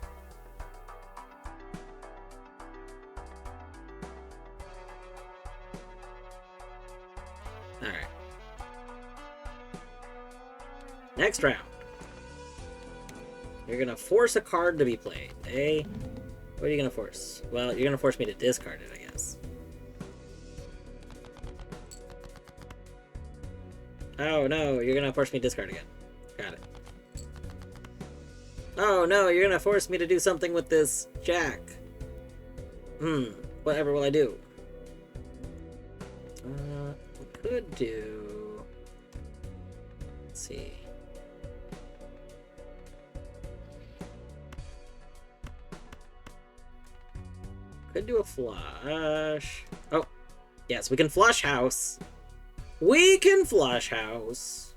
Alright. Next round. You're gonna force a card to be played, eh? What are you gonna force? Well, you're gonna force me to discard it, I guess. Oh no, you're gonna force me to discard again. Got it. Oh no, you're gonna force me to do something with this jack. Whatever will I do? We could do... Let's see. Could do a flush. Oh, yes, we can flush house. We can flush house.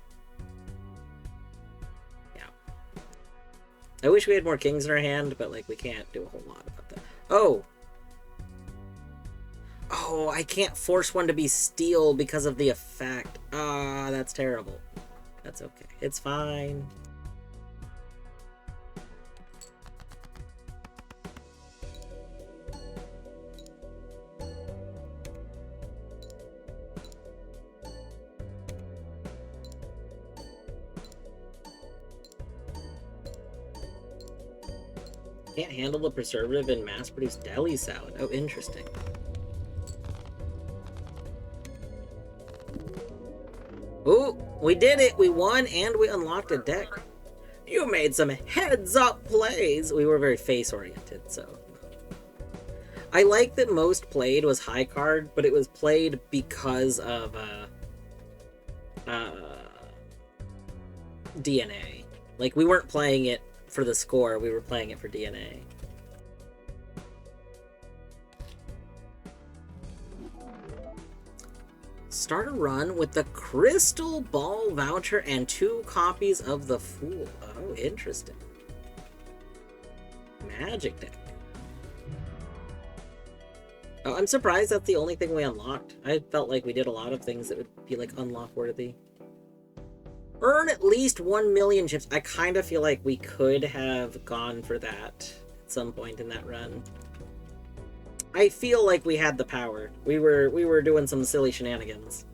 Yeah. I wish we had more kings in our hand, but like we can't do a whole lot about that. Oh. Oh, I can't force one to be steel because of the effect. Ah, that's terrible. That's okay. It's fine. Can't handle the preservative in mass-produced deli salad. Oh, interesting. Ooh, we did it! We won and we unlocked a deck. You made some heads-up plays! We were very face-oriented, so... I like that most played was high card, but it was played because of, DNA. Like, we weren't playing it for the score, we were playing it for DNA. Start a run with the Crystal Ball voucher and 2 copies of the Fool. Oh, interesting. Magic deck. Oh, I'm surprised that's the only thing we unlocked. I felt like we did a lot of things that would be, like, unlock-worthy. Earn at least 1 million chips. I kind of feel like we could have gone for that at some point in that run. I feel like we had the power. We were doing some silly shenanigans.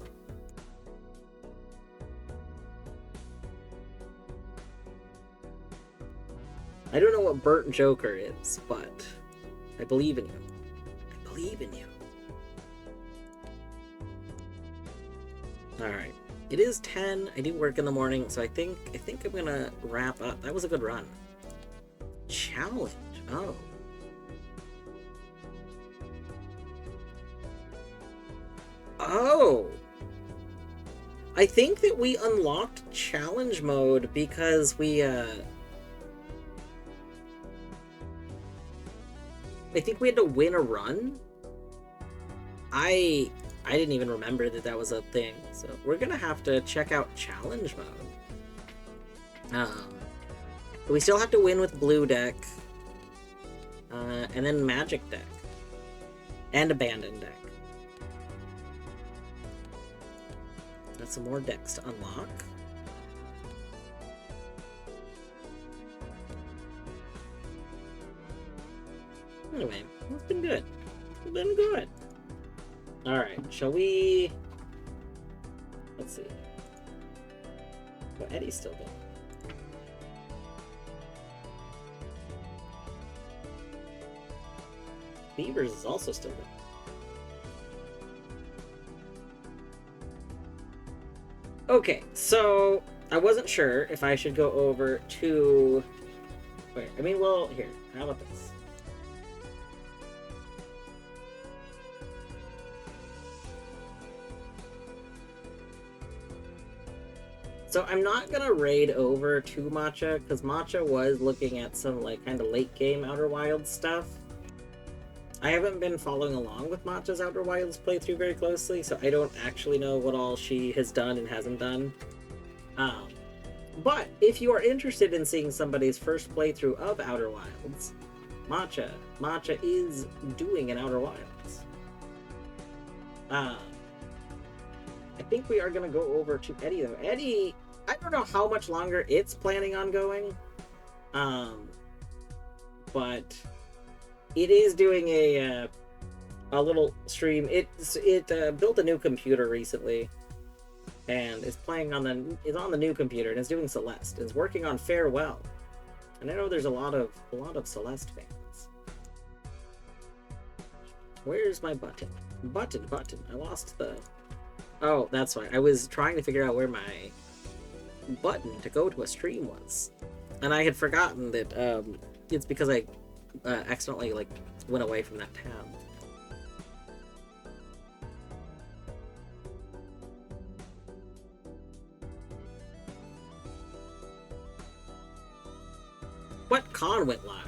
I don't know what Burnt Joker is, but I believe in you. I believe in you. Alright. It is 10. I do work in the morning, so I think I'm gonna wrap up. That was a good run. Challenge. Oh. Oh! I think that we unlocked challenge mode because we, I think we had to win a run? I didn't even remember that that was a thing, so we're gonna have to check out challenge mode. But we still have to win with blue deck, and then magic deck, and abandoned deck. Got some more decks to unlock. Anyway, it's been good. It's been good. Alright, shall we... Let's see. Well, Eddie's still going. Beavers is also still going. Okay, so I wasn't sure if I should go over to... Wait, I mean, well, here. How about this? So I'm not gonna raid over to Matcha, because Matcha was looking at some like kind of late game Outer Wilds stuff. I haven't been following along with Matcha's Outer Wilds playthrough very closely, so I don't actually know what all she has done and hasn't done. Um, but if you are interested in seeing somebody's first playthrough of Outer Wilds, Matcha is doing an Outer Wilds. I think we are going to go over to Eddie, though. Eddie, I don't know how much longer it's planning on going, but it is doing a little stream. It built a new computer recently, and is on the new computer, and is doing Celeste. It's working on Farewell, and I know there's a lot of Celeste fans. Where's my button? Button. I lost the. Oh, that's why. I was trying to figure out where my button to go to a stream was, and I had forgotten that it's because I accidentally like went away from that tab. What con went live?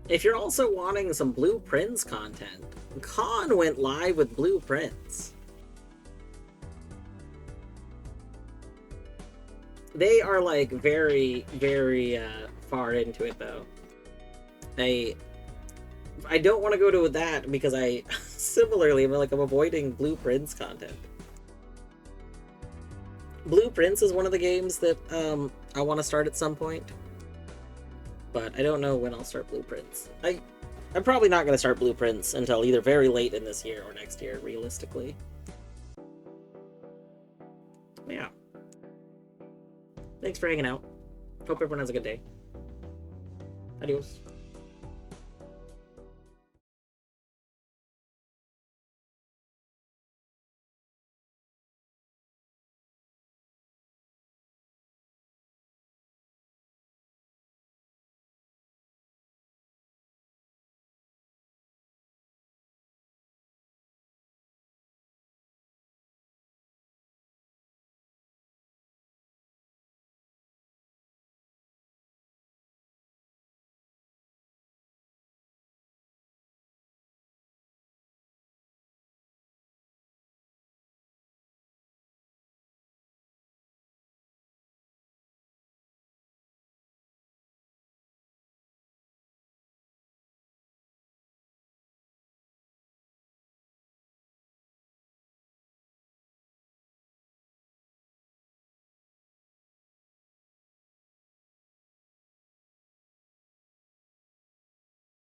If you're also wanting some Blueprints content, Con went live with Blueprints. They are like very, very far into it though. I don't want to go to that because I similarly I'm avoiding Blueprints content. Blueprints is one of the games that I want to start at some point, but I don't know when I'll start Blueprints. I'm probably not going to start Blueprints until either very late in this year or next year, realistically. Yeah. Thanks for hanging out. Hope everyone has a good day. Adios.